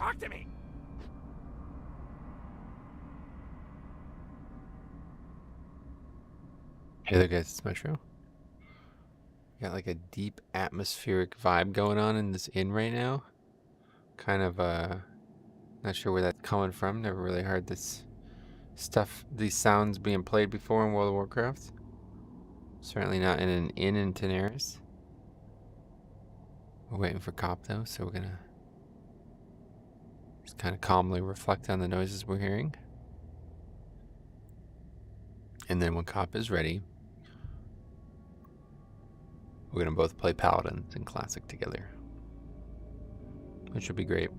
Talk to me. Hey there guys, it's Metro. Got like a deep atmospheric vibe going on in this inn right now. Kind of not sure where that's coming from. Never really heard these sounds being played before in World of Warcraft. Certainly not in an inn in Tenaris. We're waiting for Cop though, so we're gonna just kind of calmly reflect on the noises we're hearing. And then when Cop is ready, we're gonna both play Paladins in Classic together, which should be great.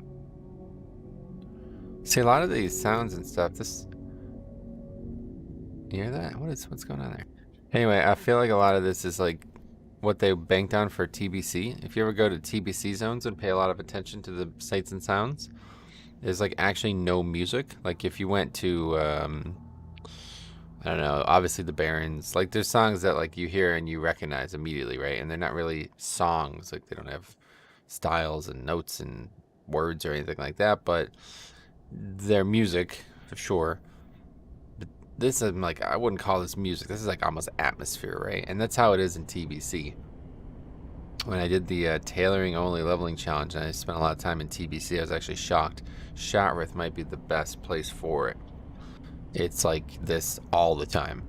See, a lot of these sounds and stuff, you hear that? What's going on there? Anyway, I feel like a lot of this is like what they banked on for TBC. If you ever go to TBC zones and pay a lot of attention to the sights and sounds, there's like actually no music. Like if you went to, I don't know, obviously the Barrens, like there's songs that like you hear and you recognize immediately, right? And they're not really songs, like they don't have styles and notes and words or anything like that, but they're music for sure. But this is like, I wouldn't call this music. This is like almost atmosphere, right? And that's how it is in TBC. When I did the tailoring only leveling challenge and I spent a lot of time in TBC, I was actually shocked. Shatrith might be the best place for it. It's like this all the time,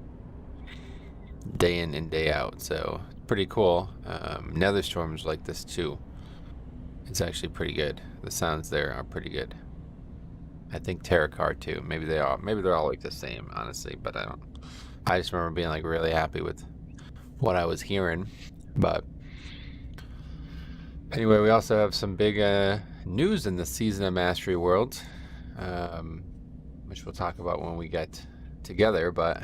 day in and day out, so pretty cool. Netherstorm's like this too. It's actually pretty good. The sounds there are pretty good. I think Terracar too. Maybe they're all like the same, honestly, but I just remember being like really happy with what I was hearing. But anyway, we also have some big news in the Season of Mastery world, which we'll talk about when we get together, but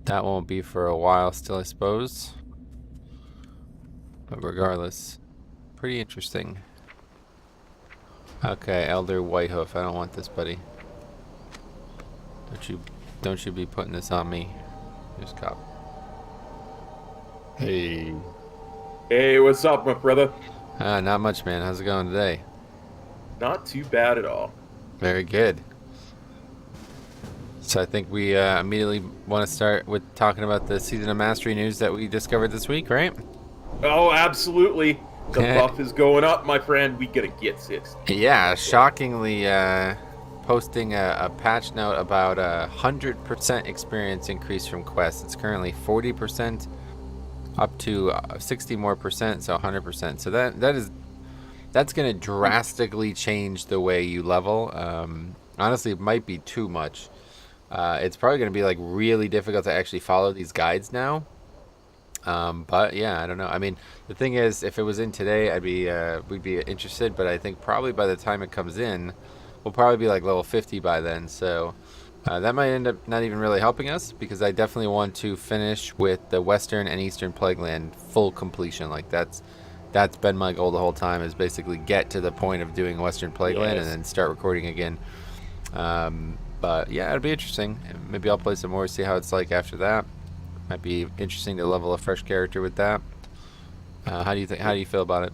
that won't be for a while still, I suppose. But regardless, pretty interesting. Okay, Elder Whitehoof, I don't want this, buddy. Don't you be putting this on me. Here's Cop. Hey. Hey, what's up, my brother? Not much, man. How's it going today? Not too bad at all. Very good. So I think we immediately want to start with talking about the Season of Mastery news that we discovered this week, right? Oh, absolutely. The buff is going up, my friend. We gotta get 6. Yeah, shockingly posting a patch note about 100% experience increase from quests. It's currently 40% up to 60 more percent, so 100%. So that's going to drastically change the way you level. Honestly, it might be too much. It's probably going to be like really difficult to actually follow these guides now. But yeah, I don't know. I mean, the thing is, if it was in today, we'd be interested. But I think probably by the time it comes in, we'll probably be like level 50 by then. So that might end up not even really helping us, because I definitely want to finish with the Western and Eastern Plagueland full completion. Like that's been my goal the whole time, is basically get to the point of doing Western Plagueland and then start recording again. But yeah, it'll be interesting. Maybe I'll play some more, see how it's like after that. Might be interesting to level a fresh character with that. How do you feel about it?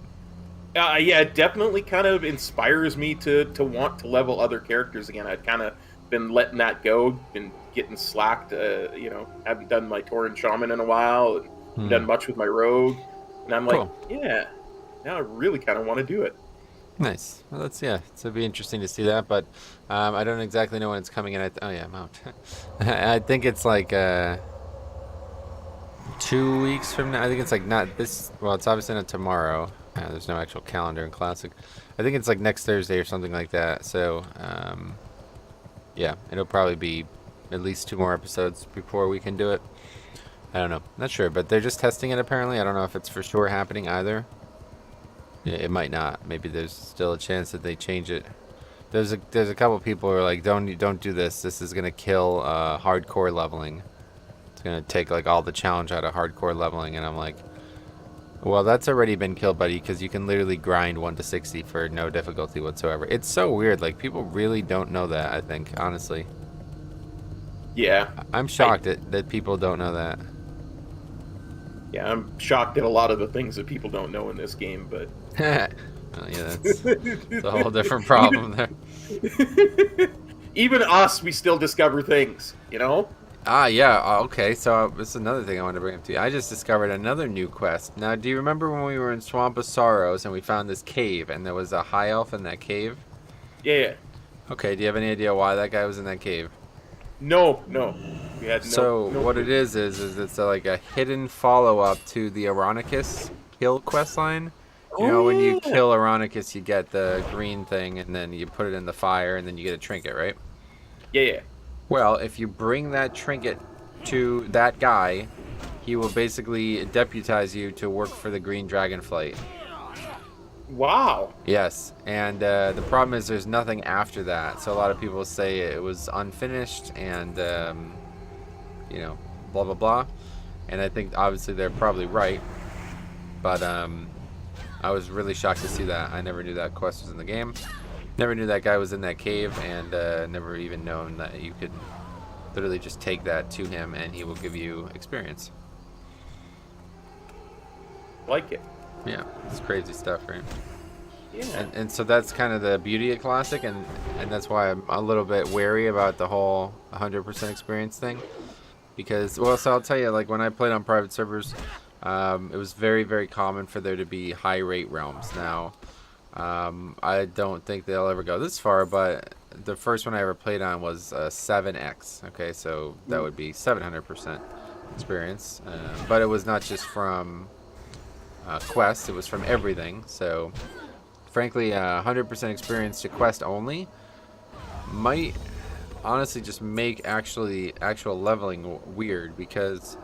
Yeah, it definitely kind of inspires me to want to level other characters again. I'd kind of been letting that go, been getting slacked. Haven't done my Tauren Shaman in a while, and haven't done much with my Rogue. And I'm like, yeah, now I really kind of want to do it. Nice. Well, it'll be interesting to see that, but I don't exactly know when it's coming in. Oh yeah, I'm out. I think it's like 2 weeks from now. I think it's like not this. Well, it's obviously not tomorrow. There's no actual calendar in Classic. I think it's like next Thursday or something like that. So, yeah, it'll probably be at least 2 more episodes before we can do it. I don't know. Not sure, but they're just testing it apparently. I don't know if it's for sure happening either. It might not. Maybe there's still a chance that they change it. There's a couple people who are like, don't do this. This is gonna kill hardcore leveling. It's gonna take like all the challenge out of hardcore leveling, and I'm like, well, that's already been killed, buddy, because you can literally grind 1 to 60 for no difficulty whatsoever. It's so weird. Like, people really don't know that, I think, honestly. Yeah. I'm shocked that people don't know that. Yeah, I'm shocked at a lot of the things that people don't know in this game, but... Yeah, it's a whole different problem there. Even us, we still discover things, you know? Ah, yeah. Okay, so this is another thing I wanted to bring up to you. I just discovered another new quest. Now, do you remember when we were in Swamp of Sorrows and we found this cave and there was a high elf in that cave? Yeah. Okay, do you have any idea why that guy was in that cave? No. We had So no what clue. it is it's like a hidden follow-up to the Ironicus kill quest line. You Oh know, when you yeah. kill Ironicus, you get the green thing and then you put it in the fire and then you get a trinket, right? Yeah. Well, if you bring that trinket to that guy, he will basically deputize you to work for the Green Dragonflight. Wow. Yes, and the problem is there's nothing after that. So a lot of people say it was unfinished and, you know, blah, blah, blah. And I think obviously they're probably right. But I was really shocked to see that. I never knew that quest was in the game. Never knew that guy was in that cave, and never even known that you could literally just take that to him and he will give you experience. Like it. Yeah, it's crazy stuff, right? Yeah. And so that's kind of the beauty of Classic, and that's why I'm a little bit wary about the whole 100% experience thing. Because, well, so I'll tell you, like when I played on private servers, it was very, very common for there to be high rate realms. Now, I don't think they'll ever go this far, but the first one I ever played on was 7x. Okay, so that would be 700% experience. But it was not just from quest, it was from everything. So, frankly, 100% experience to quest only might honestly just make actual leveling weird, because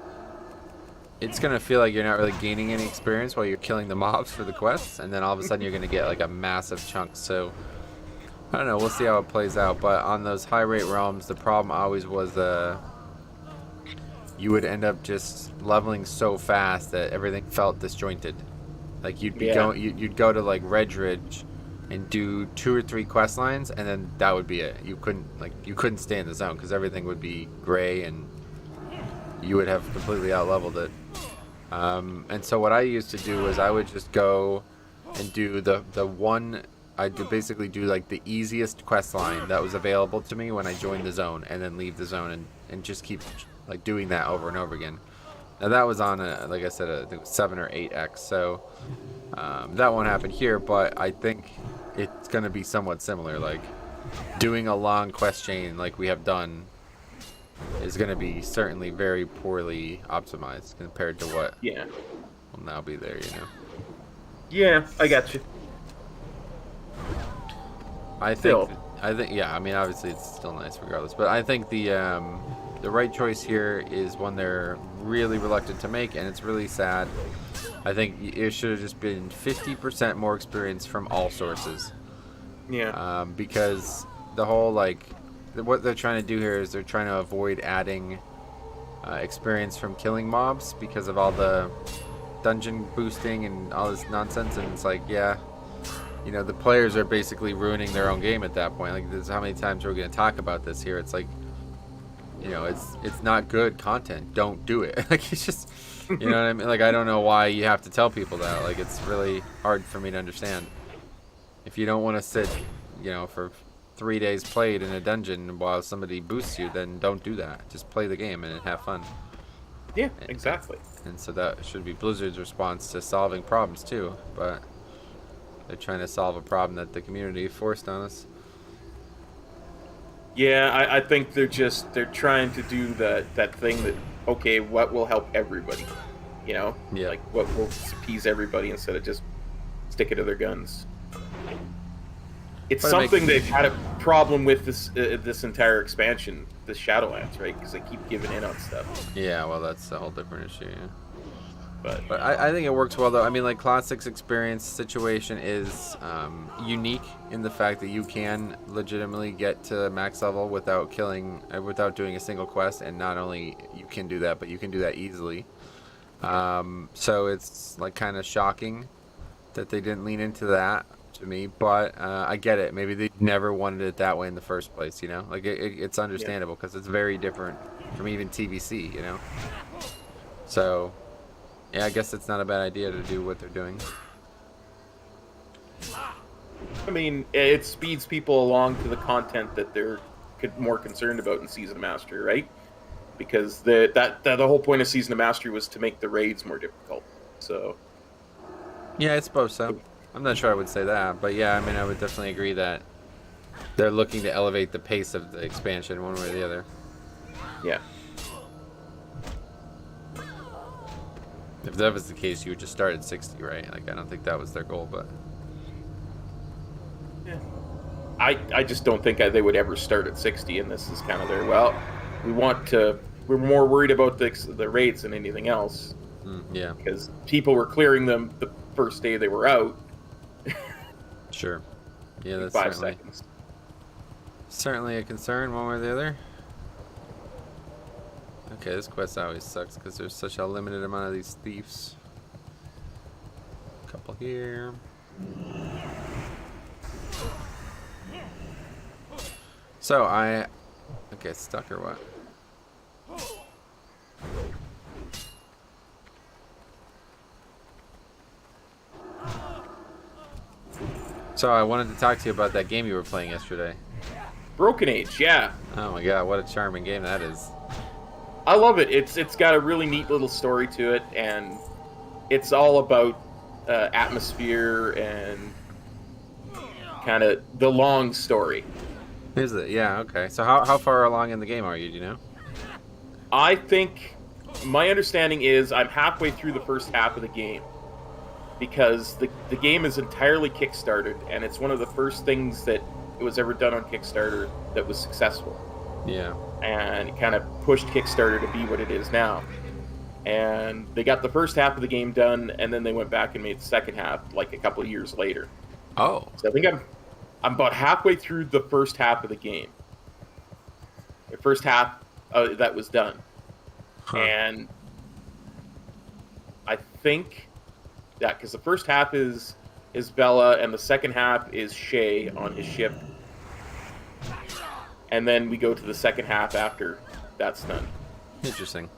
it's gonna feel like you're not really gaining any experience while you're killing the mobs for the quests, and then all of a sudden you're gonna get like a massive chunk. So I don't know, we'll see how it plays out. But on those high rate realms, the problem always was you would end up just leveling so fast that everything felt disjointed. Like you'd be you'd go to like Redridge and do 2 or 3 quest lines, and then that would be it. You couldn't stay in the zone because everything would be gray and you would have completely out leveled it. And so what I used to do was I would just go and do the one. I'd basically do like the easiest quest line that was available to me when I joined the zone, and then leave the zone and just keep like doing that over and over again. Now that was on like I said, I think it was 7 or 8x. So that won't happen here, but I think it's gonna be somewhat similar. Like doing a long quest chain like we have done is going to be certainly very poorly optimized compared to what will now be there, you know. Yeah, I got you. I think, yeah, I mean, obviously it's still nice regardless, but I think the right choice here is one they're really reluctant to make, and it's really sad. I think it should have just been 50% more experience from all sources. Yeah. Because the whole, like, what they're trying to do here is they're trying to avoid adding experience from killing mobs because of all the dungeon boosting and all this nonsense. And it's like, yeah, you know, the players are basically ruining their own game at that point. Like, this is how many times we're going to talk about this here. It's like, you know, it's not good content. Don't do it. Like, it's just, you know what I mean? Like, I don't know why you have to tell people that. Like, it's really hard for me to understand. If you don't want to sit, you know, for 3 days played in a dungeon while somebody boosts you, then don't do that. Just play the game and have fun. Yeah, exactly. And so that should be Blizzard's response to solving problems too, but they're trying to solve a problem that the community forced on us. Yeah, I think they're trying to do that thing that, okay, what will help everybody, you know? Yeah. Like what will appease everybody instead of just sticking to their guns. It's something they've had a problem with this entire expansion, this Shadowlands, right? Because they keep giving in on stuff. Yeah, well, that's a whole different issue. Yeah. But I think it works well though. I mean, like Classic's experience situation is unique in the fact that you can legitimately get to max level without doing a single quest, and not only you can do that, but you can do that easily. So it's like kind of shocking that they didn't lean into that to me, but I get it. Maybe they never wanted it that way in the first place, you know? Like it's understandable because it's very different from even TBC, you know? So yeah, I guess it's not a bad idea to do what they're doing. I mean, it speeds people along to the content that they're more concerned about in Season of Mastery, right? Because the whole point of Season of Mastery was to make the raids more difficult. So, yeah, I suppose so. I'm not sure I would say that, but yeah, I mean, I would definitely agree that they're looking to elevate the pace of the expansion one way or the other. yeah. If that was the case, you would just start at 60, right? Like, I don't think that was their goal, but... Yeah. I just don't think they would ever start at 60, and this is kind of their, well, we're more worried about the raids than anything else. Yeah. Because people were clearing them the first day they were out. Sure. Yeah, that's 5 seconds. Certainly a concern one way or the other. Okay, this quest always sucks because there's such a limited amount of these thieves. A couple here. So I get stuck or what? So I wanted to talk to you about that game you were playing yesterday. Broken Age, yeah. Oh my god, what a charming game that is. I love it. It's got a really neat little story to it, and it's all about atmosphere and kind of the long story. Is it? Yeah, okay. So how far along in the game are you, do you know? I think, my understanding is I'm halfway through the first half of the game, because the game is entirely Kickstarted, and it's one of the first things that it was ever done on Kickstarter that was successful. Yeah. And it kind of pushed Kickstarter to be what it is now. And they got the first half of the game done, and then they went back and made the second half like a couple of years later. Oh. So I think I'm about halfway through the first half of the game. The first half that was done. Huh. And I think that, because the first half is Bella, and the second half is Shay on his ship. And then we go to the second half after that's done. Interesting.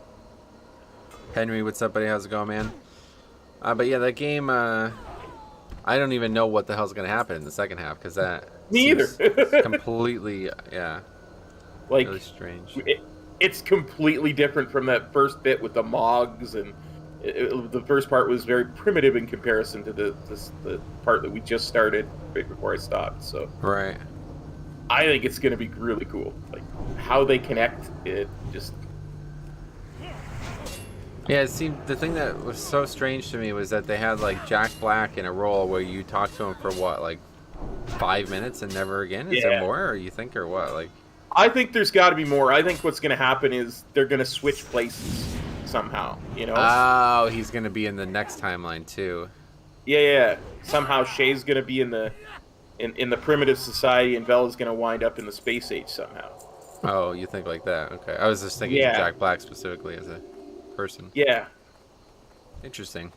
Henry, what's up, buddy? How's it going, man? But yeah, that game, I don't even know what the hell's going to happen in the second half, because that Me either. completely, yeah, like, really strange. It's completely different from that first bit with the Mogs, and the first part was very primitive in comparison to the part that we just started right before I stopped. So Right. I think it's going to be really cool. Like, how they connect, it just... Yeah, it seemed, the thing that was so strange to me was that they had, like, Jack Black in a role where you talk to him for, what, like, 5 minutes and never again? Is there more, or you think, or what? Like, I think there's got to be more. I think what's going to happen is they're going to switch places somehow, you know? Oh, he's going to be in the next timeline, too. Yeah. Somehow Shay's going to be in the primitive society, and Bella's going to wind up in the space age somehow. Oh, you think like that? Okay. I was just thinking of Jack Black specifically as a person. Yeah. Interesting.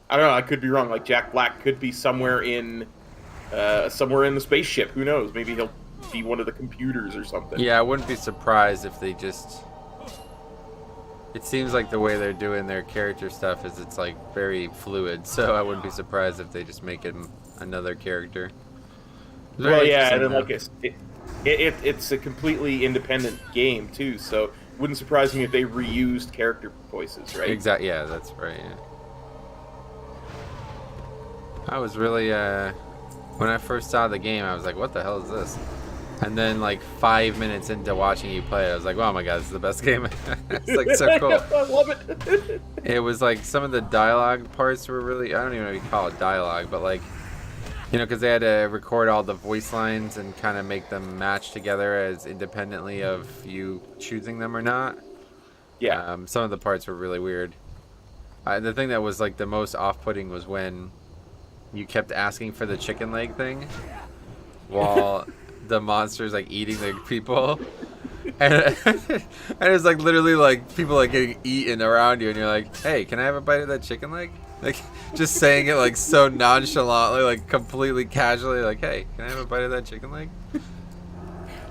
I don't know. I could be wrong. Like, Jack Black could be somewhere in the spaceship. Who knows? Maybe he'll be one of the computers or something. Yeah, I wouldn't be surprised if they just... It seems like the way they're doing their character stuff is it's like very fluid, so I wouldn't be surprised if they just make him another character. Well, yeah, and then like it's a completely independent game too, so wouldn't surprise me if they reused character voices, right? Exactly. Yeah, that's right. Yeah. I was really when I first saw the game, I was like, "What the hell is this?" And then, like 5 minutes into watching you play, I was like, "Oh my god, this is the best game!" It's like so cool. I love it. It was like some of the dialogue parts were really—I don't even know if you call it dialogue, but like, you know, because they had to record all the voice lines and kind of make them match together as independently of you choosing them or not. Yeah. Some of the parts were really weird. The thing that was like the most off-putting was when you kept asking for the chicken leg thing while the monster's like eating the people, and it was like literally like people like getting eaten around you, and you're like, "Hey, can I have a bite of that chicken leg?" Like just saying it like so nonchalantly, like completely casually, like, "Hey, can I have a bite of that chicken leg?"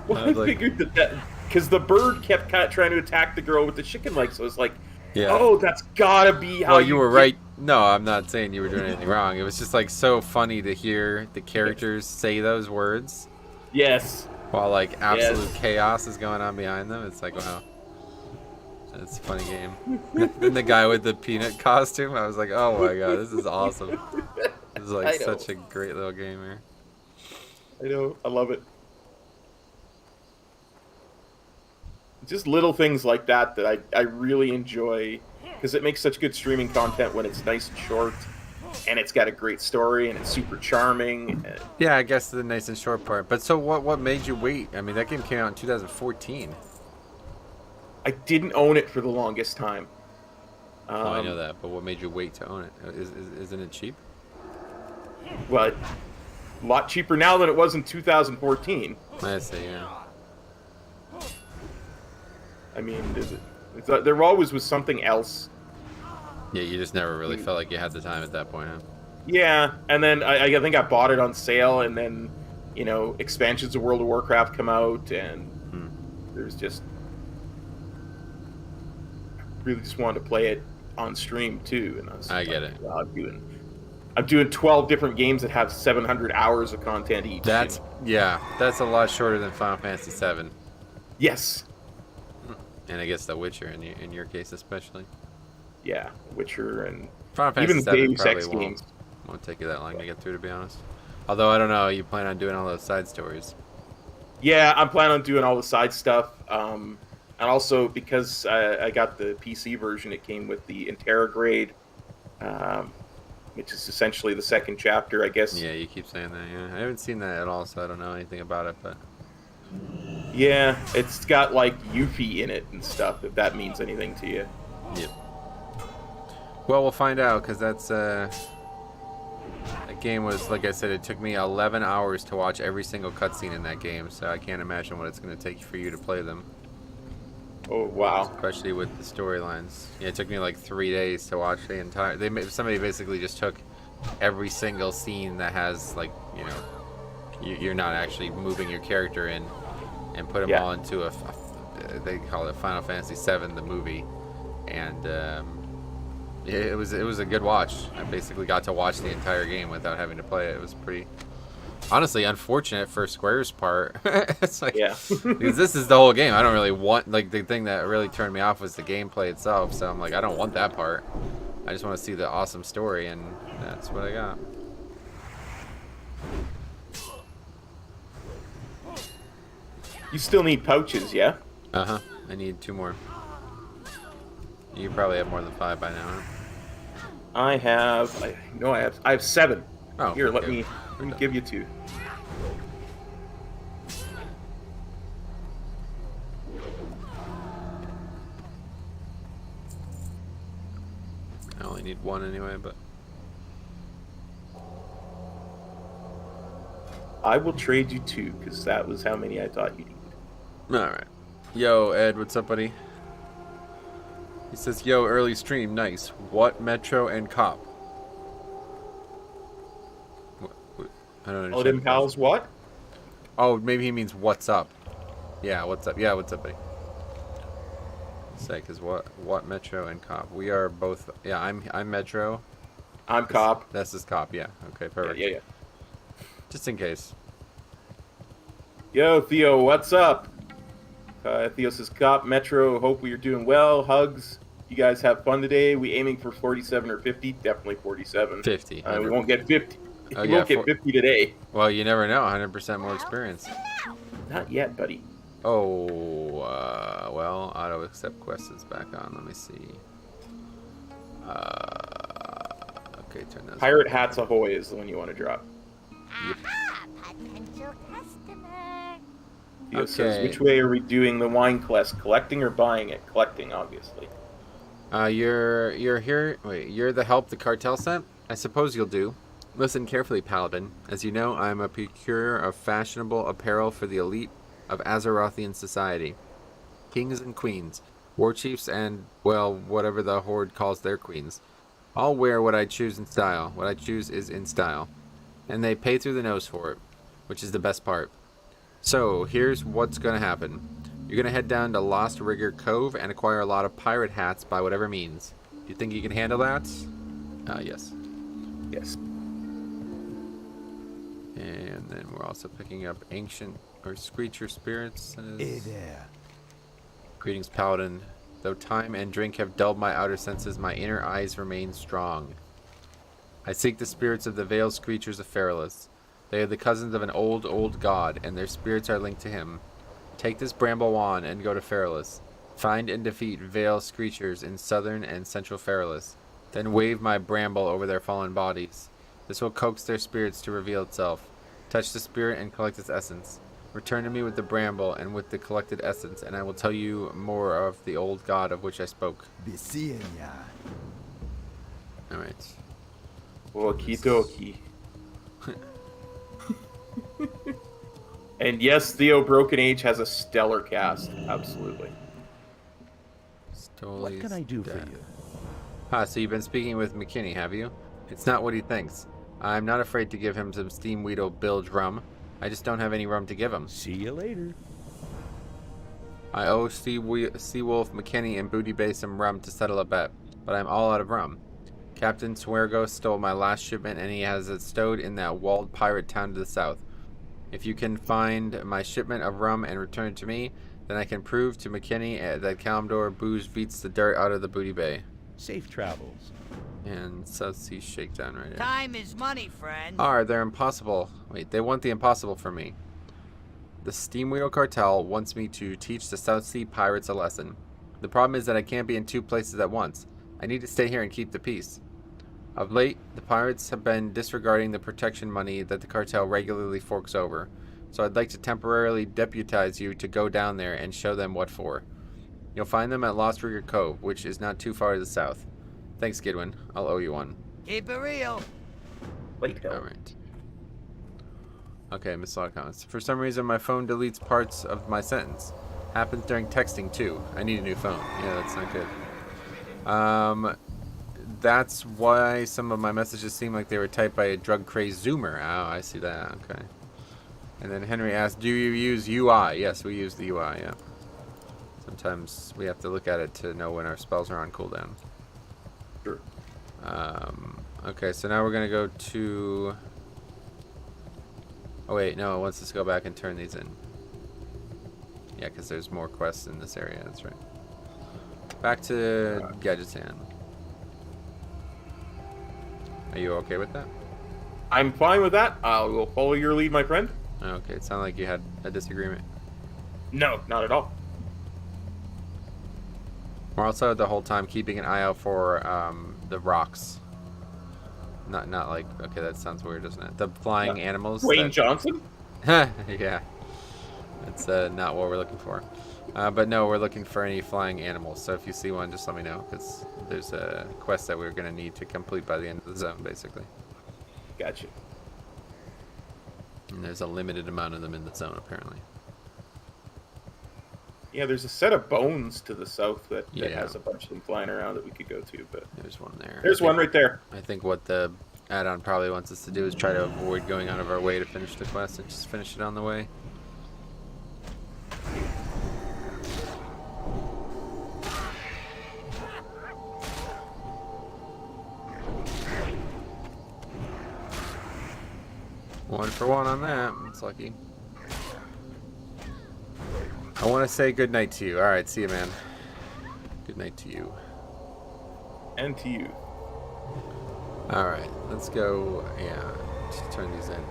Well, I figured that because the bird kept kind of trying to attack the girl with the chicken leg, so it's like, yeah. Oh, that's gotta be how. Well, you were right. No, I'm not saying you were doing anything wrong. It was just like so funny to hear the characters say those words Yes. while like absolute Yes. chaos is going on behind them. It's like, wow, it's a funny game. And the guy with the peanut costume, I was like, oh my god, this is awesome. This is like I know. such a great little gamer. I know. I love it. Just little things like that I really enjoy because it makes such good streaming content when it's nice and short and it's got a great story and it's super charming. Yeah, I guess the nice and short part. But so what made you wait? I mean, that game came out in 2014. I didn't own it for the longest time. Well, I know that, but what made you wait to own it? Isn't it cheap? Well, a lot cheaper now than it was in 2014. I see, yeah. I mean, there always was something else. Yeah, you just never really felt like you had the time at that point, huh? Yeah, and then I think I bought it on sale, and then, expansions of World of Warcraft come out, and there's just... really just wanted to play it on stream, too. And I get it. Well, I'm doing 12 different games that have 700 hours of content each. That's a lot shorter than Final Fantasy VII. Yes. And I guess The Witcher in your case especially. Yeah, Witcher and Final Fantasy even VII Deus Ex probably games. won't take you that long to get through, to be honest. Although I don't know, you plan on doing all those side stories. Yeah, I'm planning on doing all the side stuff. And also, because I got the PC version, it came with the Interrograde, which is essentially the second chapter, I guess. Yeah, you keep saying that, yeah. I haven't seen that at all, so I don't know anything about it, but... Yeah, it's got, like, Yuffie in it and stuff, if that means anything to you. Yep. Well, we'll find out, because that's, that game was, like I said, it took me 11 hours to watch every single cutscene in that game, so I can't imagine what it's going to take for you to play them. Oh, wow. Especially with the storylines. Yeah, it took me like 3 days to watch the entire... Somebody basically just took every single scene that has, like, you're not actually moving your character in, and put them all into they call it Final Fantasy VII, the movie, and it was a good watch. I basically got to watch the entire game without having to play it. It was pretty, honestly, unfortunate for Square's part. It's like, because this is the whole game. I don't really want, like, the thing that really turned me off was the gameplay itself. So I'm like, I don't want that part. I just want to see the awesome story, and that's what I got. You still need pouches, yeah? Uh-huh. I need 2 more. You probably have more than 5 by now, huh? I have 7. Oh, here, okay. let me give you 2. I only need 1 anyway, but... I will trade you 2, because that was how many I thought you needed. Alright. Yo, Ed, what's up, buddy? He says, yo, early stream, nice. What, Metro, and Cop? What? I don't understand. Paladin Pals, what? Oh, maybe he means what's up. Yeah, what's up? Yeah, what's up, buddy? Say, because what, Metro, and Cop? We are both... Yeah, I'm Metro. I'm Cop. This is Cop, yeah. Okay, perfect. Yeah. Just in case. Yo, Theo, what's up? Theo says, Cop, Metro, hope you're doing well. Hugs. You guys have fun today. We aiming for 47 or 50? Definitely 47. 50. We won't get 50. Oh, We yeah, won't get 50 today. Well, you never know. 100% more experience. Not yet, buddy. Oh, well, auto accept quest is back on. Let me see. Okay, turn that. Pirate Hats Ahoy is the one you want to drop. Yep. Potential customer. Theo says, Okay. which way are we doing the wine quest? Collecting or buying it? Collecting, obviously. You're here. Wait, you're the help the cartel sent? I suppose you'll do. Listen carefully, Paladin. As you know, I am a procurer of fashionable apparel for the elite of Azerothian society. Kings and queens, war chiefs, and, well, whatever the horde calls their queens. All wear what I choose in style. What I choose is in style. And they pay through the nose for it, which is the best part. So, here's what's going to happen. You're going to head down to Lost Rigger Cove and acquire a lot of pirate hats by whatever means. You think you can handle that? Yes. Yes. And then we're also picking up Ancient or Screecher Spirits. Hey there. Greetings, Paladin. Though time and drink have dulled my outer senses, my inner eyes remain strong. I seek the spirits of the Veiled Screechers of Feralus. They are the cousins of an old god, and their spirits are linked to him. Take this bramble wand and go to Feralus. Find and defeat Veiled Screechers in southern and central Feralus. Then wave my bramble over their fallen bodies. This will coax their spirits to reveal itself. Touch the spirit and collect its essence. Return to me with the bramble and with the collected essence, and I will tell you more of the old god of which I spoke. Be seeing ya. Alright. Okie dokie. And yes, Theo Broken Age has a stellar cast. Absolutely. What can I do for you? Ah, so you've been speaking with McKinney, have you? It's not what he thinks. I'm not afraid to give him some Steam Weedle bilge rum. I just don't have any rum to give him. See you later. I owe Seawolf, McKinney, and Booty Bay some rum to settle a bet, but I'm all out of rum. Captain Sweargo stole my last shipment, and he has it stowed in that walled pirate town to the south. If you can find my shipment of rum and return it to me, then I can prove to McKinney that Kalimdor booze beats the dirt out of the Booty Bay. Safe travels. And South Sea Shakedown right here. Time is money, friend. They're impossible. Wait, they want the impossible from me. The Steamwheel Cartel wants me to teach the South Sea pirates a lesson. The problem is that I can't be in two places at once. I need to stay here and keep the peace. Of late, the pirates have been disregarding the protection money that the cartel regularly forks over, so I'd like to temporarily deputize you to go down there and show them what for. You'll find them at Lost Rigger Cove, which is not too far to the south. Thanks, Gidwin. I'll owe you one. Keep it real. Wait, no. Alright. Okay, miss a lot of comments. For some reason, my phone deletes parts of my sentence. Happens during texting, too. I need a new phone. Yeah, that's not good. That's why some of my messages seem like they were typed by a drug-crazed Zoomer. Oh, I see that. Okay. And then Henry asked, do you use UI? Yes, we use the UI, yeah. Sometimes we have to look at it to know when our spells are on cooldown. Sure. Okay, so now we're going to go to... Oh, wait, no, it wants us to go back and turn these in. Yeah, because there's more quests in this area, that's right. Back to Gadgetan. Are you okay with that? I'm fine with that. I will follow your lead, my friend. Okay, it sounded like you had a disagreement. No, not at all. We're also the whole time keeping an eye out for the rocks. Not like, okay, that sounds weird, doesn't it? The flying animals. Wayne Johnson? Yeah. That's not what we're looking for. But no, we're looking for any flying animals. So if you see one, just let me know, because there's a quest that we're going to need to complete by the end of the zone, basically. Gotcha. And there's a limited amount of them in the zone, apparently. Yeah, there's a set of bones to the south that Yeah. has a bunch of them flying around that we could go to, but There's one there. there's one right there. I think what the add-on probably wants us to do is try to avoid going out of our way to finish the quest and just finish it on the way. One for one on that. It's lucky. I want to say good night to you. All right, see you, man. Good night to you. And to you. All right, let's go. Yeah, just turn these in.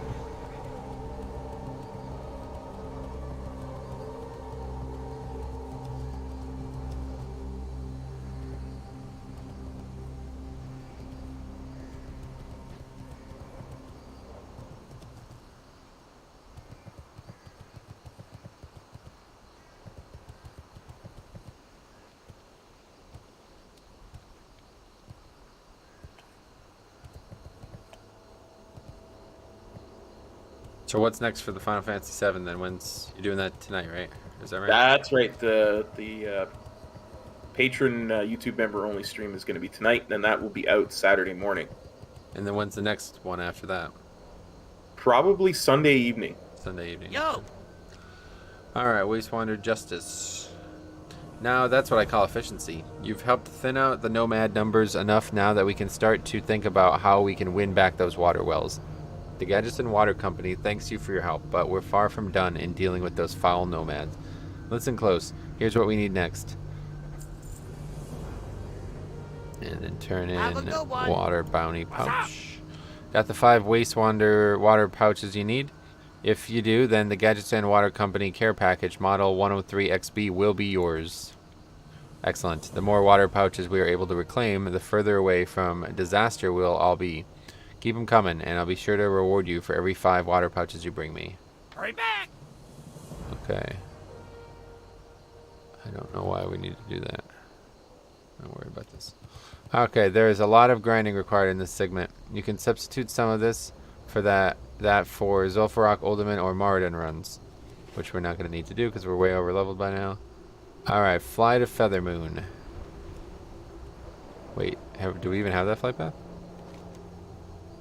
So what's next for the Final Fantasy VII then? When's you're doing that tonight, right? Is that right? That's right. The patron YouTube member only stream is going to be tonight, and that will be out Saturday morning. And then when's the next one after that? Probably Sunday evening. Sunday evening. Yo! All right, Wastewander Justice. Now that's what I call efficiency. You've helped thin out the nomad numbers enough now that we can start to think about how we can win back those water wells. The Gadgeton Water Company thanks you for your help, but we're far from done in dealing with those foul nomads. Listen close. Here's what we need next. And then turn in Have a good one. water bounty pouch. Got the 5 wastewater water pouches you need? If you do, then the Gadgeton Water Company care package model 103XB will be yours. Excellent. The more water pouches we are able to reclaim, the further away from disaster we'll all be. Keep them coming, and I'll be sure to reward you for every 5 water pouches you bring me. Hurry back! Okay. I don't know why we need to do that. Don't worry about this. Okay, there is a lot of grinding required in this segment. You can substitute some of this for that for Zul'Farrak, Uldaman, or Moradin runs, which we're not going to need to do because we're way over leveled by now. Alright, fly to Feathermoon. Wait, do we even have that flight path?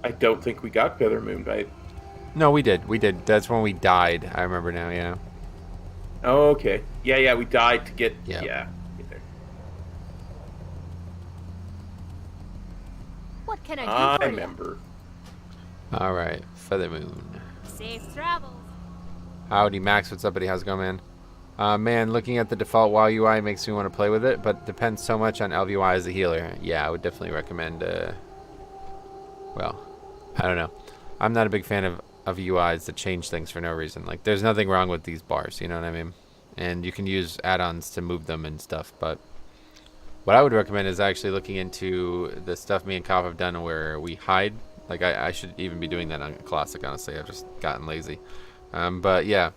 I don't think we got Feathermoon, right? No, we did. We did. That's when we died. I remember now, yeah. Oh, okay. Yeah, we died to get... Yeah. Yeah. Get there. What can I do I for remember. Alright, Feathermoon. you? Safe travels. Howdy, Max. What's up, buddy? How's it going, man? Man, looking at the default WoW UI makes me want to play with it, but depends so much on LVY as a healer. Yeah, I would definitely recommend, well, I don't know. I'm not a big fan of UIs that change things for no reason. Like, there's nothing wrong with these bars, you know what I mean? And you can use add-ons to move them and stuff, but what I would recommend is actually looking into the stuff me and Kop have done where we hide. Like, I should even be doing that on Classic, honestly. I've just gotten lazy. But, yeah.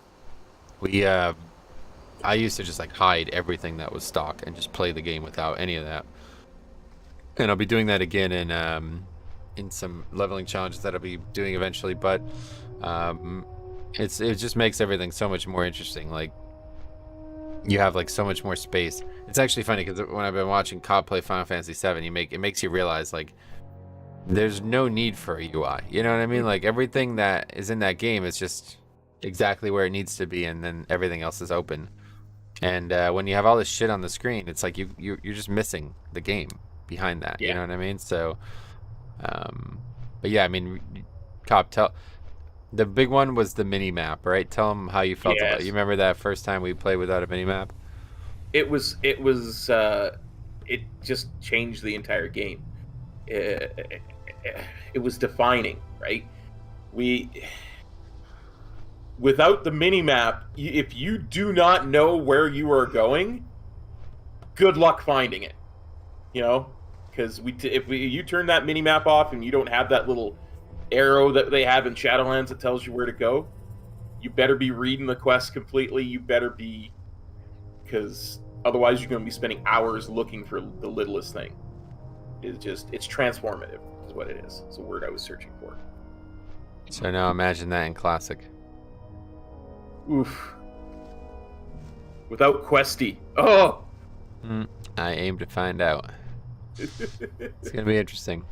I used to just, like, hide everything that was stock and just play the game without any of that. And I'll be doing that again in some leveling challenges that I'll be doing eventually. But it just makes everything so much more interesting. Like, you have, like, so much more space. It's actually funny because when I've been watching Kop play Final Fantasy VII, it makes you realize, like, there's no need for a UI. You know what I mean? Like, everything that is in that game is just exactly where it needs to be, and then everything else is open. And when you have all this shit on the screen, it's like you're just missing the game behind that. Yeah. You know what I mean? So, but yeah, I mean, Kop, the big one was the mini map, right? Tell them how you felt about it. You remember that first time we played without a mini map? It just changed the entire game. It was defining, right? Without the mini-map, if you do not know where you are going, good luck finding it. You know? Because you turn that mini-map off and you don't have that little arrow that they have in Shadowlands that tells you where to go, you better be reading the quest completely. You better be... Because otherwise you're going to be spending hours looking for the littlest thing. It's transformative, is what it is. It's the word I was searching for. So now imagine that in Classic. Oof. Without Questy. Oh! I aim to find out. It's going to be interesting.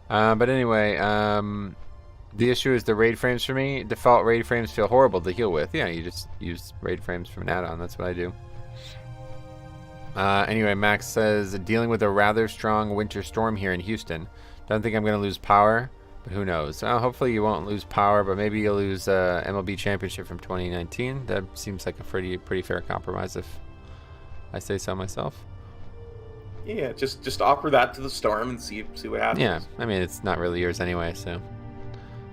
But anyway, the issue is the raid frames for me. Default raid frames feel horrible to heal with. Yeah, you just use raid frames from an add-on. That's what I do. Anyway, Max says, dealing with a rather strong winter storm here in Houston. Don't think I'm going to lose power, but who knows. Hopefully you won't lose power, but maybe you'll lose MLB Championship from 2019. That seems like a pretty fair compromise if I say so myself. Yeah, just offer that to the storm and see what happens. Yeah, I mean, it's not really yours anyway, so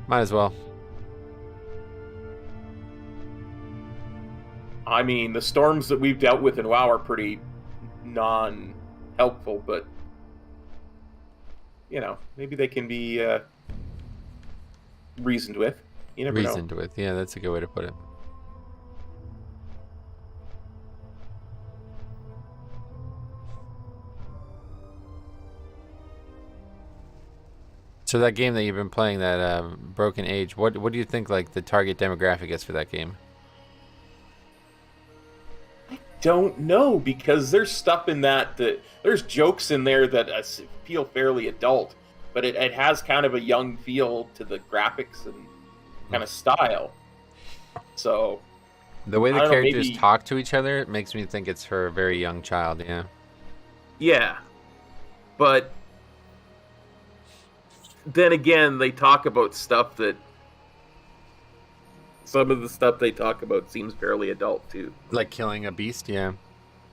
might as well. I mean, the storms that we've dealt with in WoW are pretty non-helpful, but you know, maybe they can be reasoned with. You never know. Reasoned with, yeah, that's a good way to put it. So that game that you've been playing, that Broken Age, what do you think, like, the target demographic is for that game? Don't know, because there's stuff in that there's jokes in there that feel fairly adult, but it has kind of a young feel to the graphics and kind of style. So The way the I don't know, characters maybe- talk to each other makes me think it's for a very young child, yeah. Yeah. But then again, they talk about stuff that some of the stuff they talk about seems fairly adult too. Like killing a beast, yeah.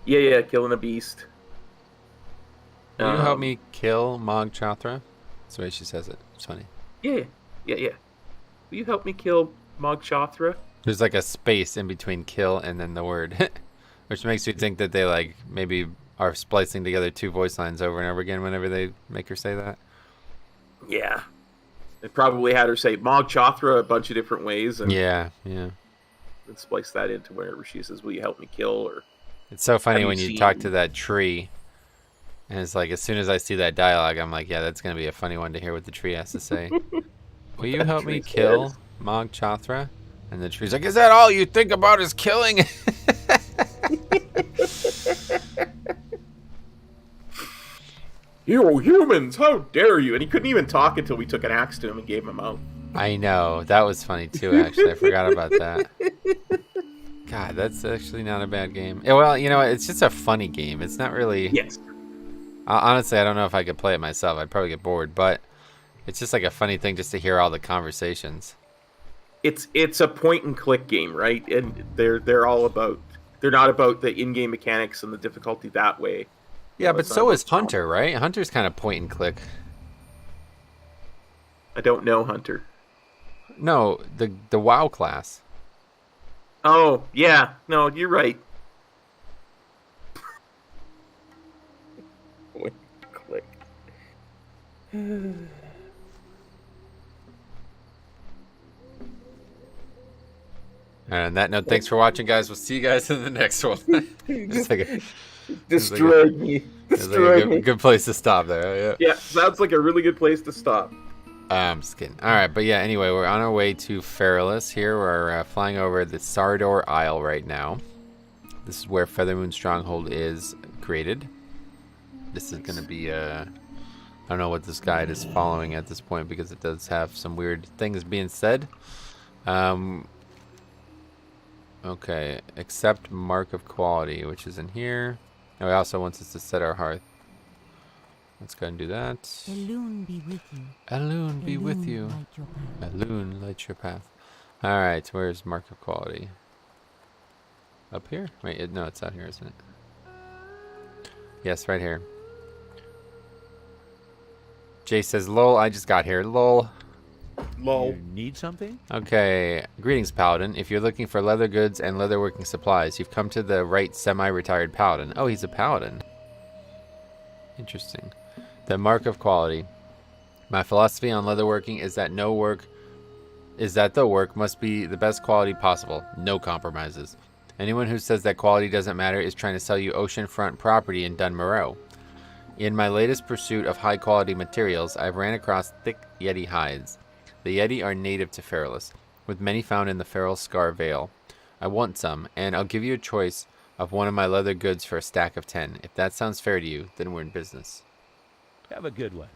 Yeah, killing a beast. Will you help me kill Mog Chothra? That's the way she says it. It's funny. Yeah. Will you help me kill Mog Chothra? There's like a space in between kill and then the word. Which makes you think that they like maybe are splicing together two voice lines over and over again whenever they make her say that. Yeah. They probably had her say Mog Chothra a bunch of different ways and Yeah. and splice that into wherever she says, will you help me kill? Or It's so funny Have when you you talk seen- to that tree. And it's like, as soon as I see that dialogue, I'm like, yeah, that's going to be a funny one to hear what the tree has to say. Will you help me tree kill says. Mog Chothra? And the tree's like, is that all you think about is killing? You humans, how dare you? And he couldn't even talk until we took an axe to him and gave him a mouth. I know. That was funny too, actually. I forgot about that. God, that's actually not a bad game. Yeah, well, you know, it's just a funny game. It's not really... Yes. Honestly, I don't know if I could play it myself. I'd probably get bored, but it's just like a funny thing just to hear all the conversations. It's a point and click game, right? And they're all about, they're not about the in-game mechanics and the difficulty that way. Yeah, but it's not so about is Hunter, right? Hunter's kind of point and click. I don't know Hunter. No, the WoW class. Oh, yeah. No, you're right. Point and click. And on that note, thanks for watching, guys. We'll see you guys in the next one. Just like a, Destroyed me. it's like Destroyed a me. good place to stop there. Yeah. Yeah, sounds like a really good place to stop. I'm just kidding. All right, but yeah, anyway, we're on our way to Feralus here. We're flying over the Sardor Isle right now. This is where Feathermoon Stronghold is created. This is going to be, I don't know what this guide is following at this point because it does have some weird things being said. Okay, accept Mark of Quality, which is in here. Oh, he also wants us to set our hearth. Let's go and do that. Elune be with you. Elune be with Elune you. light your path. Elune light your path. Alright, where's Mark of Quality? Up here? Wait, no, it's out here, isn't it? Yes, right here. Jay says, lol, I just got here. Lol. Lol. You need something? Okay, greetings, Paladin. If you're looking for leather goods and leatherworking supplies, you've come to the right semi-retired Paladin. Oh, he's a Paladin. Interesting. The Mark of Quality. My philosophy on leatherworking is that the work must be the best quality possible. No compromises. Anyone who says that quality doesn't matter is trying to sell you oceanfront property in Dunmoreau. In my latest pursuit of high-quality materials, I've ran across thick Yeti hides. The Yeti are native to Feralus, with many found in the Feral Scar Vale. I want some, and I'll give you a choice of one of my leather goods for a stack of 10. If that sounds fair to you, then we're in business. Have a good one.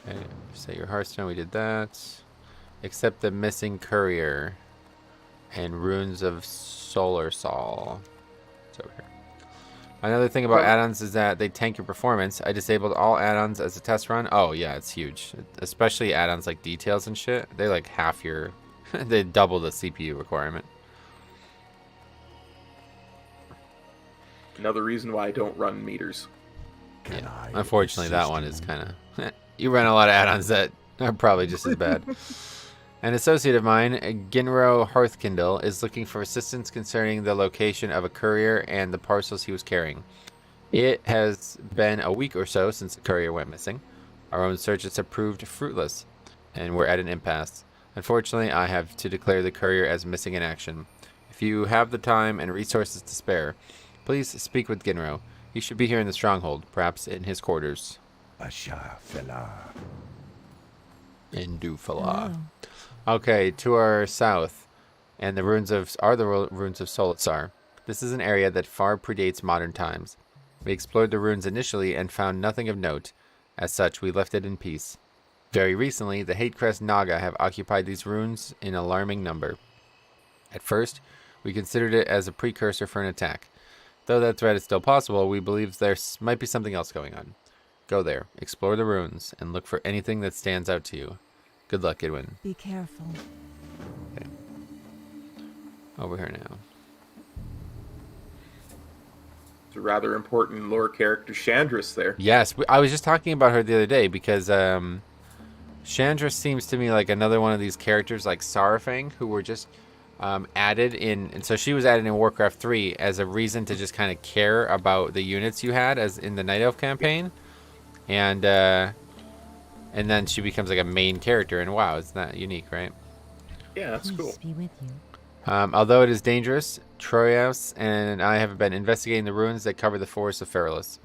Okay, set your Hearthstone, we did that. Accept the missing courier and runes of Solitar. It's over here. Another thing about add-ons is that they tank your performance. I disabled all add-ons as a test run. Oh yeah, it's huge. Especially add-ons like details and shit. They like half your, they double the CPU requirement. Another reason why I don't run meters. Can Yeah. I Unfortunately, that assist one you? is kind of, you run a lot of add-ons that are probably just as bad. An associate of mine, Ginro Hearthkindle, is looking for assistance concerning the location of a courier and the parcels he was carrying. It has been a week or so since the courier went missing. Our own searches have proved fruitless, and we're at an impasse. Unfortunately, I have to declare the courier as missing in action. If you have the time and resources to spare, please speak with Ginro. He should be here in the stronghold, perhaps in his quarters. Asha fella. In Dufala. Oh. Okay, to our south, and the ruins of Solitar. This is an area that far predates modern times. We explored the ruins initially and found nothing of note. As such, we left it in peace. Very recently, the Hatecrest Naga have occupied these ruins in alarming number. At first, We considered it as a precursor for an attack. Though that threat is still possible, we believe there might be something else going on. Go there, explore the ruins, and look for anything that stands out to you. Good luck, Edwin. Be careful. Okay. Over here now. It's a rather important lore character, Chandris, there. Yes, I was just talking about her the other day because Chandra seems to me like another one of these characters like Sarafang who were just added in, and so she was added in Warcraft 3 as a reason to just kind of care about the units you had as in the Night Elf campaign, and then she becomes like a main character in WoW. It's not unique, right? Yeah, that's cool. Peace be with you. Although it is dangerous, Troyas and I have been investigating the ruins that cover the forests of Feralus.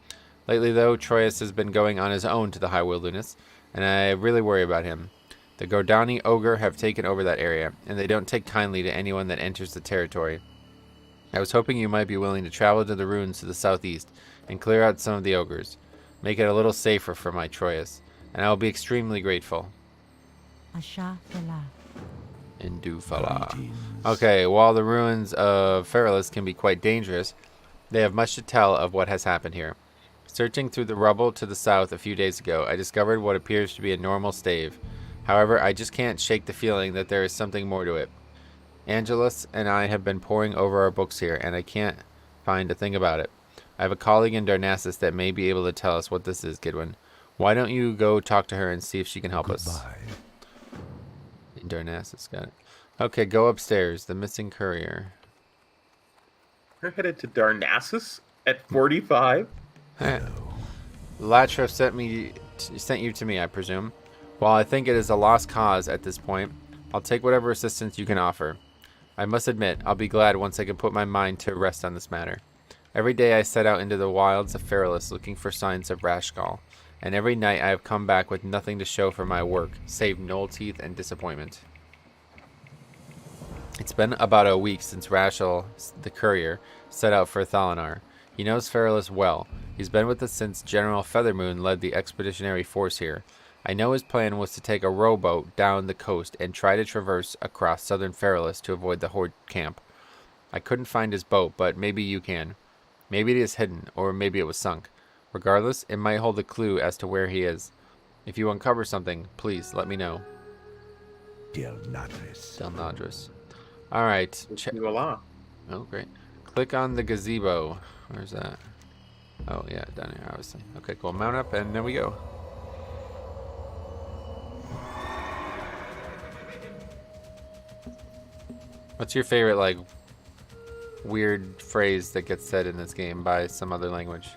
Lately, though, Troyas has been going on his own to the High Wilderness, and I really worry about him. The Gordani Ogre have taken over that area, and they don't take kindly to anyone that enters the territory. I was hoping you might be willing to travel to the ruins to the southeast and clear out some of the ogres. Make it a little safer for my Troyas, and I will be extremely grateful. Asha Fela. Indufala. Greetings. Okay, while the ruins of Feralus can be quite dangerous, they have much to tell of what has happened here. Searching through the rubble to the south a few days ago, I discovered what appears to be a normal stave. However, I just can't shake the feeling that there is something more to it. Angelus and I have been poring over our books here, and I can't find a thing about it. I have a colleague in Darnassus that may be able to tell us what this is, Gidwin. Why don't you go talk to her and see if she can help us? Goodbye. In Darnassus, got it. Okay, go upstairs. The missing courier. We're headed to Darnassus at 45. Latra sent you to me, I presume. While I think it is a lost cause at this point, I'll take whatever assistance you can offer. I must admit, I'll be glad once I can put my mind to rest on this matter. Every day I set out into the wilds of Feralus looking for signs of Rashgal, and every night I have come back with nothing to show for my work, save gnoll teeth and disappointment. It's been about a week since Rashal, the courier, set out for Thalinar. He knows Feralus well. He's been with us since General Feathermoon led the expeditionary force here. I know his plan was to take a rowboat down the coast and try to traverse across southern Feralus to avoid the Horde camp. I couldn't find his boat, but maybe you can. Maybe it is hidden, or maybe it was sunk. Regardless, it might hold a clue as to where he is. If you uncover something, please let me know. Del Nadris. Del Nadris. Alright. Voila. Oh, great. Click on the gazebo. Where's that? Oh, yeah, down here, obviously. Okay, cool. Mount up, and there we go. What's your favorite, like, weird phrase that gets said in this game by some other language?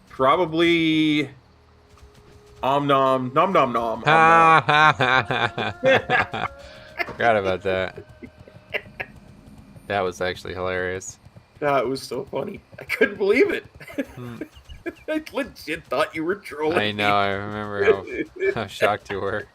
Probably om nom nom nom nom. Ha ha ha ha. Forgot about that. That was actually hilarious. That was so funny. I couldn't believe it. I legit thought you were trolling. I know, I remember how shocked you were.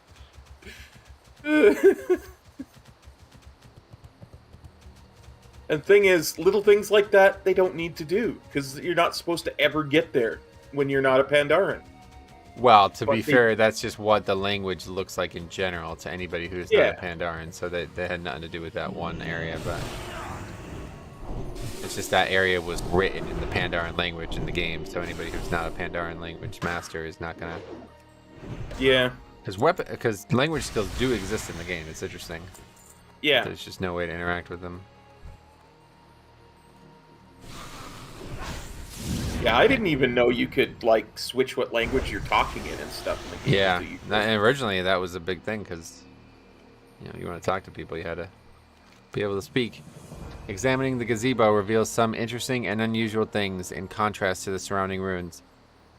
And thing is, little things like that, they don't need to do. Because you're not supposed to ever get there when you're not a Pandaren. Well, to be But they- fair, that's just what the language looks like in general to anybody who's Yeah. not a Pandaren, so they had nothing to do with that one area, but it's just that area was written in the Pandaren language in the game, so anybody who's not a Pandaren language master is not gonna... Yeah. Because language skills do exist in the game, it's interesting. Yeah. There's just no way to interact with them. Yeah, I didn't even know you could, like, switch what language you're talking in and stuff in the game. Yeah, So you- and originally that was a big thing because, you want to talk to people, you had to be able to speak. Examining the gazebo reveals some interesting and unusual things in contrast to the surrounding ruins.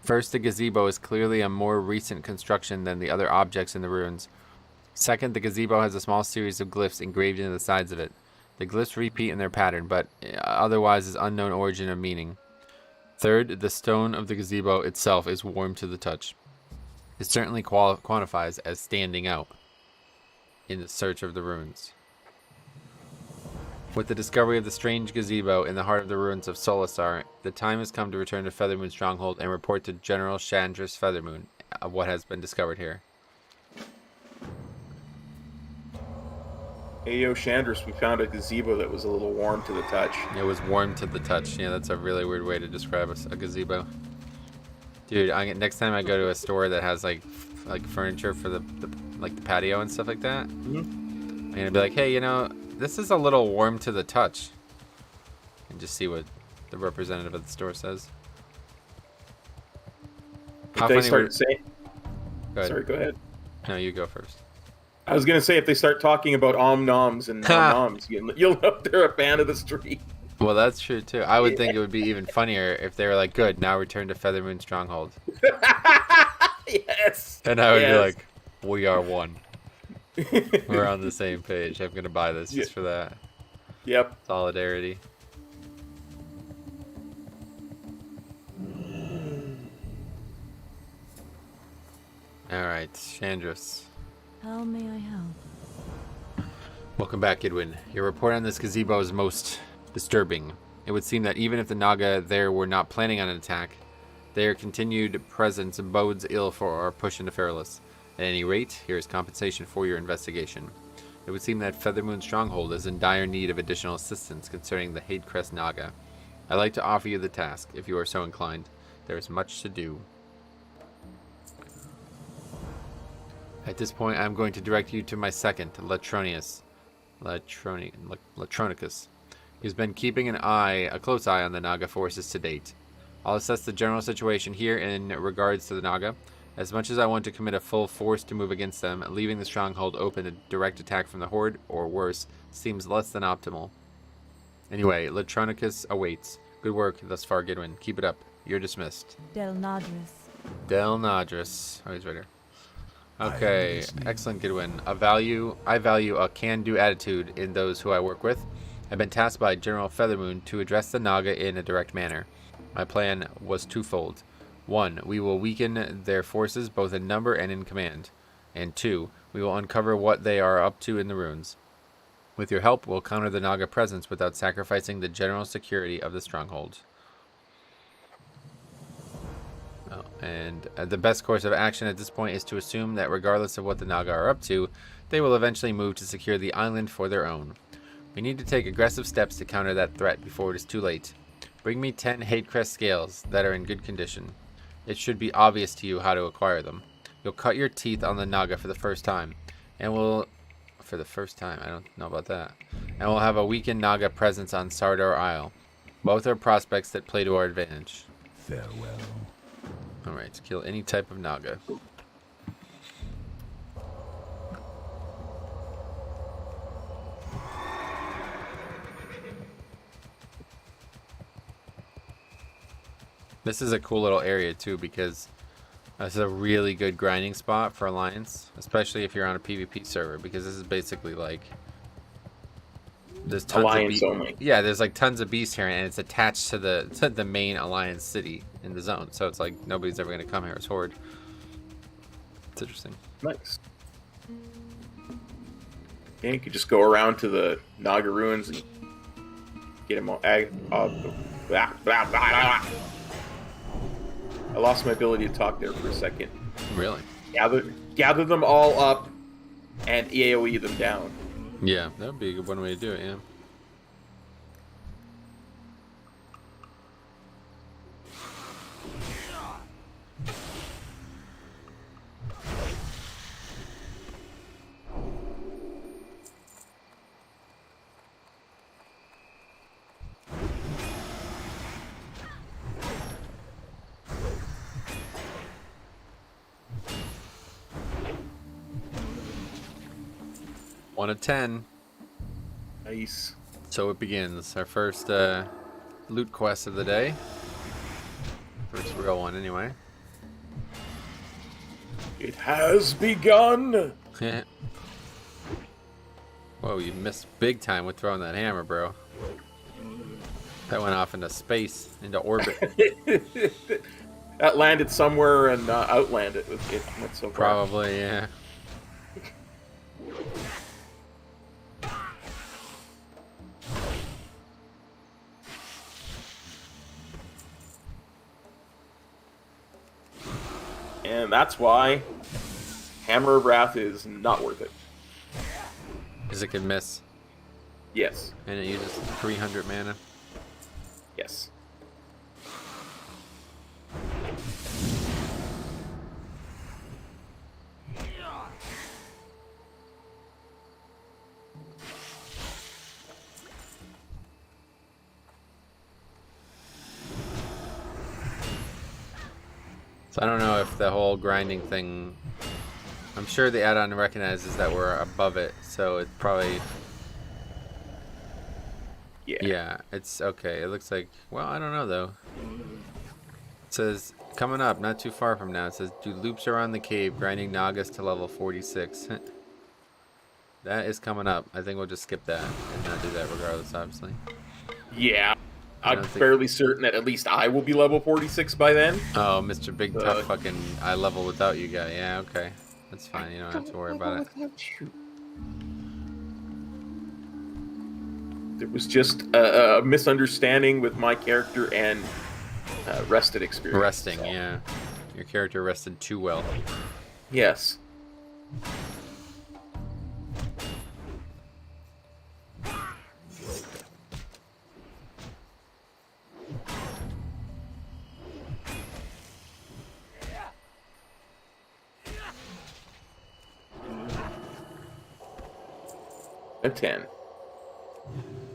First, the gazebo is clearly a more recent construction than the other objects in the ruins. Second, the gazebo has a small series of glyphs engraved into the sides of it. The glyphs repeat in their pattern, but otherwise is unknown origin or meaning. Third, the stone of the gazebo itself is warm to the touch. It certainly quantifies as standing out in the search of the ruins. With the discovery of the strange gazebo in the heart of the ruins of Solitar, the time has come to return to Feathermoon Stronghold and report to General Chandris Feathermoon of what has been discovered here. Hey, yo, Chandris, we found a gazebo that was a little warm to the touch. It was warm to the touch. Yeah, that's a really weird way to describe a gazebo. Dude, next time I go to a store that has like furniture for the patio and stuff like that, I'm gonna be like, hey, you know, this is a little warm to the touch, and just see what the representative of the store says. If they start saying, Go ahead. sorry, go ahead. No, you go first. I was gonna say if they start talking about om-noms and nom-noms, you'll know they're a fan of the street. Well, that's true too. I would think it would be even funnier if they were like, good, now return to Feathermoon Stronghold. Yes. And I would be like, we are one. We're on the same page. I'm gonna buy this just for that. Yep. Solidarity. Alright, Chandris. How may I help? Welcome back, Edwin. Your report on this gazebo is most disturbing. It would seem that even if the Naga there were not planning on an attack, their continued presence bodes ill for our push into Feralus. At any rate, here is compensation for your investigation. It would seem that Feathermoon Stronghold is in dire need of additional assistance concerning the Hadecrest Naga. I'd like to offer you the task, if you are so inclined. There is much to do. At this point, I'm going to direct you to my second, Latronicus. He's been keeping a close eye on the Naga forces to date. I'll assess the general situation here in regards to the Naga. As much as I want to commit a full force to move against them, leaving the stronghold open to direct attack from the Horde, or worse, seems less than optimal. Anyway, Latronicus awaits. Good work thus far, Gidwin. Keep it up. You're dismissed. Del Nadris. Del Nadris. Oh, he's right here. Okay, excellent, Gidwin. I value a can-do attitude in those who I work with. I've been tasked by General Feathermoon to address the Naga in a direct manner. My plan was twofold. 1, we will weaken their forces both in number and in command. And 2, we will uncover what they are up to in the ruins. With your help, we'll counter the Naga presence without sacrificing the general security of the stronghold. Oh, and the best course of action at this point is to assume that regardless of what the Naga are up to, they will eventually move to secure the island for their own. We need to take aggressive steps to counter that threat before it is too late. Bring me 10 Hadecrest scales that are in good condition. It should be obvious to you how to acquire them. You'll cut your teeth on the Naga for the first time, and we'll... For the first time, I don't know about that. And we'll have a weakened Naga presence on Sardar Isle. Both are prospects that play to our advantage. Farewell. Alright, kill any type of Naga. This is a cool little area too, because this is a really good grinding spot for Alliance, especially if you're on a PvP server, because this is basically like there's tons Alliance of only. Yeah, there's like tons of beast here, and it's attached to the main Alliance city in the zone, so it's like nobody's ever gonna come here as Horde. It's interesting. Nice. Yeah, you could just go around to the Naga ruins and get them all. Blah, blah, blah, blah. I lost my ability to talk there for a second. Really? Gather them all up and AoE them down. Yeah, that would be a good one way to do it, yeah. One of 10. Nice. So it begins. Our first loot quest of the day. First real one, anyway. It has begun. Whoa, you missed big time with throwing that hammer, bro. That went off into space, into orbit. That landed somewhere and outlanded. It went so far. Probably, yeah. And that's why Hammer of Wrath is not worth it. Because it could miss. Yes. And it uses 300 mana. Yes. So I don't know if the whole grinding thing... I'm sure the add-on recognizes that we're above it, so it's probably... Yeah, it's okay. It looks like... Well, I don't know, though. It says, coming up, not too far from now, it says, do loops around the cave, grinding Nagas to level 46. That is coming up. I think we'll just skip that and not do that regardless, obviously. Yeah. I'm fairly certain that at least I will be level 46 by then. Oh, Mr. Big Tough fucking I level without you guy. Yeah, okay. That's fine. You don't have to worry about it. There was just a misunderstanding with my character and rested experience. Resting, yeah. Your character rested too well. Yes. A 10.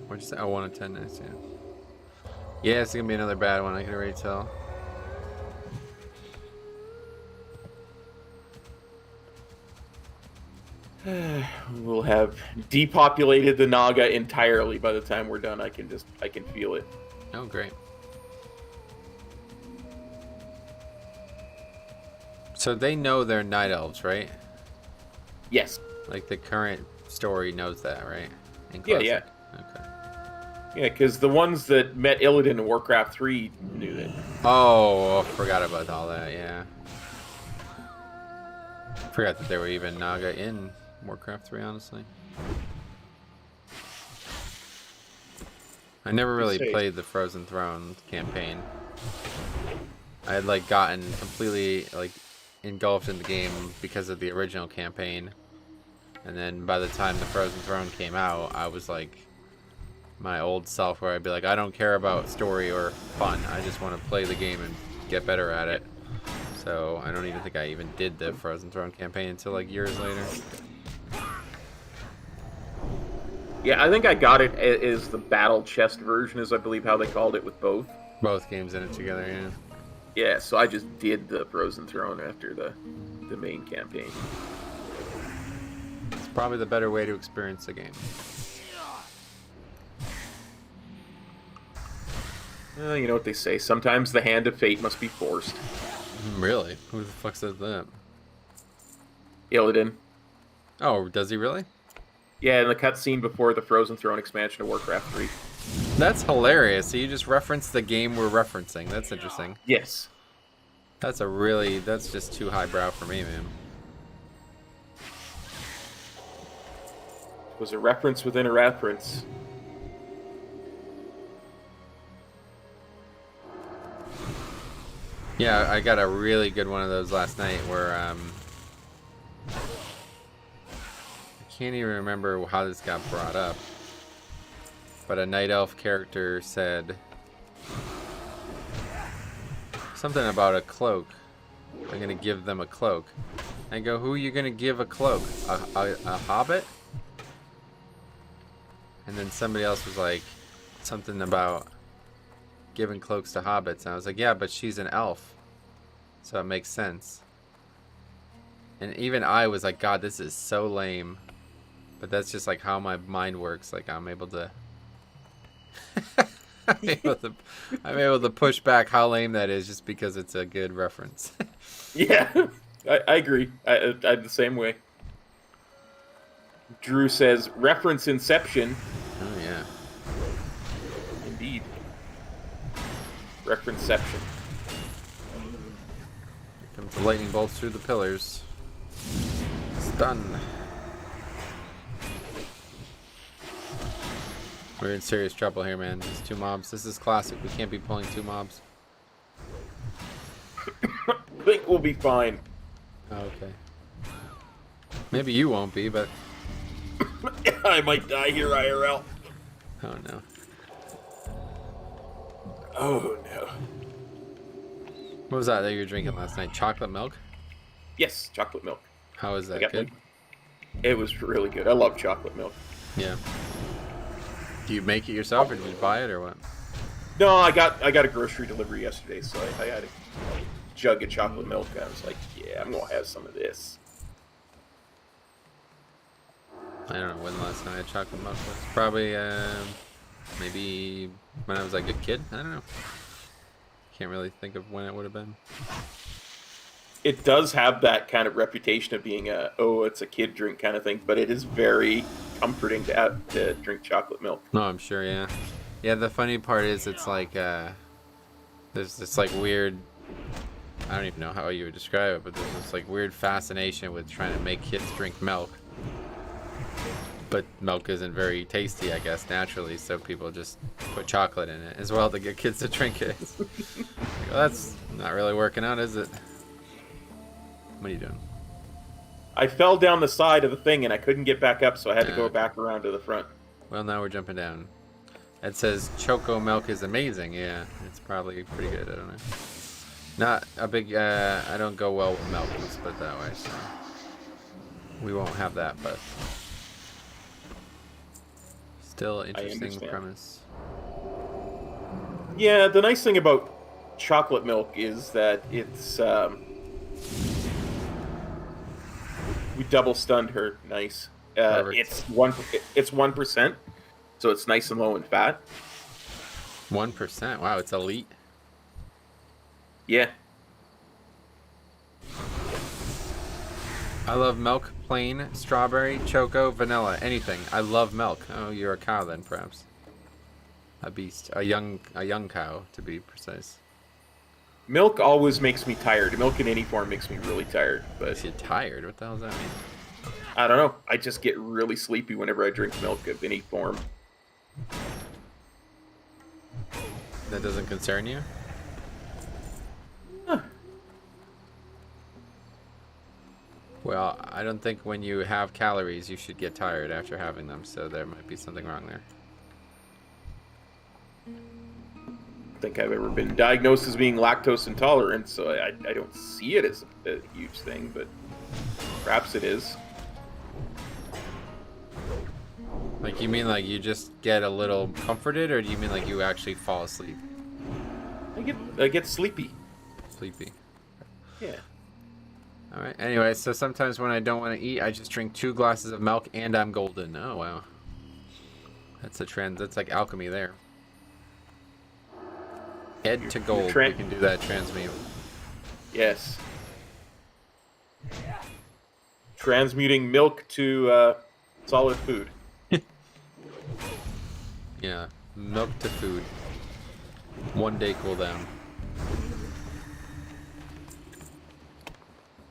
What'd you say? Oh, 1 of 10. Nice, yeah. Yeah, it's gonna be another bad one. I can already tell. We'll have depopulated the Naga entirely by the time we're done. I can feel it. Oh, great. So they know they're night elves, right? Yes. Like the current story knows that, right? Yeah, yeah. Okay. Yeah, because the ones that met Illidan in Warcraft 3 knew that. Oh, I forgot about all that, yeah. Forgot that there were even Naga in Warcraft 3, honestly. I never really played the Frozen Throne campaign. I had like gotten completely like engulfed in the game because of the original campaign. And then by the time the Frozen Throne came out, I was like my old self where I'd be like, I don't care about story or fun. I just want to play the game and get better at it. So I don't even think I even did the Frozen Throne campaign until like years later. Yeah, I think I got it as the battle chest version, is I believe how they called it with both. Both games in it together, yeah. Yeah, so I just did the Frozen Throne after the main campaign. It's probably the better way to experience the game. You know what they say, sometimes the hand of fate must be forced. Really? Who the fuck says that? Illidan. Oh, does he really? Yeah, in the cutscene before the Frozen Throne expansion of Warcraft 3. That's hilarious. So you just referenced the game we're referencing. That's interesting. Yes. That's just too highbrow for me, man. It was a reference within a reference. Yeah, I got a really good one of those last night where I can't even remember how this got brought up, but a night elf character said something about a cloak. I'm gonna give them a cloak. I go, who are you gonna give a cloak? A hobbit? And then somebody else was like something about giving cloaks to hobbits, and I was like, yeah, but she's an elf, so it makes sense. And even I was like, God, this is so lame. But that's just like how my mind works. Like I'm able to I'm able to push back how lame that is just because it's a good reference. Yeah, I agree. I'm the same way. Drew says, reference Inception. Oh, yeah. Indeed. Referenceception. Here comes the lightning bolts through the pillars. It's done. We're in serious trouble here, man. These 2 mobs. This is classic. We can't be pulling 2 mobs. I think we'll be fine. Oh, okay. Maybe you won't be, but I might die here, IRL. Oh no. Oh no. What was that you were drinking last night? Chocolate milk? Yes, chocolate milk. How is I that? got Good? It was really good. I love chocolate milk. Yeah. Do you make it yourself or did you buy it or what? No, I got a grocery delivery yesterday, so I had a jug of chocolate milk. I was like, yeah, I'm gonna have some of this. I don't know when the last time I had chocolate milk was. Probably maybe when I was like a kid. I don't know. Can't really think of when it would have been. It does have that kind of reputation of being it's a kid drink kind of thing, but it is very comforting to drink chocolate milk. No, I'm sure, yeah. Yeah, the funny part is it's like there's this like weird, I don't even know how you would describe it, but there's this like weird fascination with trying to make kids drink milk. But milk isn't very tasty, I guess, naturally, so people just put chocolate in it as well to get kids to drink it. Well, that's not really working out, is it? What are you doing? I fell down the side of the thing and I couldn't get back up, so I had to go back around to the front. Well, now we're jumping down. It says Choco milk is amazing. Yeah, it's probably pretty good. I don't know. Not a big. I don't go well with milk. Let's put it that way. So we won't have that, but still interesting premise. Yeah, the nice thing about chocolate milk is that it's we double stunned her. Nice. It's 1%, so it's nice and low in fat. 1%. Wow, it's elite. Yeah. I love milk, plain, strawberry, choco, vanilla, anything. I love milk. Oh, you're a cow then, perhaps. A beast, a young cow, to be precise. Milk always makes me tired. Milk in any form makes me really tired. But Is you tired? What the hell does that mean? I don't know. I just get really sleepy whenever I drink milk of any form. That doesn't concern you? Huh. Well, I don't think when you have calories you should get tired after having them, so there might be something wrong there. I think I've ever been diagnosed as being lactose intolerant, so I don't see it as a huge thing, but perhaps it is. Like, you mean like you just get a little comforted, or do you mean like you actually fall asleep? I get sleepy. Sleepy. Yeah. Alright, anyway, so sometimes when I don't want to eat, I just drink 2 glasses of milk and I'm golden. Oh, wow. That's like alchemy there. Head to gold. We can do that transmute. Yes. Transmuting milk to solid food. Yeah, milk to food. 1 day cooldown.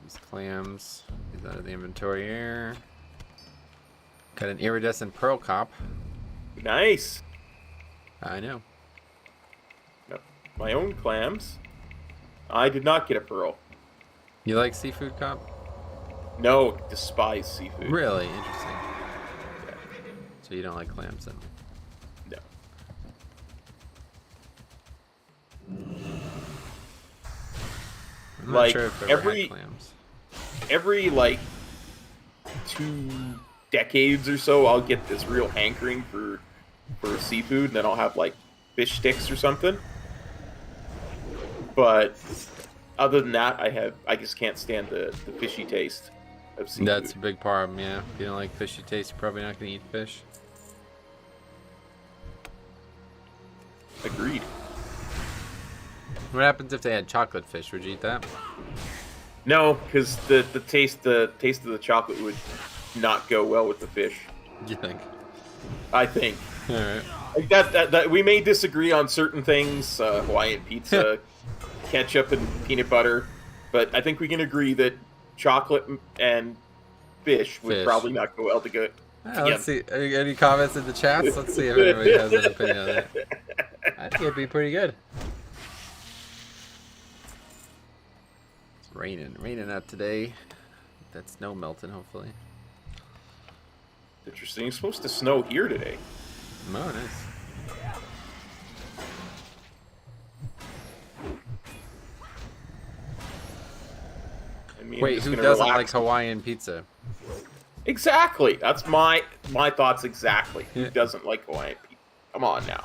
These clams. These out of the inventory here. Got an iridescent pearl cop. Nice. I know. Yep. My own clams. I did not get a pearl. You like seafood cop? No, despise seafood. Really interesting. Yeah. So you don't like clams then? No. I'm not Like, sure if I've ever had clams. Every like 2 decades or so, I'll get this real hankering for seafood, and then I'll have like fish sticks or something. But other than that, I just can't stand the fishy taste of seafood. That's a big problem, yeah. If you don't like fishy taste, you're probably not going to eat fish. Agreed. What happens if they had chocolate fish? Would you eat that? No, because the taste of the chocolate would not go well with the fish. You think? I think. All right. Like that we may disagree on certain things, Hawaiian pizza, ketchup and peanut butter, but I think we can agree that chocolate and fish would probably not go well together. Let's see. Any comments in the chats? Let's see if anybody has an opinion on that. I think it'd be pretty good. It's raining out today. That snow melting, hopefully. Interesting. It's supposed to snow here today. Oh, nice. I mean, I'm Wait, just who gonna doesn't relax. like Hawaiian pizza? Exactly. That's my thoughts exactly. Who doesn't like Hawaiian pizza? Come on now.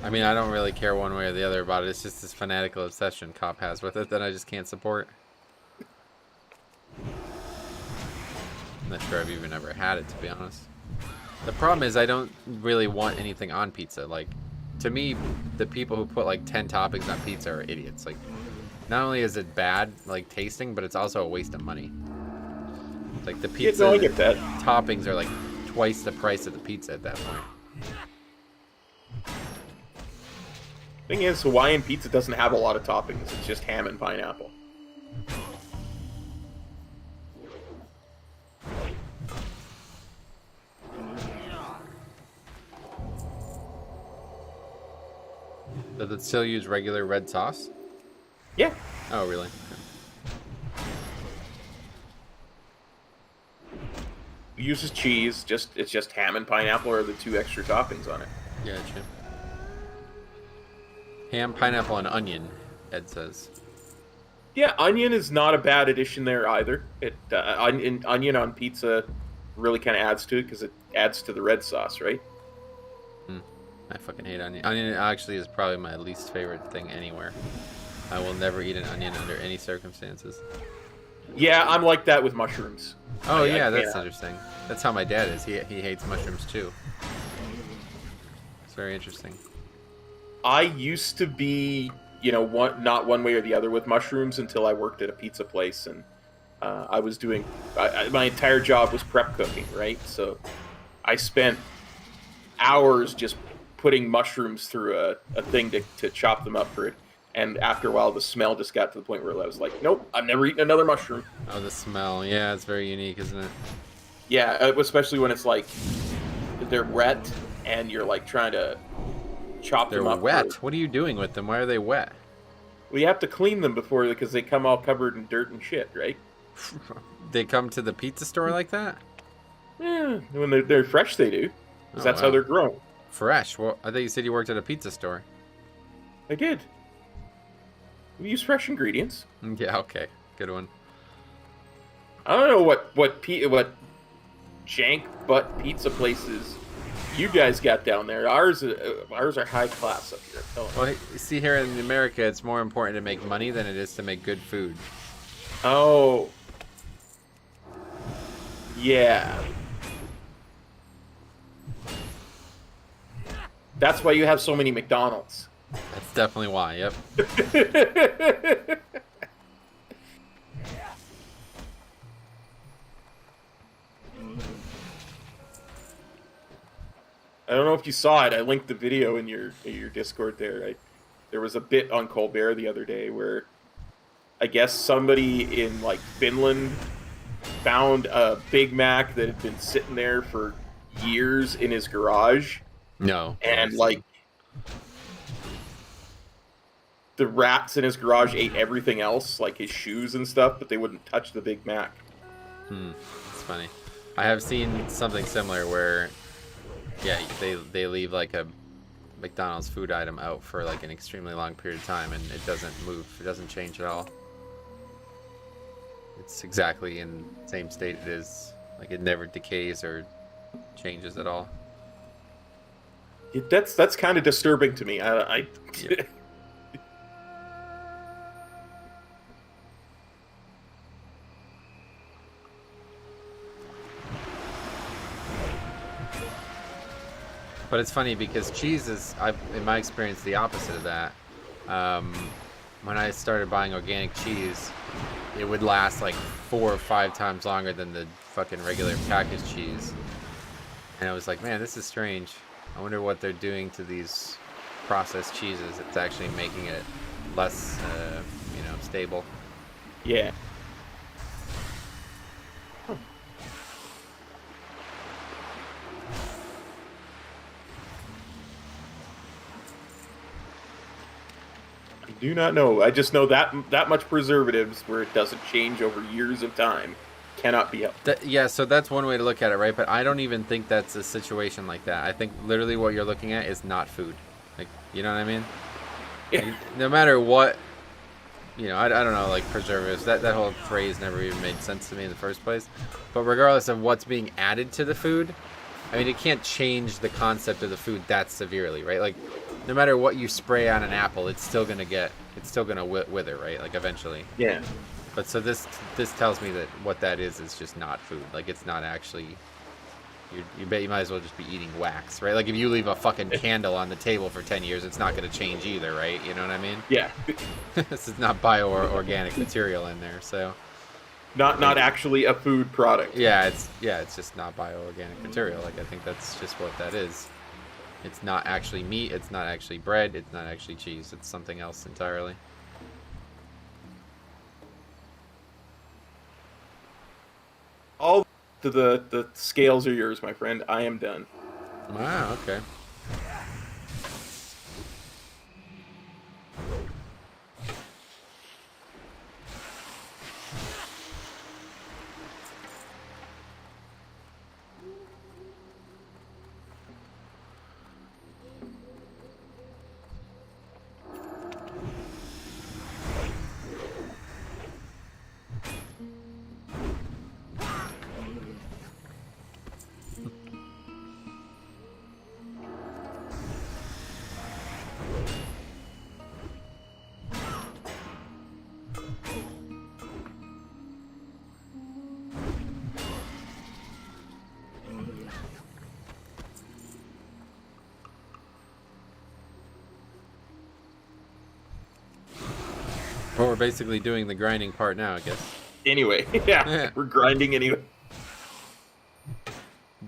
I mean, I don't really care one way or the other about it. It's just this fanatical obsession Cop has with it that I just can't support. I'm not sure I've even ever had it, to be honest. The problem is I don't really want anything on pizza. Like, to me, the people who put like 10 toppings on pizza are idiots. Like, not only is it bad, like, tasting, but it's also a waste of money. Like, the pizza no, I get that. toppings are like twice the price of the pizza at that point. Thing is, Hawaiian pizza doesn't have a lot of toppings. It's just ham and pineapple. Does it still use regular red sauce? Yeah. Oh, really? It uses cheese. It's just ham and pineapple are the 2 extra toppings on it. Yeah, true. Ham, pineapple, and onion, Ed says. Yeah, onion is not a bad addition there either. It onion on pizza really kind of adds to it because it adds to the red sauce, right? I fucking hate onion. Onion actually is probably my least favorite thing anywhere. I will never eat an onion under any circumstances. Yeah, I'm like that with mushrooms. Oh, I yeah, that's can't. interesting. That's how my dad is. He hates mushrooms too. It's very interesting. I used to be, not one way or the other with mushrooms until I worked at a pizza place, and I was doing. My entire job was prep cooking, right? So I spent hours just putting mushrooms through a thing to chop them up for it. And after a while, the smell just got to the point where I was like, nope, I'm never eating another mushroom. Oh, the smell. Yeah, it's very unique, isn't it? Yeah, especially when it's like they're wet and you're like trying to chop They're them up. wet. What are you doing with them? Why are they wet? Well, you have to clean them because they come all covered in dirt and shit, right? They come to the pizza store like that? Yeah, when they're fresh, they do. Because Oh, that's how wow. they're grown. Fresh? Well, I thought you said you worked at a pizza store. I did. We use fresh ingredients. Yeah, okay. Good one. I don't know what jank butt pizza places you guys got down there. Ours are high class up here. Well, you see, here in America, it's more important to make money than it is to make good food. Oh. Yeah. That's why you have so many McDonald's. That's definitely why, yep. I don't know if you saw it. I linked the video in your Discord there. There was a bit on Colbert the other day where I guess somebody in like Finland found a Big Mac that had been sitting there for years in his garage. No. And like the rats in his garage ate everything else, like his shoes and stuff, but they wouldn't touch the Big Mac. It's funny. I have seen something similar where, yeah, they leave like a McDonald's food item out for like an extremely long period of time and it doesn't move. It doesn't change at all. It's exactly in the same state it is. Like it never decays or changes at all. That's kind of disturbing to me. Yeah. But it's funny because cheese is, in my experience, the opposite of that. When I started buying organic cheese, it would last like 4 or 5 times longer than the fucking regular packaged cheese. And I was like, man, this is strange. I wonder what they're doing to these processed cheeses. It's actually making it less, stable. Yeah. I do not know. I just know that much preservatives where it doesn't change over years of time cannot be helped. Yeah, so that's one way to look at it, right? But I don't even think that's a situation like that. I think literally what you're looking at is not food. Like, you know what I mean? Yeah. No matter what, you know, I don't know, like preservatives, that whole phrase never even made sense to me in the first place. But regardless of what's being added to the food, I mean, it can't change the concept of the food that severely, right? Like, no matter what you spray on an apple, it's still gonna wither, right? Like, eventually. Yeah. But so this tells me that what that is just not food. Like, it's not actually. You might as well just be eating wax, right? Like, if you leave a fucking candle on the table for 10 years, it's not gonna change either, right? You know what I mean? Yeah. This is not bio or organic material in there, so. Not actually a food product. Yeah, it's just not bio-organic material. Like, I think that's just what that is. It's not actually meat. It's not actually bread. It's not actually cheese. It's something else entirely. All the scales are yours, my friend. I am done. Wow. Okay. Well, we're basically doing the grinding part now, I guess. Anyway, yeah, we're grinding anyway.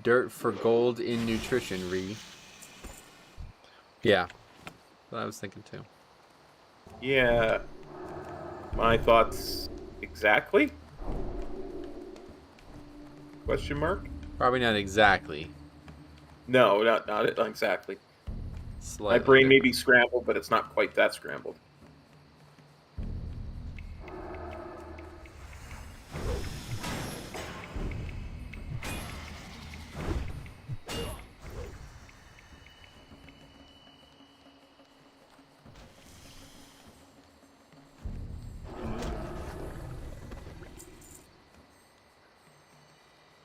Dirt for gold in nutrition, Yeah, that's what I was thinking too. Yeah. My thoughts exactly? Question mark? Probably not exactly. No, not exactly. Slightly My brain may different. be scrambled, but it's not quite that scrambled.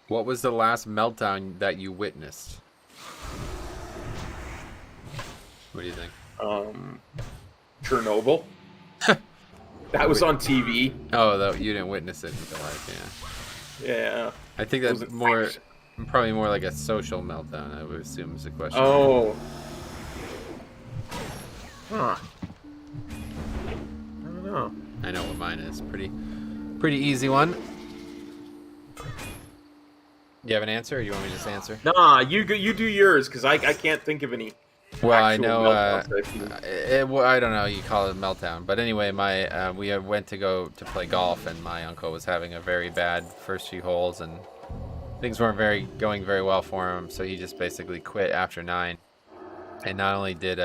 What was the last meltdown that you witnessed? What do you think? Chernobyl. That was on TV. Oh, though you didn't witness it in real life, yeah. Yeah. I think Was that's it more, action? probably more like a social meltdown. I would assume is the question. Oh. Huh. I don't know. I know what mine is. Pretty easy one. You have an answer, or you want me to just answer? Nah, you do yours, because I can't think of any. Well, I actual know. meltdowns Well, I don't know. You call it a meltdown, but anyway, we went to go to play golf, and my uncle was having a very bad first few holes, and things weren't going very well for him. So he just basically quit after 9. And not only did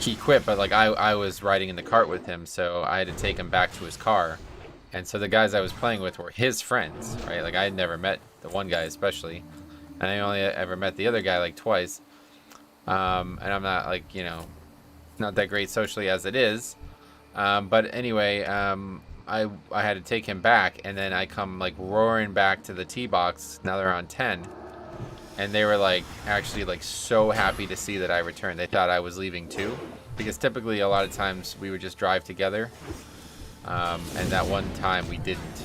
he quit, but like I was riding in the cart with him, so I had to take him back to his car. And so the guys I was playing with were his friends, right? Like I had never met the one guy especially, and I only ever met the other guy like twice. And I'm not like, you know, not that great socially as it is. But anyway, I had to take him back, and then I come like roaring back to the tee box. Now they're on 10, and they were like actually like so happy to see that I returned. They thought I was leaving too, because typically a lot of times we would just drive together. And that one time we didn't,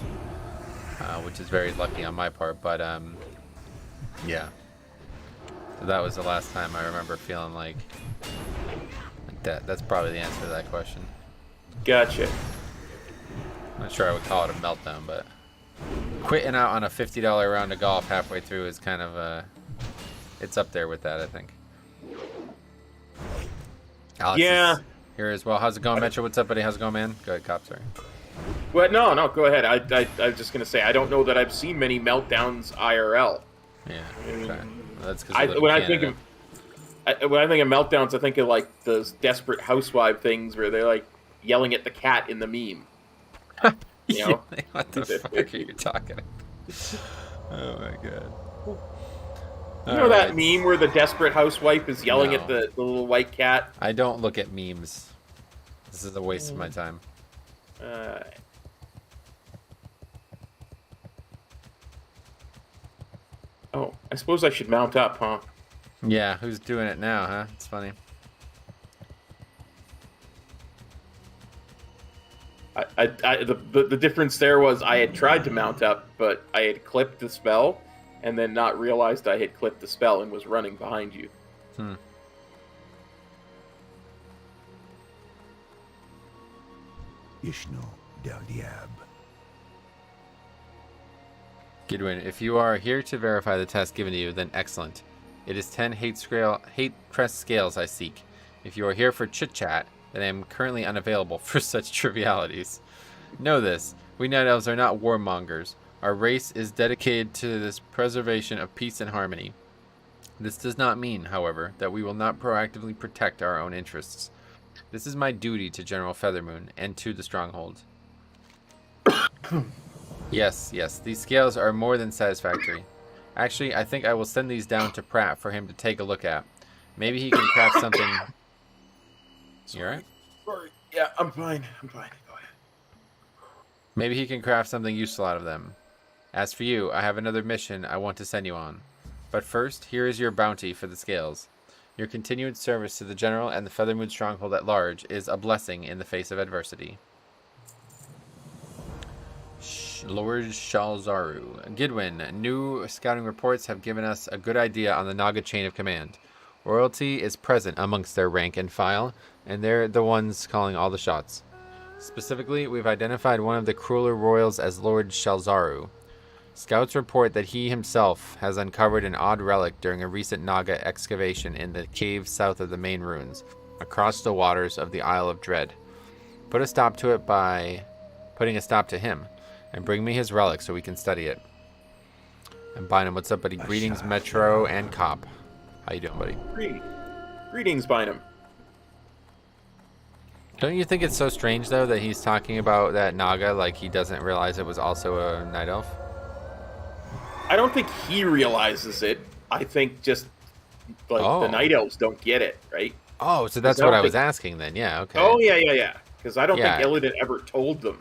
which is very lucky on my part. But yeah. So that was the last time I remember feeling like that. That's probably the answer to that question. Gotcha. I'm not sure I would call it a meltdown, but quitting out on a $50 round of golf halfway through is kind of it's up there with that, I think. Alex Yeah. is here as well. How's it going, Metro? What's up, buddy? How's it going, man? Go ahead, Cop. Sorry. Well, no, go ahead. I was just gonna say I don't know that I've seen many meltdowns IRL. Yeah. I mean, Okay. Well, that's because when I think of When I think of meltdowns, I think of like those desperate housewife things where they're like yelling at the cat in the meme. You know? What the fuck are you talking about? Oh my god. You know that meme where the desperate housewife is yelling at the little white cat? I don't look at memes. This is a waste of my time. Oh, I suppose I should mount up, huh? Yeah, who's doing it now, huh? It's funny. The difference there was I had tried to mount up, but I had clipped the spell, and then not realized I had clipped the spell and was running behind you. Ishno del Diab. Goodwin, if you are here to verify the test given to you, then excellent. It is 10 hate crest scales I seek. If you are here for chit-chat, then I am currently unavailable for such trivialities. Know this, we Night Elves are not warmongers. Our race is dedicated to this preservation of peace and harmony. This does not mean, however, that we will not proactively protect our own interests. This is my duty to General Feathermoon and to the Stronghold. Yes, these scales are more than satisfactory. Actually, I think I will send these down to Pratt for him to take a look at. Maybe he can craft something... You alright? Sorry. Yeah, I'm fine. Go ahead. Maybe he can craft something useful out of them. As for you, I have another mission I want to send you on. But first, here is your bounty for the scales. Your continued service to the General and the Feathermoon Stronghold at large is a blessing in the face of adversity. Lord Shalzaru. Gidwin, new scouting reports have given us a good idea on the Naga chain of command. Royalty is present amongst their rank and file, and they're the ones calling all the shots. Specifically, we've identified one of the crueler royals as Lord Shalzaru. Scouts report that he himself has uncovered an odd relic during a recent Naga excavation in the cave south of the main ruins, across the waters of the Isle of Dread. Put a stop to it by putting a stop to him, and bring me his relic so we can study it. And Bynum, what's up, buddy? Greetings, Metro and Cop. How you doing, buddy? Greetings, Bynum. Don't you think it's so strange, though, that he's talking about that Naga like he doesn't realize it was also a Night Elf? I don't think he realizes it. I think just, like, the Night Elves don't get it, right? Oh, so that's what I was asking then. Yeah, okay. Oh, yeah. Because I don't think Illidan ever told them.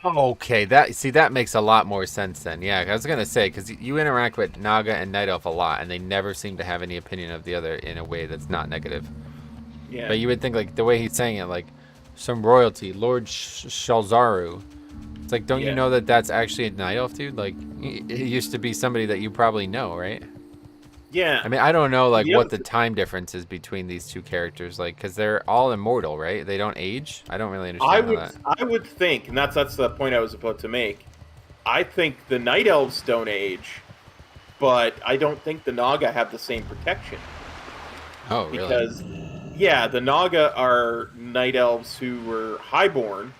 Okay, that makes a lot more sense then. Yeah, I was gonna say, because you interact with Naga and Night Elf a lot, and they never seem to have any opinion of the other in a way that's not negative. Yeah. But you would think, like, the way he's saying it, like, some royalty, Lord Shalzaru. It's like, don't you know that that's actually a Night Elf, dude? Like, it used to be somebody that you probably know, right? Yeah. I mean, I don't know, like, what the time difference is between these two characters, like, because they're all immortal, right? They don't age? I don't really understand that. I would think, and that's the point I was about to make, I think the Night Elves don't age, but I don't think the Naga have the same protection. Oh, really? Because, yeah, the Naga are Night Elves who were highborn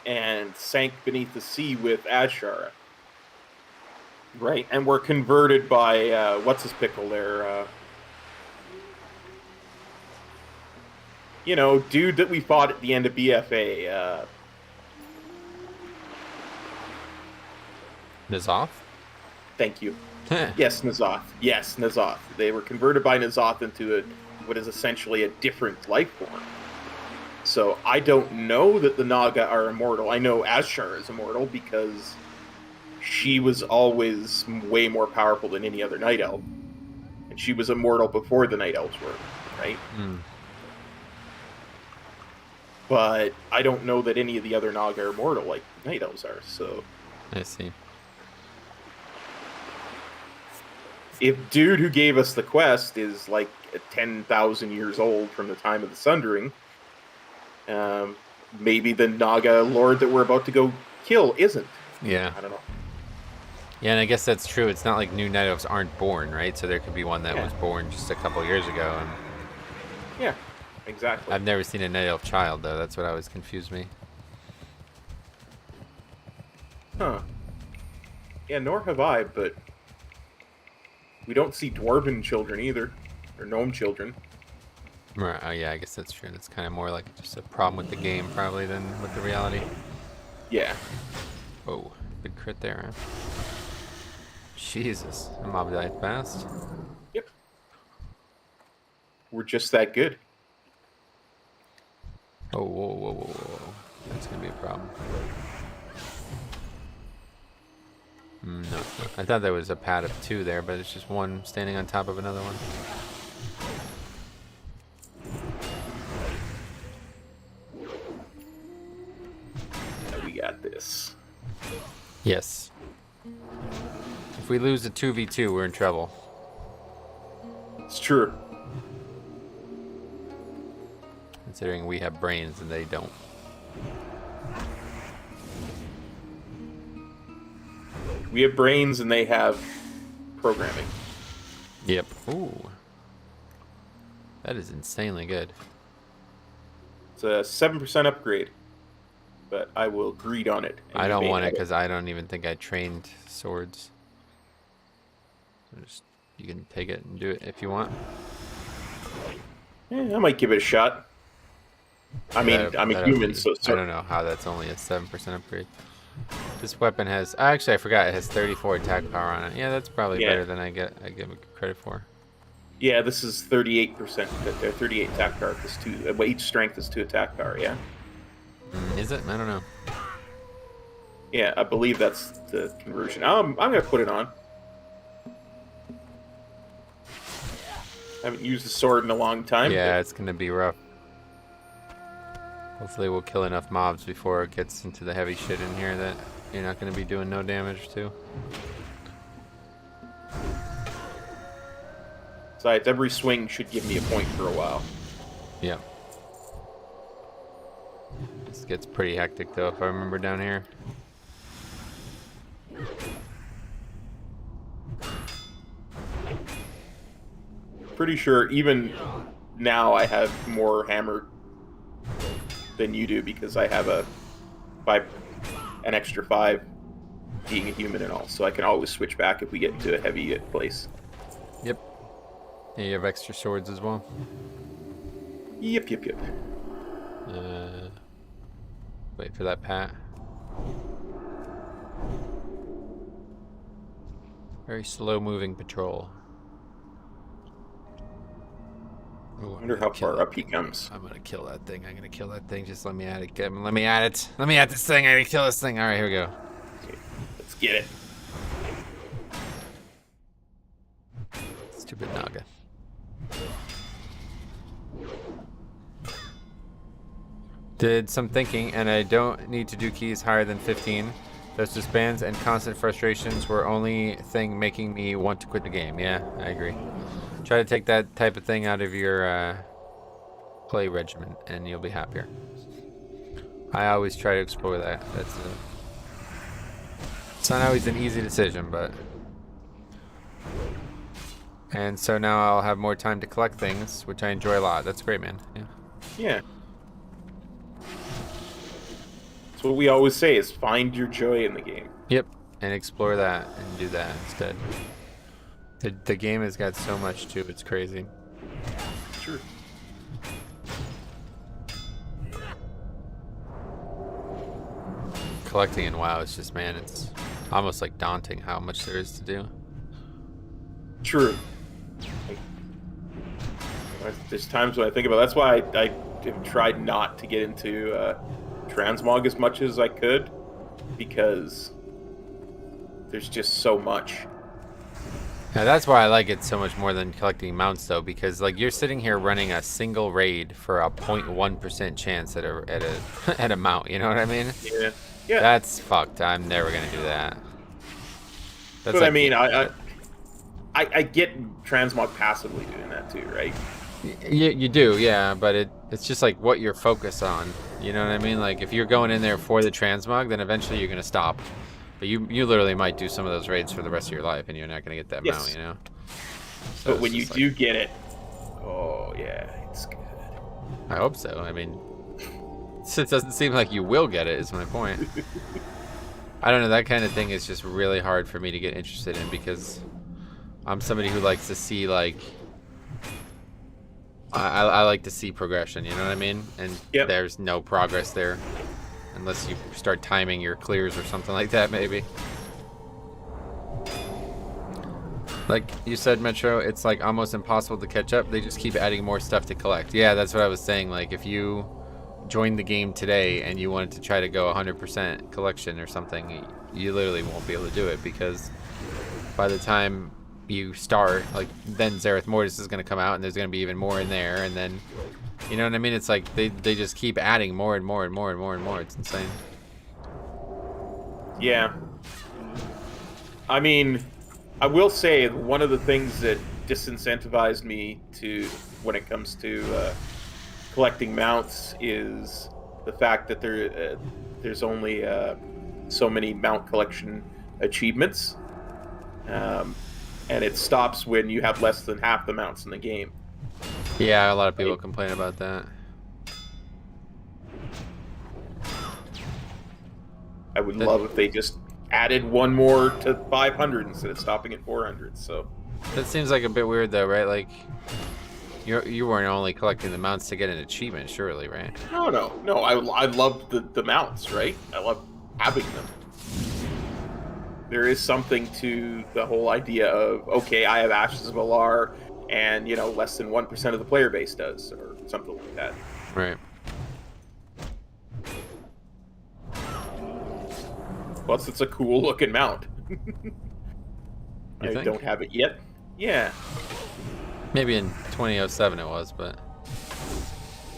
and sank beneath the sea with Azshara. Right, and were converted by, what's-his-pickle there, dude that we fought at the end of BFA, N'Zoth? Thank you. Yes, N'Zoth. They were converted by N'Zoth into what is essentially a different life form. So I don't know that the Naga are immortal. I know Azshara is immortal because she was always way more powerful than any other Night Elf. And she was immortal before the Night Elves were, right? Mm. But I don't know that any of the other Naga are immortal like the Night Elves are, so... I see. If dude who gave us the quest is like 10,000 years old from the time of the Sundering, maybe the Naga Lord that we're about to go kill isn't. Yeah. I don't know. Yeah, and I guess that's true. It's not like new Night Elves aren't born, right? So there could be one that was born just a couple years ago. And yeah, exactly. I've never seen a Night Elf child, though. That's what always confused me. Huh. Yeah, nor have I, but we don't see dwarven children either. or gnome children. Right. Oh yeah, I guess that's true. That's kind of more like just a problem with the game probably than with the reality. Yeah. Whoa, big crit there. Huh? Jesus, the mob died fast. Yep. We're just that good. Oh, whoa, whoa, whoa, whoa. That's gonna be a problem. No, I thought there was a pad of 2 there, but it's just one standing on top of another one. We got this. Yes. If we lose a 2v2, we're in trouble. It's true. Considering we have brains and they don't. We have brains and they have programming. Yep. Ooh. That is insanely good. It's a 7% upgrade, but I will greed on it. and I you don't may want it have because I don't even think I trained swords. So just, you can take it and do it if you want. I might give it a shot. I mean, I'm a human, so I don't know how that's only a 7% upgrade. This weapon has... Actually, I forgot it has 34 attack power on it. Yeah, that's probably better than I give it credit for. Yeah, this is 38%. 38 attack power. This 2. Each strength is 2 attack power. Yeah. Is it? I don't know. Yeah, I believe that's the conversion. I'm gonna put it on. Haven't used the sword in a long time. Yeah, it's gonna be rough. Hopefully we'll kill enough mobs before it gets into the heavy shit in here that you're not gonna be doing no damage to. Besides, every swing should give me a point for a while. Yep. This gets pretty hectic though, if I remember down here. Pretty sure even now I have more hammer than you do because I have an extra 5 being a human and all, so I can always switch back if we get into a heavy place. Yep. Yeah, you have extra swords as well. Yep. Wait for that pat. Very slow moving patrol. Ooh, I wonder how far up he comes. I'm gonna kill that thing. I'm gonna kill that thing. Just let me at it. Let me at it. Let me at this thing. I'm gonna kill this thing. All right, here we go. Okay, let's get it. Stupid Naga. Did some thinking, and I don't need to do keys higher than 15. Those disbands and constant frustrations were only thing making me want to quit the game. Yeah, I agree. Try to take that type of thing out of your play regimen, and you'll be happier. I always try to explore that. It's not always an easy decision, but... And so now I'll have more time to collect things, which I enjoy a lot. That's great, man. Yeah. That's what we always say, is find your joy in the game. Yep, and explore that and do that instead. The game has got so much to it, it's crazy. Sure. Collecting in WoW is just, man, it's almost like daunting how much there is to do. True. There's times when I think about it. That's why I have tried not to get into transmog as much as I could, because there's just so much. Now that's why I like it so much more than collecting mounts, though, because like you're sitting here running a single raid for a 0.1% chance at a mount. You know what I mean? Yeah. Yeah. That's fucked. I'm never gonna do that. That's but like, I mean, I get transmog passively doing that too, right? You do, yeah, but it's just like what you're focused on. You know what I mean? Like if you're going in there for the transmog, then eventually you're gonna stop. But you literally might do some of those raids for the rest of your life, and you're not gonna get that mount, you know. So but when you do get it, oh yeah, it's good. I hope so. I mean, it doesn't seem like you will get it. Is my point. I don't know. That kind of thing is just really hard for me to get interested in because I'm somebody who likes to see like I like to see progression, you know what I mean? And Yep. there's no progress there. Unless you start timing your clears or something like that, maybe. Like you said, Metro, it's like almost impossible to catch up. They just keep adding more stuff to collect. Yeah, that's what I was saying. Like if you joined the game today and you wanted to try to go 100% collection or something, you literally won't be able to do it because by the time you start, like then Zareth Mortis is going to come out and there's going to be even more in there, and then you know what I mean? It's like they just keep adding more and more and more and more and more. It's insane. Yeah. I mean, I will say one of the things that disincentivized me to when it comes to collecting mounts is the fact that there's only so many mount collection achievements, and it stops when you have less than half the mounts in the game. Yeah, a lot of people complain about that. I would love if they just added one more to 500 instead of stopping at 400. So That seems like a bit weird though, right? Like you weren't only collecting the mounts to get an achievement, surely, right? no. I love the mounts, right? I love having them. There is something to the whole idea of, okay, I have Ashes of Alar, and less than 1% of the player base does, or something like that. Right. Plus, it's a cool looking mount. I think? don't have it yet. Yeah. Maybe in 2007 it was, but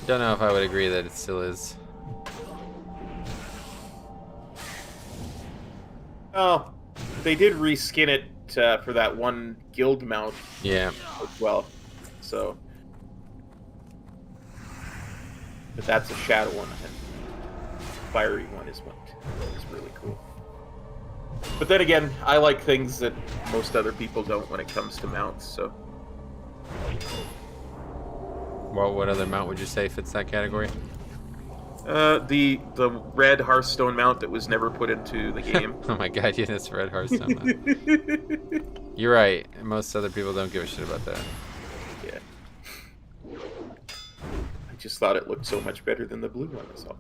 don't know if I would agree that it still is. Oh, they did reskin it for that one guild mount Yeah. as well. So, but that's a shadow one, and fiery one is what is really cool. But then again, I like things that most other people don't when it comes to mounts. So, Well, what other mount would you say fits that category? the red Hearthstone mount that was never put into the game. Oh my god, yeah, that's red Hearthstone mount. You're right. Most other people don't give a shit about that. Yeah. I just thought it looked so much better than the blue one. So.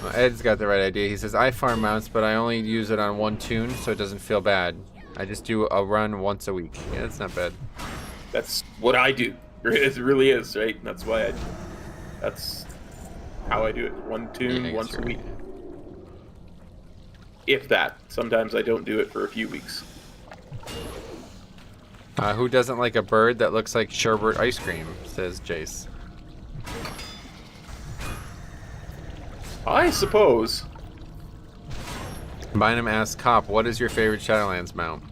Well, Ed's got the right idea. He says, I farm mounts, but I only use it on one tune, so it doesn't feel bad. I just do a run once a week. Yeah, that's not bad. That's what I do. It really is, right? That's why that's how I do it. One tune, Yeah, I guess once a you're week. right. If that. Sometimes I don't do it for a few weeks. Who doesn't like a bird that looks like sherbet ice cream, says Jace. I suppose. Bynum asks Cop, what is your favorite Shadowlands mount?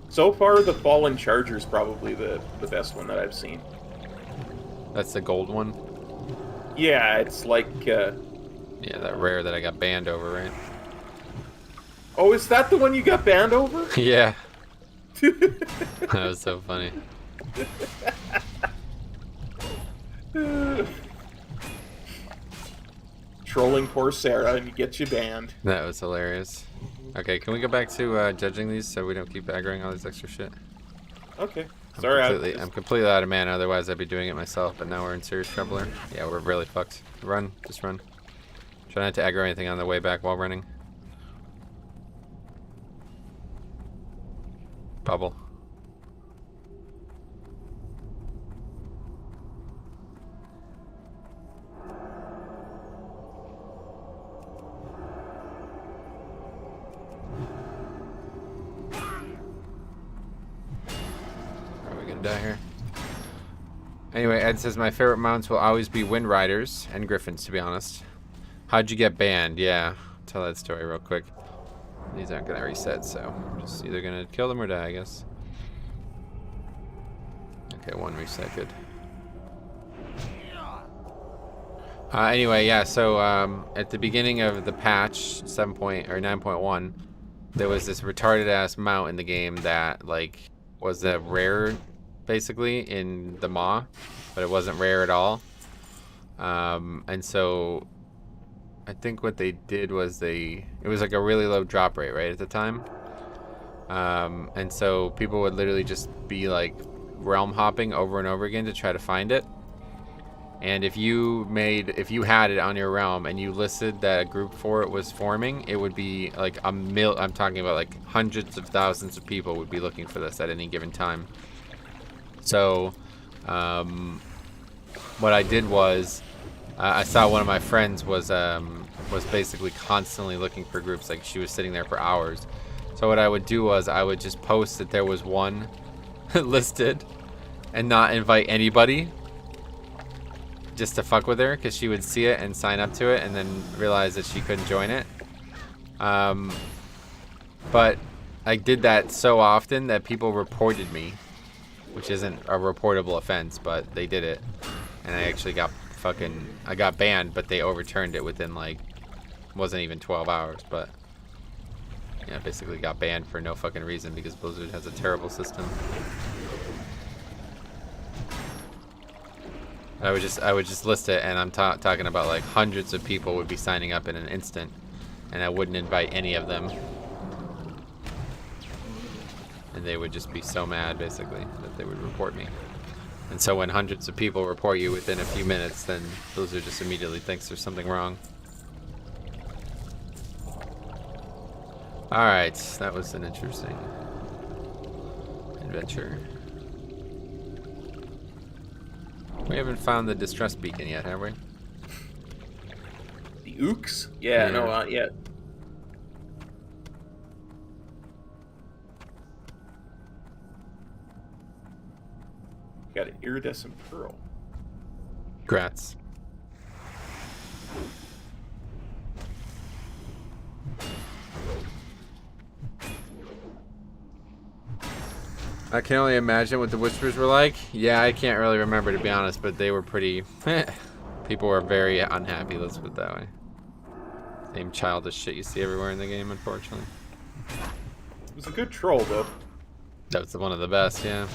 So far the Fallen Charger is probably the best one that I've seen. That's the gold one? Yeah, it's like Yeah, that rare that I got banned over, right? oh, is that the one you got banned over? Yeah. That was so funny. Trolling poor Sarah and you get you banned. That was hilarious. Okay, can we go back to judging these so we don't keep aggroing all this extra shit? Okay. Sorry, I'm completely out of mana, otherwise I'd be doing it myself, but now we're in serious trouble here. Yeah, we're really fucked. Run, just run. Try not to aggro anything on the way back while running. Bubble. Are we gonna die here? Anyway, Ed says my favorite mounts will always be Wind Riders and Griffins, to be honest. How'd you get banned? Yeah, tell that story real quick. These aren't gonna reset, so I'm just either gonna kill them or die, I guess. Okay, one reset, good. Anyway, yeah, so at the beginning of the patch 9.1, there was this retarded ass mount in the game that like was a rare basically in the Maw, but it wasn't rare at all. And so I think what they did was it was like a really low drop rate, right, at the time. And so people would literally just be like realm hopping over and over again to try to find it. And if you had it on your realm and you listed that a group for it was forming, it would be like I'm talking about like hundreds of thousands of people would be looking for this at any given time. So what I did was I saw one of my friends was basically constantly looking for groups. Like she was sitting there for hours. So what I would do was I would just post that there was one listed and not invite anybody, just to fuck with her, because she would see it and sign up to it and then realize that she couldn't join it. But I did that so often that people reported me, which isn't a reportable offense, but they did it. And I actually got I got banned, but they overturned it within like, wasn't even 12 hours, but yeah, basically got banned for no fucking reason because Blizzard has a terrible system. I would just list it, and I'm talking about like hundreds of people would be signing up in an instant, and I wouldn't invite any of them, and they would just be so mad basically that they would report me. And so when hundreds of people report you within a few minutes, then Blizzard just immediately thinks there's something wrong. Alright, that was an interesting adventure. We haven't found the distress beacon yet, have we? The ooks? Yeah, no, not yet. Got an iridescent pearl. Grats. I can only imagine what the whispers were like. Yeah, I can't really remember, to be honest, but they were pretty... People were very unhappy, let's put it that way. Same childish shit you see everywhere in the game, unfortunately. It was a good troll, though. That was one of the best, yeah.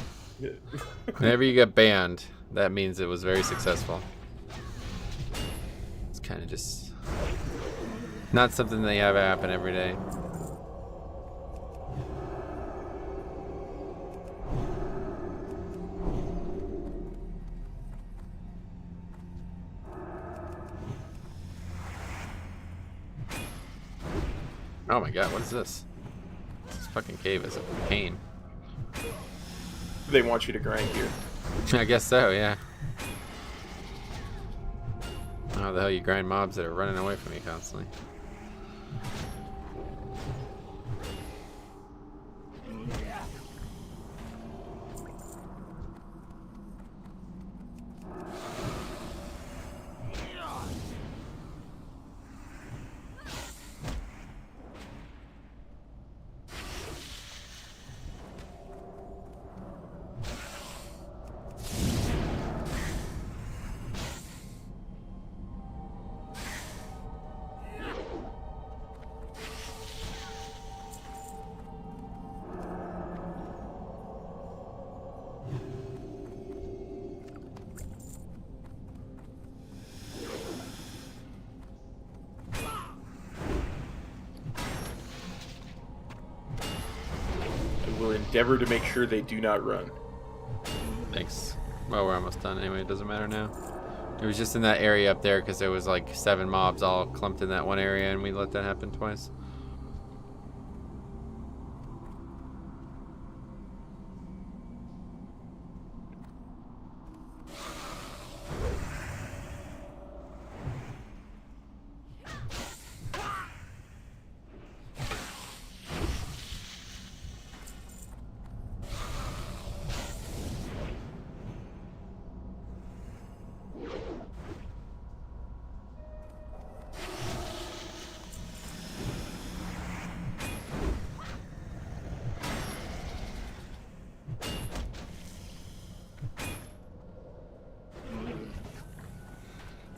Whenever you get banned, that means it was very successful. It's kind of just not something that you have happen every day. Oh my god, what is this? This fucking cave is a pain. They want you to grind here. I guess so, yeah. How the hell you grind mobs that are running away from you constantly? Will endeavor to make sure they do not run. Thanks. Well, we're almost done anyway. It doesn't matter now. It was just in that area up there because there was like 7 mobs all clumped in that one area, and we let that happen twice.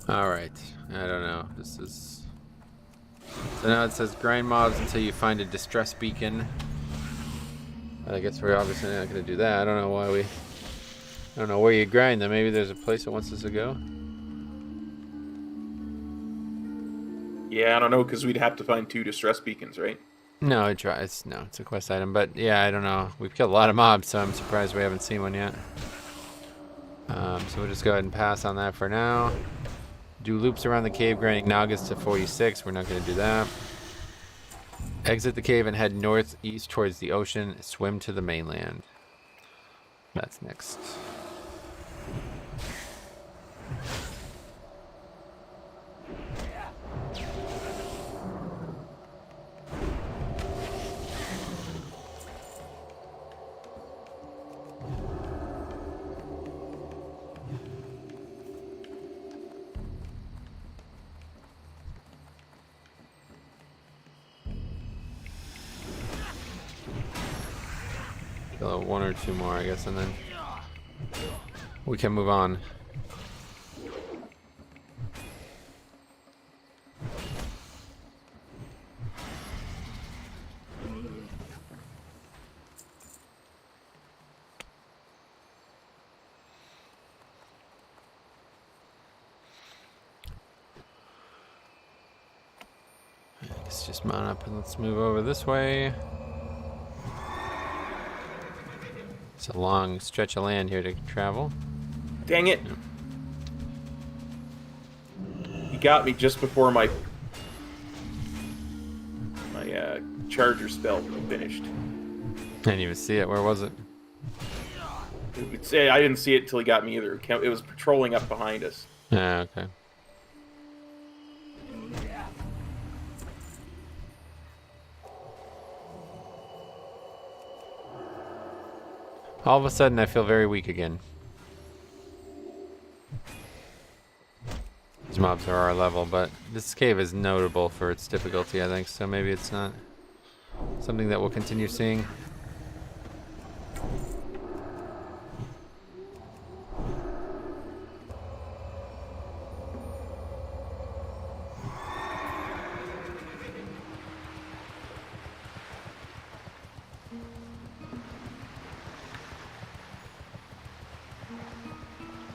Alright, I don't know. This is... So now it says grind mobs until you find a distress beacon. I guess we're obviously not going to do that. I don't know why we... I don't know where you grind them. Maybe there's a place that wants us to go. Yeah, I don't know, because we'd have to find 2 distress beacons, right? No, it tries. No, it's a quest item. But yeah, I don't know. We've killed a lot of mobs, so I'm surprised we haven't seen one yet. So we'll just go ahead and pass on that for now. Do loops around the cave, granting Nagas to 46. We're not going to do that. Exit the cave and head northeast towards the ocean. Swim to the mainland. That's next. One or two more, I guess, and then we can move on. Let's just mount up and let's move over this way. It's a long stretch of land here to travel. Dang it. You got me just before my charger spell finished. I didn't even see it. Where was it? I didn't see it until he got me either. It was patrolling up behind us. Ah, okay. All of a sudden, I feel very weak again. These mobs are our level, but this cave is notable for its difficulty, I think, so maybe it's not something that we'll continue seeing.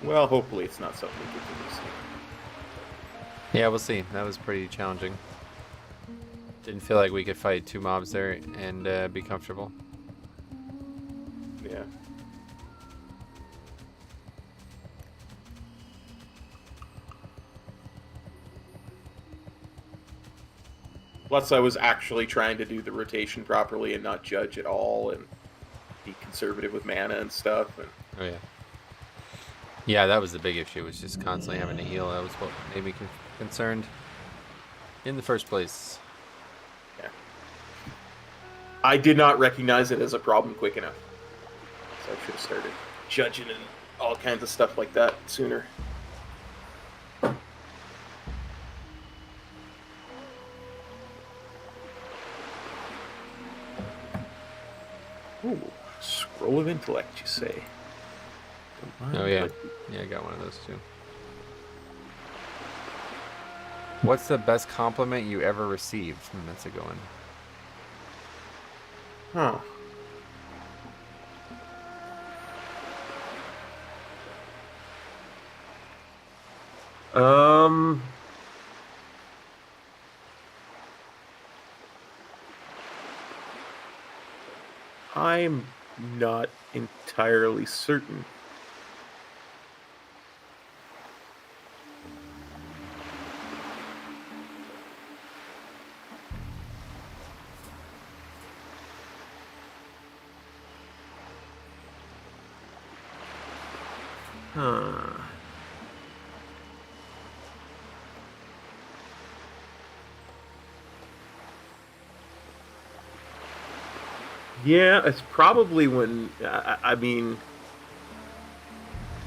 Well, hopefully it's not something we continue to see. Yeah, we'll see. That was pretty challenging. Didn't feel like we could fight two mobs there and be comfortable. Yeah. Plus, I was actually trying to do the rotation properly and not judge at all and be conservative with mana and stuff. And Oh, yeah. Yeah, that was the big issue, was just constantly having to heal. That was what made me concerned in the first place. yeah. I did not recognize it as a problem quick enough. So I should have started judging and all kinds of stuff like that sooner. Ooh, Scroll of Intellect, you say? Oh, yeah. Yeah, I got one of those too. What's the best compliment you ever received? That's a good one. Huh. I'm not entirely certain. Huh. Yeah, it's probably when, I mean,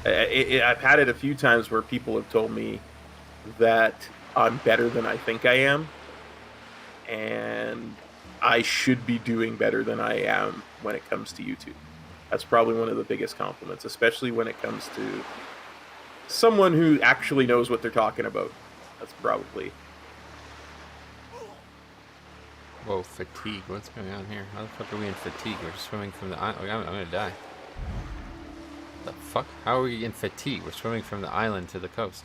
I've had it a few times where people have told me that I'm better than I think I am, and I should be doing better than I am when it comes to YouTube. That's probably one of the biggest compliments, especially when it comes to someone who actually knows what they're talking about. That's probably... Whoa, fatigue. What's going on here? How the fuck are we in fatigue? We're swimming from the island. I'm gonna die. The fuck? How are we in fatigue? We're swimming from the island to the coast.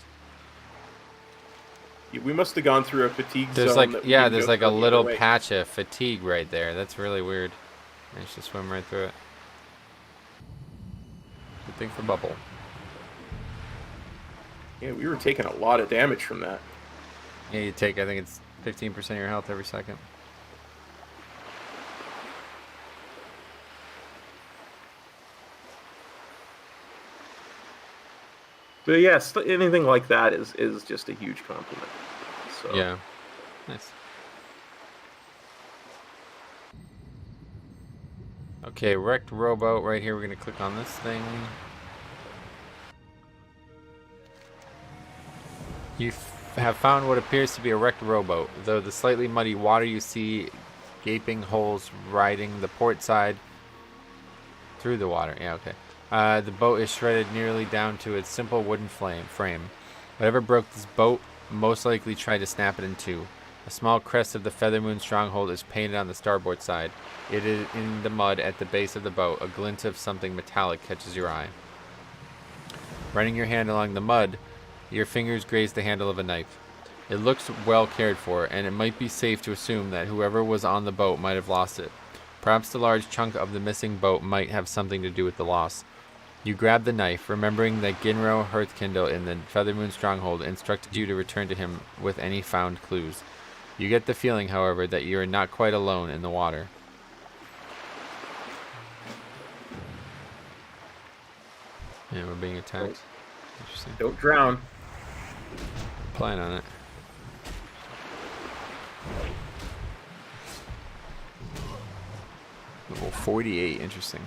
We must have gone through a fatigue There's zone. like, that we yeah, didn't there's go like a through the little other way. patch of fatigue right there. That's really weird. I should swim right through it. Good thing for bubble. Yeah, we were taking a lot of damage from that. Yeah, you take, I think it's 15% of your health every second. But yes, anything like that is just a huge compliment. So Yeah. Nice. Okay, wrecked rowboat right here. We're going to click on this thing. You have found what appears to be a wrecked rowboat. Though the slightly muddy water, you see gaping holes riding the port side through the water. Yeah, okay. The boat is shredded nearly down to its simple wooden frame. Whatever broke this boat most likely tried to snap it in two. A small crest of the Feathermoon stronghold is painted on the starboard side. It is in the mud at the base of the boat. A glint of something metallic catches your eye. Running your hand along the mud, your fingers graze the handle of a knife. It looks well cared for, and it might be safe to assume that whoever was on the boat might have lost it. Perhaps the large chunk of the missing boat might have something to do with the loss. You grab the knife, remembering that Ginro Hearthkindle in the Feathermoon stronghold instructed you to return to him with any found clues. You get the feeling, however, that you are not quite alone in the water. Yeah, we're being attacked. Interesting. don't drown. Plan on it. Level 48, interesting.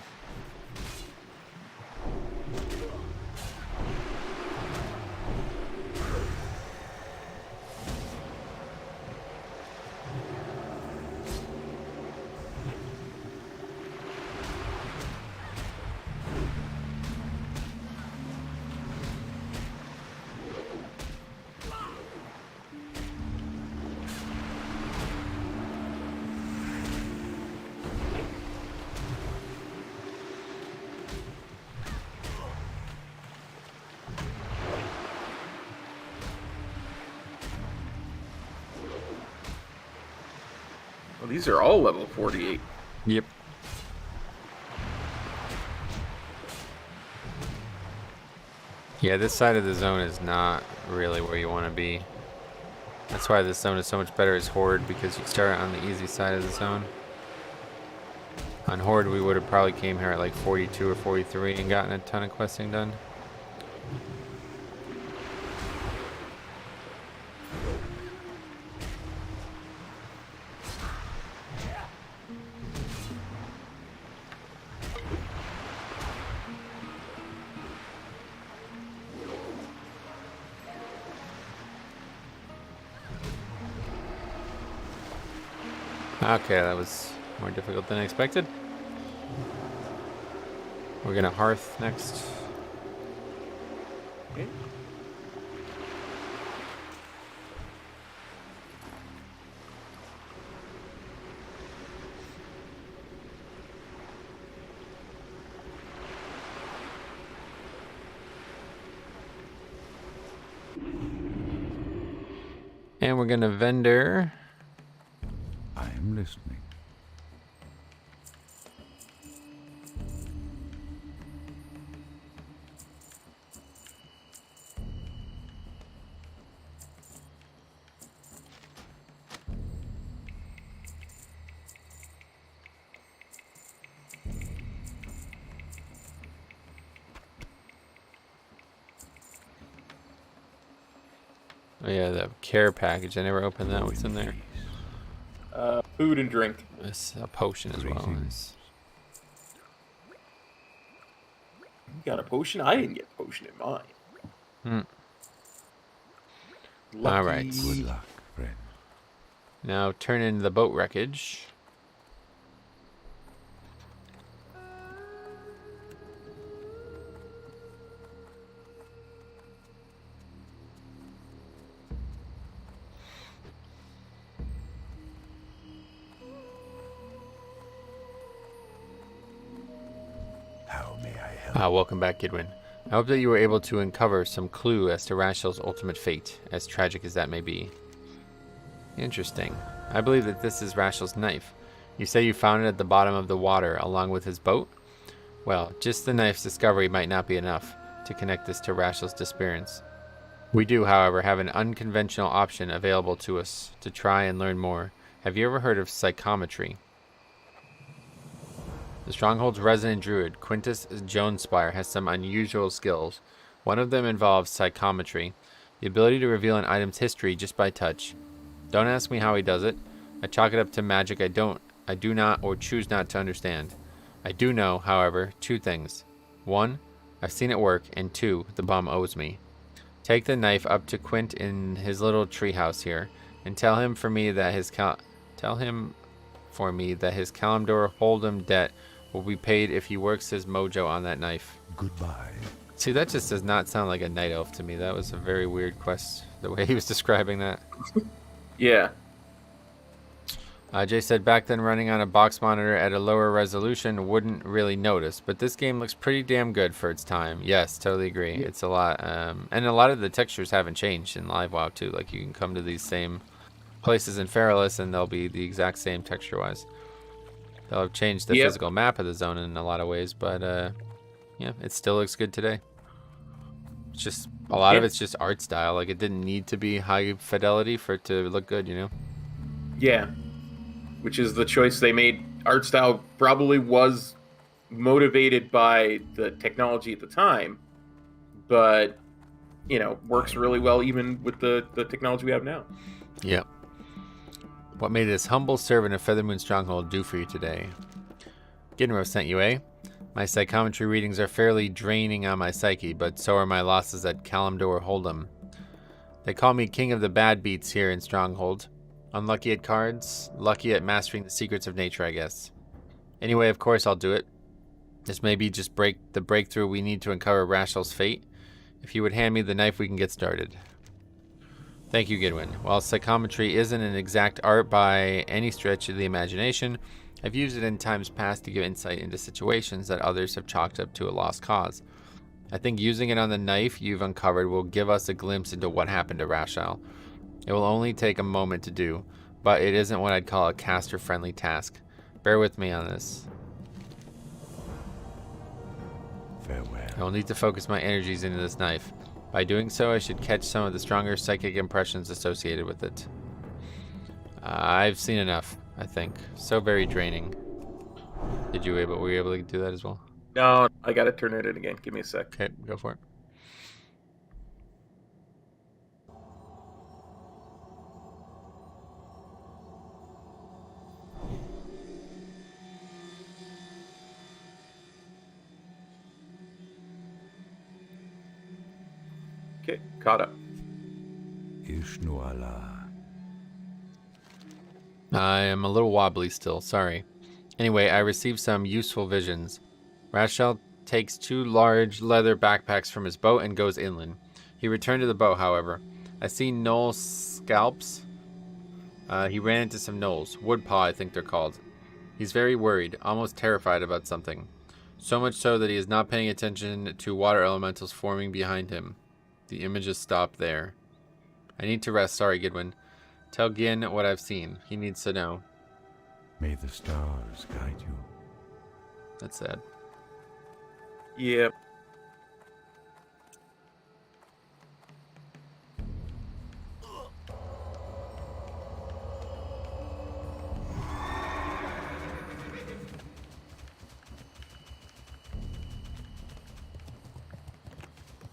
Well, these are all level 48. Yep. Yeah, this side of the zone is not really where you want to be. That's why this zone is so much better as Horde, because you start on the easy side of the zone. On Horde, we would have probably came here at like 42 or 43 and gotten a ton of questing done. Okay, that was more difficult than I expected. We're gonna Hearth next. Okay. And we're gonna vendor. I am listening. Oh yeah, the care package. I never opened that. What's in there? Food and drink. It's a potion as well. Nice. You got a potion? I didn't get a potion in mine. Lucky. All right. Good luck, friend. Now turn in the boat wreckage. How may I help? Welcome back, Gidwin. I hope that you were able to uncover some clue as to Rashal's ultimate fate, as tragic as that may be. Interesting. I believe that this is Rashal's knife. You say you found it at the bottom of the water along with his boat? Well, just the knife's discovery might not be enough to connect this to Rashal's disappearance. We do, however, have an unconventional option available to us to try and learn more. Have you ever heard of psychometry? The Stronghold's resident druid, Quintus Jonespire, has some unusual skills. One of them involves psychometry, the ability to reveal an item's history just by touch. Don't ask me how he does it. I chalk it up to magic I do not or choose not to understand. I do know, however, 2 things. 1, I've seen it work, and 2, the bum owes me. Take the knife up to Quint in his little treehouse here, and tell him for me that his Kalimdor Hold'em debt will be paid if he works his mojo on that knife. Goodbye. See, that just does not sound like a night elf to me. That was a very weird quest, the way he was describing that. Yeah. Jay said back then running on a box monitor at a lower resolution wouldn't really notice, but this game looks pretty damn good for its time. Yes, totally agree. Yeah. It's a lot, and a lot of the textures haven't changed in Live WoW too. Like you can come to these same places in Feralus and they'll be the exact same texture-wise. They'll have changed the physical map of the zone in a lot of ways, but yeah, it still looks good today. It's just a lot of it's just art style. Like it didn't need to be high fidelity for it to look good, you know? Yeah. Which is the choice they made. Art style probably was motivated by the technology at the time, but, you know, works really well even with the technology we have now. Yep. What may this humble servant of Feathermoon Stronghold do for you today? Ginro sent you, eh? My psychometry readings are fairly draining on my psyche, but so are my losses at Kalimdor Hold'em. They call me king of the bad beats here in Stronghold. Unlucky at cards, lucky at mastering the secrets of nature, I guess. Anyway, of course I'll do it. This may be just the breakthrough we need to uncover Rashal's fate. If you would hand me the knife, we can get started. Thank you, Gidwin. While psychometry isn't an exact art by any stretch of the imagination, I've used it in times past to give insight into situations that others have chalked up to a lost cause. I think using it on the knife you've uncovered will give us a glimpse into what happened to Rashal. It will only take a moment to do, but it isn't what I'd call a caster-friendly task. Bear with me on this. Farewell. I will need to focus my energies into this knife. By doing so, I should catch some of the stronger psychic impressions associated with it. I've seen enough, I think. So very draining. Were you able to do that as well? No, I gotta turn it in again. Give me a sec. Okay, go for it. Okay, caught up. Ishnuala. I am a little wobbly still, sorry. Anyway, I received some useful visions. Rashal takes 2 large leather backpacks from his boat and goes inland. He returned to the boat, however. I see gnoll scalps. He ran into some gnolls. Woodpaw, I think they're called. He's very worried, almost terrified about something. So much so that he is not paying attention to water elementals forming behind him. The images stop there. I need to rest. Sorry, Gidwin. Tell Gin what I've seen. He needs to know. May the stars guide you. That's sad. Yep.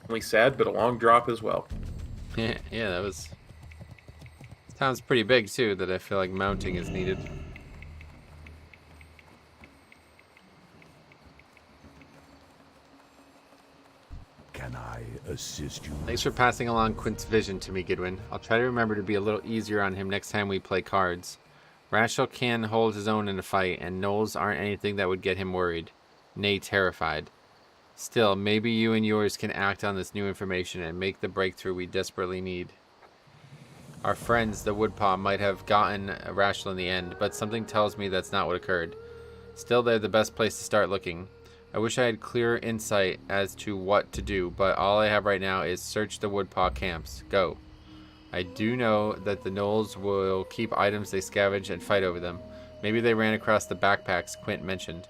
Only sad, but a long drop as well. Yeah, that was... Sounds pretty big, too, that I feel like mounting is needed. Can I assist you? Thanks for passing along Quint's vision to me, Gidwin. I'll try to remember to be a little easier on him next time we play cards. Rashal can hold his own in a fight, and gnolls aren't anything that would get him worried. Nay, terrified. Still, maybe you and yours can act on this new information and make the breakthrough we desperately need. Our friends, the Woodpaw, might have gotten Rashal in the end, but something tells me that's not what occurred. Still, they're the best place to start looking. I wish I had clearer insight as to what to do, but all I have right now is search the Woodpaw camps. Go. I do know that the gnolls will keep items they scavenge and fight over them. Maybe they ran across the backpacks Quint mentioned.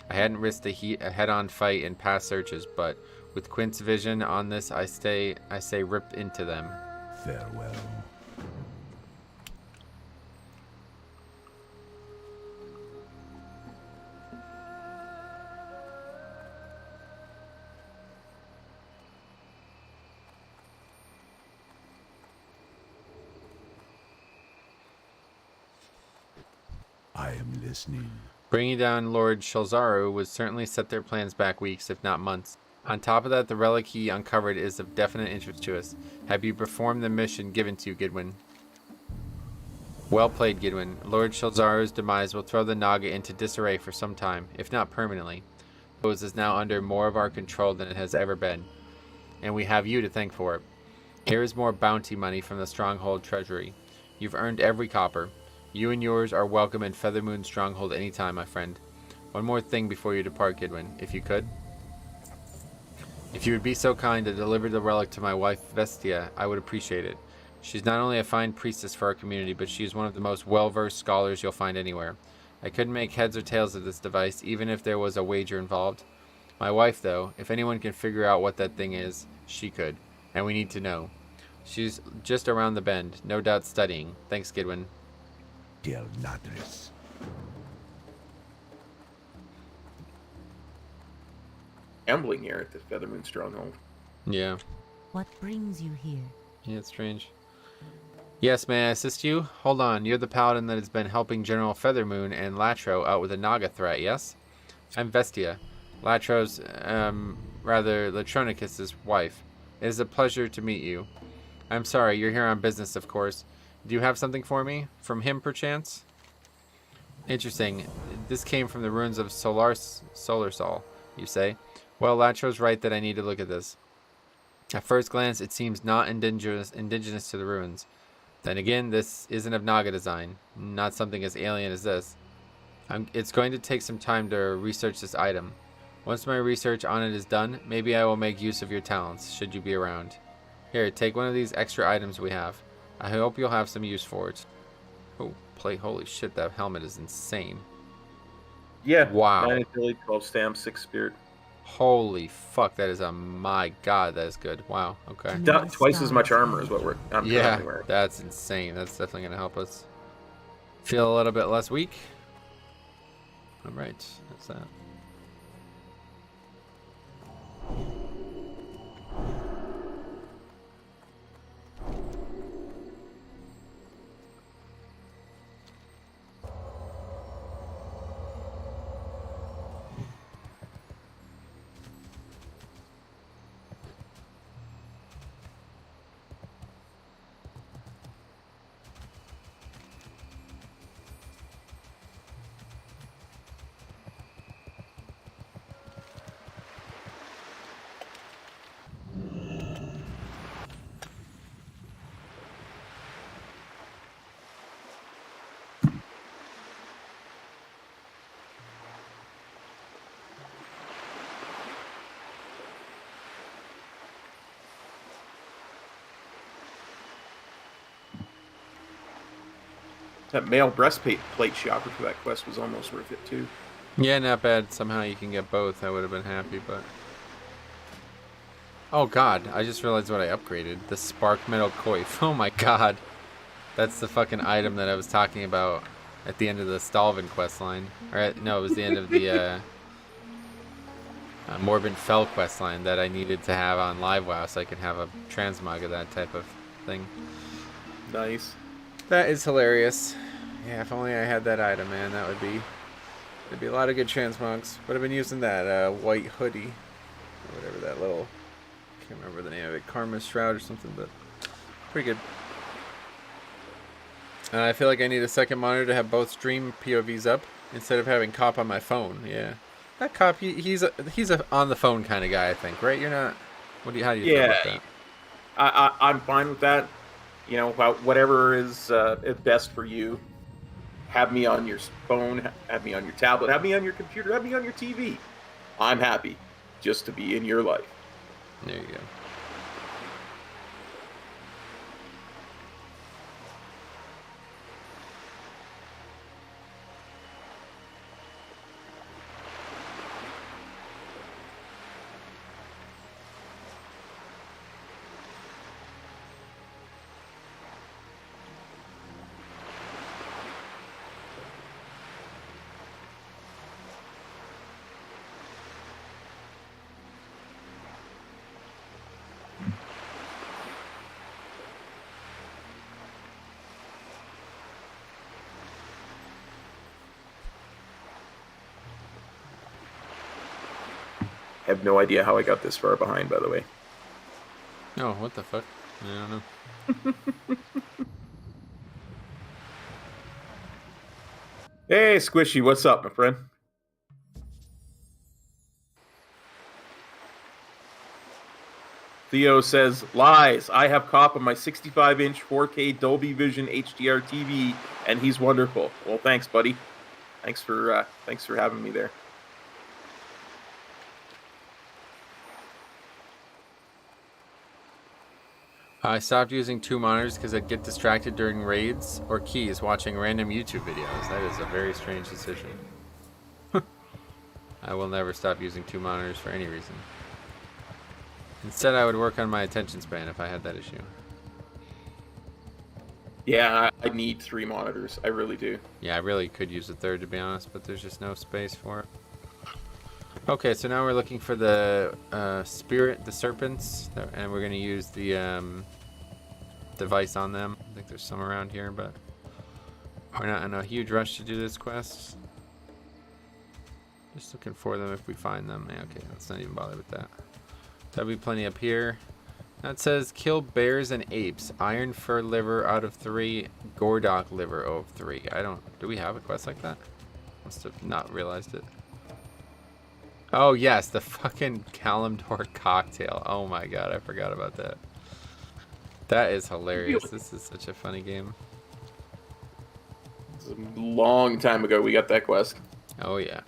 I hadn't risked a head-on fight in past searches, but with Quint's vision on this, I say rip into them. Farewell. I am listening. Bringing down Lord Shalzaru would certainly set their plans back weeks, if not months. On top of that, the relic he uncovered is of definite interest to us. Have you performed the mission given to you, Gidwin? Well played, Gidwin. Lord Shalzaru's demise will throw the Naga into disarray for some time, if not permanently. It is now under more of our control than it has ever been, and we have you to thank for it. Here is more bounty money from the Stronghold treasury. You've earned every copper. You and yours are welcome in Feathermoon Stronghold anytime, my friend. One more thing before you depart, Gidwin, if you could. If you would be so kind to deliver the relic to my wife, Vestia, I would appreciate it. She's not only a fine priestess for our community, but she is one of the most well-versed scholars you'll find anywhere. I couldn't make heads or tails of this device, even if there was a wager involved. My wife, though, if anyone can figure out what that thing is, she could. And we need to know. She's just around the bend, no doubt studying. Thanks, Gidwin. Del Nadris. Gambling here at the Feathermoon Stronghold. Yeah. What brings you here? Yeah, it's strange. Yes, may I assist you? Hold on, you're the paladin that has been helping General Feathermoon and Latro out with a Naga threat, yes? I'm Vestia, Latro's, Latronicus's wife. It is a pleasure to meet you. I'm sorry, you're here on business, of course. Do you have something for me? From him, perchance? Interesting. This came from the ruins of Solarsol, you say? Well, Latro's right that I need to look at this. At first glance, it seems not indigenous to the ruins. Then again, this isn't of Naga design, not something as alien as this. It's going to take some time to research this item. Once my research on it is done, maybe I will make use of your talents, should you be around. Here, take one of these extra items we have. I hope you'll have some use for it. Oh, plate, holy shit, that helmet is insane. Yeah. Wow. 9 agility, 12 stamp, 6 spirit. Holy fuck, that is my god, that is good. Wow, okay. Twice as much armor is what I'm Yeah, currently wearing. that's insane. That's definitely going to help us feel a little bit less weak. Alright, that's that. That male breastplate she offered for that quest was almost worth it too. Yeah, not bad. Somehow you can get both. I would have been happy, but... Oh god, I just realized what I upgraded. The Spark Metal Coif. Oh my god. That's the fucking item that I was talking about at the end of the Stalvin quest line. No, it was the end of the Morbin Fell quest line that I needed to have on LiveWow so I could have a transmog of that type of thing. Nice. That is hilarious. Yeah, if only I had that item, man, that would be... There'd be a lot of good transmogs. But I've been using that white hoodie. Or whatever that little... Can't remember the name of it. Karma's Shroud or something, but... Pretty good. And I feel like I need a second monitor to have both stream POVs up instead of having Cop on my phone. Yeah. That Cop, he's a on the phone kind of guy, I think, right? You're not... How do you feel about that? I'm fine with that. You know, whatever is best for you. Have me on your phone, have me on your tablet, have me on your computer, have me on your TV. I'm happy just to be in your life. There you go. I have no idea how I got this far behind, by the way. Oh, what the fuck? I don't know. Hey, Squishy, what's up, my friend? Theo says, lies. I have cop on my 65-inch 4K Dolby Vision HDR TV, and he's wonderful. Well, thanks, buddy. Thanks for having me there. I stopped using 2 monitors because I'd get distracted during raids or keys watching random YouTube videos. That is a very strange decision. I will never stop using 2 monitors for any reason. Instead, I would work on my attention span if I had that issue. Yeah, I need 3 monitors. I really do. Yeah, I really could use a 3rd to be honest, but there's just no space for it. Okay, so now we're looking for the spirit, the serpents, and we're going to use the device on them. I think there's some around here, but we're not in a huge rush to do this quest. Just looking for them if we find them. Yeah, okay, let's not even bother with that. There'll be plenty up here. That says kill bears and apes. Iron fur liver out of 3. Gordock liver out of 3. Do we have a quest like that? Must have not realized it. Oh yes, the fucking Kalimdor cocktail. Oh my god, I forgot about that. That is hilarious. This is such a funny game. It was a long time ago we got that quest. Oh yeah.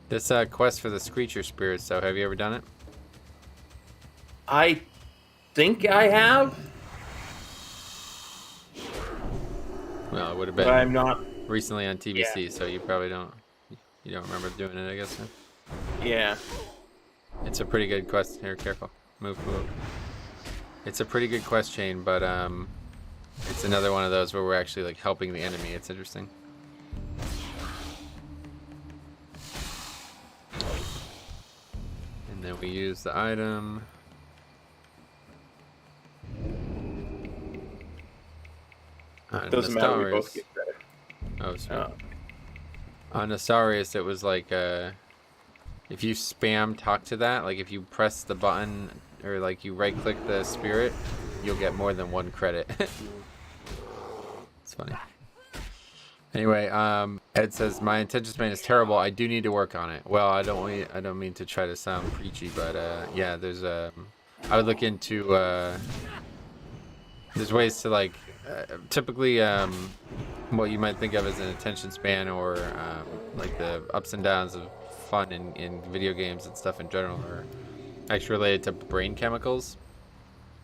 This quest for the Screecher spirits, though, have you ever done it? I think I have. Well, it would have But been I'm not. recently on TBC, Yeah. so you probably don't. You don't remember doing it, I guess. Huh? Yeah. It's a pretty good quest. Here, careful. Move. It's a pretty good quest chain, but it's another one of those where we're actually like helping the enemy. It's interesting. And then we use the item. Doesn't matter. We both get credit. Oh, sorry. On Asarius, it was like if you spam talk to that, like if you press the button or like you right click the spirit, you'll get more than 1 credit. It's funny. Anyway, Ed says my attention span is terrible. I do need to work on it. Well, I don't mean to try to sound preachy, but yeah, there's I would look into there's ways to like typically what you might think of as an attention span or like the ups and downs of fun in video games and stuff in general are actually related to brain chemicals.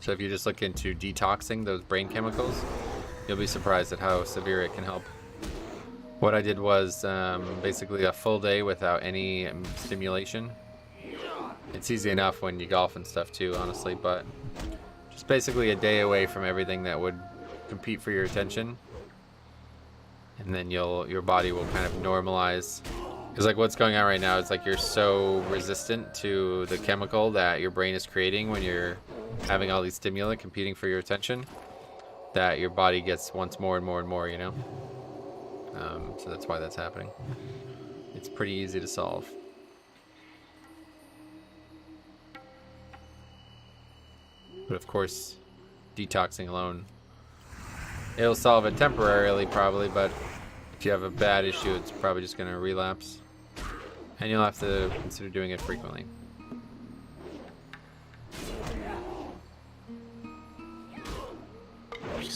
So if you just look into detoxing those brain chemicals, you'll be surprised at how severe it can help. What I did was basically a full day without any stimulation. It's easy enough when you golf and stuff too, honestly, but just basically a day away from everything that would compete for your attention, and then your body will kind of normalize. Because like what's going on right now is like you're so resistant to the chemical that your brain is creating when you're having all these stimuli competing for your attention, that your body gets wants more and more and more, you know. So that's why that's happening. It's pretty easy to solve. But of course, detoxing alone, it'll solve it temporarily probably, but if you have a bad issue, it's probably just going to relapse. And you'll have to consider doing it frequently.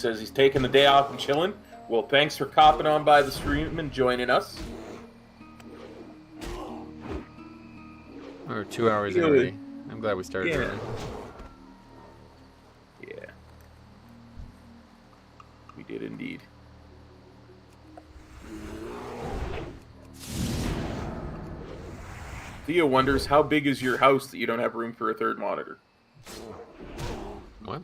says he's taking the day off and chilling. Well, thanks for copping on by the stream and joining us. We're 2 hours in already. I'm glad we started early. Yeah. We did indeed. Theo wonders, how big is your house that you don't have room for a third monitor? What?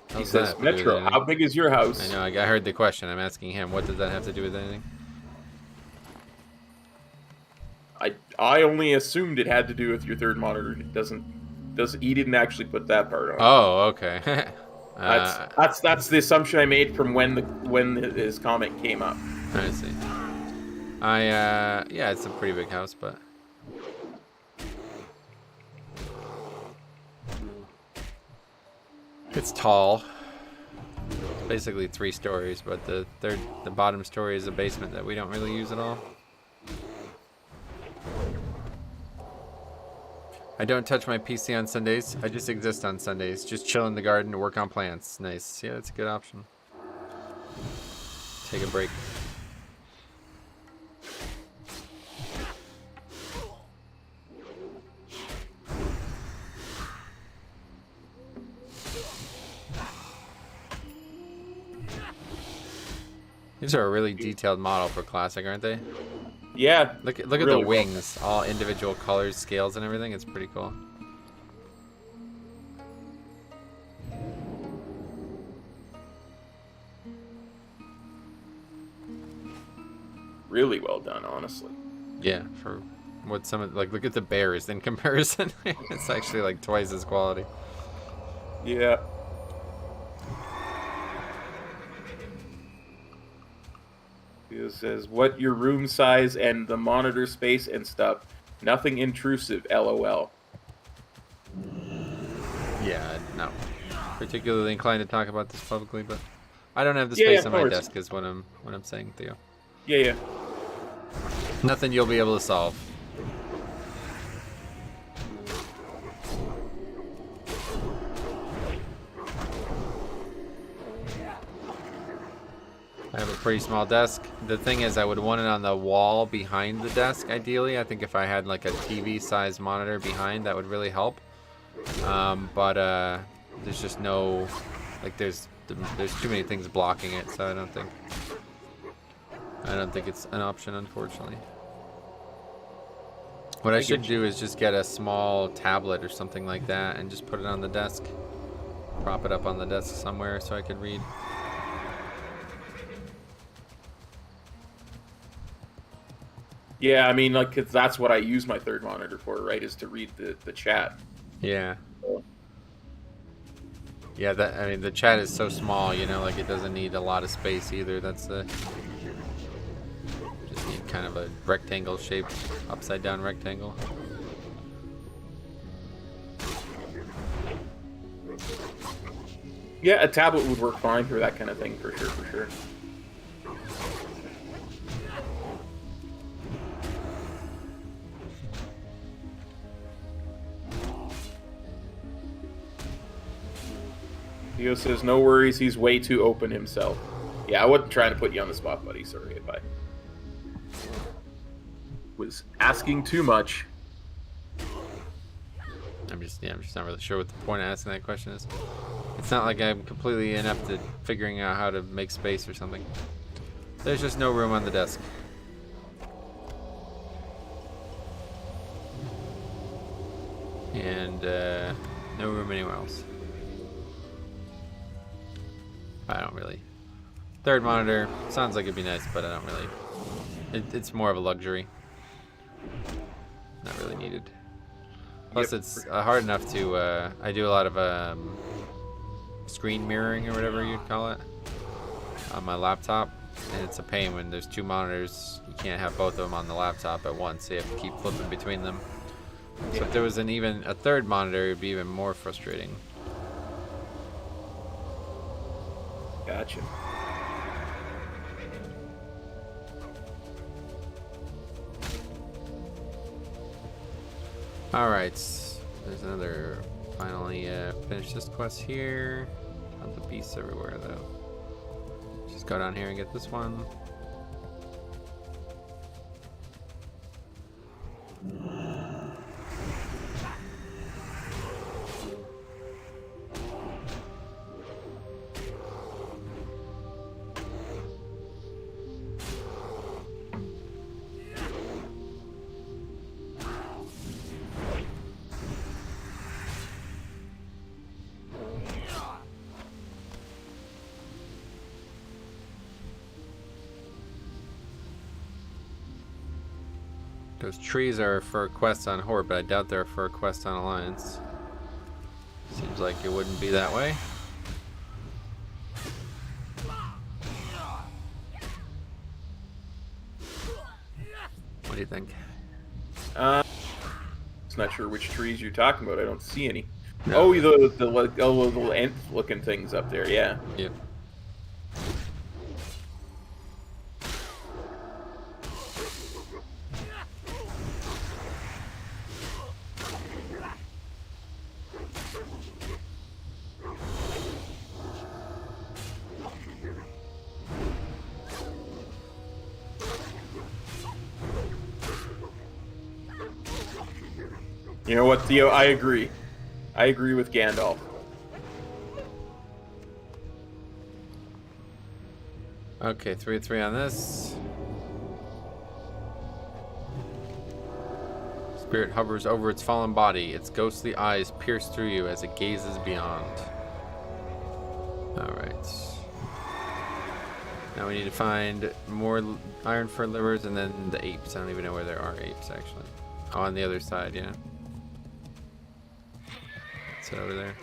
He How's says, that to do with Metro, anything? how big is your house? I know, I heard the question. I'm asking him. What does that have to do with anything? I only assumed it had to do with your third monitor. It doesn't. He didn't actually put that part on. Oh, okay. That's the assumption I made from when his comment came up. I see. Yeah, it's a pretty big house, but it's tall. It's basically 3 stories, but the bottom story is a basement that we don't really use at all. I don't touch my PC on Sundays. I just exist on Sundays. Just chill in the garden to work on plants. Nice. Yeah, that's a good option. Take a break. These are a really detailed model for Classic, aren't they? Yeah. Look at really the well. wings, all individual colors, scales, and everything. It's pretty cool. Really well done, honestly. Yeah, for what some of, like, look at the bears in comparison. It's actually like twice as quality. Yeah. It says, what your room size and the monitor space and stuff. Nothing intrusive, LOL. Yeah, no. Particularly inclined to talk about this publicly, but I don't have the Yeah, space of on my course. desk is what I'm saying, Theo. Yeah. Nothing you'll be able to solve. I have a pretty small desk. The thing is, I would want it on the wall behind the desk, ideally. I think if I had like a TV-sized monitor behind, that would really help. But there's just no, like, there's too many things blocking it, so I don't think it's an option, unfortunately. What I should do is just get a small tablet or something like that and just put it on the desk. Prop it up on the desk somewhere so I could read. Yeah, I mean, like, 'cause that's what I use my third monitor for, right? Is to read the chat. Yeah. Yeah, I mean, the chat is so small, you know, like, it doesn't need a lot of space either. That's the... Just need kind of a rectangle shaped, upside down rectangle. Yeah, a tablet would work fine for that kind of thing, for sure. Theo says, no worries, he's way too open himself. Yeah, I wasn't trying to put you on the spot, buddy. Sorry if I was asking too much. I'm just not really sure what the point of asking that question is. It's not like I'm completely inept at figuring out how to make space or something. There's just no room on the desk. And no room anywhere else. I don't really. Third monitor sounds like it'd be nice, but I don't really. It's more of a luxury. Not really needed. Plus, Yep. it's hard enough to. I do a lot of screen mirroring or whatever you'd call it on my laptop, and it's a pain when there's 2 monitors. You can't have both of them on the laptop at once. So you have to keep flipping between them. So if there was even a third monitor, it'd be even more frustrating. Gotcha. Alright, there's another, finally finish this quest here. Tons of beasts everywhere, though. Just go down here and get this one. Those trees are for a quest on Horde, but I doubt they're for a quest on Alliance. Seems like it wouldn't be that way. What do you think? It's not sure which trees you're talking about. I don't see any. No. Oh, the little ant-looking things up there. Yeah. Yep. You know what, Theo? I agree. I agree with Gandalf. Okay, 3-3 on this. Spirit hovers over its fallen body. Its ghostly eyes pierce through you as it gazes beyond. Alright. Now we need to find more iron fur livers and then the apes. I don't even know where there are apes, actually. Oh, on the other side, yeah. It's over there.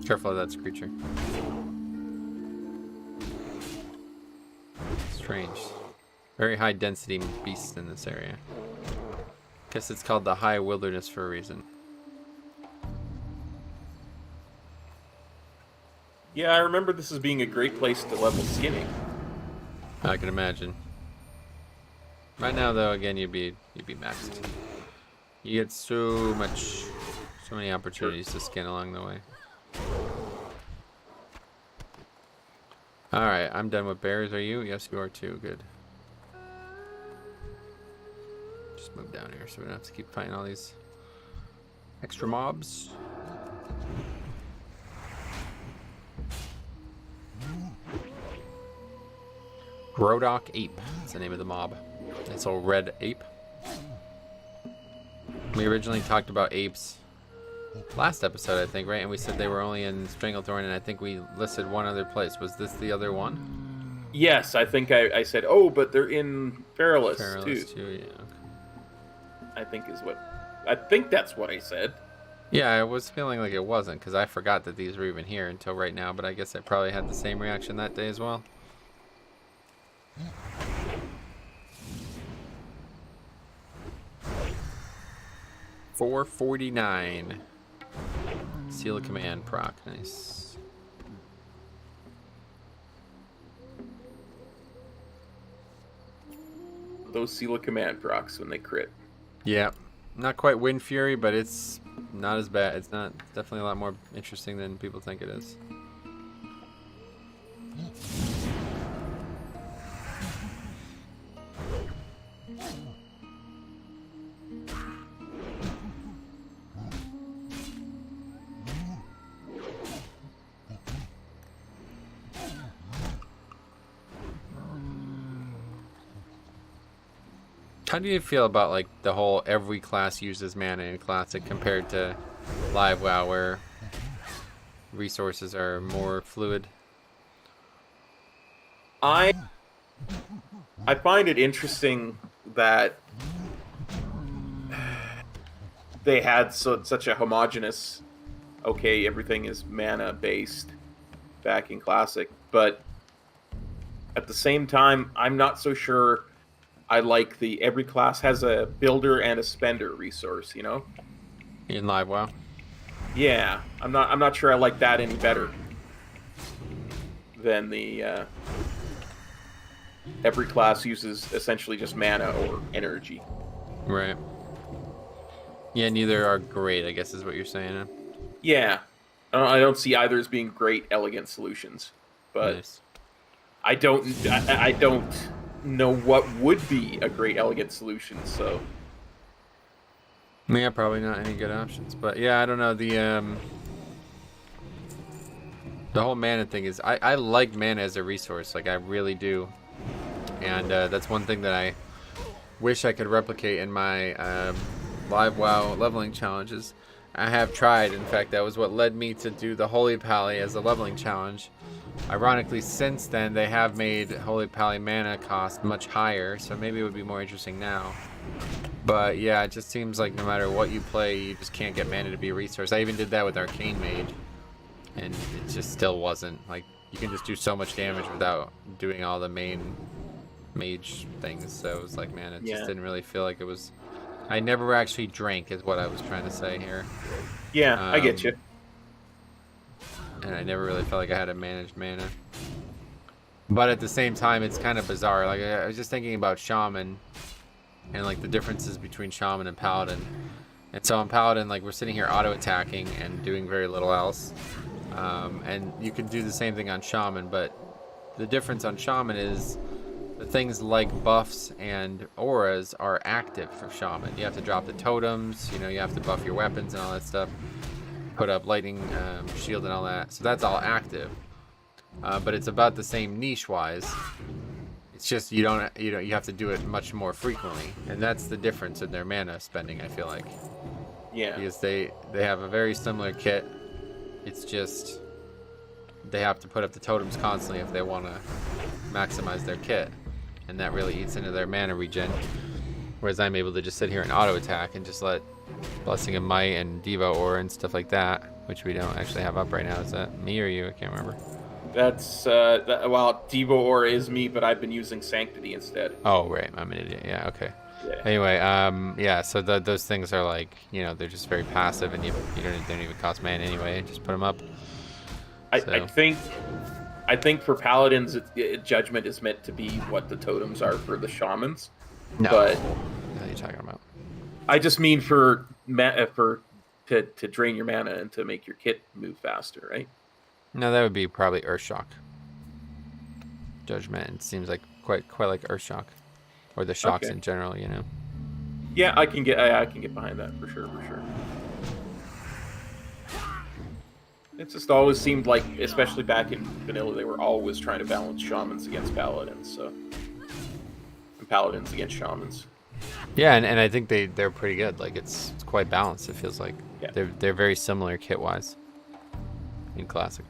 Careful of that creature. Strange. Very high density beasts in this area. Guess it's called the High Wilderness for a reason. Yeah, I remember this as being a great place to level skinning. I can imagine. Right now, though, again, you'd be maxed. You get so many opportunities to skin along the way. All right, I'm done with bears. Are you? Yes, you are too. Good. Just move down here so we don't have to keep fighting all these extra mobs. Grodok Ape. That's the name of the mob. It's a red ape. We originally talked about apes last episode, I think, right? And we said they were only in Stranglethorn, and I think we listed one other place. Was this the other one? Yes, I think I said, oh, but they're in Perilous too. Yeah. Okay. I think that's what I said. Yeah, I was feeling like it wasn't because I forgot that these were even here until right now. But I guess I probably had the same reaction that day as well. 449. Seal of Command proc. Nice. Those Seal of Command procs when they crit. Yeah. Not quite Wind Fury, but it's not as bad. It's not definitely a lot more interesting than people think it is. How do you feel about like the whole every class uses mana in Classic compared to Live WoW where resources are more fluid? I find it interesting that they had such a homogenous, okay, everything is mana based back in Classic, but at the same time, I'm not so sure I like the every class has a builder and a spender resource, you know? In Live WoW? Yeah, I'm not sure I like that any better than the every class uses essentially just mana or energy. Right. Yeah, neither are great, I guess is what you're saying. Huh? Yeah, I don't see either as being great, elegant solutions, but Nice. I don't know what would be a great, elegant solution. So Yeah, probably not any good options. But yeah, I don't know. The whole mana thing is, I like mana as a resource, like I really do. And that's one thing that I wish I could replicate in my live WoW leveling challenges. I have tried. In fact, that was what led me to do the Holy Pally as a leveling challenge. Ironically, since then, they have made Holy Pally mana cost much higher, so maybe it would be more interesting now. But yeah, it just seems like no matter what you play, you just can't get mana to be a resource. I even did that with Arcane Mage, and it just still wasn't. Like, you can just do so much damage without doing all the main mage things, so it was like, man, it just didn't really feel like it was... I never actually drank, is what I was trying to say here. yeah, I get you. And I never really felt like I had to manage mana. But at the same time, it's kind of bizarre. Like, I was just thinking about Shaman and like the differences between Shaman and Paladin. And so on Paladin, like, we're sitting here auto-attacking and doing very little else. And you can do the same thing on Shaman, but the difference on Shaman is the things like buffs and auras are active for Shaman. You have to drop the totems, you know, you have to buff your weapons and all that stuff. Put up lightning shield and all that. So that's all active. But it's about the same niche-wise. It's just you have to do it much more frequently. And that's the difference in their mana spending, I feel like. Yeah. Because they have a very similar kit. It's just they have to put up the totems constantly if they want to maximize their kit. And that really eats into their mana regen. Whereas I'm able to just sit here and auto attack and just let Blessing of Might and Devo Aura and stuff like that, which we don't actually have up right now. Is that me or you? I can't remember. That's well, Devo Aura is me, but I've been using Sanctity instead. Oh, right. I'm an idiot. Yeah, okay. Yeah. Anyway, yeah, so those things are like, you know, they're just very passive, and they don't even cost mana anyway. Just put them up. I think for Paladins, Judgment is meant to be what the totems are for the Shamans. No. But What are you talking about? I just mean to drain your mana and to make your kit move faster, right? No, that would be probably Earthshock. Judgment, it seems like quite like Earthshock, or the shocks in general, you know. Yeah, I can get behind that for sure. It just always seemed like, especially back in vanilla, they were always trying to balance Shamans against Paladins, and Paladins against Shamans. Yeah, and I think they're pretty good. Like, it's quite balanced. It feels like they're very similar kit wise in Classic.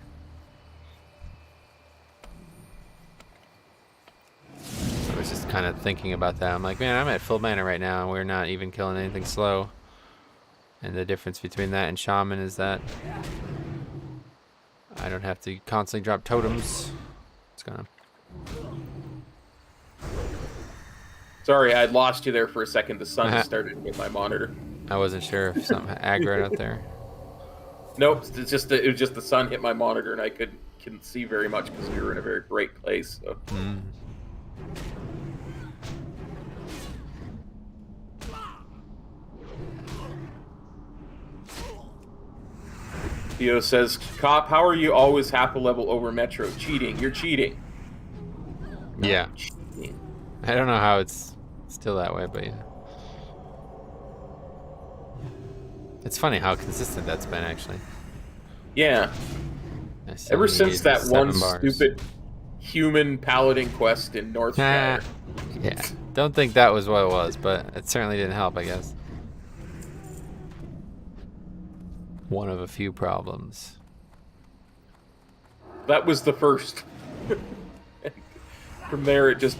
So I was just kind of thinking about that. I'm like, man, I'm at full mana right now, and we're not even killing anything slow. And the difference between that and Shaman is that I don't have to constantly drop totems. It's gonna. Sorry, I lost you there for a second. The sun just started to hit my monitor. I wasn't sure if something aggroed out there. Nope, it was just the sun hit my monitor, and I couldn't see very much because we were in a very bright place. So. Theo says, "Cop, how are you always half a level over Metro? Cheating. You're cheating." Yeah. I don't know how it's still that way, but yeah. It's funny how consistent that's been, actually. Yeah. Ever since that one stupid human paladin quest in Northshire. Yeah. Don't think that was what it was, but it certainly didn't help, I guess. One of a few problems. That was the first. From there, it just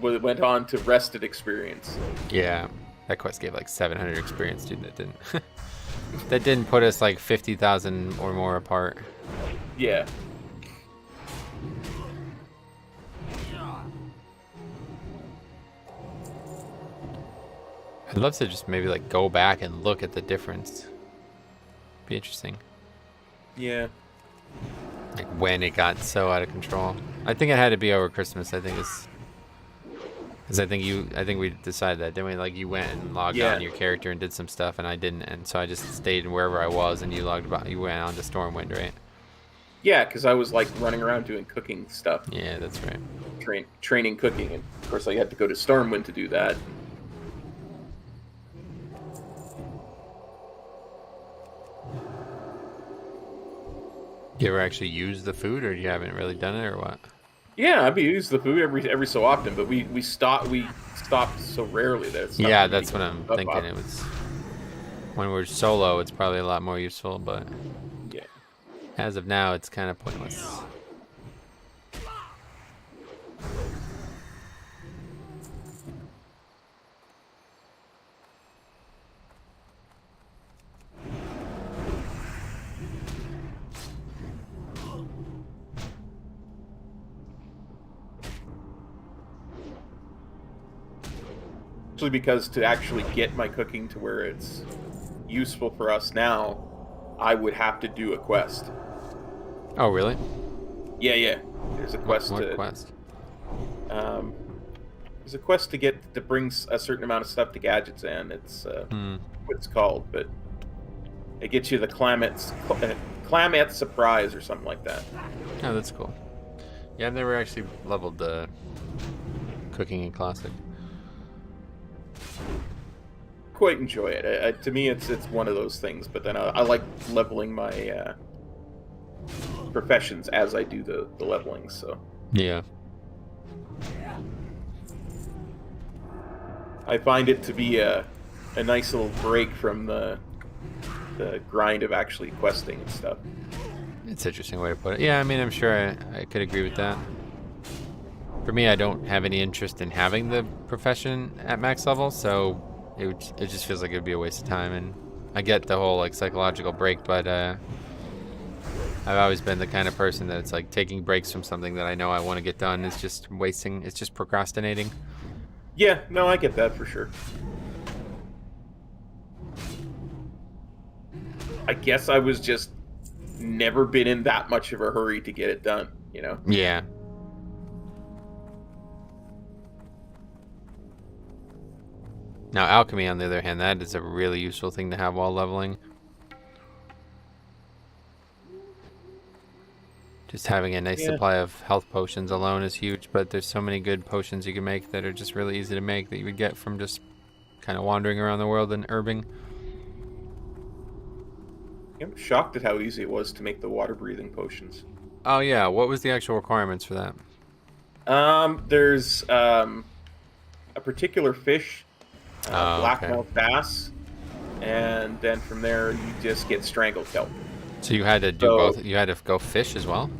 went on to rested experience. Yeah, that quest gave like 700 experience, dude. That didn't. That didn't put us like 50,000 or more apart. Yeah. I'd love to just maybe like go back and look at the difference. Be interesting. Yeah. Like when it got so out of control. I think it had to be over Christmas. I think it's Because I think we decided that, didn't we? Like you went and logged on your character and did some stuff, and I didn't, and so I just stayed wherever I was, and you went on to Stormwind, right? Yeah, because I was like running around doing cooking stuff. Yeah, that's right. Training cooking, and of course I had to go to Stormwind to do that. You ever actually use the food, or you haven't really done it, or what? Yeah, I've used the food every so often, but we stopped so rarely that it's Yeah, that's what I'm thinking. It was when we're solo, it's probably a lot more useful, but yeah, as of now, it's kind of pointless. especially because to actually get my cooking to where it's useful for us now, I would have to do a quest. Oh, really? Yeah. There's a quest. What quest? There's a quest to bring a certain amount of stuff to Gadget's End. It's what it's called, but it gets you the Clamet's Surprise or something like that. Oh, that's cool. Yeah, I've never actually leveled the cooking in Classic. Quite enjoy it. To me, it's one of those things. But then I like leveling my professions as I do the leveling. So yeah, I find it to be a nice little break from the grind of actually questing and stuff. it's an interesting way to put it. Yeah, I mean, I'm sure I could agree with that. For me, I don't have any interest in having the profession at max level, so it just feels like it would be a waste of time. And I get the whole like psychological break, but I've always been the kind of person that it's like taking breaks from something that I know I want to get done is just wasting. It's just procrastinating. Yeah, no, I get that for sure. I guess I was just never been in that much of a hurry to get it done, you know? Yeah. Now, Alchemy, on the other hand, that is a really useful thing to have while leveling. Just having a nice supply of health potions alone is huge, but there's so many good potions you can make that are just really easy to make that you would get from just kind of wandering around the world and herbing. I'm shocked at how easy it was to make the water-breathing potions. Oh, yeah. What was the actual requirements for that? There's a particular fish, blackmouth bass, and then from there you just get strangle kelp. So you had to do both. You had to go fish as well?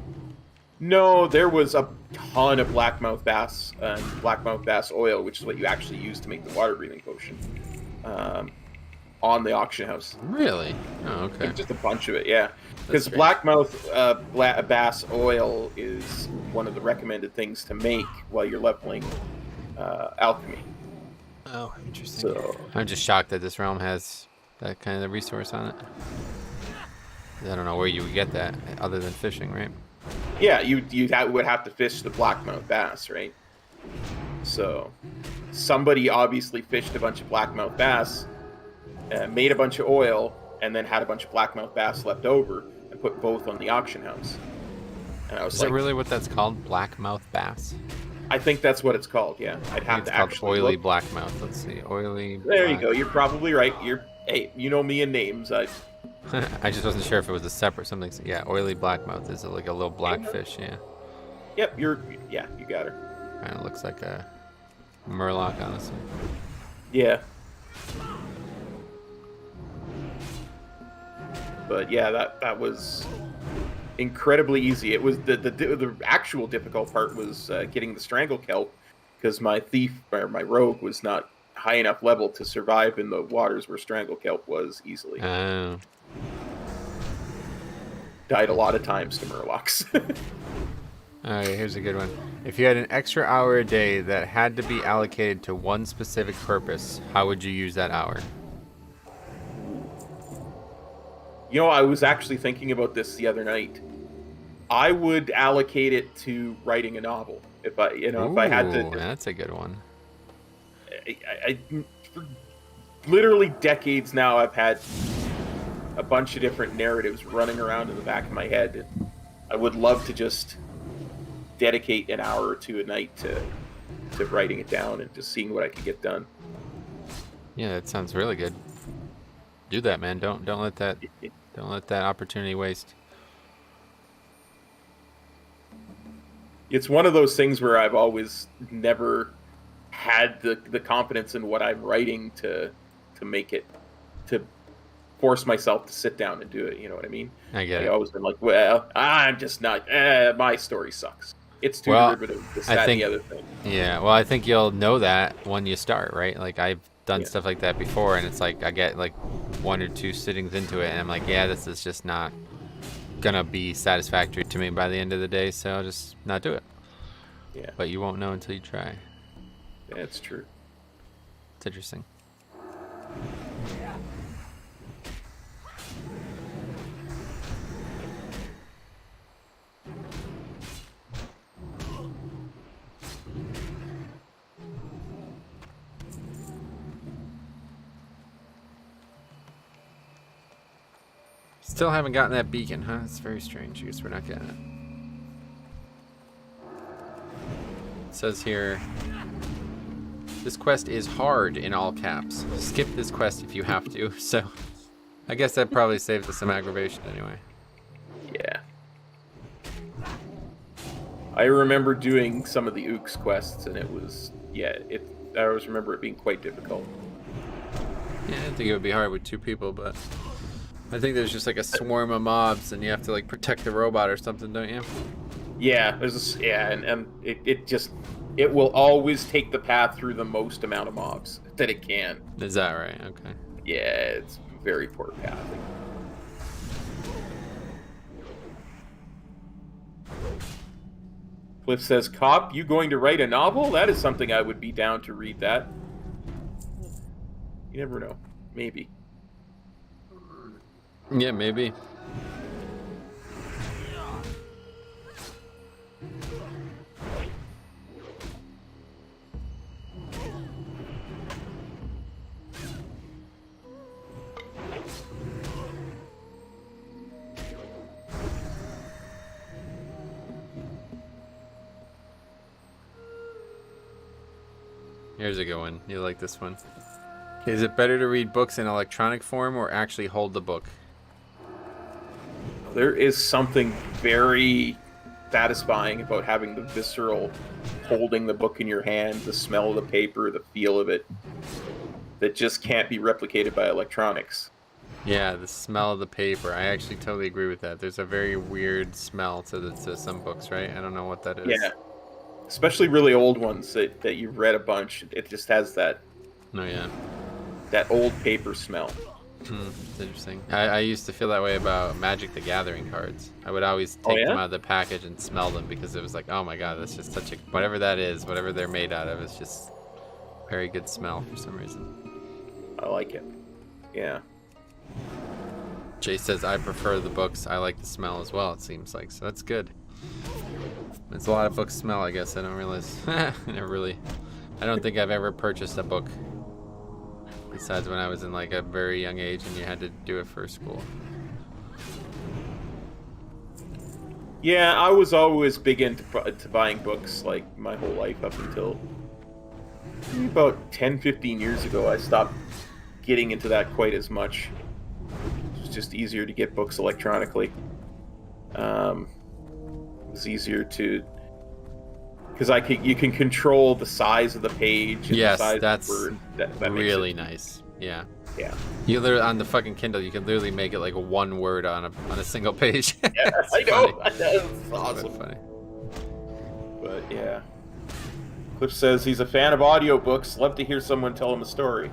No, there was a ton of blackmouth bass and blackmouth bass oil, which is what you actually use to make the water-breathing potion, on the auction house. Really? Oh, okay. Just a bunch of it, yeah. Because blackmouth bass oil is one of the recommended things to make while you're leveling alchemy. Oh, interesting. So I'm just shocked that this realm has that kind of resource on it. I don't know where you would get that other than fishing, right? yeah, you would have to fish the blackmouth bass, right? So somebody obviously fished a bunch of blackmouth bass, made a bunch of oil, and then had a bunch of blackmouth bass left over and put both on the auction house. And I was Is like, that really what that's called? Blackmouth bass? I think that's what it's called, yeah. I'd have It's to called actually oily look. blackmouth. Let's see. Oily There you go. You're probably right. Hey, you know me and names. I just wasn't sure if it was a separate something. Yeah, oily blackmouth is like a little black fish, yeah. Yep, you got her. Kind of looks like a murloc, honestly. Yeah. But yeah, that was incredibly easy. It was the actual difficult part was getting the strangle kelp, because my thief or my rogue was not high enough level to survive in the waters where strangle kelp was easily. Oh. Died a lot of times to murlocs. Alright, here's a good one. If you had an extra hour a day that had to be allocated to one specific purpose, how would you use that hour? You know, I was actually thinking about this the other night. I would allocate it to writing a novel. If I had to. That's a good one. for literally decades now, I've had a bunch of different narratives running around in the back of my head. I would love to just dedicate an hour or two a night to writing it down and just seeing what I can get done. Yeah, that sounds really good. Do that, man. Don't let that opportunity waste. It's one of those things where I've always never had the confidence in what I'm writing to make it, to force myself to sit down and do it. You know what I mean? I get it. I've always been like, well, I'm just not. My story sucks. It's too derivative. This, that, and the other thing. Yeah. Well, I think you'll know that when you start, right? Like I've done stuff like that before, and it's like I get like 1 or 2 sittings into it, and I'm like, yeah, this is just not gonna be satisfactory to me by the end of the day, so I'll just not do it. Yeah. But you won't know until you try. That's true. It's interesting. Still haven't gotten that beacon, huh? It's very strange. I guess we're not getting it. It says here, this quest is hard in all caps. Skip this quest if you have to. So I guess that probably saves us some aggravation anyway. Yeah. I remember doing some of the Ooks quests, and it was, I always remember it being quite difficult. Yeah, I didn't think it would be hard with 2 people, but I think there's just like a swarm of mobs, and you have to like protect the robot or something, don't you? Yeah, and it will always take the path through the most amount of mobs that it can. Is that right? Okay. Yeah, it's very poor pathing. Cliff says, "Cop, you going to write a novel? That is something I would be down to read that." You never know. Maybe. Yeah, maybe. Here's a good one. You like this one. Is it better to read books in electronic form or actually hold the book? There is something very satisfying about having the visceral holding the book in your hand, the smell of the paper, the feel of it, that just can't be replicated by electronics. Yeah, the smell of the paper. I actually totally agree with that. There's a very weird smell to some books, right? I don't know what that is. Yeah. Especially really old ones that you've read a bunch. It just has that that old paper smell. It's interesting. I used to feel that way about Magic the Gathering cards. I would always take them out of the package and smell them because it was like, oh my god, that's just such a... Whatever that is, whatever they're made out of, it's just very good smell for some reason. I like it. Yeah. Jay says, I prefer the books. I like the smell as well, it seems like. So that's good. It's a lot of books smell, I guess. I don't realize. I don't think I've ever purchased a book. Besides when I was in like a very young age and you had to do it for school. Yeah, I was always big into buying books like my whole life up until maybe about 10, 15 years ago. I stopped getting into that quite as much. It was just easier to get books electronically. It was easier to... Because you can control the size of the page. And yes, the size that's of the word. That really nice. Yeah. Yeah. You literally on the fucking Kindle, you can literally make it like 1 word on a single page. Yeah, I know. That's awesome. Funny. But yeah, Cliff says he's a fan of audiobooks. Love to hear someone tell him a story.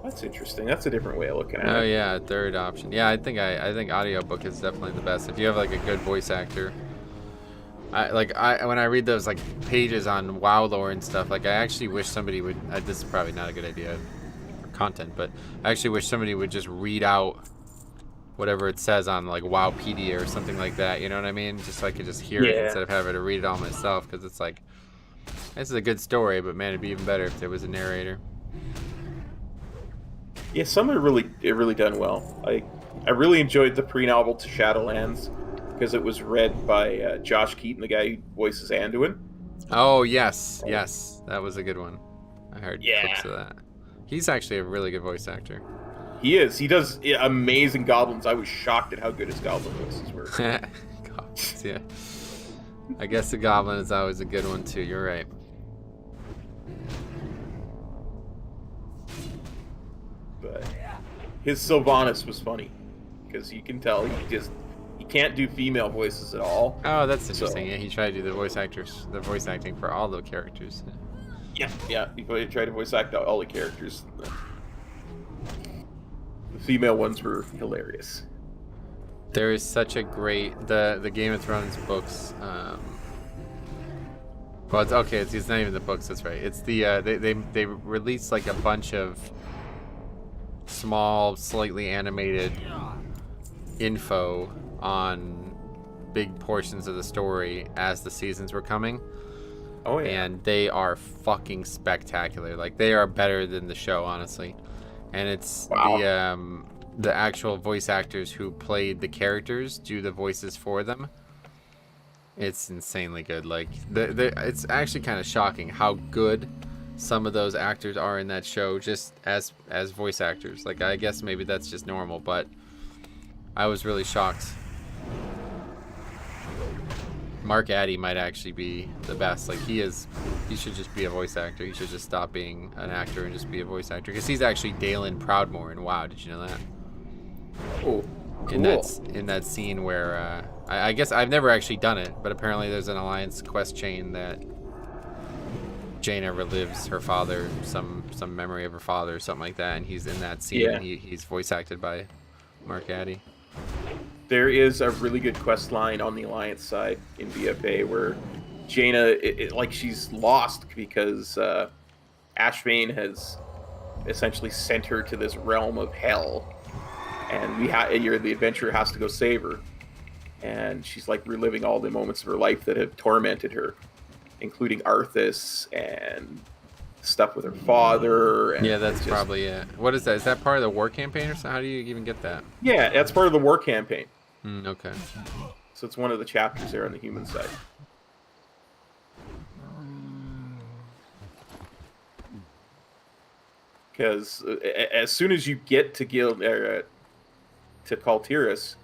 That's interesting. That's a different way of looking at it. Oh yeah, third option. Yeah, I think audiobook is definitely the best if you have like a good voice actor. When I read those like pages on WoW lore and stuff, like I actually wish somebody would. This is probably not a good idea for content, but I actually wish somebody would just read out whatever it says on like Wowpedia or something like that. You know what I mean? Just so I could just hear it instead of having to read it all myself. Because it's like, this is a good story, but man, it'd be even better if there was a narrator. Yeah, some are really done well. I really enjoyed the pre-novel to Shadowlands because it was read by Josh Keaton, the guy who voices Anduin. Oh, yes. That was a good one. I heard Yeah. clips of that. He's actually a really good voice actor. He is. He does amazing goblins. I was shocked at how good his goblin voices were. Goblins, yeah. I guess the goblin is always a good one too. You're right. But his Sylvanas was funny because you can tell he can't do female voices at all. Oh, that's interesting. So- Yeah, he tried to do the voice acting for all the characters. Yeah. He tried to voice act all the characters. The female ones were hilarious. There is such a great the Game of Thrones books. Well, it's not even the books. That's right. It's the they released like a bunch of small, slightly animated info on big portions of the story as the seasons were coming. Oh yeah. And they are fucking spectacular. Like, they are better than the show, honestly. And it's the actual voice actors who played the characters do the voices for them. It's insanely good. Like, it's actually kind of shocking how good some of those actors are in that show just as voice actors. Like, I guess maybe that's just normal, but I was really shocked. Mark Addy might actually be the best. Like, he should just be a voice actor. He should just stop being an actor and just be a voice actor. Because he's actually Dalen Proudmoore in WoW. Did you know that? Oh, cool. In that scene where I guess I've never actually done it, but apparently there's an Alliance quest chain that Jaina relives her father, some memory of her father or something like that, and he's in that scene. Yeah. And he's voice acted by Mark Addy. There is a really good quest line on the Alliance side in BFA where Jaina, like, she's lost because Ashbane has essentially sent her to this realm of hell, and the adventurer has to go save her. And she's like reliving all the moments of her life that have tormented her, including Arthas and stuff with her father. And Yeah, that's probably it. What is that? Is that part of the war campaign or something? How do you even get that? Yeah, that's part of the war campaign. Okay. So it's one of the chapters there on the human side. Because as soon as you get to to Kaltiris,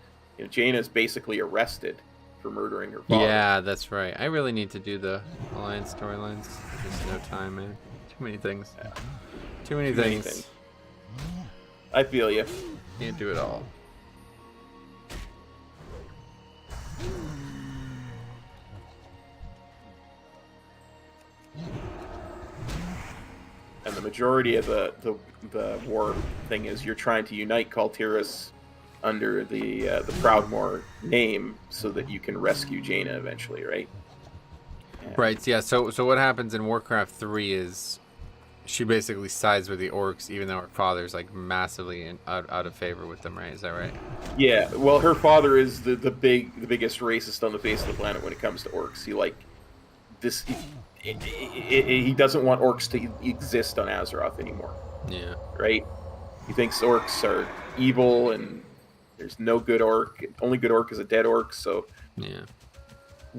Jaina is basically arrested for murdering her father. Yeah, that's right. I really need to do the Alliance storylines. There's no time, man. Too many things. Too many things. I feel you. Can't do it all. And the majority of the war thing is you're trying to unite Kaltiris under the Proudmoore name so that you can rescue Jaina eventually, right? And Right. Yeah. So what happens in Warcraft 3 is she basically sides with the orcs, even though her father's like massively out of favor with them. Right? Is that right? Yeah. Well, her father is the biggest racist on the face of the planet when it comes to orcs. He doesn't want orcs to exist on Azeroth anymore. Yeah. Right? He thinks orcs are evil and there's no good orc. Only good orc is a dead orc. So Yeah.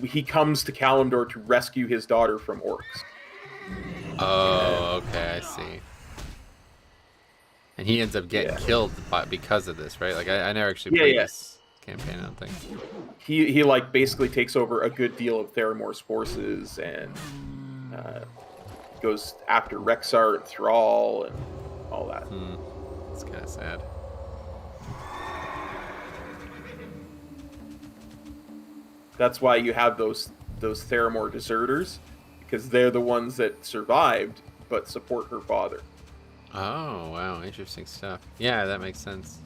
he comes to Kalimdor to rescue his daughter from orcs. Oh, okay. I see. And he ends up getting killed because of this, right? Like I never actually played this campaign. I don't think. He like basically takes over a good deal of Theramore's forces and goes after Rexar and Thrall and all that. It's kind of sad. That's why you have those Theramore deserters, because they're the ones that survived but support her father. Oh, wow. Interesting stuff. Yeah, that makes sense.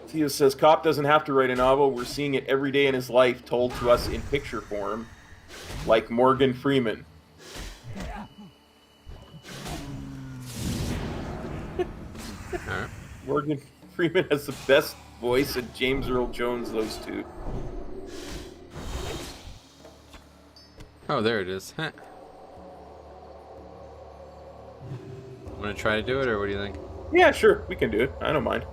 Theo says, Cop doesn't have to write a novel. We're seeing it every day in his life, told to us in picture form, like Morgan Freeman. Alright. Morgan Freeman has the best voice, and James Earl Jones, those two. Oh, there it is. Huh. Want to try to do it, or what do you think? Yeah, sure, we can do it. I don't mind.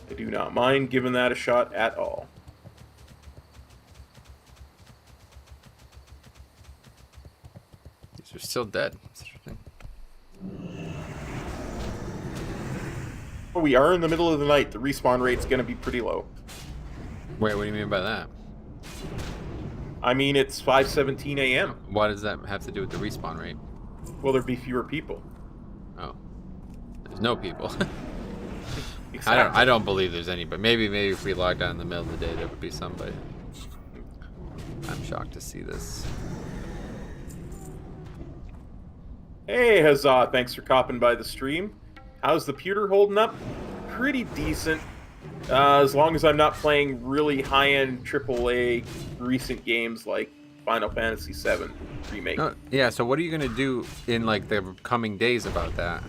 I do not mind giving that a shot at all. These are still dead. That's interesting. We are in the middle of the night. The respawn rate's going to be pretty low. Wait, what do you mean by that? I mean, it's 5:17 a.m. Why does that have to do with the respawn rate? Will there be fewer people? Oh, there's no people. Exactly. I don't believe there's any, but maybe if we logged on in the middle of the day, there would be somebody. I'm shocked to see this. Hey, huzzah! Thanks for copping by the stream. How's the pewter holding up? Pretty decent. As long as I'm not playing really high-end AAA recent games like Final Fantasy VII Remake. Oh, yeah, so what are you going to do in like the coming days about that?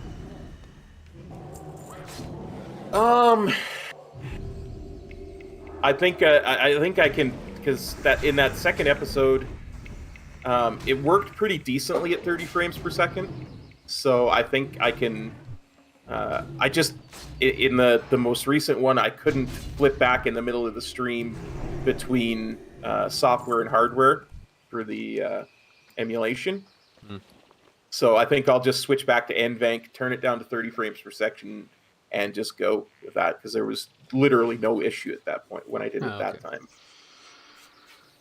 I think I can, because that in that second episode, it worked pretty decently at 30 frames per second. So I think I can. I just in the most recent one, I couldn't flip back in the middle of the stream between software and hardware for the emulation. Mm. So I think I'll just switch back to NVENC, turn it down to 30 frames per second, and just go with that, because there was literally no issue at that point when I did it that time.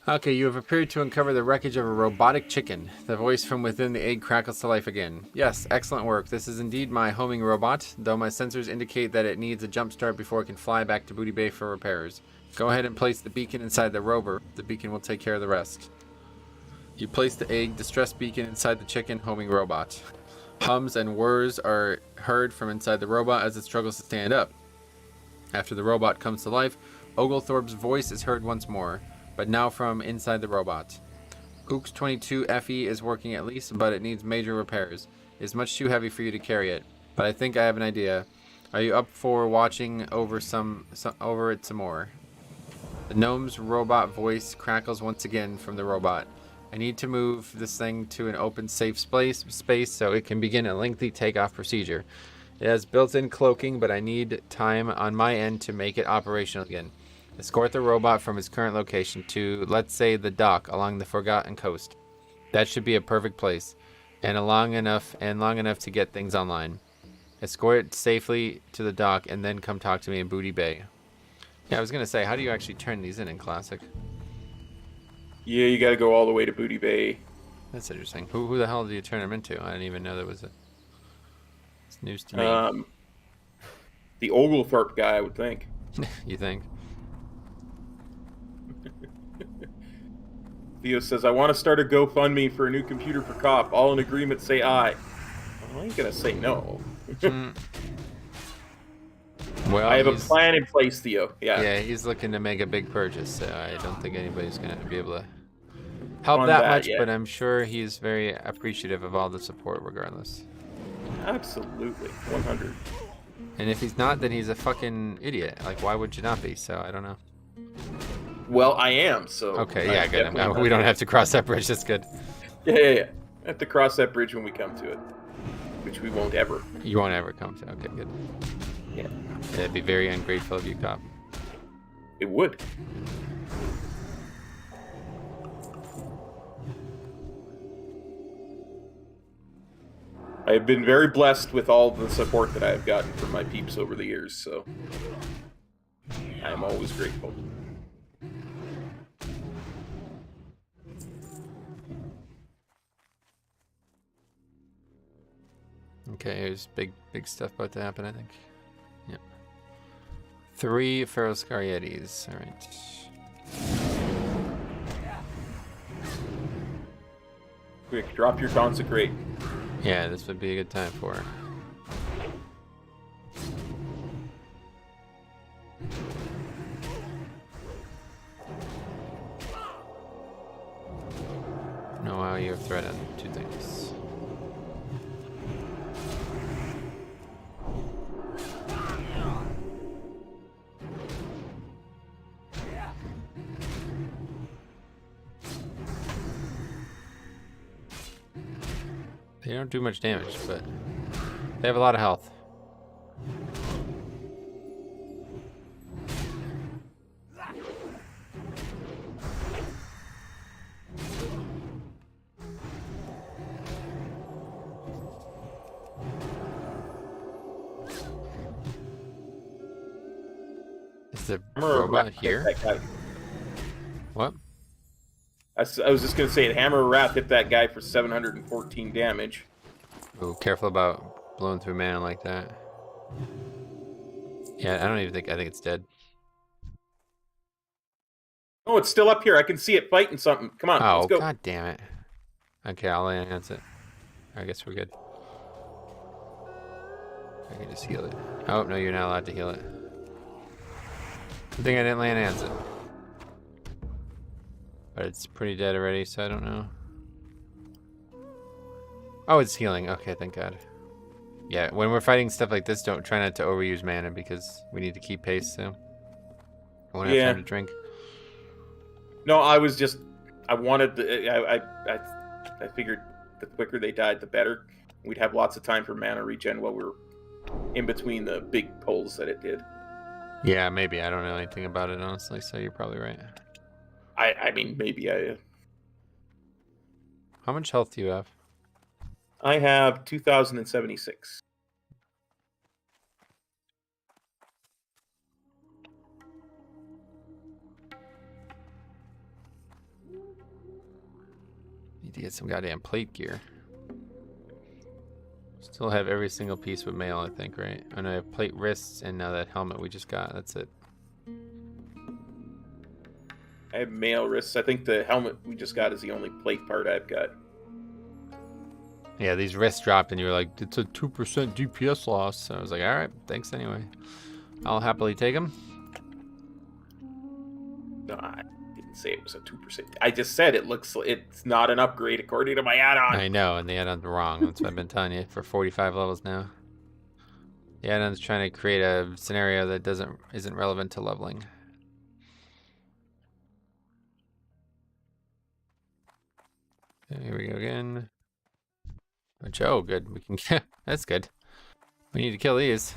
Okay, you have appeared to uncover the wreckage of a robotic chicken. The voice from within the egg crackles to life again. Yes, excellent work. This is indeed my homing robot, though my sensors indicate that it needs a jump start before it can fly back to Booty Bay for repairs. Go ahead and place the beacon inside the rover. The beacon will take care of the rest. You place the egg distress beacon inside the chicken homing robot. Hums and whirs are heard from inside the robot as it struggles to stand up. After the robot comes to life, Oglethorpe's voice is heard once more, but now from inside the robot. Ooks 22 FE is working at least, but it needs major repairs. It's much too heavy for you to carry it, but I think I have an idea. Are you up for watching over over it some more? The gnome's robot voice crackles once again from the robot. I need to move this thing to an open, safe space so it can begin a lengthy takeoff procedure. It has built-in cloaking, but I need time on my end to make it operational again. Escort the robot from its current location to, let's say, the dock along the Forgotten Coast. That should be a perfect place, and long enough to get things online. Escort it safely to the dock, and then come talk to me in Booty Bay. Yeah, I was gonna say, how do you actually turn these in Classic? Yeah, you got to go all the way to Booty Bay. That's interesting. Who the hell do you turn them into? I didn't even know there was a. It's news to me. The Oglethorpe guy, I would think. You think? Theo says, I want to start a GoFundMe for a new computer for COP. All in agreement say aye. Well, I ain't going to say no. Well, I have a plan in place, Theo. Yeah, he's looking to make a big purchase, so I don't think anybody's going to be able to help On that that, much, yeah. but I'm sure he's very appreciative of all the support regardless. Absolutely. 100. And if he's not, then he's a fucking idiot. Like, why would you not be? So, I don't know. Well, I am, so... Okay, yeah, good. We don't have to cross that bridge. That's good. Yeah. I have to cross that bridge when we come to it. Which we won't ever. You won't ever come to. Okay, good. Yeah. It'd be very ungrateful of you, Cop. It would. I have been very blessed with all the support that I have gotten from my peeps over the years, so I am always grateful. Okay, here's big stuff about to happen, I think. Yep. 3 Ferroscarietis. All right. Quick, drop your consecrate. Yeah, this would be a good time for her. know how you have threat on two things. They don't do much damage, but they have a lot of health. Is the robot here? What? I was just gonna say, Hammer of Wrath hit that guy for 714 damage. Oh, careful about blowing through mana like that. Yeah, I don't even think. I think it's dead. Oh, it's still up here. I can see it fighting something. Come on, Oh, let's go. god damn it. Okay, I'll enhance it. I guess we're good. I can just heal it. Oh, no, you're not allowed to heal it. Good thing I didn't land enhance it. But it's pretty dead already, so I don't know. Oh, it's healing. Okay, thank God. Yeah, when we're fighting stuff like this, try not to overuse mana because we need to keep pace, so I won't have time to drink. No, I wanted I figured the quicker they died, the better. We'd have lots of time for mana regen while we were in between the big pulls that it did. Yeah, maybe. I don't know anything about it, honestly, so you're probably right. I mean, maybe How much health do you have? I have 2,076. Need to get some goddamn plate gear. Still have every single piece with mail, I think, right? And I have plate wrists and now that helmet we just got. That's it. I have mail wrists. I think the helmet we just got is the only plate part I've got. Yeah, these wrists dropped and you were like, it's a 2% DPS loss. So I was like, alright, thanks anyway. I'll happily take them. No, I didn't say it was a 2%. I just said it's not an upgrade according to my add-on. I know, and the add-on's wrong. That's what I've been telling you for 45 levels now. The add-on's trying to create a scenario that isn't relevant to leveling. Okay, here we go again. Oh, good. We can get. That's good. We need to kill these.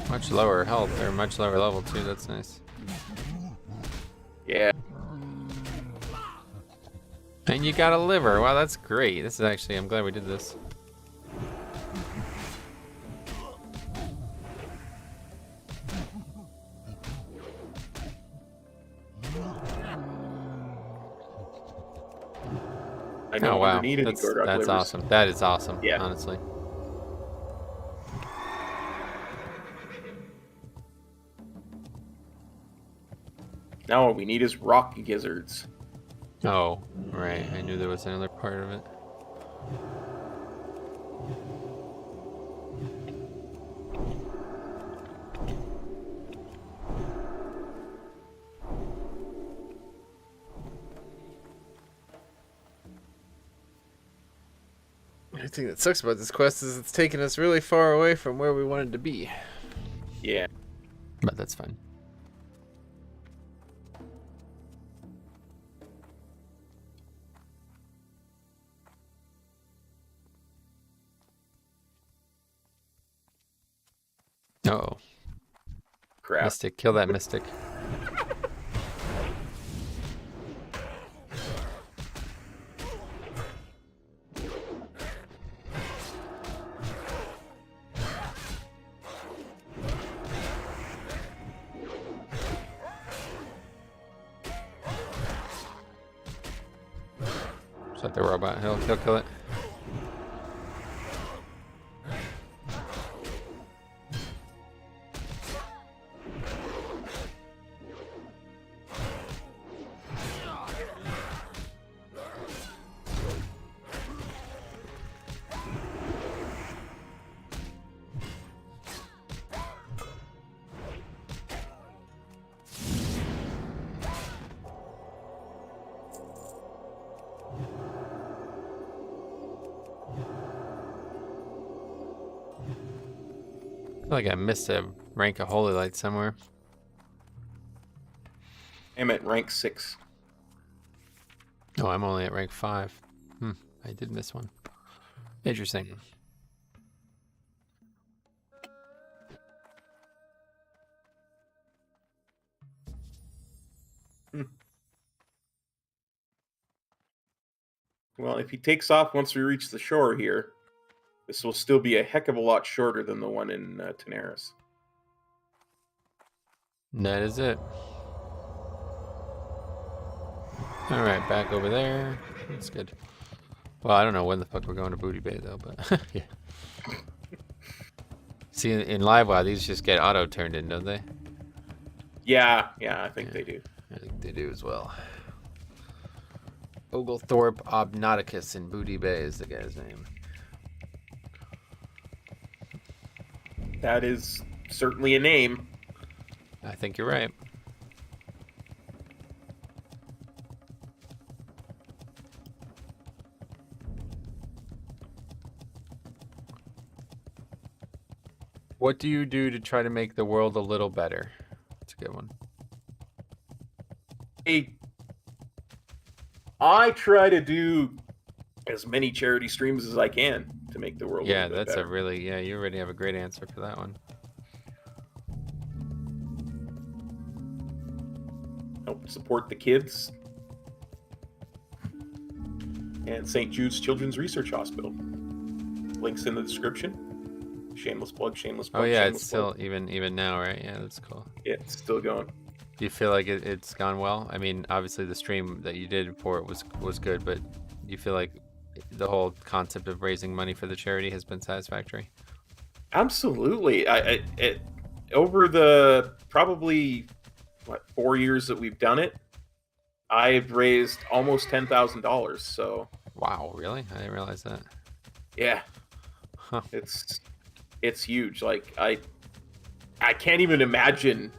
Much lower health, or much lower level too. That's nice. Yeah. And you got a liver. Wow, that's great. This is actually. I'm glad we did this. I know. Oh wow, Need that's awesome. That is awesome. Yeah, honestly. Now what we need is rock gizzards. Oh, right. I knew there was another part of it. The thing that sucks about this quest is it's taken us really far away from where we wanted to be. Yeah. But that's fine. Uh-oh. Crap. Mystic, kill that mystic. Just like the robot, he'll kill it. feel like I missed a rank of Holy Light somewhere. I'm at rank 6. Oh, I'm only at rank 5. I did miss one. Interesting. Well, if he takes off once we reach the shore here, this will still be a heck of a lot shorter than the one in Tenaris. That is it. Alright, back over there. That's good. Well, I don't know when the fuck we're going to Booty Bay, though, but yeah. See, in Livewire, these just get auto-turned in, don't they? Yeah, I think they do. I think they do as well. Oglethorpe Obnauticus in Booty Bay is the guy's name. That is certainly a name. I think you're right. What do you do to try to make the world a little better? That's a good one. I try to do as many charity streams as I can to make the world Yeah, a little bit that's better. a really, yeah, you already have a great answer for that one. Help support the kids and St. Jude's Children's Research Hospital. Links in the description. Shameless plug, shameless plug. Oh yeah, shameless it's still plug. even now, right? Yeah, that's cool. Yeah, it's still going. Do you feel like it's gone well? I mean, obviously the stream that you did for it was good, but do you feel like the whole concept of raising money for the charity has been satisfactory? Absolutely. Over the probably 4 years that we've done it, I've raised almost $10,000. So Wow, really? I didn't realize that. yeah, Huh. it's huge. Like I can't even imagine.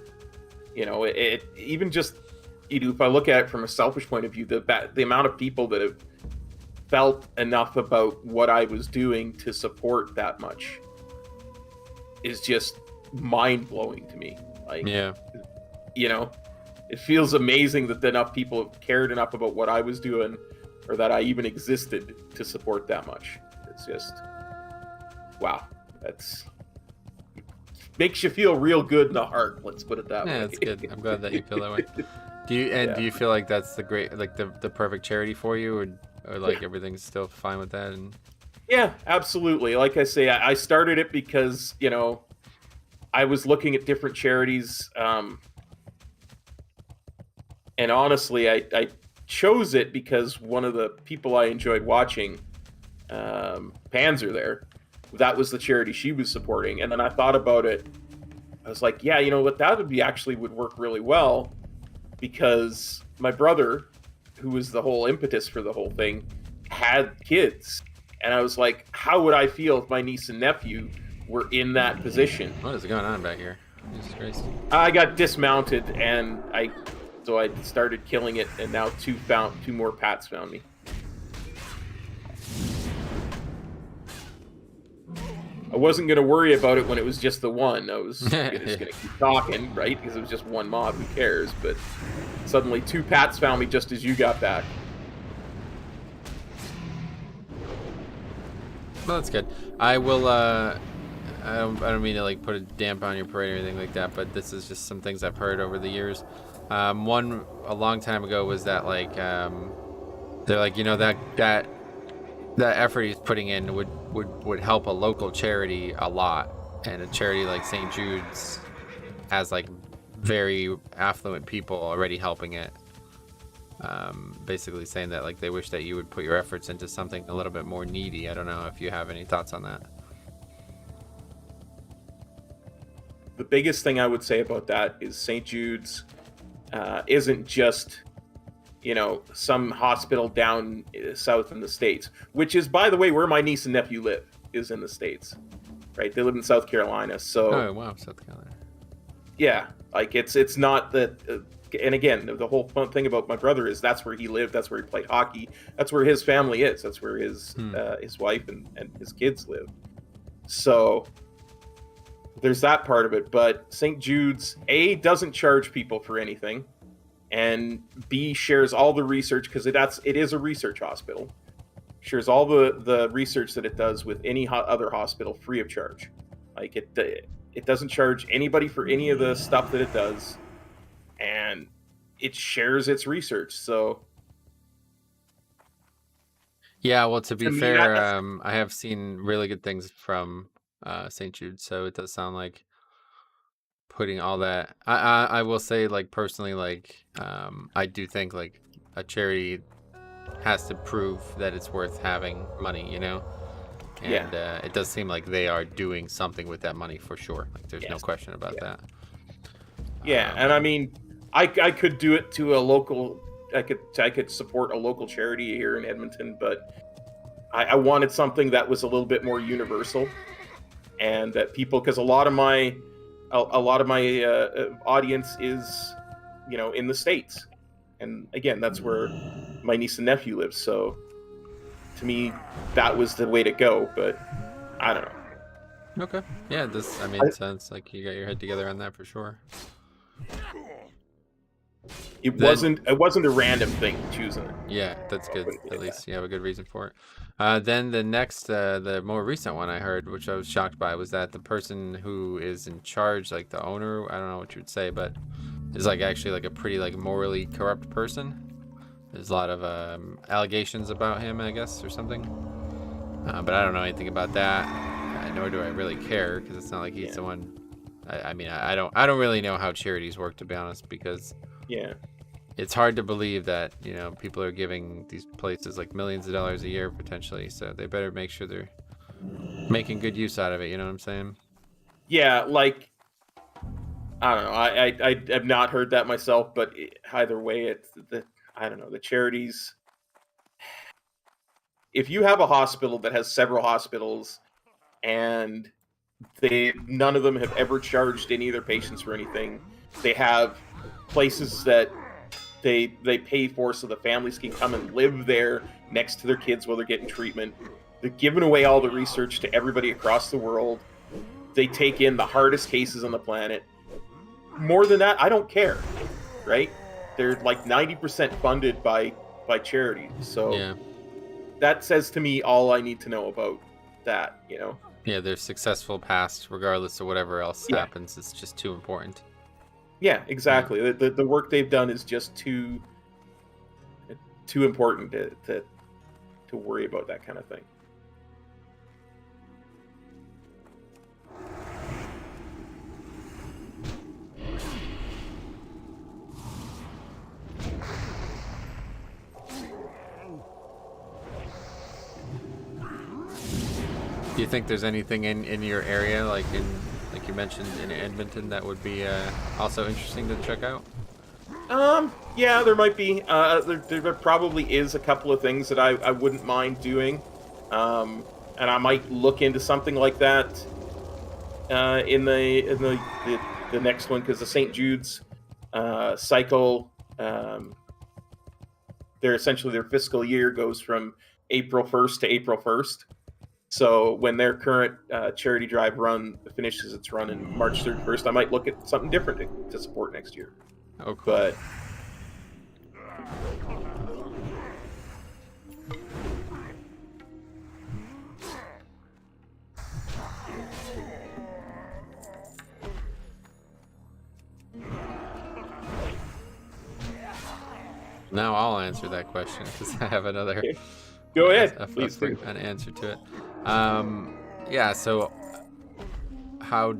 You know, it even just, you know, if I look at it from a selfish point of view, the amount of people that have felt enough about what I was doing to support that much is just mind blowing to me. Like, Yeah. you know, it feels amazing that enough people have cared enough about what I was doing, or that I even existed to support that much. It's just, wow, that's makes you feel real good in the heart. Let's put it that way. Yeah, that's good. I'm glad that you feel that way. Do you feel like that's the great, like the perfect charity for you, or like everything's still fine with that? And Yeah, absolutely. Like I say, I started it because, you know, I was looking at different charities, and honestly, I chose it because one of the people I enjoyed watching, Panzer there, that was the charity she was supporting. And then I thought about it. I was like, yeah, you know what, that would work really well, because my brother, who was the whole impetus for the whole thing, had kids. And I was like, how would I feel if my niece and nephew were in that position? what is going on back here? Jesus Christ. I got dismounted, and I started killing it, and now two more Pats found me. I wasn't going to worry about it when it was just the one. I was just going to keep talking, right? Because it was just one mob. Who cares? But suddenly 2 Pats found me just as you got back. Well, that's good. I will. I don't mean to like put a damp on your parade or anything like that, but this is just some things I've heard over the years. One a long time ago was that like they're like, you know, that effort he's putting in would help a local charity a lot, and a charity like St. Jude's has like very affluent people already helping it. Basically saying that like they wish that you would put your efforts into something a little bit more needy. I don't know if you have any thoughts on that. The biggest thing I would say about that is St. Jude's isn't just, you know, some hospital down south in the States, which is, by the way, where my niece and nephew live, is in the States, right? They live in South Carolina. So, Oh wow, South Carolina. yeah, like it's not that. And again, the whole fun thing about my brother is that's where he lived, that's where he played hockey, that's where his family is, that's where his wife and his kids live. So there's that part of it. But St. Jude's, A, doesn't charge people for anything, and B, shares all the research, because it is a research hospital. Shares all the research that it does with any other hospital free of charge. Like it doesn't charge anybody for any of the stuff that it does, and it shares its research. So Yeah, well, to be me, fair, I have seen really good things from St. Jude, so it does sound like putting all that. I will say, like, personally, like, I do think like a charity has to prove that it's worth having money, you know. And it does seem like they are doing something with that money for sure. Like, there's no question about that. Yeah, and I mean, I could do it to a local. I could support a local charity here in Edmonton, but I wanted something that was a little bit more universal, and that people, because a lot of my audience is, you know, in the States, and again, that's where my niece and nephew live. So to me, that was the way to go. But I don't know. Okay. Yeah, this, I mean, it sounds like you got your head together on that for sure. It wasn't a random thing choosing it. Yeah, that's good. At least you have a good reason for it. Then the next, the more recent one I heard, which I was shocked by, was that the person who is in charge, like the owner, I don't know what you would say, but is like actually like a pretty like morally corrupt person. There's a lot of allegations about him, I guess, or something. But I don't know anything about that, nor do I really care, because it's not like he's the one. I mean, I don't really know how charities work, to be honest, because it's hard to believe that, you know, people are giving these places like millions of dollars a year potentially, so they better make sure they're making good use out of it. You know what I'm saying? Yeah, like, I don't know. I have not heard that myself, but either way, it's I don't know, the charities. If you have a hospital that has several hospitals, and none of them have ever charged any of their patients for anything, they have places that they pay for so the families can come and live there next to their kids while they're getting treatment. They're giving away all the research to everybody across the world. They take in the hardest cases on the planet. More than that, I don't care, right? They're like 90% funded by charities. So that says to me all I need to know about that, you know? Yeah, they're successful past, regardless of whatever else happens. It's just too important. Yeah, exactly. The work they've done is just too important to worry about that kind of thing. Do you think there's anything in your area, like you mentioned in Edmonton, that would be also interesting to check out? Yeah, there might be. There probably is a couple of things that I wouldn't mind doing, and I might look into something like that in the next one, because the St. Jude's cycle, their fiscal year goes from April 1st to April 1st. So when their current charity drive run finishes its run in March 31st, I might look at something different to support next year. Oh, cool. But now I'll answer that question, because I have another. Okay. Go ahead, please. An answer to it. Yeah. So I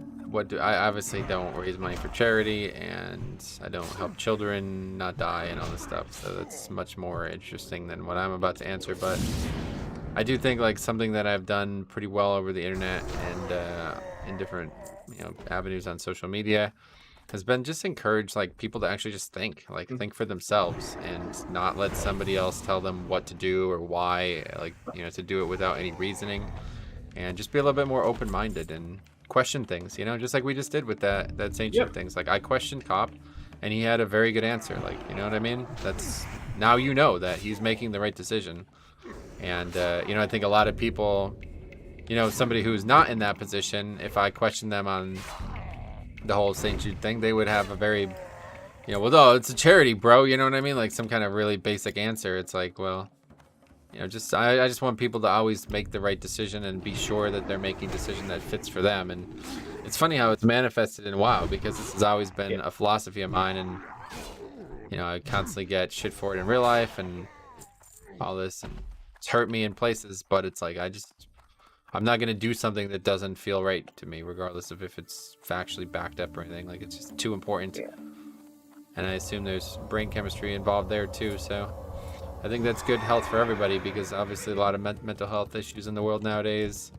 obviously don't raise money for charity, and I don't help children not die and all this stuff. So that's much more interesting than what I'm about to answer. But I do think like something that I've done pretty well over the internet and in different, you know, avenues on social media has been just encourage like people to actually just think for themselves and not let somebody else tell them what to do or why, like, you know, to do it without any reasoning, and just be a little bit more open-minded and question things, you know, just like we just did with that St. Jude things. Like, I questioned Cop and he had a very good answer. Like, you know what I mean? That's, now you know that he's making the right decision. And you know, I think a lot of people you know, somebody who's not in that position, if I question them on the whole St. Jude thing, they would have a very, you know, well, no, it's a charity, bro. You know what I mean? Like some kind of really basic answer. It's like, well, you know, just I just want people to always make the right decision and be sure that they're making a decision that fits for them. And it's funny how it's manifested in WoW, because this has always been a philosophy of mine, and you know, I constantly get shit for it in real life and all this, and it's hurt me in places, but it's like I'm not gonna do something that doesn't feel right to me, regardless of if it's factually backed up or anything. Like, it's just too important. And I assume there's brain chemistry involved there too, so I think that's good health for everybody, because obviously a lot of mental health issues in the world nowadays,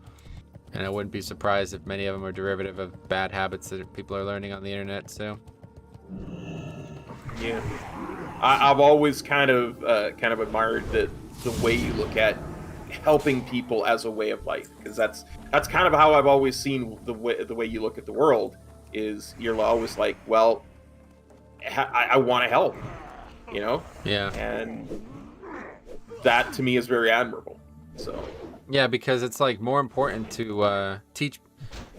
and I wouldn't be surprised if many of them are derivative of bad habits that people are learning on the internet. So yeah, I've always kind of admired the way you look at helping people as a way of life, because that's kind of how I've always seen the way you look at the world. Is you're always like, well, I want to help, you know? Yeah. And that to me is very admirable. So yeah, because it's like more important to teach,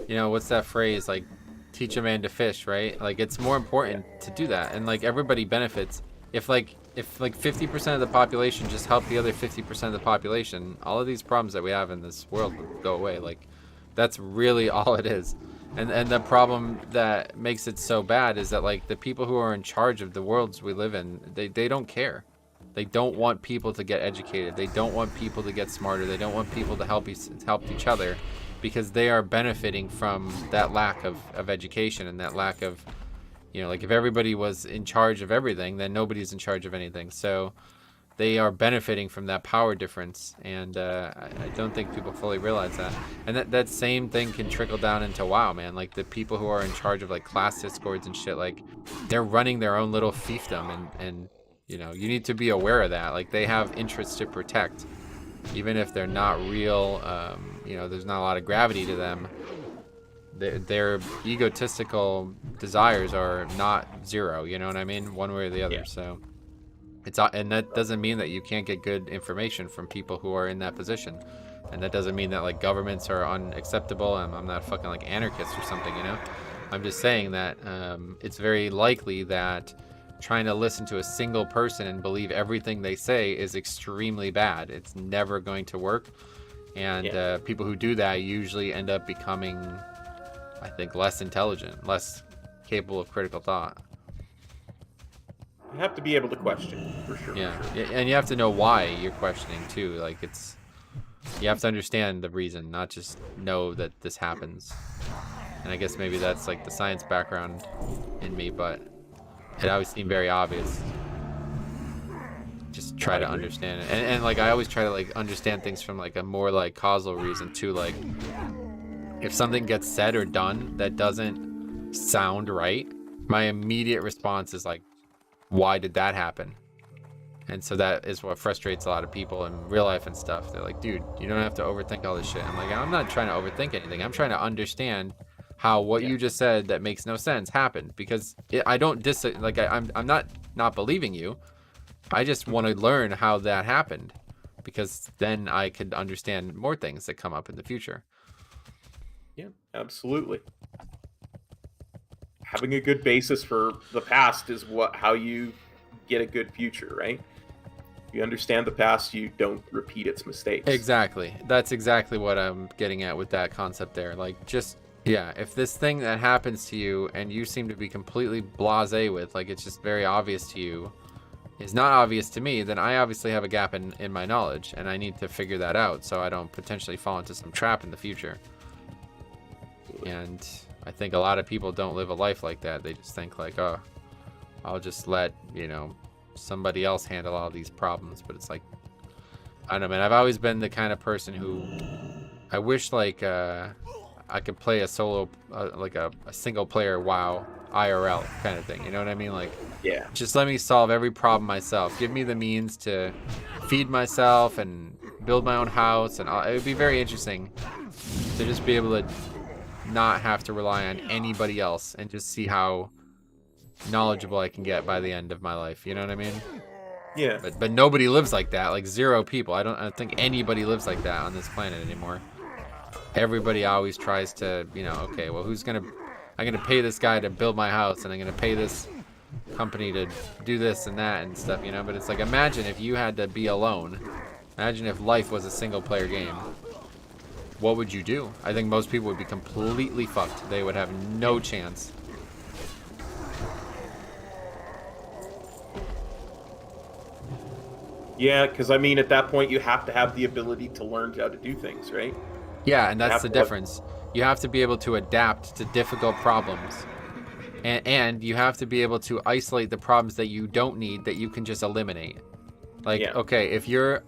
you know, what's that phrase, like teach a man to fish, right? Like, it's more important to do that, and like everybody benefits. If 50% of the population just help the other 50% of the population, all of these problems that we have in this world would go away. Like, that's really all it is. And the problem that makes it so bad is that, like, the people who are in charge of the worlds we live in, they don't care. They don't want people to get educated. They don't want people to get smarter. They don't want people to help each other, because they are benefiting from that lack of education and that lack of, you know, like, if everybody was in charge of everything, then nobody's in charge of anything. So they are benefiting from that power difference, and I don't think people fully realize that. And that same thing can trickle down into WoW, man. Like, the people who are in charge of, like, class discords and shit, like, they're running their own little fiefdom, and you know, you need to be aware of that. Like, they have interests to protect, even if they're not real. You know, there's not a lot of gravity to them. Their egotistical desires are not zero, you know what I mean, one way or the other. Yeah. So and that doesn't mean that you can't get good information from people who are in that position, and that doesn't mean that, like, governments are unacceptable. I'm not fucking like anarchist or something, you know. I'm just saying that it's very likely that trying to listen to a single person and believe everything they say is extremely bad. It's never going to work, and people who do that usually end up becoming, I think, less intelligent, less capable of critical thought. you have to be able to question, for sure. Yeah, and you have to know why you're questioning too. Like, you have to understand the reason, not just know that this happens. And I guess maybe that's like the science background in me, but it always seemed very obvious. Just try to understand it, and like, I always try to, like, understand things from, like, a more, like, causal reason too. Like, if something gets said or done that doesn't sound right, my immediate response is like, why did that happen? And so that is what frustrates a lot of people in real life and stuff. They're like, dude, you don't have to overthink all this shit. I'm like, I'm not trying to overthink anything. I'm trying to understand how what you just said that makes no sense happened, because I don't I'm not believing you. I just want to learn how that happened, because then I could understand more things that come up in the future. Yeah, absolutely. Having a good basis for the past is how you get a good future, right? You understand the past, you don't repeat its mistakes. Exactly. That's exactly what I'm getting at with that concept there. Like, just, yeah, if this thing that happens to you and you seem to be completely blasé with, like, it's just very obvious to you, is not obvious to me, then I obviously have a gap in my knowledge, and I need to figure that out so I don't potentially fall into some trap in the future. And I think a lot of people don't live a life like that. They just think like, oh, I'll just let, you know, somebody else handle all these problems. But it's like, I don't know, man. I've always been the kind of person who I wish, like, I could play a solo, like a single player WoW IRL kind of thing. You know what I mean? Like, yeah, just let me solve every problem myself. Give me the means to feed myself and build my own house, and it would be very interesting to just be able to not have to rely on anybody else and just see how knowledgeable I can get by the end of my life. You know what I mean? Yeah. But nobody lives like that. Like, zero people. I don't think anybody lives like that on this planet anymore. everybody always tries to, you know, okay, well, I'm gonna pay this guy to build my house, and I'm gonna pay this company to do this and that and stuff, you know. But it's like, imagine if you had to be alone. Imagine if life was a single player game. What would you do? I think most people would be completely fucked. They would have no chance. Yeah, because I mean, at that point, you have to have the ability to learn how to do things, right? Yeah, and that's the difference. You have to be able to adapt to difficult problems. And you have to be able to isolate the problems that you don't need, that you can just eliminate. Like, okay, if you're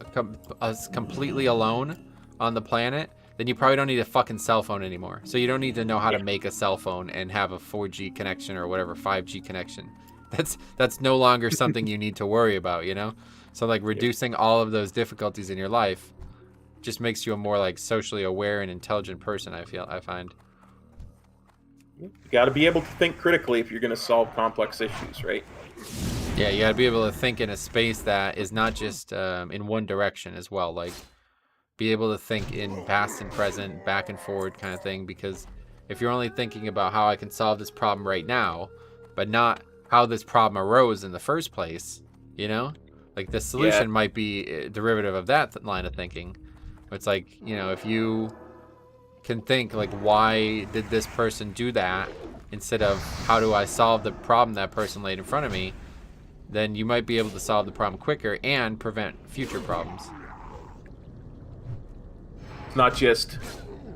completely alone on the planet, then you probably don't need a fucking cell phone anymore. So you don't need to know how to make a cell phone and have a 4G connection or whatever, 5G connection. That's no longer something you need to worry about, you know? So like reducing all of those difficulties in your life just makes you a more like socially aware and intelligent person, I find. You got to be able to think critically if you're going to solve complex issues, right? Yeah, you got to be able to think in a space that is not just in one direction as well. Like, be able to think in past and present, back and forward kind of thing. Because if you're only thinking about how I can solve this problem right now, but not how this problem arose in the first place, you know? Like, the solution might be a derivative of that line of thinking. It's like, you know, if you can think, like, why did this person do that, instead of how do I solve the problem that person laid in front of me, then you might be able to solve the problem quicker and prevent future problems. It's not just,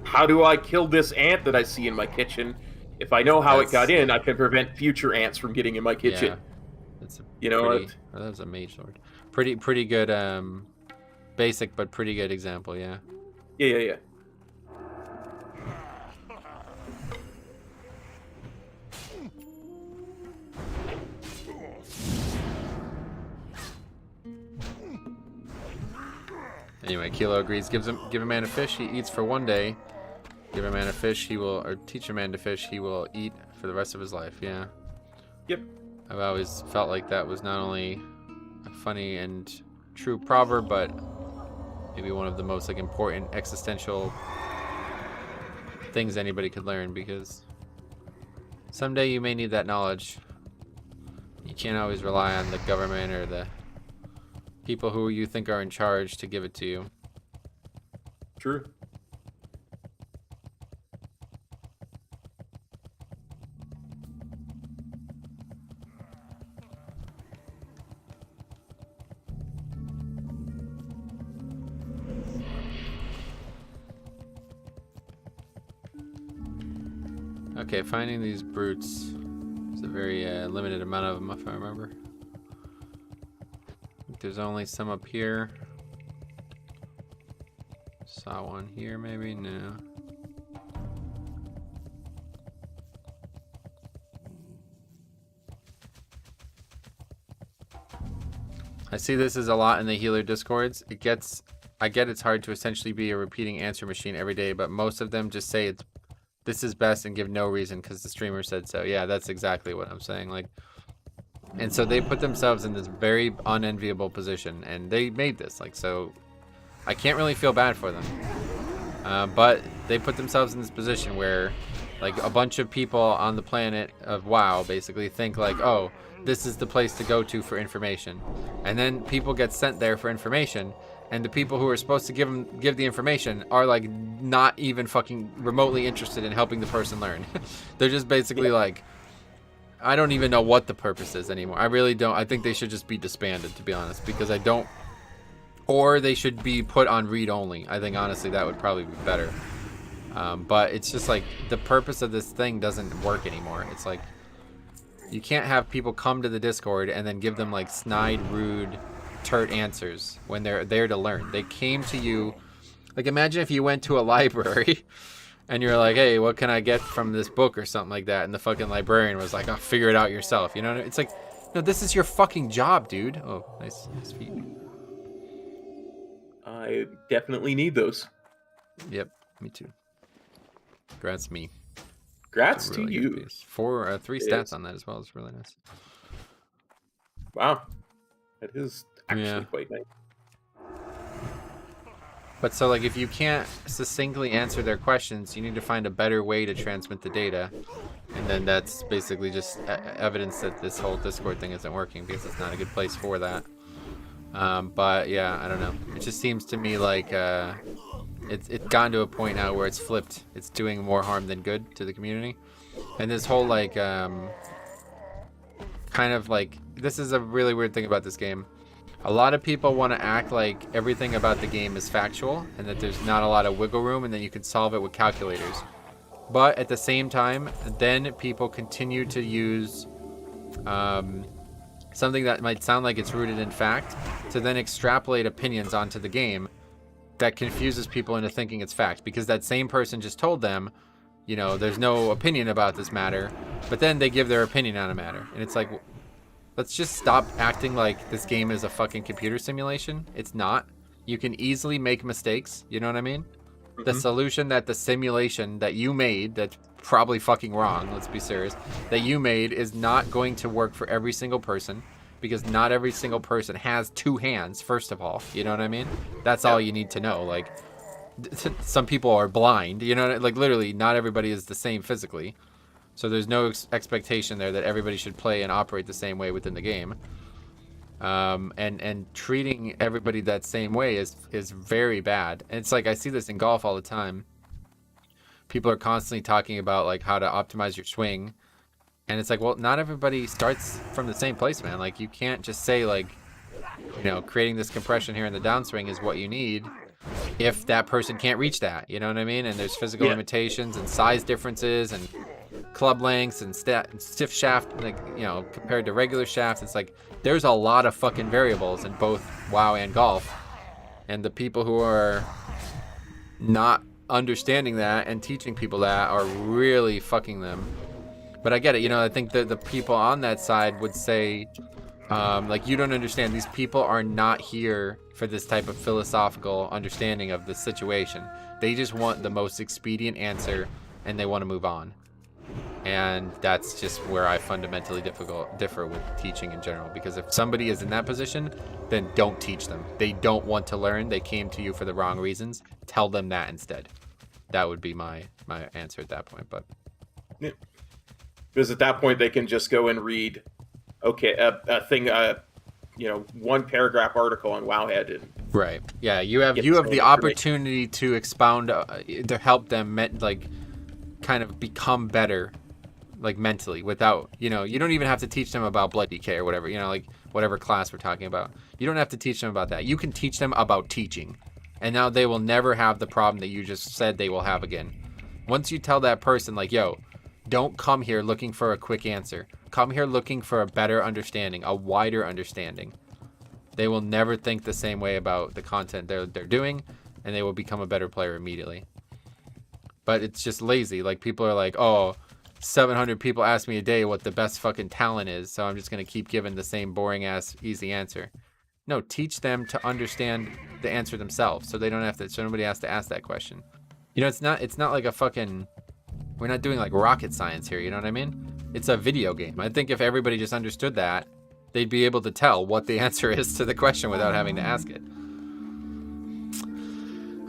how do I kill this ant that I see in my kitchen? If I know how it got in, I can prevent future ants from getting in my kitchen. Yeah. That's a that was a mage sword. Pretty good, basic but pretty good example, yeah. Yeah. Anyway, Kilo agrees. Give a man a fish, he eats for one day. Give a man a fish, or teach a man to fish, he will eat for the rest of his life. Yeah. Yep. I've always felt like that was not only a funny and true proverb, but maybe one of the most like important existential things anybody could learn, because someday you may need that knowledge. You can't always rely on the government or the people who you think are in charge to give it to you. True. Okay, finding these brutes. There's a very limited amount of them, if I remember. I think there's only some up here. Saw one here, maybe? No. I see this is a lot in the healer discords. I get it's hard to essentially be a repeating answer machine every day, but most of them just say this is best and give no reason because the streamer said so. Yeah, that's exactly what I'm saying. Like, and so they put themselves in this very unenviable position, and they made this. Like, so I can't really feel bad for them. But they put themselves in this position where, like, a bunch of people on the planet of WoW basically think like, oh, this is the place to go to for information, and then people get sent there for information. And the people who are supposed to give the information are like not even fucking remotely interested in helping the person learn. They're just basically like, I don't even know what the purpose is anymore. I really don't. I think they should just be disbanded, to be honest, because I don't. Or they should be put on read only. I think honestly that would probably be better. But it's just like the purpose of this thing doesn't work anymore. It's like you can't have people come to the Discord and then give them like snide, rude, turt answers when they're there to learn. They came to you, like, imagine if you went to a library and you're like, hey, what can I get from this book or something like that, and the fucking librarian was like, oh, figure it out yourself. You know, it's like, no, this is your fucking job, dude. Oh, nice feet. I definitely need those. Yep, me too. Congrats me. Congrats really to you. Piece. 3 stats on that as well. It's really nice. Wow, that is actually quite nice. But so like if you can't succinctly answer their questions, you need to find a better way to transmit the data. And then that's basically just evidence that this whole Discord thing isn't working because it's not a good place for that. But yeah, I don't know. It just seems to me like it's gotten to a point now where it's flipped. It's doing more harm than good to the community. And this whole like kind of like, this is a really weird thing about this game. A lot of people want to act like everything about the game is factual and that there's not a lot of wiggle room and that you can solve it with calculators. But at the same time, then people continue to use something that might sound like it's rooted in fact to then extrapolate opinions onto the game that confuses people into thinking it's fact, because that same person just told them, you know, there's no opinion about this matter, but then they give their opinion on a matter. And it's like, let's just stop acting like this game is a fucking computer simulation. It's not. You can easily make mistakes. You know what I mean? Mm-hmm. The solution that the simulation that you made, that's probably fucking wrong, let's be serious, that you made is not going to work for every single person, because not every single person has two hands, first of all. You know what I mean? That's all you need to know. Like, some people are blind. You know, like literally not everybody is the same physically. So there's no expectation there that everybody should play and operate the same way within the game. And treating everybody that same way is very bad. And it's like, I see this in golf all the time. People are constantly talking about like how to optimize your swing. And it's like, well, not everybody starts from the same place, man. Like, you can't just say like, you know, creating this compression here in the downswing is what you need if that person can't reach that. You know what I mean? And there's physical limitations and size differences and club lengths and stiff shaft, like, you know, compared to regular shafts. It's like there's a lot of fucking variables in both WoW and golf, and the people who are not understanding that and teaching people that are really fucking them. But I get it, you know. I think that the people on that side would say, like, you don't understand. These people are not here for this type of philosophical understanding of the situation. They just want the most expedient answer, and they want to move on. And that's just where I fundamentally differ with teaching in general. Because if somebody is in that position, then don't teach them. They don't want to learn. They came to you for the wrong reasons. Tell them that instead. That would be my answer at that point. But yeah. Because at that point they can just go and read, okay, a thing, you know, one paragraph article on Wowhead. And right. Yeah. You have the opportunity to expound, to help them like kind of become better, like mentally, without, you know, you don't even have to teach them about blood decay or whatever, you know, like whatever class we're talking about. You don't have to teach them about that. You can teach them about teaching, and now they will never have the problem that you just said they will have again. Once you tell that person, like, yo, don't come here looking for a quick answer. Come here looking for a better understanding, a wider understanding. They will never think the same way about the content they're doing, and they will become a better player immediately. But it's just lazy. Like, people are like, oh, 700 people ask me a day what the best fucking talent is, so I'm just going to keep giving the same boring-ass easy answer. No, teach them to understand the answer themselves, so they don't have to, so nobody has to ask that question. You know, it's not like a fucking, we're not doing like rocket science here, you know what I mean? It's a video game. I think if everybody just understood that, they'd be able to tell what the answer is to the question without having to ask it.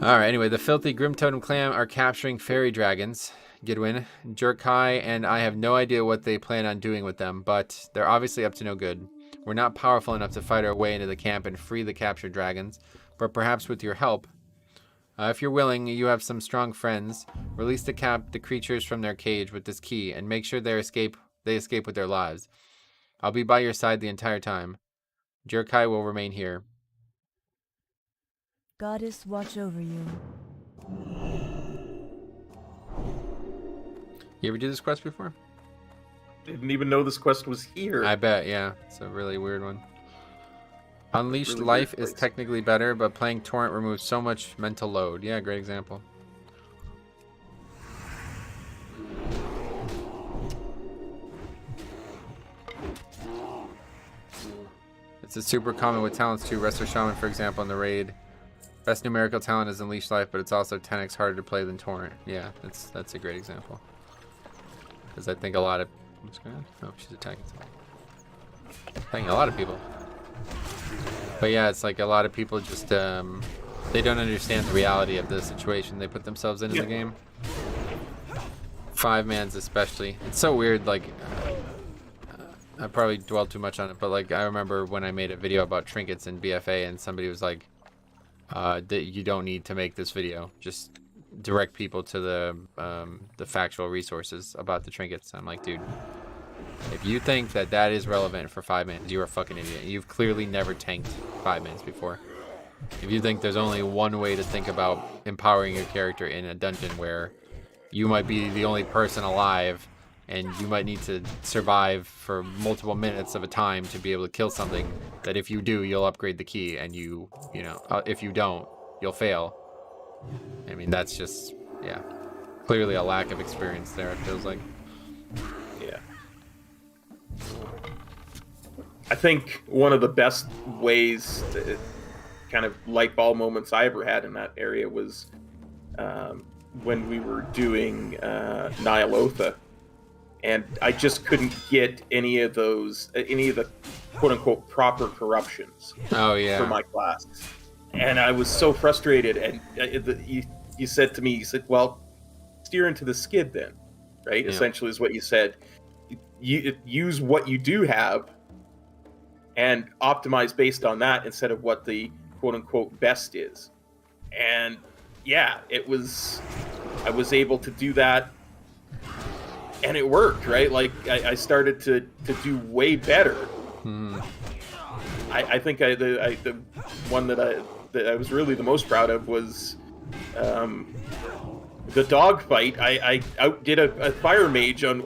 Alright, anyway, the filthy Grim Totem Clan are capturing fairy dragons. Gidwin, Jurkai, and I have no idea what they plan on doing with them, but they're obviously up to no good. We're not powerful enough to fight our way into the camp and free the captured dragons, but perhaps with your help. If you're willing, you have some strong friends. Release the creatures from their cage with this key, and make sure they escape with their lives. I'll be by your side the entire time. Jurkai will remain here. Goddess watch over you. You ever do this quest before? Didn't even know this quest was here. I bet, yeah. It's a really weird one. Unleashed really Life is technically better, but playing Torrent removes so much mental load. Yeah, great example. It's a super common with talents too. Wrestler Shaman, for example, in the raid. Best numerical talent is Unleashed Life, but it's also 10x harder to play than Torrent. Yeah, that's a great example. Because I think a lot of... What's going on? Oh, she's attacking someone. Attacking a lot of people. But yeah, it's like a lot of people just They don't understand the reality of the situation they put themselves in the game. 5-mans especially. It's so weird, like, I probably dwelled too much on it, but like I remember when I made a video about trinkets in BFA and somebody was like, that you don't need to make this video. Just direct people to the factual resources about the trinkets. I'm like, dude, if you think that that is relevant for 5-mans, you're a fucking idiot. You've clearly never tanked 5-mans before. If you think there's only one way to think about empowering your character in a dungeon where you might be the only person alive and you might need to survive for multiple minutes of a time to be able to kill something, that if you do, you'll upgrade the key, and you know, if you don't, you'll fail. I mean, that's just, yeah, clearly a lack of experience there, it feels like. Yeah. I think one of the best ways to kind of light bulb moments I ever had in that area was when we were doing Nyalotha. And I just couldn't get any of the quote-unquote proper corruptions for my class. And I was so frustrated. And you said to me, you said, well, steer into the skid then, right? Yeah. Essentially is what you said. You use what you do have and optimize based on that instead of what the quote-unquote best is. And yeah, I was able to do that. And it worked, right? Like I started to do way better. I think the one that I was really the most proud of was the dog fight. I outdid a fire mage on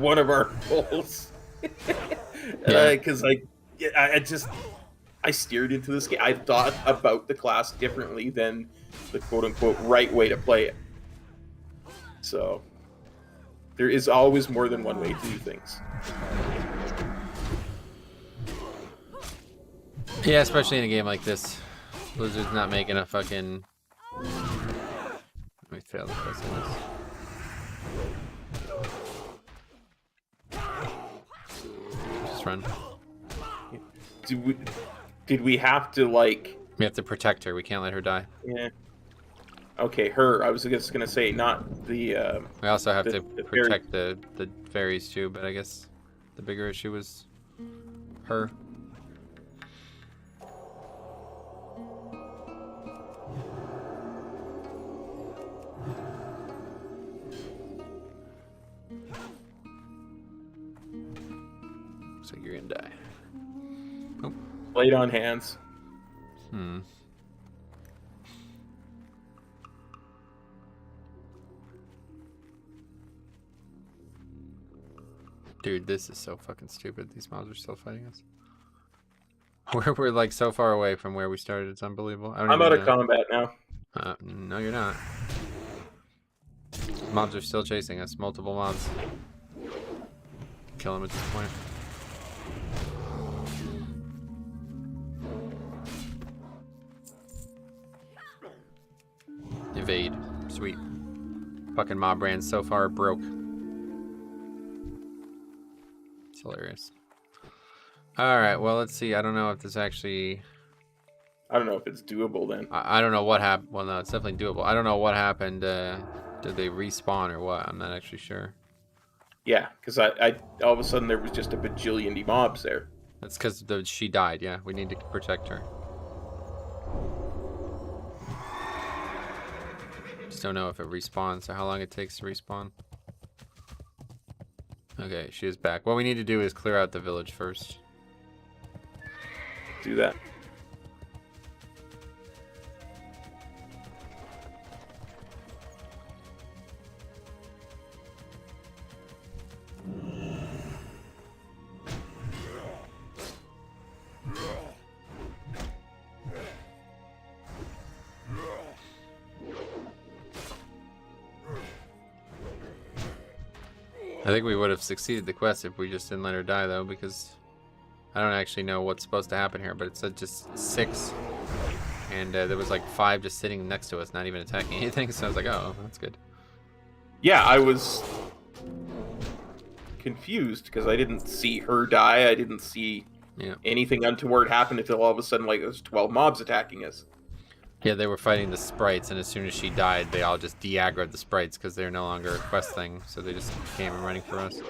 one of our goals because I steered into this game. I thought about the class differently than the quote unquote right way to play it. So. There is always more than one way to do things. Yeah, especially in a game like this. Blizzard's not making a fucking... Let me fail the question. Just run. Did we have to, like... We have to protect her. We can't let her die. Yeah. Okay, her. I was just gonna say, not the. We also have to protect the fairies too, but I guess the bigger issue was her. Looks like you're gonna die. Oh. Blade on hands. Dude, this is so fucking stupid. These mobs are still fighting us. We're like so far away from where we started. It's unbelievable. I'm out of combat now. No, you're not. Mobs are still chasing us. Multiple mobs. Kill them at this point. Evade. Sweet. Fucking mob ran so far broke. Hilarious. All right, well, let's see. I don't know if this actually... I don't know if it's doable then. I don't know what happened. Well, no, it's definitely doable. I don't know what happened. Did they respawn or what? I'm not actually sure. Yeah, because I all of a sudden there was just a bajillion mobs there. That's because she died, yeah. We need to protect her. Just don't know if it respawns or how long it takes to respawn. Okay, she is back. What we need to do is clear out the village first. Do that. I think we would have succeeded the quest if we just didn't let her die, though, because I don't actually know what's supposed to happen here, but it said just 6, and there was like 5 just sitting next to us, not even attacking anything, so I was like, oh, that's good. Yeah, I was confused because I didn't see her die. I didn't see anything untoward happen until all of a sudden, like, there's 12 mobs attacking us. Yeah, they were fighting the sprites, and as soon as she died, they all just de-aggroed the sprites because they're no longer a quest thing, so they just came and running for us.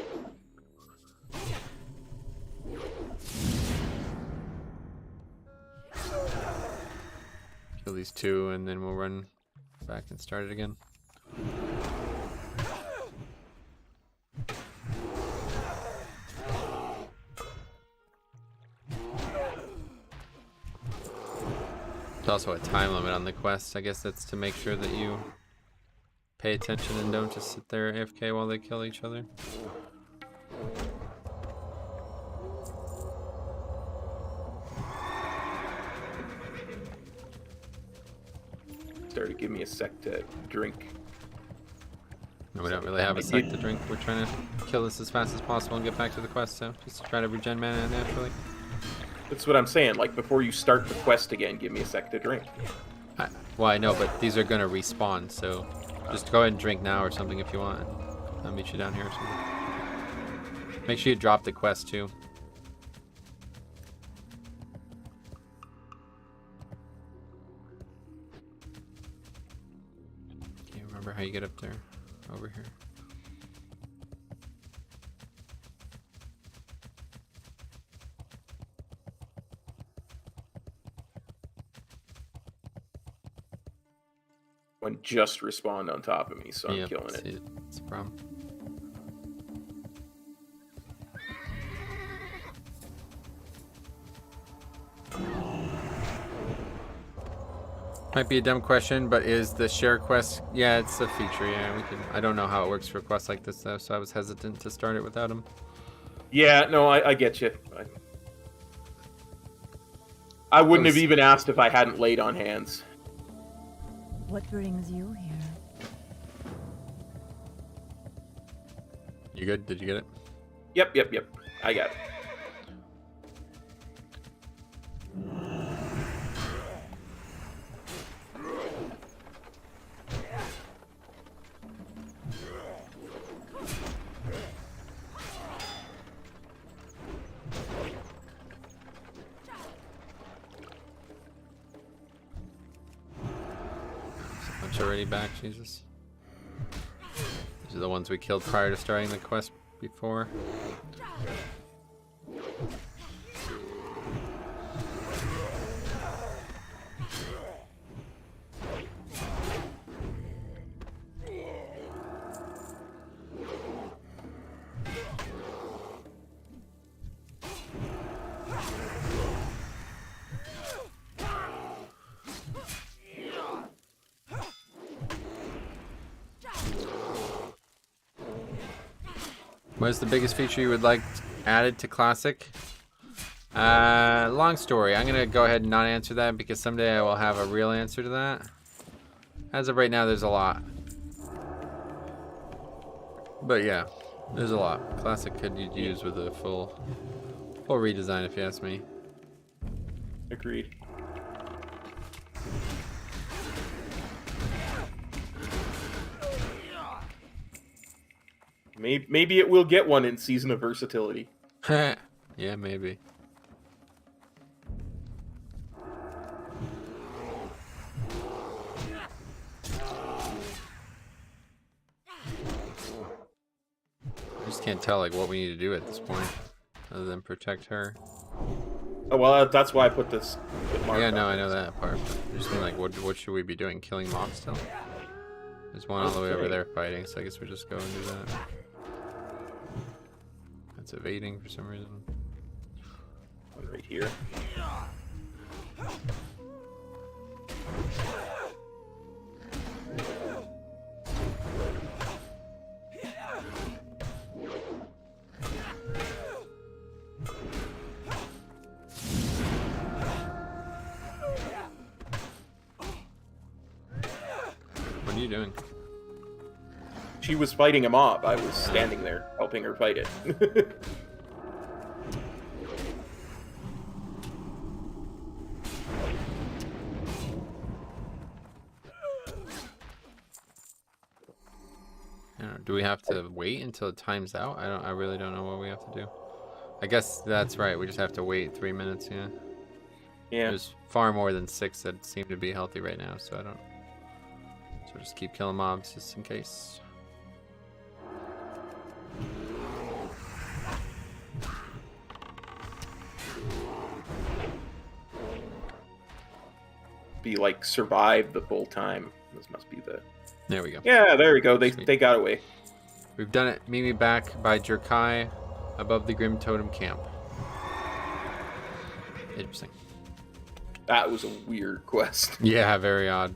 Kill these two, and then we'll run back and start it again. There's also a time limit on the quest. I guess that's to make sure that you pay attention and don't just sit there AFK while they kill each other. Started, give me a sec to drink. No, we don't really have a sec to drink. We're trying to kill this as fast as possible and get back to the quest, so just to try to regen mana naturally. That's what I'm saying. Like, before you start the quest again, give me a sec to drink. Well, I know, but these are gonna respawn, so just go ahead and drink now or something if you want. I'll meet you down here or something. Make sure you drop the quest too. Can't remember how you get up there. Over here. One just respawned on top of me, so I'm killing it. That's the problem. Might be a dumb question, but is the share quest? Yeah, it's a feature. Yeah, we can. I don't know how it works for quests like this though, so I was hesitant to start it without him. Yeah, no, I get you. I wouldn't have even asked if I hadn't laid on hands. What brings you here? You good? Did you get it? Yep. I got it. Already back, Jesus. These are the ones we killed prior to starting the quest before. What is the biggest feature you would like added to Classic? Long story. I'm gonna go ahead and not answer that because someday I will have a real answer to that. As of right now, there's a lot. But yeah, there's a lot. Classic could use with a full redesign if you ask me. Agreed. Maybe it will get one in Season of Versatility. Yeah, maybe. I just can't tell like what we need to do at this point, other than protect her. Oh well, that's why I put this. Yeah, no, I know that part. But I just mean like, what should we be doing? Killing mobs still? There's one all the way over there fighting, so I guess we just go and do that. It's evading for some reason. One right here. What are you doing? She was fighting a mob. I was standing there helping her fight it. I don't know, do we have to wait until it times out? I really don't know what we have to do. I guess that's right. We just have to wait 3 minutes, yeah. Yeah. There's far more than 6 that seem to be healthy right now, so I don't. So just keep killing mobs just in case. Be like survive the full time. This must be the. There we go. Yeah, there we go. Sweet. They got away. We've done it. Meet me back by Jerkai above the Grim Totem camp. Interesting. That was a weird quest. Yeah, very odd.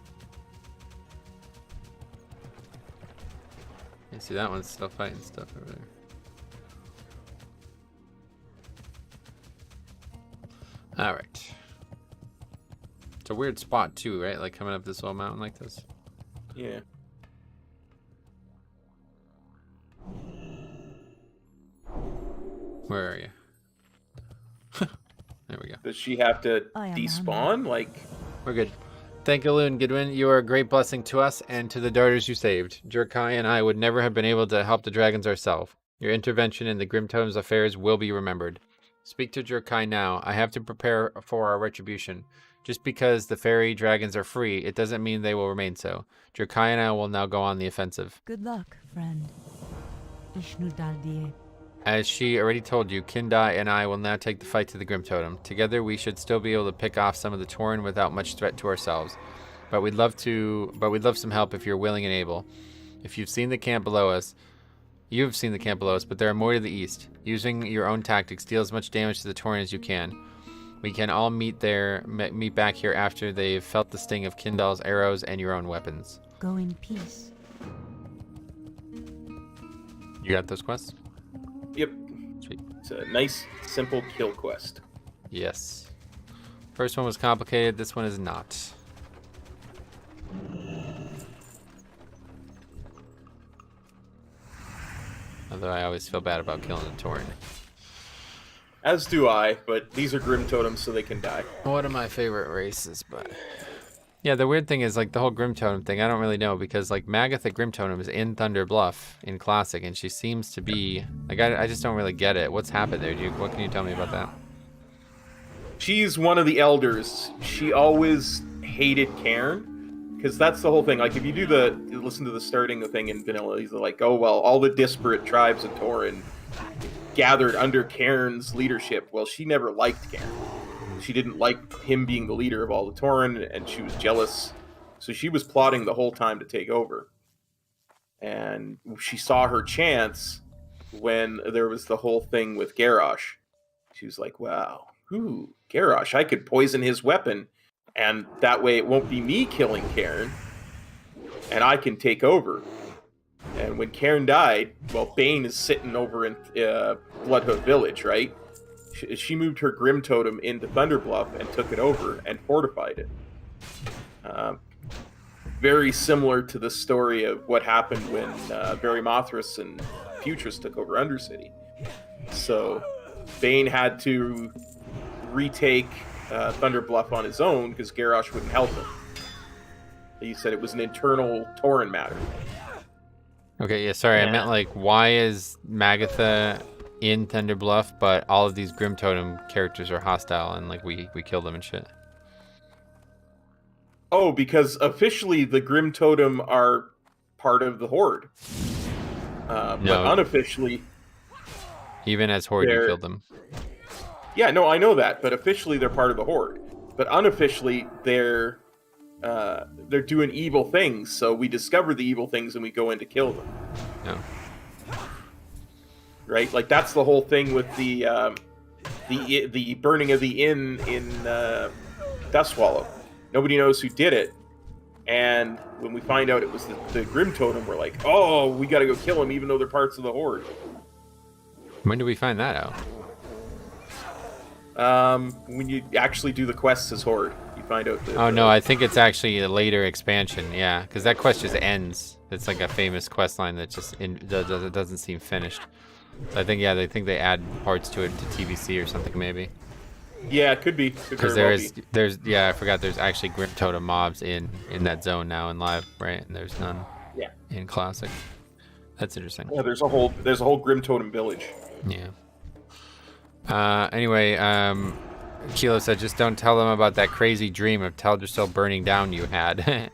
You see that one's still fighting stuff over there. Alright. It's a weird spot too, right? Like coming up this little mountain like this. Yeah. Where are you? There we go. Does she have to I am despawn? Like, We're good. Thank you, Loon Goodwin. You are a great blessing to us and to the daughters you saved. Jerkai and I would never have been able to help the dragons ourselves. Your intervention in the Grim Totem's affairs will be remembered. Speak to Jerkai now. I have to prepare for our retribution. Just because the fairy dragons are free, it doesn't mean they will remain so. Jerkai and I will now go on the offensive. Good luck, friend. Ishnu Dardie. As she already told you, Kindai and I will now take the fight to the Grim Totem. Together, we should still be able to pick off some of the Tauren without much threat to ourselves. But we'd love some help if you're willing and able. If you've seen the camp below us, you've seen the camp below us, but there are more to the east. Using your own tactics, deal as much damage to the Tauren as you can. We can all meet back here after they've felt the sting of Kindal's arrows and your own weapons. Go in peace. You got those quests? yep. Sweet. It's a nice, simple kill quest. Yes. First one was complicated. This one is not. Although I always feel bad about killing a Tauren. As do I, but these are Grim Totems, so they can die. One of my favorite races, but... Yeah, the weird thing is, like, the whole Grim Totem thing, I don't really know, because, like, Magatha Grim Totem is in Thunder Bluff in Classic, and she seems to be... Like, I just don't really get it. What's happened there? What can you tell me about that? She's one of the elders. She always hated Cairn, because that's the whole thing. Like, if you listen to the starting thing in Vanilla, he's like, oh, well, all the disparate tribes of Tauren gathered under Cairn's leadership. Well, she never liked Cairn. She didn't like him being the leader of all the Tauren, and she was jealous. So she was plotting the whole time to take over. And she saw her chance when there was the whole thing with Garrosh. She was like, wow, Garrosh, I could poison his weapon, and that way it won't be me killing Cairn, and I can take over. And when Cairn died, well, Bane is sitting over in Bloodhood Village, right? She moved her Grim Totem into Thunderbluff and took it over and fortified it. Very similar to the story of what happened when Barry Mothras and Putris took over Undercity. So Bane had to retake Thunderbluff on his own because Garrosh wouldn't help him. He said it was an internal Tauren matter. Okay, yeah, sorry, I meant, like, why is Magatha in Thunder Bluff, but all of these Grim Totem characters are hostile, and, like, we kill them and shit? Oh, because officially the Grim Totem are part of the Horde. But unofficially... Even as Horde, you killed them. Yeah, no, I know that, but officially they're part of the Horde. But unofficially, they're doing evil things, so we discover the evil things and we go in to kill them. No. Right? Like, that's the whole thing with the burning of the inn in Deathswallow. Nobody knows who did it, and when we find out it was the Grim Totem, we're like, oh, we gotta go kill them even though they're parts of the Horde. When do we find that out? When you actually do the quests as Horde, you find out that... Oh, no, I think it's actually a later expansion, yeah, because that quest just ends. It's like a famous quest line that just doesn't seem finished. So I think, yeah, they add parts to it to TBC or something, maybe. Yeah, it could be. Because I forgot there's actually Grim Totem mobs in that zone now in live, right? And there's none in Classic. That's interesting. Yeah, there's a whole Grim Totem village. Yeah. Anyway, Kilo said, just don't tell them about that crazy dream of Teldrassil burning down you had.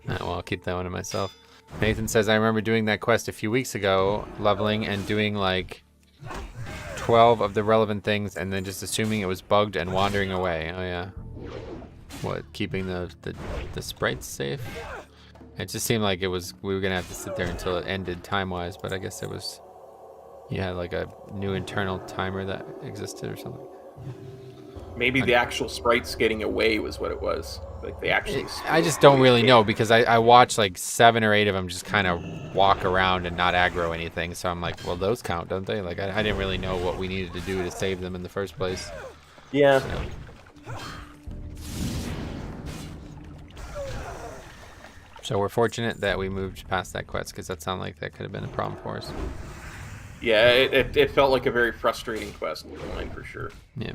Well, I'll keep that one to myself. Nathan says, I remember doing that quest a few weeks ago, leveling and doing like 12 of the relevant things and then just assuming it was bugged and wandering away. Oh yeah. What, keeping the sprites safe? It just seemed like we were gonna have to sit there until it ended time-wise, but I guess it was, you had like a new internal timer that existed or something. Maybe the actual sprites getting away was what it was. Like they actually. I just don't really know because I watched like 7 or 8 of them just kind of walk around and not aggro anything. So I'm like, well, those count, don't they? Like I didn't really know what we needed to do to save them in the first place. Yeah. So we're fortunate that we moved past that quest because that sounded like that could have been a problem for us. Yeah, it felt like a very frustrating quest line for sure. Yeah.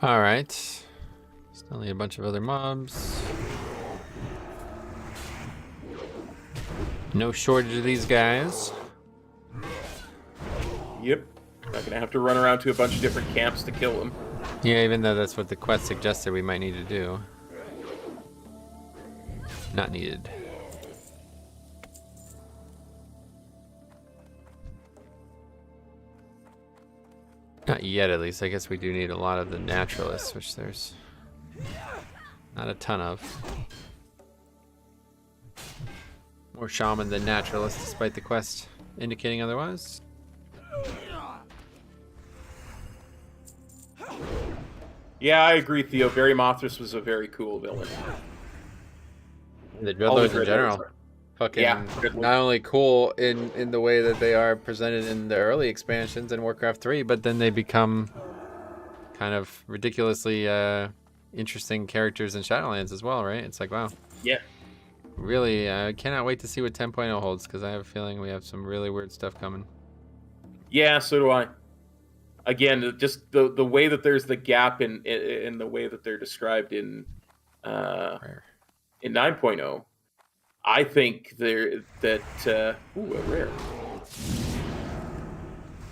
All right. Still need a bunch of other mobs. No shortage of these guys. Yep. Not gonna have to run around to a bunch of different camps to kill them. Yeah, even though that's what the quest suggested we might need to do. Not needed. Not yet, at least. I guess we do need a lot of the naturalists, which there's not a ton of. More shaman than naturalists, despite the quest indicating otherwise. Yeah, I agree, Theo. Barry Mothras was a very cool villain. The All the Dreadlords in general. Dreadlords are- Fucking Yeah, not only cool in the way that they are presented in the early expansions in Warcraft 3, but then they become kind of ridiculously interesting characters in Shadowlands as well, right? It's like, wow. Yeah. Really, I cannot wait to see what 10.0 holds because I have a feeling we have some really weird stuff coming. Yeah, so do I. Again, just the way that there's the gap in the way that they're described in 9.0. I think rare.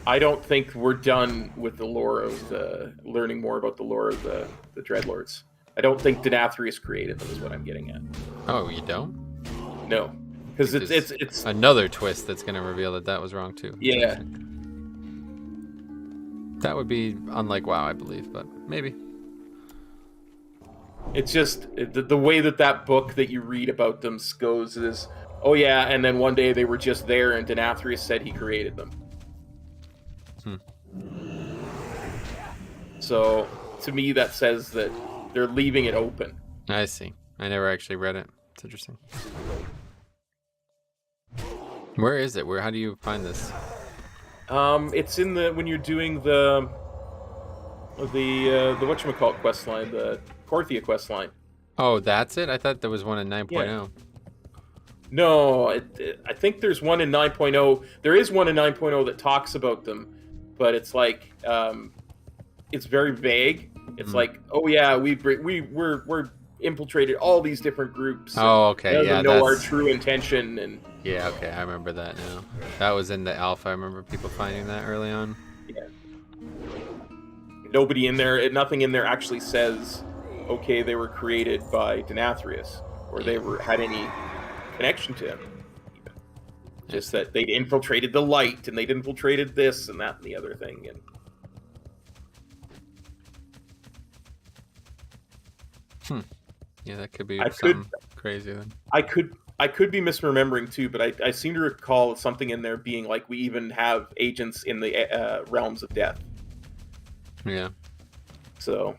I don't think we're done with the lore of learning more about the lore of the Dreadlords. I don't think Denathrius created them, is what I'm getting at. Oh, you don't? No, because it's another twist that's going to reveal that was wrong too. Yeah. That would be unlike WoW, I believe, but maybe. It's just the way that book that you read about them goes is, oh yeah, and then one day they were just there and Denathrius said he created them. So, to me, that says that they're leaving it open. I see. I never actually read it. It's interesting. Where is it? How do you find this? It's in when you're doing the whatchamacallit quest line, the Korthia quest line. Oh, that's it? I thought there was one in 9.0. Yeah. No, I think there's one in 9.0. There is one in 9.0 that talks about them, but it's like it's very vague. It's like, oh yeah, we're infiltrated all these different groups. Oh, okay, yeah, know our true intention and. Yeah, okay, I remember that now. That was in the alpha. I remember people finding that early on. Yeah. Nobody in there, nothing in there actually says, okay, they were created by Denathrius, or they had any connection to him. Just that they'd infiltrated the light, and they'd infiltrated this and that and the other thing. And yeah, that could be crazy then. I could be misremembering too, but I seem to recall something in there being like we even have agents in the realms of death. Yeah. So.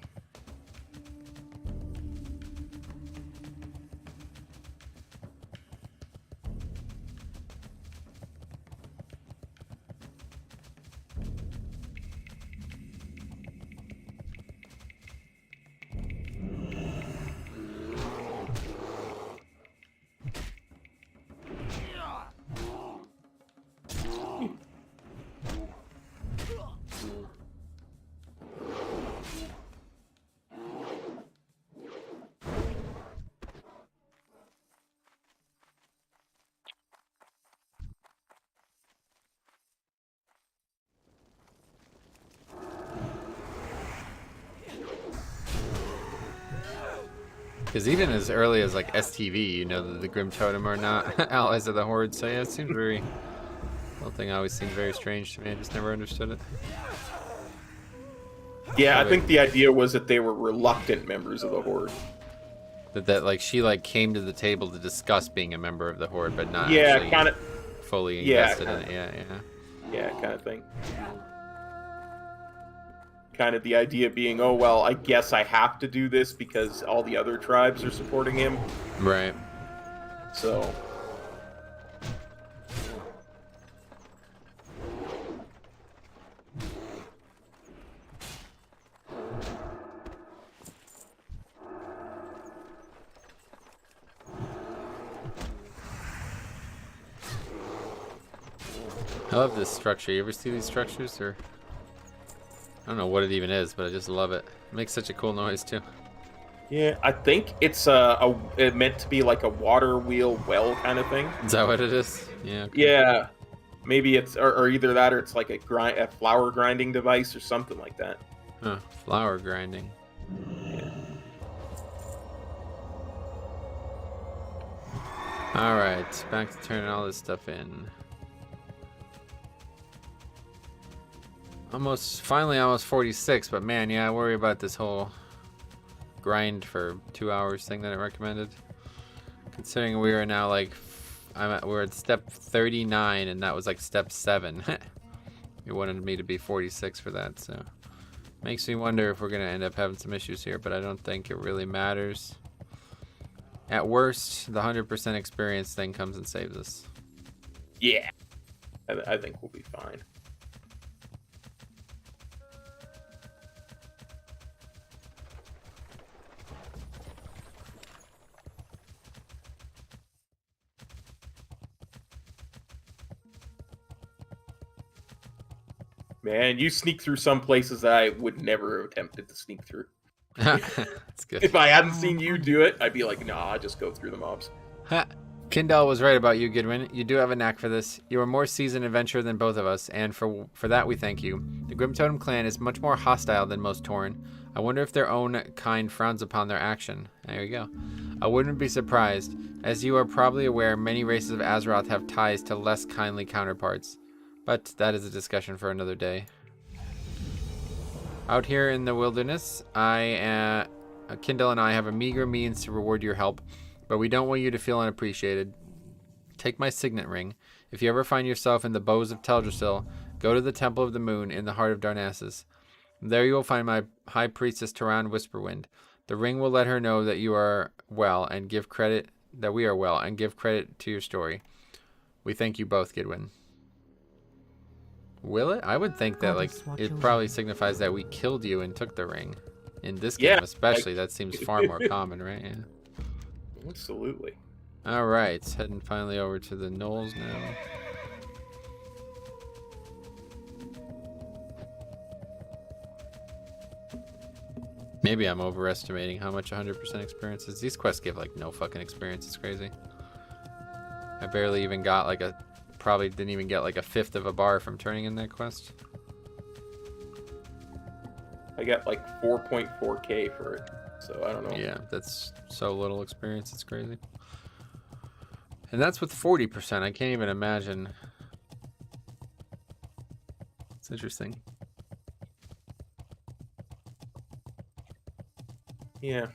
Because even as early as like STV, you know that the Grim Totem are not allies of the Horde. So yeah, it seems very. The whole thing always seemed very strange to me. I just never understood it. Yeah, I think the idea was that they were reluctant members of the Horde. That like she like came to the table to discuss being a member of the Horde, but not Yeah, kind of. fully Yeah, invested in it. Yeah. Yeah, kind of thing. Kind of the idea being, oh, well, I guess I have to do this because all the other tribes are supporting him. Right. So. I love this structure. You ever see these structures? Or I don't know what it even is, but I just love it. It makes such a cool noise too. Yeah, I think it's it meant to be like a water wheel well kind of thing. Is that what it is? Yeah. Okay. Yeah, maybe it's or either that or it's like a flour grinding device or something like that. Huh. Flour grinding. Yeah. All right, back to turning all this stuff in. Finally almost 46, but man, yeah, I worry about this whole grind for 2 hours thing that I recommended. Considering we are now like, we're at step 39 and that was like step 7. You wanted me to be 46 for that, so makes me wonder if we're gonna end up having some issues here, but I don't think it really matters. At worst, the 100% experience thing comes and saves us. Yeah, I think we'll be fine. Man, you sneak through some places that I would never have attempted to sneak through. That's good. If I hadn't seen you do it, I'd be like, nah, I'll just go through the mobs. Kindle was right about you, Goodwin. You do have a knack for this. You are more seasoned adventurer than both of us, and for that we thank you. The Grim Totem clan is much more hostile than most Tauren. I wonder if their own kind frowns upon their action. There you go. I wouldn't be surprised. As you are probably aware, many races of Azeroth have ties to less kindly counterparts. But that is a discussion for another day. Out here in the wilderness, Kindle and I have a meager means to reward your help, but we don't want you to feel unappreciated. Take my signet ring. If you ever find yourself in the bows of Teldrassil, go to the Temple of the Moon in the heart of Darnassus. There you will find my High Priestess Taran Whisperwind. The ring will let her know that you are well and give credit that we are well and give credit to your story. We thank you both, Goodwin. Will it? I would think that like it probably signifies that we killed you and took the ring. In this game especially, that seems far more common, right? Yeah. Absolutely. Alright, heading finally over to the Knolls now. Maybe I'm overestimating how much 100% experience is. These quests give like no fucking experience, it's crazy. I barely even got like probably didn't even get like a fifth of a bar from turning in that quest. I got like 4.4k for it, so I don't know. Yeah, that's so little experience, it's crazy. And that's with 40%, I can't even imagine. It's interesting. Yeah.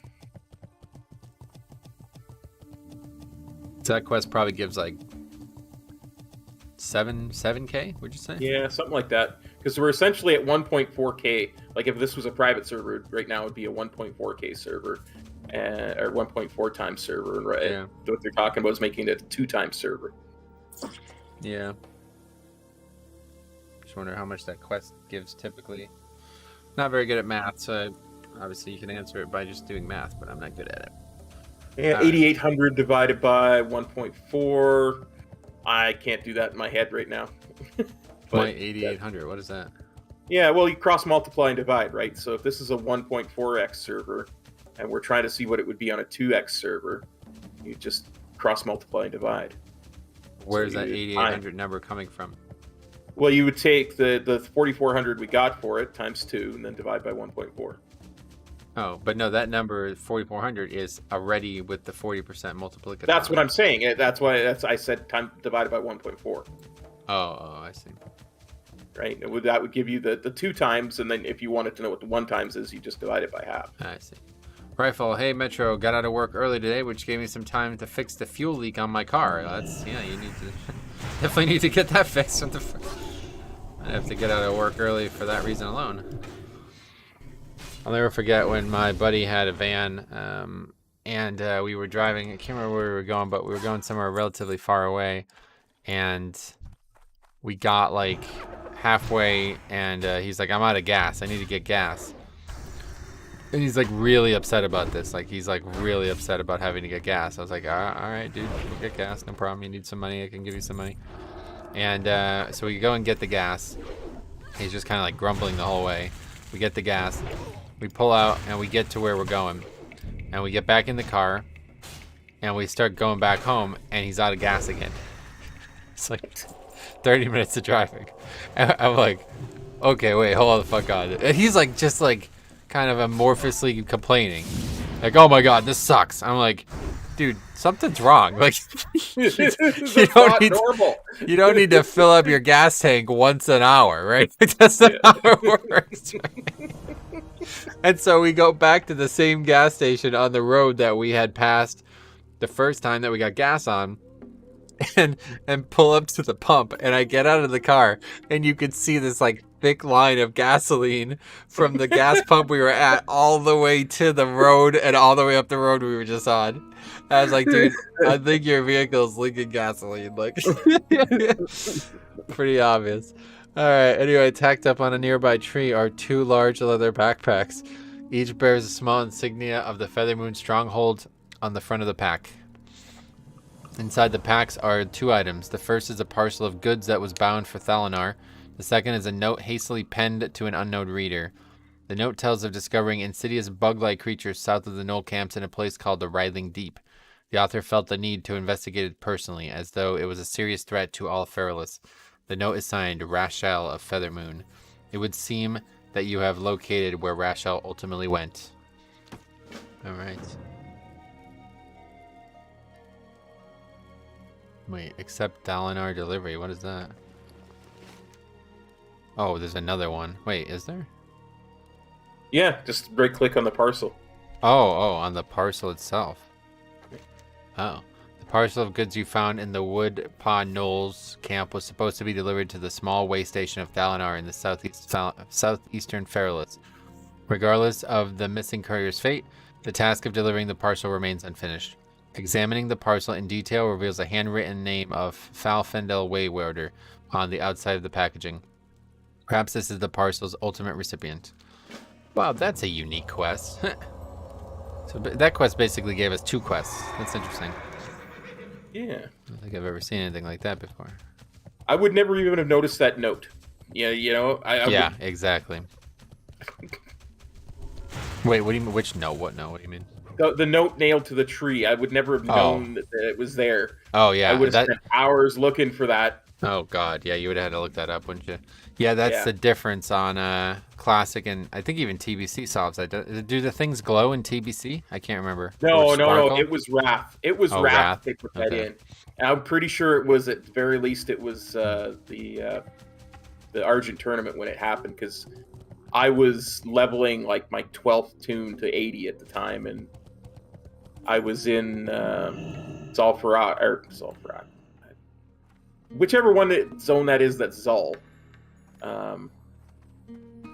So that quest probably gives like 7k, would you say? Yeah, something like that. Because we're essentially at 1.4k. Like if this was a private server, right now it would be a 1.4k server, or 1.4 times server. And right, yeah. What they're talking about is making it a 2 times server. Yeah. Just wonder how much that quest gives typically. Not very good at math, so obviously you can answer it by just doing math, but I'm not good at it. Yeah, 8,800 divided by 1.4. I can't do that in my head right now. By 8,800, what is that? Yeah, well, you cross multiply and divide, right? So if this is a 1.4x server, and we're trying to see what it would be on a 2x server, you just cross multiply and divide. Where's that 8,800 number coming from? Well, you would take the 4,400 we got for it times 2, and then divide by 1.4. Oh, but no, that number 4,400 is already with the 40% multiplicative. That's what I'm saying. That's why I said time divided by 1.4. Oh, I see. Right? That would give you the 2 times, and then if you wanted to know what the 1 times is, you just divide it by half. I see. Rifle, hey Metro, got out of work early today, which gave me some time to fix the fuel leak on my car. That's you need to definitely need to get that fixed. I have to get out of work early for that reason alone. I'll never forget when my buddy had a van, and we were driving. I can't remember where we were going, but we were going somewhere relatively far away, and we got like halfway, and he's like, "I'm out of gas. I need to get gas." And he's like really upset about this. Like he's like really upset about having to get gas. I was like, all right, dude, go get gas. No problem. You need some money. I can give you some money. And so we go and get the gas. He's just kind of like grumbling the whole way. We get the gas. We pull out and we get to where we're going. And we get back in the car. And we start going back home. And he's out of gas again. It's like 30 minutes of driving. And I'm like, okay, wait, hold the fuck on. And he's like, just like, kind of amorphously complaining, like, "Oh my god, this sucks." I'm like, dude, something's wrong. Like, you don't need to fill up your gas tank once an hour, right? That's not how it works. Right? And so we go back to the same gas station on the road that we had passed the first time that we got gas on, and pull up to the pump, and I get out of the car, and you could see this like thick line of gasoline from the gas pump we were at all the way to the road and all the way up the road we were just on. I was like, dude, I think your vehicle is leaking gasoline. Like, pretty obvious. All right, anyway, tacked up on a nearby tree are 2 large leather backpacks. Each bears a small insignia of the Feathermoon stronghold on the front of the pack. Inside the packs are 2 items. The first is a parcel of goods that was bound for Thalinar. The second is a note hastily penned to an unknown reader. The note tells of discovering insidious bug-like creatures south of the Knoll camps in a place called the Writhing Deep. The author felt the need to investigate it personally, as though it was a serious threat to all Feralus. The note is signed Rashel of Feathermoon. It would seem that you have located where Rashel ultimately went. Alright. Wait, accept Dalinar delivery. What is that? Oh, there's another one. Wait, is there? Yeah, just right click on the parcel. Oh, on the parcel itself. Oh. The parcel of goods you found in the Wood Paw Knolls camp was supposed to be delivered to the small way station of Dalinar in the southeastern Feralus. Regardless of the missing courier's fate, the task of delivering the parcel remains unfinished. Examining the parcel in detail reveals a handwritten name of Falfendel Waywarder on the outside of the packaging. Perhaps this is the parcel's ultimate recipient. Wow, that's a unique quest. So that quest basically gave us 2 quests. That's interesting. Yeah. I don't think I've ever seen anything like that before. I would never even have noticed that note. Yeah, you know, yeah, would... exactly. Wait, what do you mean? Which note? What note? What do you mean? The note nailed to the tree. I would never have known that it was there. Oh, yeah. I would have spent hours looking for that. Oh, God. Yeah, you would have had to look that up, wouldn't you? Yeah, that's the difference on Classic and I think even TBC solves that. Do the things glow in TBC? I can't remember. No. It was Wrath. It was Wrath. They put that in. And I'm pretty sure it was, at the very least, it was the Argent tournament when it happened, because I was leveling like my 12th tune to 80 at the time, and I was in Zul'Farrak. Whichever zone that is, that's Zul.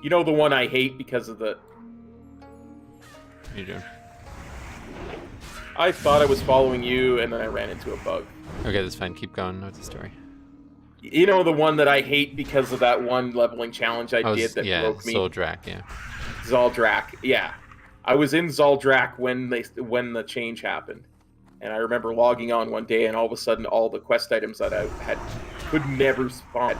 You know, the one I hate because of the... You do. I thought I was following you, and then I ran into a bug. Okay, that's fine. Keep going with the story. You know, the one that I hate because of that one leveling challenge I did that broke me? Zuldrak, yeah. Zuldrak, yeah. I was in Zuldrak when the change happened. And I remember logging on one day, and all of a sudden, all the quest items that I had could never spawn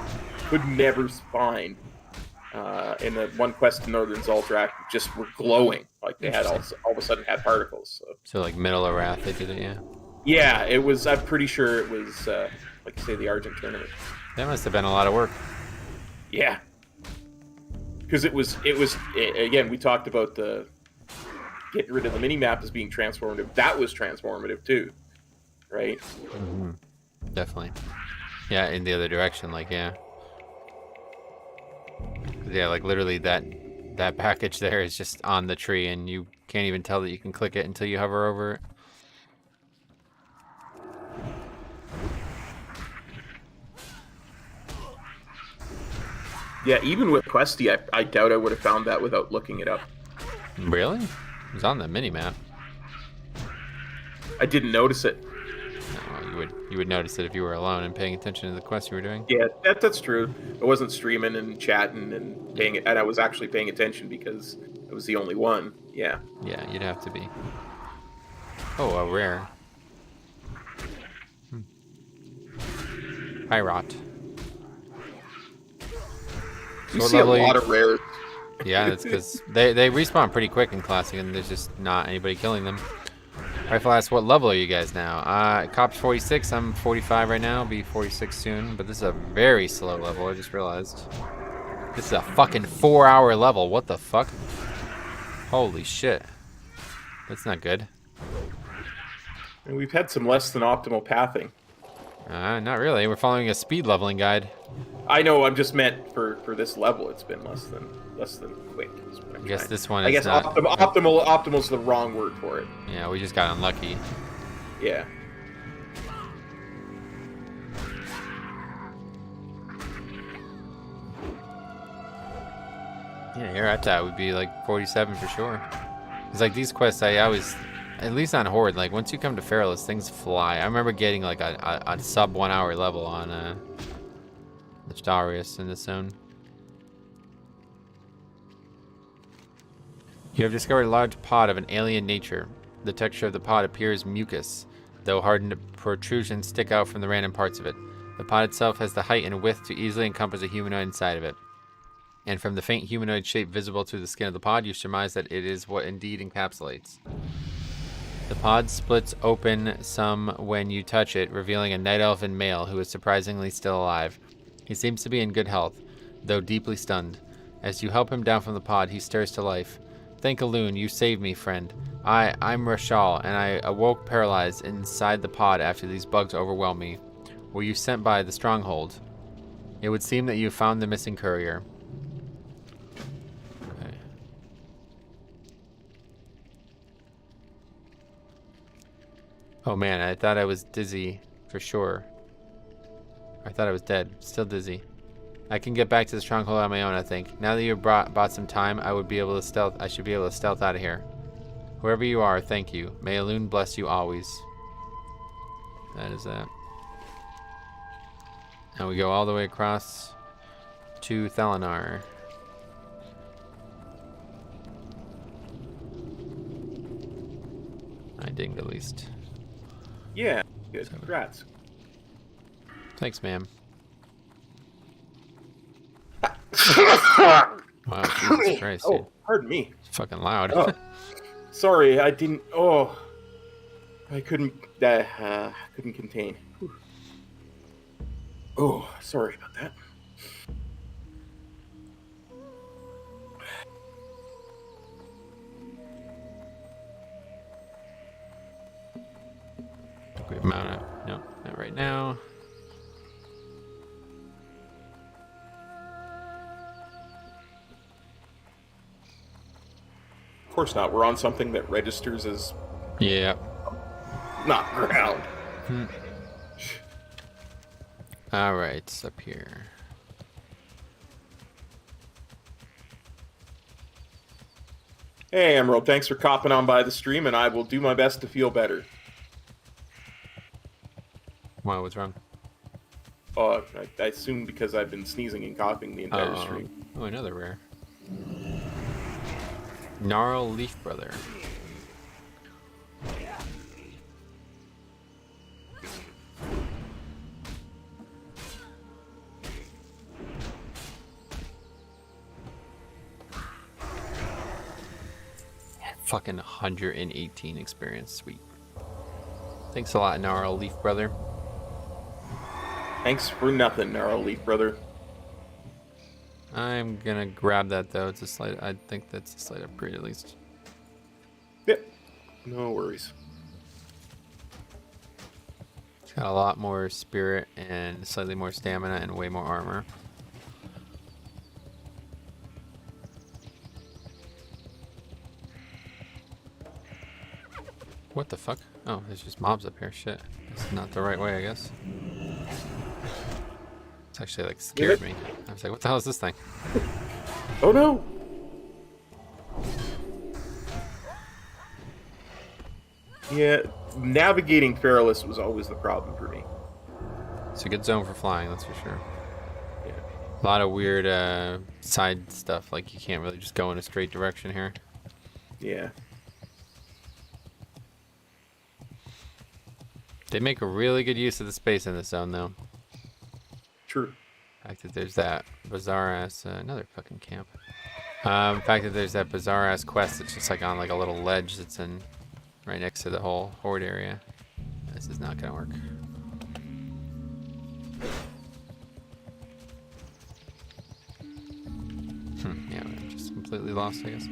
in the one quest in Northern Zuldrak just were glowing. Like they had all of a sudden had particles. So like middle of Wrath, they did it, yeah. Yeah, it was. I'm pretty sure it was, like you say, the Argent tournament. That must have been a lot of work. Yeah, because it was again. We talked about the getting rid of the mini map as being transformative, that was transformative too, right? Mm-hmm. Definitely. Yeah, in the other direction, like, yeah. Yeah, like literally that package there is just on the tree and you can't even tell that you can click it until you hover over it. Yeah, even with Questy, I doubt I would have found that without looking it up. Really? It was on the mini map. I didn't notice it. No, you would notice it if you were alone and paying attention to the quest you were doing. Yeah, that's true. I wasn't streaming and chatting and paying it, and I was actually paying attention because it was the only one. Yeah. Yeah, you'd have to be. Oh, a rare. High rot. You what see a level are lot you- of rares. Yeah, that's because they respawn pretty quick in Classic and there's just not anybody killing them. Rifle asks, what level are you guys now? Cop's 46, I'm 45 right now, I'll be 46 soon, but this is a very slow level, I just realized. This is a fucking 4-hour level, what the fuck? Holy shit. That's not good. And we've had some less than optimal pathing. Not really, we're following a speed leveling guide. I know, I'm just meant for this level, it's been less than quick. is what I'm I guess trying- this one I is guess not... optimal's the wrong word for it. Yeah, we just got unlucky. Yeah. Yeah, here at that would be like 47 for sure. It's like these quests, I always, at least on Horde, like once you come to Feralus, things fly. I remember getting like a sub 1 hour level on the Darius in this zone. You have discovered a large pod of an alien nature. The texture of the pod appears mucus, though hardened protrusions stick out from the random parts of it. The pod itself has the height and width to easily encompass a humanoid inside of it. And from the faint humanoid shape visible through the skin of the pod, you surmise that it is what indeed encapsulates. The pod splits open some when you touch it, revealing a night elfin male who is surprisingly still alive. He seems to be in good health, though deeply stunned. As you help him down from the pod, he stirs to life. Thank Aloon, you saved me, friend. I'm Rashal, and I awoke paralyzed inside the pod after these bugs overwhelmed me. Were you sent by the stronghold? It would seem that you found the missing courier. Okay. Oh man, I thought I was dizzy for sure. I thought I was dead. Still dizzy. I can get back to the stronghold on my own, I think. Now that you've bought some time, I should be able to stealth out of here. Whoever you are, thank you. May Aloon bless you always. That is that. Now we go all the way across to Thalanar. I dinged at least. Yeah. Good. Congrats. Thanks, ma'am. Wow, Jesus Christ, dude. Oh, pardon me. It's fucking loud. Oh, sorry, I didn't. Oh, I couldn't contain. Whew. Oh, sorry about that. Quick mount up. No, not right now. Of course not. We're on something that registers as Yeah. not ground. Alright, it's up here. Hey, Emerald. Thanks for copping on by the stream, and I will do my best to feel better. Wow, what's wrong? I assume because I've been sneezing and coughing the entire stream. Oh, another rare. Gnarl Leaf Brother. Fucking 118 experience, sweet. Thanks a lot, Gnarl Leaf Brother. Thanks for nothing, Gnarl Leaf Brother. I'm gonna grab that though. It's a slight. I think that's a slight upgrade at least. Yep. No worries. It's got a lot more spirit and slightly more stamina and way more armor. What the fuck? Oh, there's just mobs up here. Shit. It's not the right way, I guess. It's actually like scared me. I was like, what the hell is this thing? Oh no! Yeah, navigating Perilous was always the problem for me. It's a good zone for flying, that's for sure. Yeah. A lot of weird side stuff, like you can't really just go in a straight direction here. Yeah. They make a really good use of the space in this zone, though. True. The fact that there's that bizarre ass another fucking camp. The fact that there's that bizarre ass quest that's just like on like a little ledge that's in right next to the whole horde area. This is not gonna work. Yeah, we're just completely lost, I guess.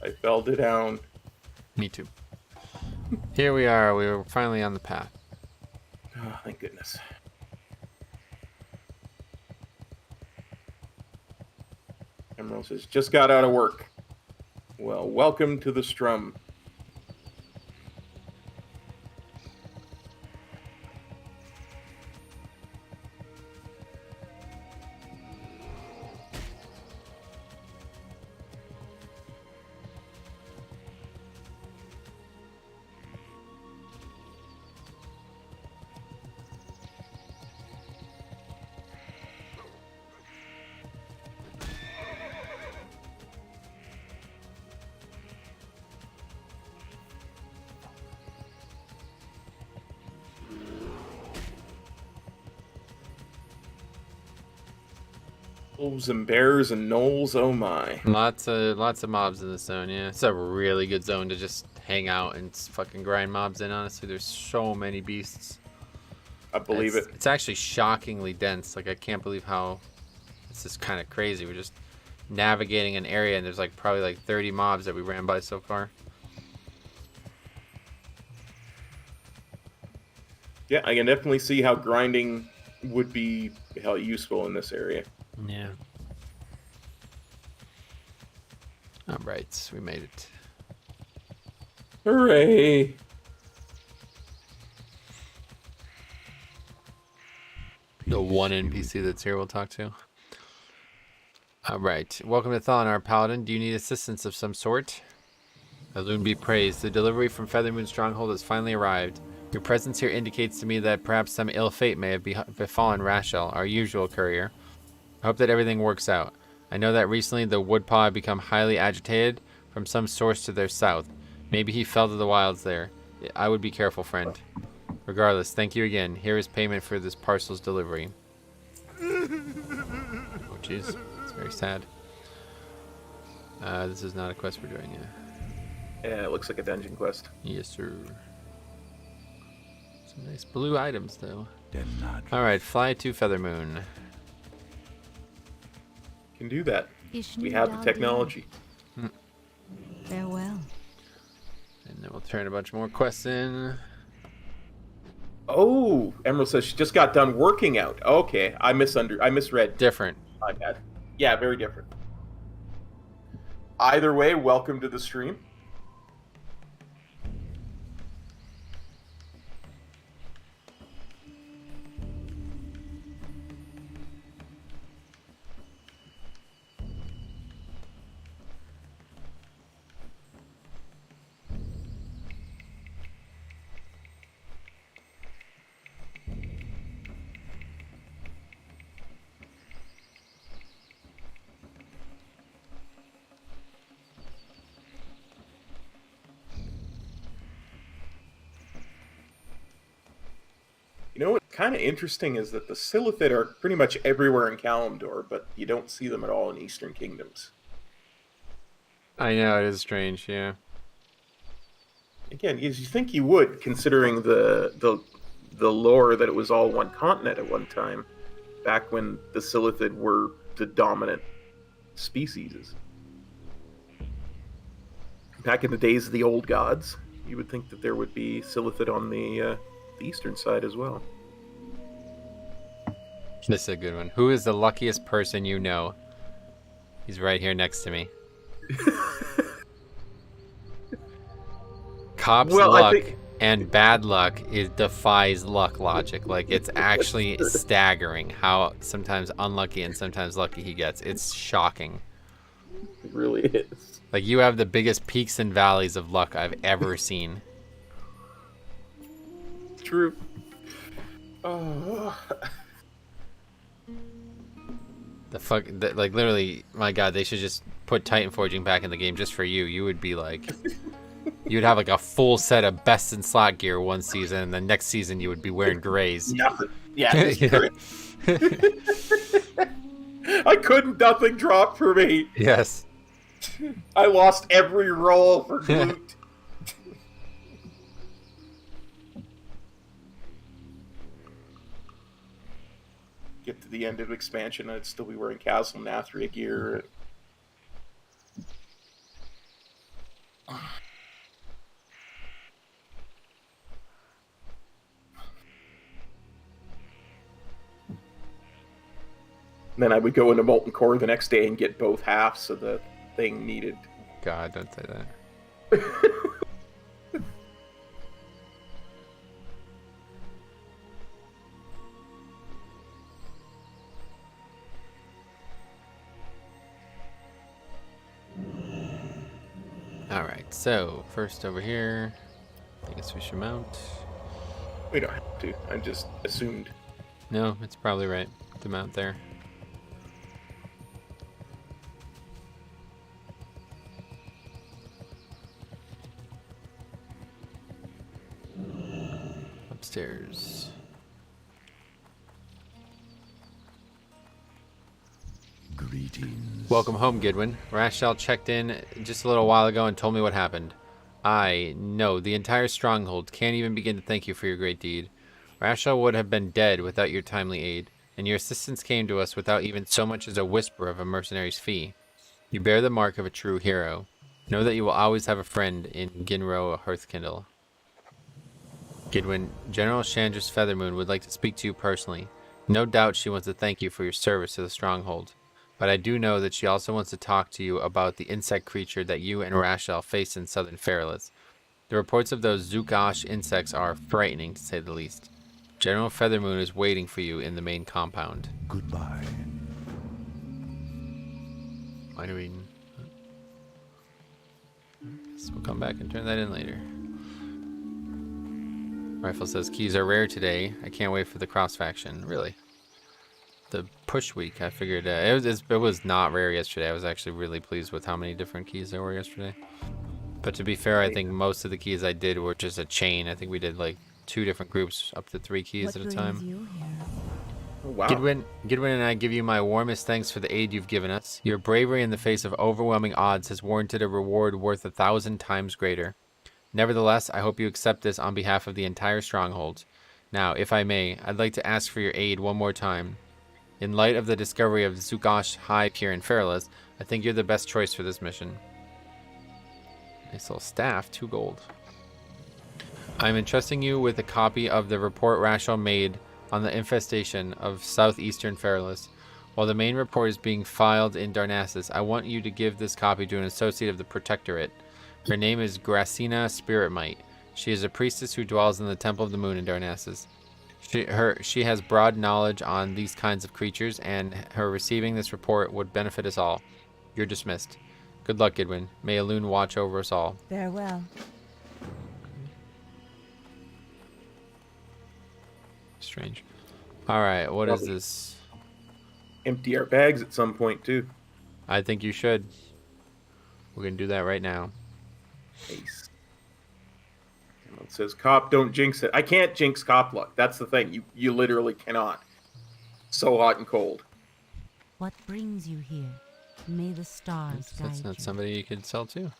I fell down. Me too. Here we are. We were finally on the path. Oh, thank goodness. Emerald says, just got out of work. Well, welcome to the Strum. Wolves and bears and gnolls, oh my. Lots of mobs in this zone, yeah. It's a really good zone to just hang out and fucking grind mobs in, honestly. There's so many beasts. I believe it. It's actually shockingly dense. Like, I can't believe how... This is kind of crazy. We're just navigating an area and there's like probably like 30 mobs that we ran by so far. Yeah, I can definitely see how grinding would be how useful in this area. Yeah. Alright, we made it. Hooray! The one NPC that's here we'll talk to. Alright, welcome to Solitar, Paladin. Do you need assistance of some sort? Alune be praised. The delivery from Feathermoon Stronghold has finally arrived. Your presence here indicates to me that perhaps some ill fate may have befallen Rachel, our usual courier. I hope that everything works out. I know that recently the Woodpaw had become highly agitated from some source to their south. Maybe he fell to the wilds there. I would be careful, friend. Regardless, thank you again. Here is payment for this parcel's delivery. Oh, jeez. It's very sad. This is not a quest we're doing, yeah. Yeah, it looks like a dungeon quest. Yes, sir. Some nice blue items, though. Then not Alright, fly to Feathermoon. Can do that. Ishnu We have the Daldi. technology. Farewell. And then we'll turn a bunch more quests in. Oh, Emerald says she just got done working out. Okay, I misread. Different. My bad. Yeah, very different. Either way, welcome to the stream. You know what's kind of interesting is that the Silithid are pretty much everywhere in Kalimdor, but you don't see them at all in Eastern Kingdoms. I know, it is strange, yeah. Again, you think you would, considering the lore that it was all one continent at one time, back when the Silithid were the dominant species. Back in the days of the old gods, you would think that there would be Silithid on the eastern side as well. This is a good one. Who is the luckiest person you know? He's right here next to me. Cop's luck and bad luck defies luck logic. Like, it's actually staggering how sometimes unlucky and sometimes lucky he gets. It's shocking. It really is. Like, you have the biggest peaks and valleys of luck I've ever seen. True. Oh. Like, literally, my God, they should just put Titan Forging back in the game just for you. You would be like, you'd have like a full set of best in slot gear one season, and the next season you would be wearing grays. Nothing. Yeah. I couldn't. Nothing dropped for me. Yes. I lost every roll for glute. Get to the end of expansion, I'd still be wearing Castle Nathria gear. Then I would go into Molten Core the next day and get both halves of the thing needed. God, don't say that. Alright, so first over here, I guess we should mount. We don't have to. I just assumed. No, it's probably right to mount there. Upstairs. Greetings. Welcome home, Gidwin. Rashal checked in just a little while ago and told me what happened. I know the entire stronghold can't even begin to thank you for your great deed. Rashal would have been dead without your timely aid, and your assistance came to us without even so much as a whisper of a mercenary's fee. You bear the mark of a true hero. Know that you will always have a friend in Ginro Hearthkindle. Gidwin, General Chandra's Feathermoon would like to speak to you personally. No doubt she wants to thank you for your service to the stronghold. But I do know that she also wants to talk to you about the insect creature that you and Rashal face in southern Fairless. The reports of those Zukosh insects are frightening, to say the least. General Feathermoon is waiting for you in the main compound. Goodbye. Why do we... Guess we'll come back and turn that in later. Rifle says, keys are rare today. I can't wait for the cross faction. Really? The push week, I figured it was not rare yesterday. I was actually really pleased with how many different keys there were yesterday. But to be fair, I think most of the keys I did were just a chain. I think we did like 2 different groups, up to 3 keys at a time. Oh, wow. Gidwin and I give you my warmest thanks for the aid you've given us. Your bravery in the face of overwhelming odds has warranted a reward worth 1,000 times greater. Nevertheless, I hope you accept this on behalf of the entire stronghold. Now, if I may, I'd like to ask for your aid one more time. In light of the discovery of Zukosh Hive here in Fairless, I think you're the best choice for this mission. Nice little staff, 2 gold. I'm entrusting you with a copy of the report Rashal made on the infestation of southeastern Fairless. While the main report is being filed in Darnassus, I want you to give this copy to an associate of the Protectorate. Her name is Gracina Spiritmight. She is a priestess who dwells in the Temple of the Moon in Darnassus. She has broad knowledge on these kinds of creatures, and her receiving this report would benefit us all. You're dismissed. Good luck, Gidwin. May Elune watch over us all. Farewell. Strange. Alright, what is this? Empty our bags at some point, too. I think you should. We're going to do that right now. Ace. It says, Cop, don't jinx it. I can't jinx Cop luck. That's the thing. You literally cannot. So hot and cold. What brings you here? May the stars guide That's not you. somebody you could sell to.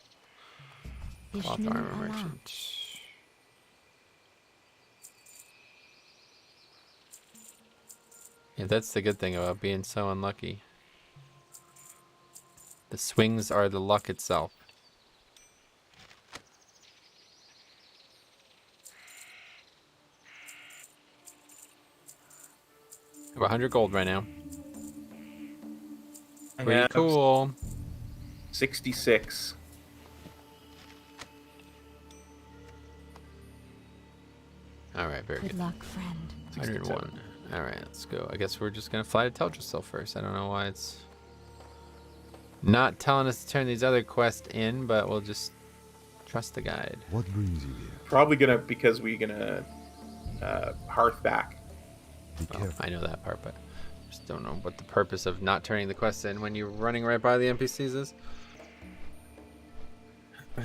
Cloth Ishnu armor Allah. merchant. Yeah, that's the good thing about being so unlucky. The swings are the luck itself. I have 100 gold right now. I Pretty have cool. 66. All right, very Good good. luck, friend. 101. All right, let's go. I guess we're just gonna fly to Teldrassil first. I don't know why it's not telling us to turn these other quests in, but we'll just trust the guide. What brings you here? Probably because we're gonna hearth back. Be Well, careful. I know that part, but just don't know what the purpose of not turning the quests in when you're running right by the NPCs is. I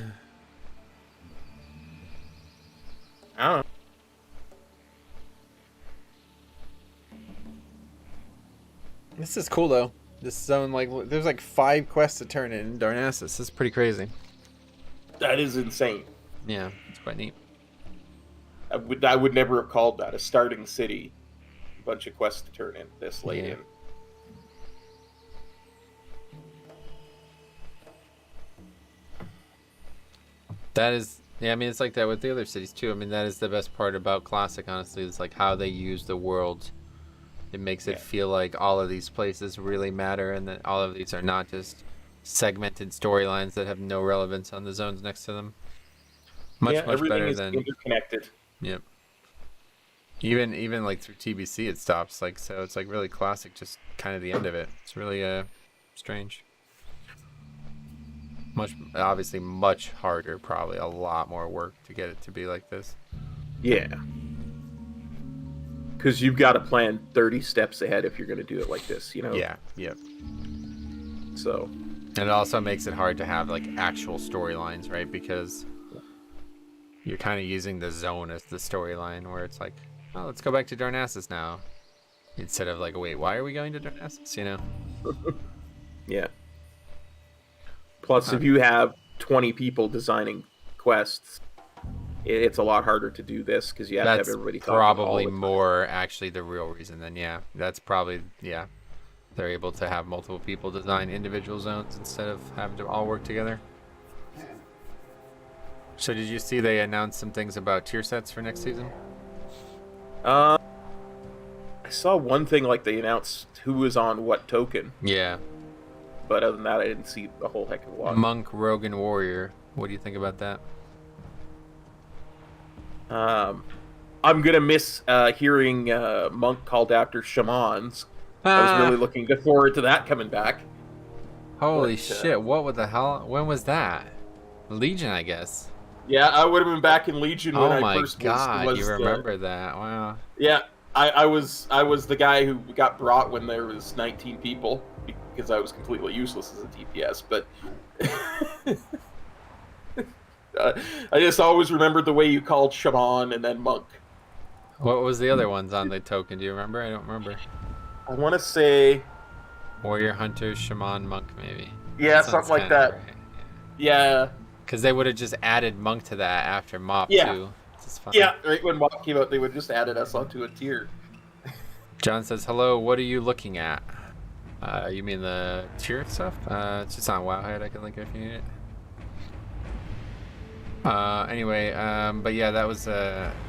don't know. This is cool though. This zone, like, there's like 5 quests to turn in Darnassus. This is pretty crazy. That is insane. Yeah, it's quite neat. I would never have called that a starting city. A bunch of quests to turn in this late Yeah. in. That is, yeah, I mean, it's like that with the other cities too. I mean, that is the best part about Classic, honestly. It's like how they use the world. It makes it feel like all of these places really matter and that all of these are not just segmented storylines that have no relevance on the zones next to them. Much everything better is than, interconnected. yep. Even like through TBC it stops, like, so it's like really Classic, just kind of the end of it. It's really strange. Obviously much harder, probably a lot more work to get it to be like this. Yeah. Because you've got to plan 30 steps ahead if you're going to do it like this, you know? Yeah, yep. So. And it also makes it hard to have like actual storylines, right? Because you're kind of using the zone as the storyline, where it's like, oh, let's go back to Darnassus now, instead of like, wait, why are we going to Darnassus? You know? Yeah. Plus, if you have 20 people designing quests, it's a lot harder to do this because you have to have everybody talking all probably the time. more actually the real reason. Then yeah, that's probably, yeah, they're able to have multiple people design individual zones instead of having to all work together. So did you see they announced some things about tier sets for next season? I saw one thing, like they announced who was on what token, Yeah. but other than that, I didn't see a whole heck of a lot. Monk, Rogue, and Warrior. What do you think about that? I'm gonna miss hearing Monk called after Shamans. I was really looking forward to that coming back. Holy but, shit, what the hell? When was that? Legion, I guess. Yeah, I would have been back in Legion when Oh I my first god, was you remember that. Wow. Yeah, I was the guy who got brought when there was 19 people because I was completely useless as a DPS. But I just always remembered the way you called Shaman and then Monk. What was the other ones on the token? Do you remember? I don't remember. I want to say, Warrior, Hunter, Shaman, Monk, maybe. yeah, Sounds something like kinda that. right. Yeah, Because they would have just added Monk to that after Mop, Yeah. too. This is fun. yeah. Right when Monk came out, they would just added us onto a tier. John says, hello, what are you looking at? You mean the tier stuff? It's just on Wowhead. I can link it if you need it. Anyway, but yeah, that was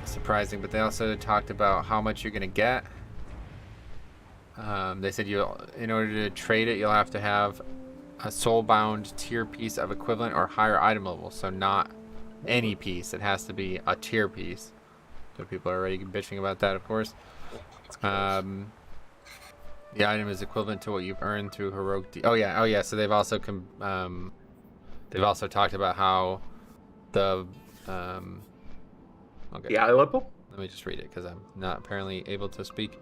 surprising. But they also talked about how much you're going to get. They said in order to trade it, you'll have to have a soulbound tier piece of equivalent or higher item level. So not any piece. It has to be a tier piece. So people are already bitching about that, of course. The item is equivalent to what you've earned through heroic. Oh yeah. So they've also talked about how the okay. The eye level? Let me just read it because I'm not apparently able to speak.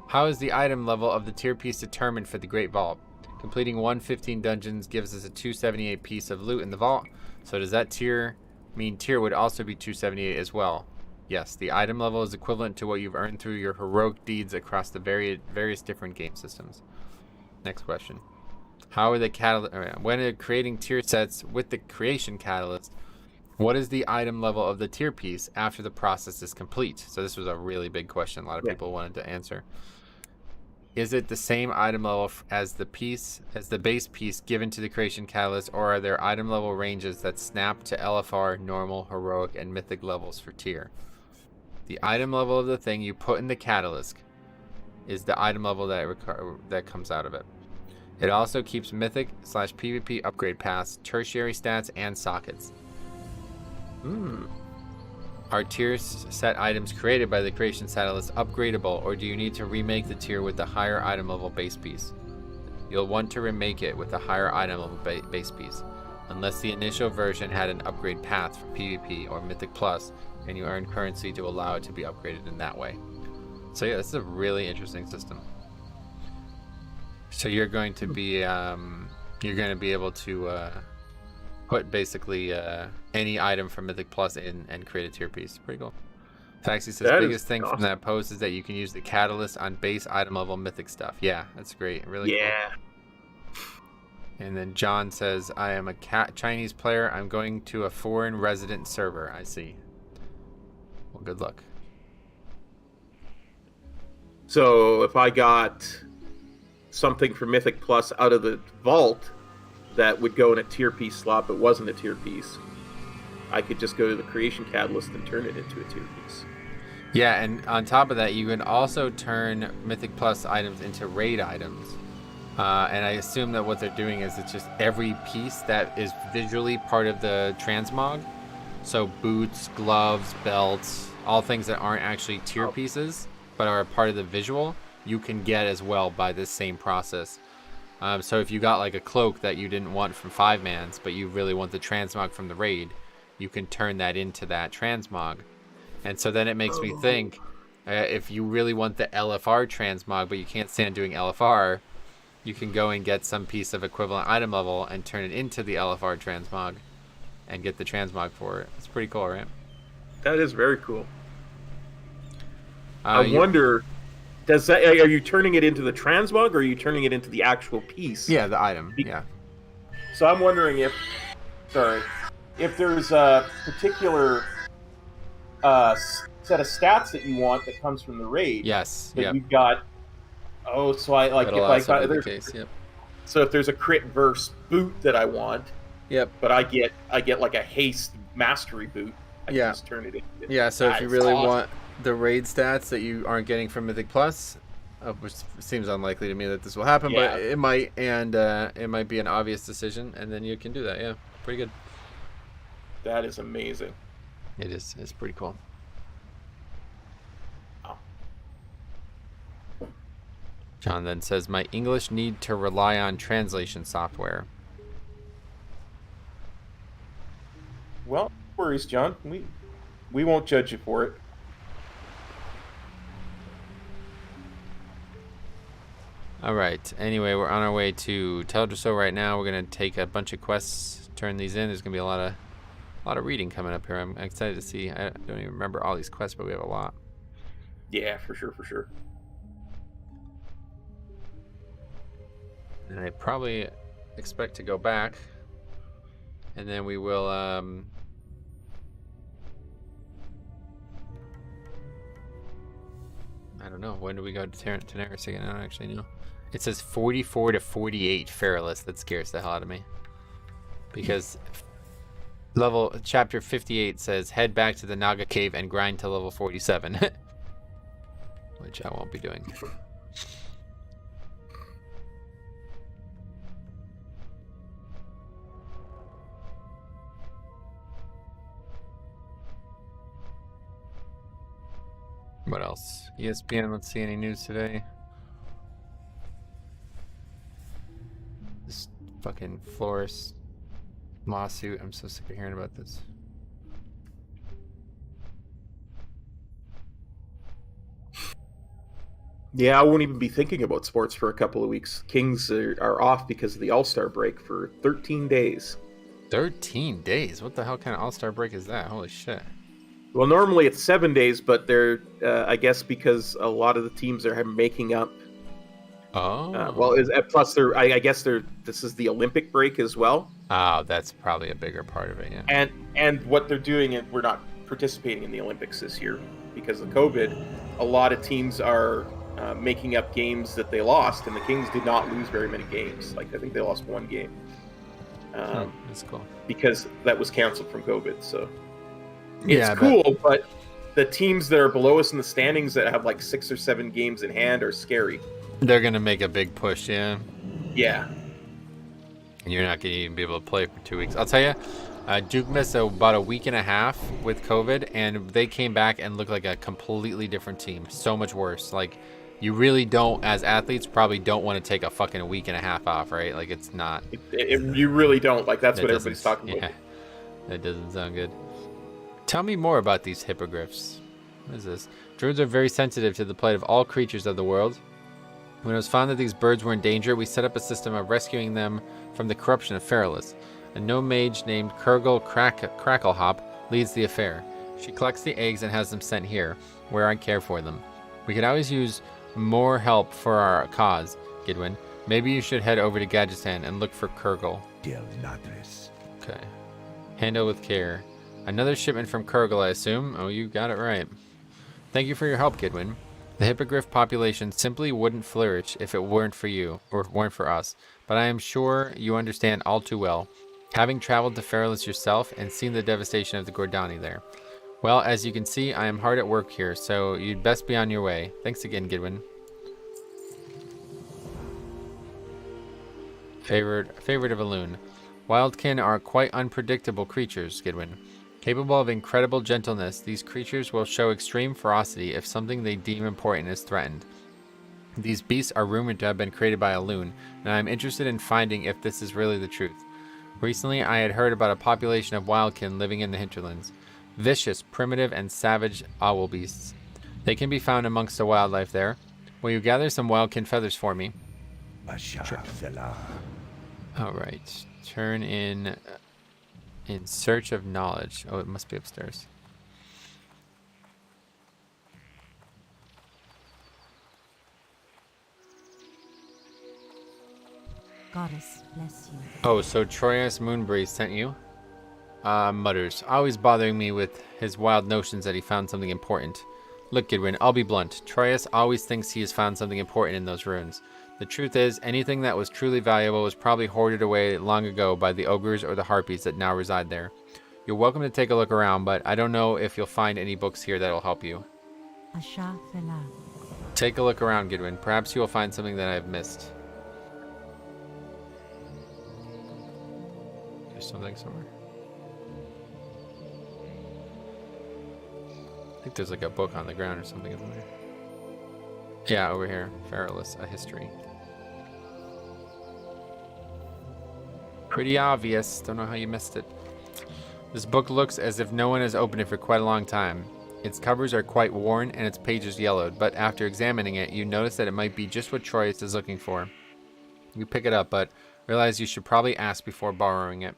How is the item level of the tier piece determined for the Great Vault? Completing 115 dungeons gives us a 278 piece of loot in the vault. So does that tier mean tier would also be 278 as well? Yes, the item level is equivalent to what you've earned through your heroic deeds across the various different game systems. Next question. How are the when they're creating tier sets with the creation catalyst, what is the item level of the tier piece after the process is complete? So this was a really big question a lot of people wanted to answer. Is it the same item level as the base piece given to the creation catalyst, or are there item level ranges that snap to LFR, normal, heroic, and mythic levels for tier? The item level of the thing you put in the catalyst is the item level that comes out of it. It also keeps mythic/PvP upgrade paths, tertiary stats, and sockets. Are tier set items created by the creation catalyst upgradable, or do you need to remake the tier with the higher item level base piece? You'll want to remake it with the higher item level base piece, unless the initial version had an upgrade path for PvP or Mythic Plus, and you earn currency to allow it to be upgraded in that way. So yeah, this is a really interesting system. So you're going to be able to put basically any item from Mythic Plus in and create a tier piece. Pretty cool. Faxi says biggest thing from that post is that you can use the catalyst on base item level mythic stuff. Yeah, that's great. Really cool. And then John says, I am a Chinese player. I'm going to a foreign resident server. I see. Well, good luck. So if I got something for Mythic Plus out of the vault that would go in a tier piece slot but wasn't a tier piece, I could just go to the creation catalyst and turn it into a tier piece. Yeah, and on top of that, you can also turn Mythic Plus items into raid items. And I assume that what they're doing is it's just every piece that is visually part of the transmog. So boots, gloves, belts, all things that aren't actually tier pieces, but are a part of the visual, you can get as well by this same process. So if you got like a cloak that you didn't want from 5-mans, but you really want the transmog from the raid, you can turn that into that transmog. And so then it makes me think, if you really want the LFR transmog, but you can't stand doing LFR, you can go and get some piece of equivalent item level and turn it into the LFR transmog and get the transmog for it. It's pretty cool, right? That is very cool. I wonder, are you turning it into the transmog, or are you turning it into the actual piece? Yeah, the item. Yeah. So I'm wondering if there's a particular set of stats that you want that comes from the raid. Yes. That you've got. Oh, so I like That'll if I the case. Yep. So if there's a crit verse boot that I want. Yep. But I get like a haste mastery boot. I can just turn it into. Yeah. So if you really want the raid stats that you aren't getting from Mythic Plus, which seems unlikely to me that this will happen, but it might, and it might be an obvious decision, and then you can do that. Yeah, pretty good. That is amazing. It is. It's pretty cool. Wow. John then says, my English need to rely on translation software. Well, no worries, John. We won't judge you for it. All right. Anyway, we're on our way to Teldrassil right now. We're gonna take a bunch of quests, turn these in. There's gonna be a lot of reading coming up here. I'm excited to see. I don't even remember all these quests, but we have a lot. Yeah, for sure. And I probably expect to go back, and then we will. I don't know. When do we go to Daenerys again? I don't actually know. It says 44 to 48 Feralus. That scares the hell out of me. Because chapter 58 says head back to the Naga cave and grind to level 47. Which I won't be doing. What else? ESPN, let's see any news today. This fucking florist lawsuit. I'm so sick of hearing about this. Yeah, I won't even be thinking about sports for a couple of weeks. Kings are off because of the All-Star break for 13 days. 13 days? What the hell kind of All-Star break is that? Holy shit. Well, normally it's 7 days, but they're, I guess, because a lot of the teams are making up. Oh. Plus, I guess this is the Olympic break as well. Oh, that's probably a bigger part of it, yeah. And what they're doing is we're not participating in the Olympics this year because of COVID. A lot of teams are making up games that they lost, and the Kings did not lose very many games. Like, I think they lost one game. That's cool. Because that was canceled from COVID. So it's Yeah, cool, but the teams that are below us in the standings that have like 6 or 7 games in hand are scary. They're gonna make a big push, yeah. Yeah. And you're not gonna even be able to play for 2 weeks. I'll tell you, Duke missed about a week and a half with COVID, and they came back and looked like a completely different team. So much worse. Like, you really don't, as athletes, probably don't want to take a fucking week and a half off, right? Like, it's not. You really don't. Like, that's That what everybody's doesn't- talking about. Yeah, that doesn't sound good. Tell me more about these hippogriffs. What is this? Druids are very sensitive to the plight of all creatures of the world. When it was found that these birds were in danger, we set up a system of rescuing them from the corruption of Feralus. A gnome mage named Kurgle Cracklehop leads the affair. She collects the eggs and has them sent here, where I care for them. We could always use more help for our cause, Gidwin. Maybe you should head over to Gadgetan and look for Kurgle. Del Ladres. Okay. Handle with care. Another shipment from Kurgle, I assume. Oh, you got it right. Thank you for your help, Gidwin. The hippogriff population simply wouldn't flourish if it weren't for you, or weren't for us. But I am sure you understand all too well, having traveled to Feralus yourself and seen the devastation of the Gordani there. Well, as you can see, I am hard at work here, so you'd best be on your way. Thanks again, Gidwin. Favorite of a loon. Wildkin are quite unpredictable creatures, Gidwin. Capable of incredible gentleness, these creatures will show extreme ferocity if something they deem important is threatened. These beasts are rumored to have been created by a loon, and I am interested in finding if this is really the truth. Recently, I had heard about a population of wildkin living in the hinterlands. Vicious, primitive, and savage owl beasts. They can be found amongst the wildlife there. Will you gather some wildkin feathers for me? Alright. Turn in search of knowledge. Oh, it must be upstairs. Goddess bless you. Oh, so Troyas Moonbreeze sent you? Mutters, always bothering me with his wild notions that he found something important. Look, Gidwin, I'll be blunt. Troyas always thinks he has found something important in those ruins. The truth is, anything that was truly valuable was probably hoarded away long ago by the ogres or the harpies that now reside there. You're welcome to take a look around, but I don't know if you'll find any books here that'll help you. Asha Fela. Take a look around, Gidwin. Perhaps you will find something that I've missed. There's something somewhere. I think there's like a book on the ground or something, isn't there? Yeah, over here. Feralus, a history. Pretty obvious. Don't know how you missed it. This book looks as if no one has opened it for quite a long time. Its covers are quite worn and its pages yellowed, but after examining it, you notice that it might be just what Troyas is looking for. You pick it up, but realize you should probably ask before borrowing it.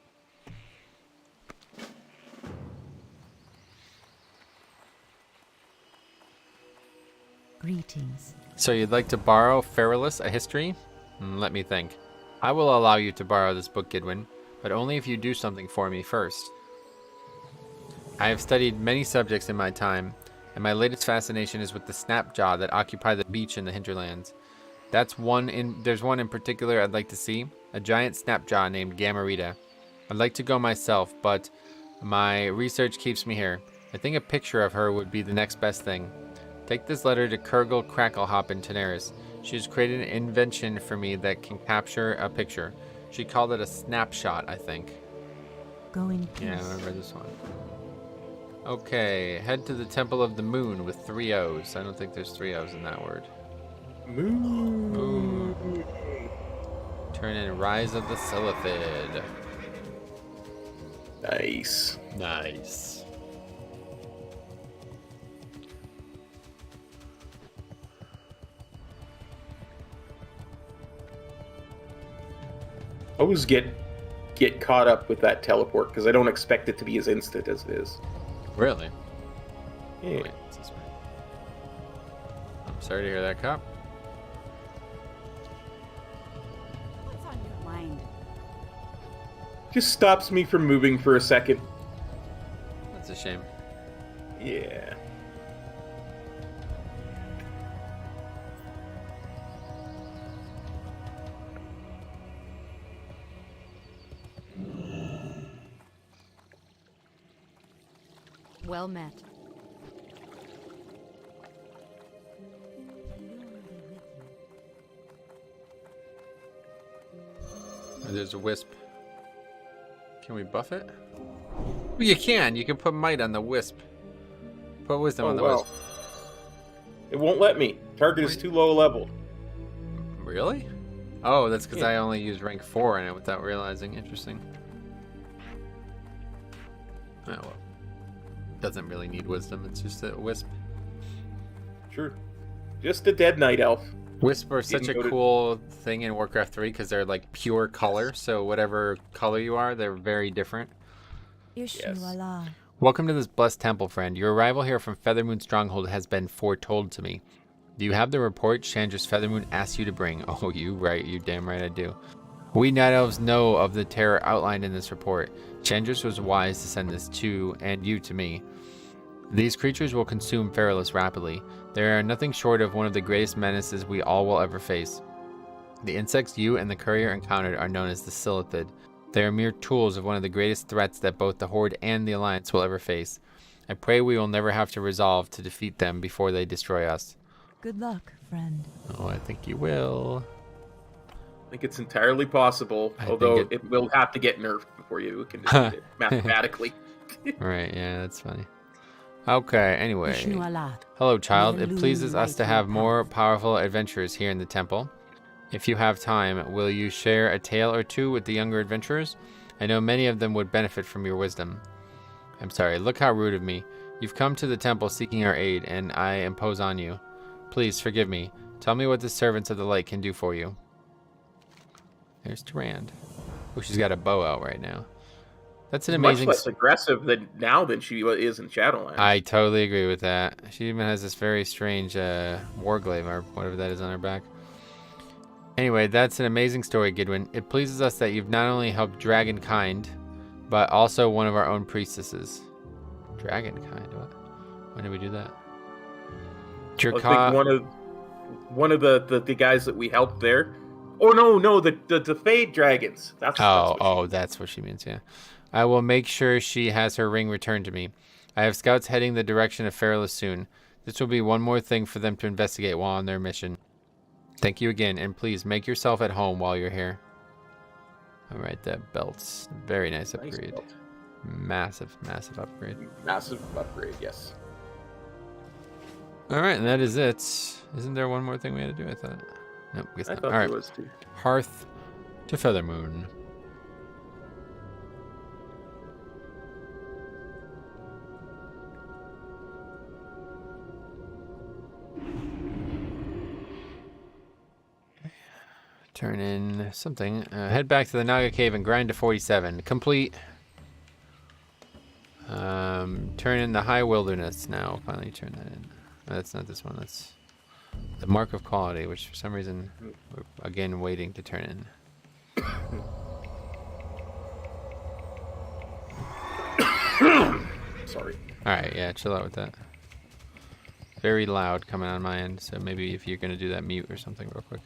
Greetings. So you'd like to borrow Feralus, a history? Let me think. I will allow you to borrow this book, Gidwin, but only if you do something for me first. I have studied many subjects in my time, and my latest fascination is with the snapjaw that occupy the beach in the hinterlands. There's one in particular I'd like to see, a giant snapjaw named Gamarita. I'd like to go myself, but my research keeps me here. I think a picture of her would be the next best thing. Take this letter to Kurgle Cracklehop in Teneris. She has created an invention for me that can capture a picture. She called it a snapshot, I think. Go in peace. Yeah, I remember this one. Okay, head to the Temple of the Moon with 3 O's. I don't think there's 3 O's in that word. Moon. Turn in Rise of the Silithid. Nice. Nice. I always get caught up with that teleport because I don't expect it to be as instant as it is. Really? Yeah. Wait, it's this way. I'm sorry to hear that, Cop. What's on your mind? Just stops me from moving for a second. That's a shame. Yeah. Well met. There's a wisp. Can we buff it? Well, you can. You can put might on the wisp. Put wisdom on the wisp. It won't let me. Target is too low level. Really? Oh, that's because Yeah. I only used rank 4 in it without realizing. Interesting. Oh well. Doesn't really need wisdom. It's just a wisp. Sure. Just a dead night elf. Wisp are such a Didn't go to- cool thing in Warcraft 3 because they're like pure color. So whatever color you are, they're very different. Ishnuala. Welcome to this blessed temple, friend. Your arrival here from Feathermoon Stronghold has been foretold to me. Do you have the report Chandra's Feathermoon asked you to bring? Oh, you right. You damn right I do. We Night Elves know of the terror outlined in this report. Chandra's was wise to send this to, and you to me. These creatures will consume Feralus rapidly. They are nothing short of one of the greatest menaces we all will ever face. The insects you and the courier encountered are known as the Silithid. They are mere tools of one of the greatest threats that both the Horde and the Alliance will ever face. I pray we will never have to resolve to defeat them before they destroy us. Good luck, friend. Oh, I think you will. I think it's entirely possible, I although think it will have to get nerfed before you can defeat it mathematically. Right, yeah, that's funny. Okay, anyway. Ishnuala. Hello, child. It Hallelujah, pleases us to right have here, more pals. powerful adventurers here in the temple. If you have time, will you share a tale or two with the younger adventurers? I know many of them would benefit from your wisdom. I'm sorry, look how rude of me. You've come to the temple seeking our aid, and I impose on you. Please forgive me. Tell me what the servants of the light can do for you. There's Durand. Oh, she's got a bow out right now. That's an Much amazing... less aggressive than she is in Shadowlands. I totally agree with that. She even has this very strange warglaive or whatever that is on her back. Anyway, that's an amazing story, Gidwin. It pleases us that you've not only helped Dragonkind, but also one of our own priestesses. Dragonkind? What? When did we do that? I think one of the guys that we helped there. Oh no, the Fade Dragons. That's That's what she means, yeah. I will make sure she has her ring returned to me. I have scouts heading the direction of Feralus soon. This will be one more thing for them to investigate while on their mission. Thank you again, and please make yourself at home while you're here. Alright, that belt's very nice upgrade. belt. Massive, massive upgrade. Massive upgrade, yes. Alright, and that is it. Isn't there one more thing we had to do? I thought. Nope, guess I not. thought Alright. there was too. Hearth to Feathermoon. Turn in something. Head back to the Naga Cave and grind to 47. Complete. Turn in the High Wilderness now. Finally turn that in. Oh, that's not this one. That's the Mark of Quality, which for some reason we're again waiting to turn in. Sorry. Alright, yeah, chill out with that. Very loud coming on my end, so maybe if you're gonna do that, mute or something real quick.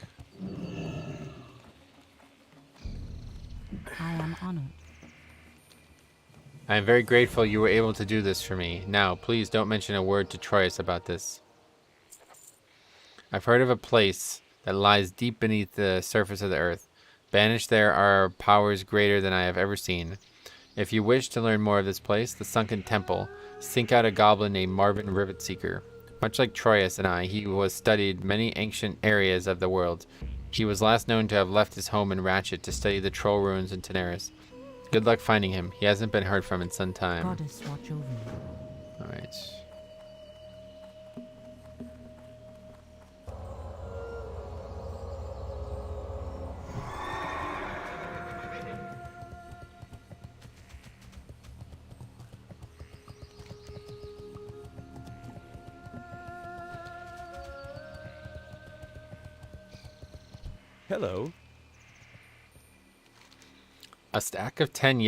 I am honored. I am very grateful you were able to do this for me. Now, please don't mention a word to Troyes about this. I've heard of a place that lies deep beneath the surface of the earth. Banished there are powers greater than I have ever seen. If you wish to learn more of this place, the Sunken Temple, seek out a goblin named Marvin Rivet Seeker. Much like Troyes and I, he was studied many ancient areas of the world. He was last known to have left his home in Ratchet to study the troll ruins in Teneris. Good luck finding him. He hasn't been heard from in some time. Goddess watch over me. Alright. Hello. A stack of 10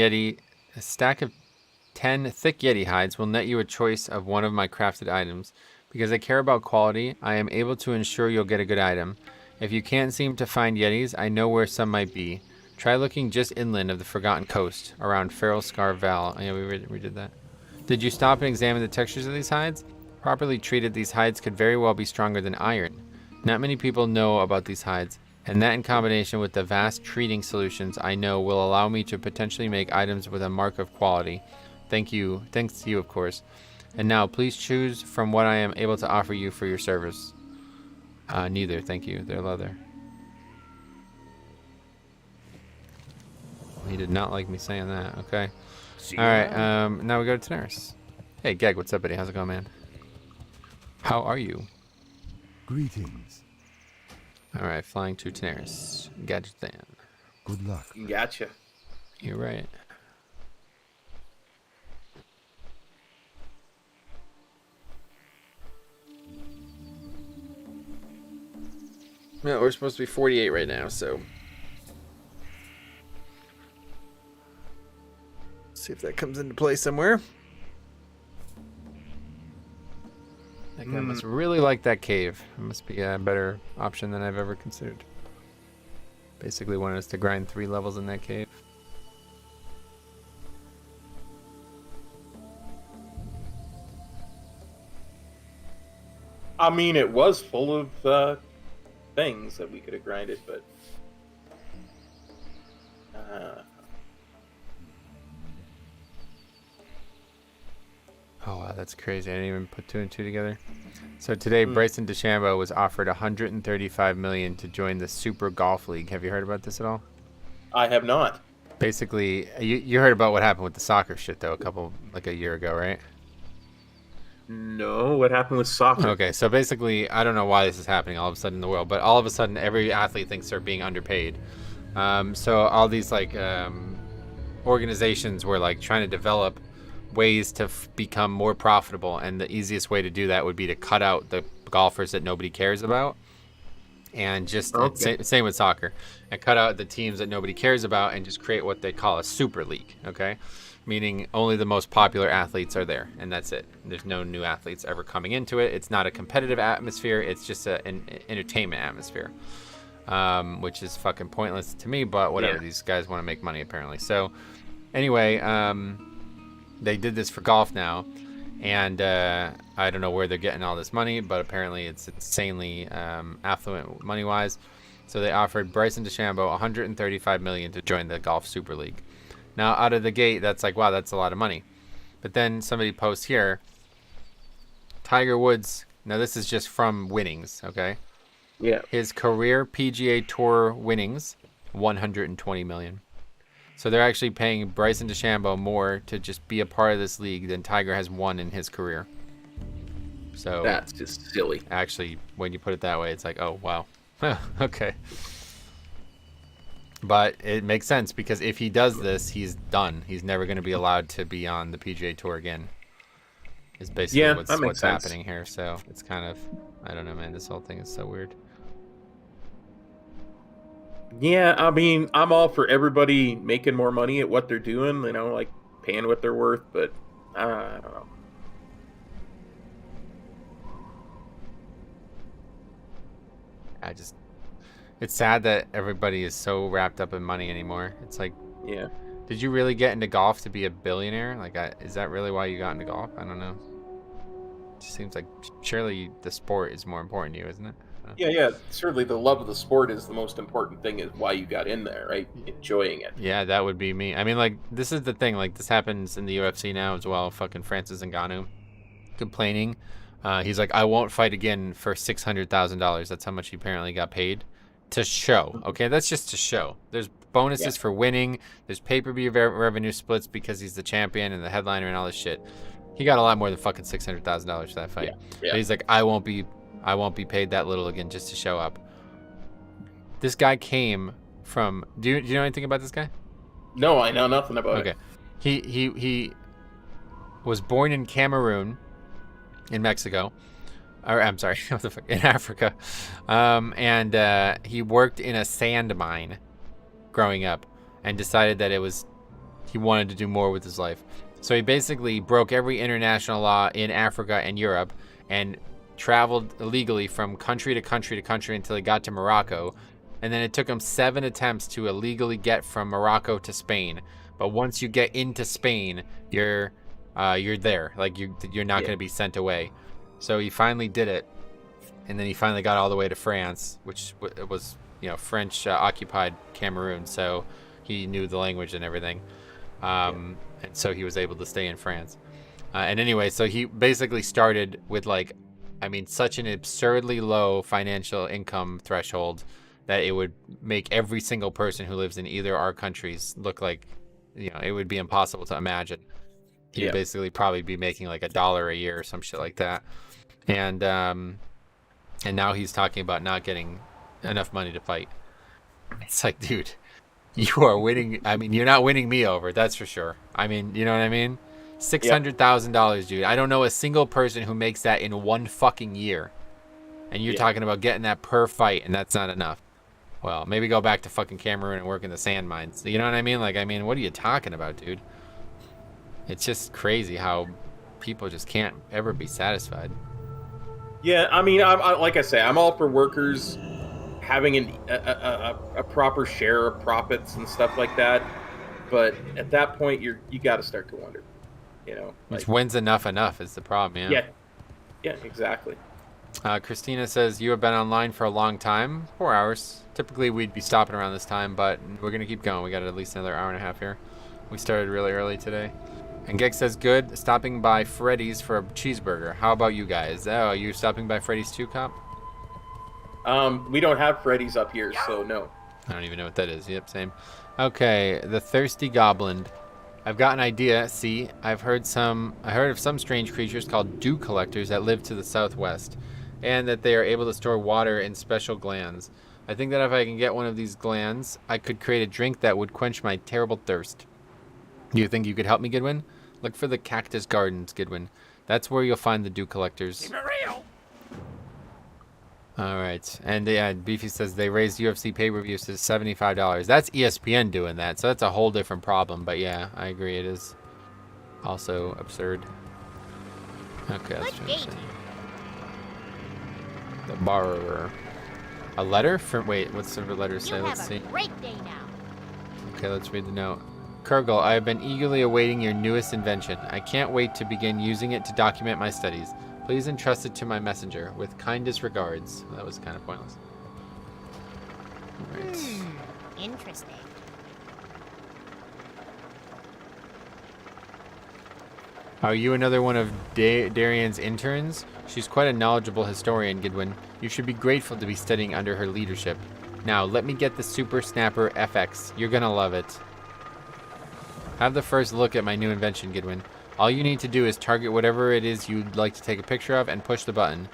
thick Yeti hides will net you a choice of one of my crafted items. Because I care about quality, I am able to ensure you'll get a good item. If you can't seem to find Yetis, I know where some might be. Try looking just inland of the Forgotten Coast, around Feral Scar Val. Oh, yeah, we did that. Did you stop and examine the textures of these hides? Properly treated, these hides could very well be stronger than iron. Not many people know about these hides, and that in combination with the vast treating solutions I know will allow me to potentially make items with a mark of quality. Thanks to you, of course. And now, please choose from what I am able to offer you for your service. Neither, thank you. They're leather. He did not like me saying that, okay. Alright, now we go to Daenerys. Hey, Geg, what's up, buddy? How's it going, man? How are you? Greetings. Alright, flying to Daenerys. Gadgetan. Good luck. Gotcha. You're right. Yeah, we're supposed to be 48 right now, so. See if that comes into play somewhere. That guy must really like that cave. It must be a better option than I've ever considered. Basically wanted us to grind 3 levels in that cave. I mean, it was full of things that we could have grinded, but Oh wow, that's crazy. I didn't even put 2 and 2 together. So today, Bryson DeChambeau was offered $135 million to join the Super Golf League. Have you heard about this at all? I have not. Basically, you heard about what happened with the soccer shit though, a year ago, right? No, what happened with soccer? Okay, so basically, I don't know why this is happening all of a sudden in the world, but all of a sudden, every athlete thinks they're being underpaid. So all these organizations were like trying to develop ways to become more profitable, and the easiest way to do that would be to cut out the golfers that nobody cares about, and just same with soccer, and cut out the teams that nobody cares about, and just create what they call a super league. Okay, meaning only the most popular athletes are there, and that's it. There's no new athletes ever coming into it. It's not a competitive atmosphere. It's just an entertainment atmosphere, which is fucking pointless to me, but whatever. These guys want to make money apparently. So anyway, they did this for golf now, and I don't know where they're getting all this money, but apparently it's insanely affluent money-wise. So they offered Bryson DeChambeau $135 million to join the Golf Super League. Now, out of the gate, that's like, wow, that's a lot of money. But then somebody posts here, Tiger Woods, now this is just from winnings, okay? Yeah. His career PGA Tour winnings, $120 million. So they're actually paying Bryson DeChambeau more to just be a part of this league than Tiger has won in his career. So that's just silly. Actually, when you put it that way, it's like, oh, wow. Okay. But it makes sense, because if he does this, he's done. He's never going to be allowed to be on the PGA Tour again. Is basically what's happening here. So it's kind of, I don't know, man. This whole thing is so weird. Yeah, I mean, I'm all for everybody making more money at what they're doing, like paying what they're worth, but I don't know. It's sad that everybody is so wrapped up in money anymore. It's like, yeah. Did you really get into golf to be a billionaire? Is that really why you got into golf? I don't know. It just seems like surely the sport is more important to you, isn't it? Yeah. Certainly the love of the sport is the most important thing, is why you got in there, right? Enjoying it. Yeah, that would be me. I mean, this is the thing. This happens in the UFC now as well. Fucking Francis Ngannou complaining. He's like, I won't fight again for $600,000. That's how much he apparently got paid to show. Okay, that's just to show. There's bonuses for winning. There's pay-per-view revenue splits because he's the champion and the headliner and all this shit. He got a lot more than fucking $600,000 for that fight. Yeah. But he's like, I won't be paid that little again just to show up. This guy came from. Do you know anything about this guy? No, I know nothing about it. Okay, he was born in Cameroon, in Mexico, or I'm sorry, in Africa, and he worked in a sand mine growing up, and decided that he wanted to do more with his life. So he basically broke every international law in Africa and Europe, and traveled illegally from country to country to country until he got to Morocco. And then it took him 7 attempts to illegally get from Morocco to Spain. But once you get into Spain, you're you're there. Like you're not going to be sent away. So he finally did it, and then he finally got all the way to France, which was French occupied Cameroon. So he knew the language and everything, and so he was able to stay in France. And anyway, so he basically started with such an absurdly low financial income threshold that it would make every single person who lives in either our countries look like, it would be impossible to imagine. He'd basically probably be making like $1 a year or some shit like that. And now he's talking about not getting enough money to fight. It's like, dude, you are winning. I mean, you're not winning me over, that's for sure. I mean, you know what I mean? $600,000, dude. I don't know a single person who makes that in one fucking year. And you're talking about getting that per fight, and that's not enough. Well, maybe go back to fucking Cameroon and work in the sand mines. You know what I mean? What are you talking about, dude? It's just crazy how people just can't ever be satisfied. Yeah, I mean, like I say, I'm all for workers having a proper share of profits and stuff like that. But at that point, you got to start to wonder. When's enough is the problem, yeah. Yeah, exactly. Christina says, you have been online for a long time. 4 hours. Typically, we'd be stopping around this time, but we're going to keep going. We got at least another hour and a half here. We started really early today. And Geg says, good. Stopping by Freddy's for a cheeseburger. How about you guys? Oh, are you stopping by Freddy's too, Cop? We don't have Freddy's up here, so no. I don't even know what that is. Yep, same. Okay, the Thirsty Goblin. I've got an idea. See, I heard of some strange creatures called dew collectors that live to the southwest, and that they are able to store water in special glands. I think that if I can get one of these glands, I could create a drink that would quench my terrible thirst. Do you think you could help me, Goodwin? Look for the Cactus Gardens, Goodwin. That's where you'll find the dew collectors. Keep it real. All right. And yeah, Beefy says they raised UFC pay-per-views to $75. That's ESPN doing that, so that's a whole different problem. But yeah, I agree. It is also absurd. Okay, let's try this. The borrower. A letter? Wait, what's the letter say? Let's see. Great day now. Okay, let's read the note. Kurgle, I have been eagerly awaiting your newest invention. I can't wait to begin using it to document my studies. Please entrust it to my messenger. With kindest regards. That was kind of pointless. All right. Interesting. Are you another one of Darian's interns? She's quite a knowledgeable historian, Goodwin. You should be grateful to be studying under her leadership. Now, let me get the Super Snapper FX. You're gonna love it. Have the first look at my new invention, Goodwin. All you need to do is target whatever it is you'd like to take a picture of and push the button.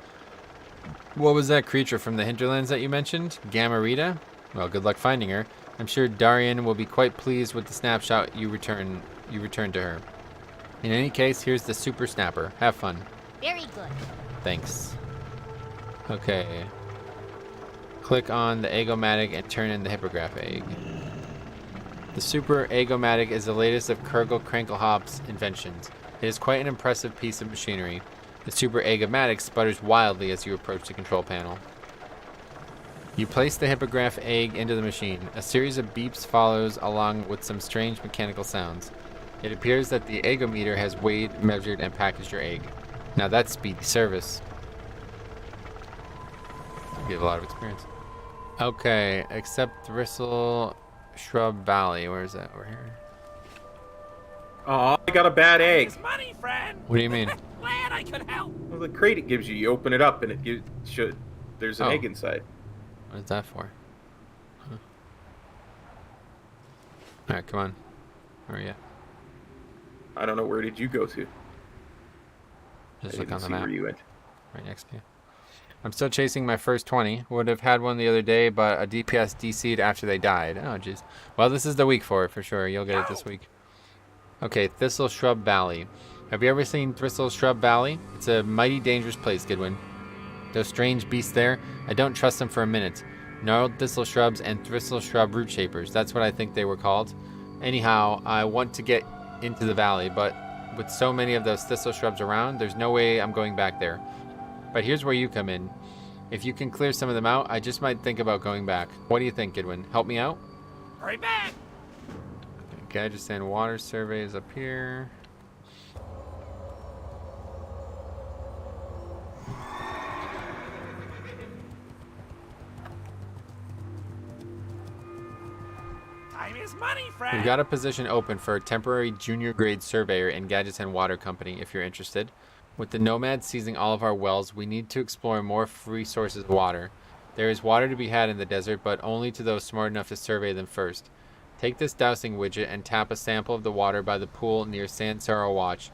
What was that creature from the hinterlands that you mentioned? Gamarita? Well, good luck finding her. I'm sure Darian will be quite pleased with the snapshot you return to her. In any case, here's the Super Snapper. Have fun. Very good. Thanks. Okay. Click on the Eggomatic and turn in the Hippogriff egg. The Super Eggomatic is the latest of Kurgle Cranklehop's inventions. It is quite an impressive piece of machinery. The Super Eggomatic sputters wildly as you approach the control panel. You place the Hippogriff egg into the machine. A series of beeps follows along with some strange mechanical sounds. It appears that the eggometer has weighed, measured, and packaged your egg. Now that's speedy service. You have a lot of experience. Okay, accept Thistle Shrub Valley. Where is that? Over here. Oh, I got a bad egg. It's money, friend. What do you mean? Glad I could help. Well, the crate it gives you, you open it up and it gives there's an egg inside. What is that for? Huh. Alright, come on. Where are you? I don't know. Where did you go to? Just I look didn't on the see map. where you went. Right next to you. I'm still chasing my first 20. Would have had one the other day, but a DPS DC'd after they died. Oh, jeez. Well, this is the week for it, for sure. You'll get it this week. Okay, Thistle Shrub Valley. Have you ever seen Thistle Shrub Valley? It's a mighty dangerous place, Goodwin. Those strange beasts there, I don't trust them for a minute. Gnarled thistle shrubs and thistle shrub root shapers. That's what I think they were called. Anyhow, I want to get into the valley, but with so many of those thistle shrubs around, there's no way I'm going back there. But here's where you come in. If you can clear some of them out, I just might think about going back. What do you think, Goodwin? Help me out? Hurry back. Okay, I just send water surveys up here. money, friend. We've got a position open for a temporary junior grade surveyor in Gadgeton and Water Company if you're interested. With the nomads seizing all of our wells, we need to explore more free sources of water. There is water to be had in the desert, but only to those smart enough to survey them first. Take this dowsing widget and tap a sample of the water by the pool near Sansaro Watch.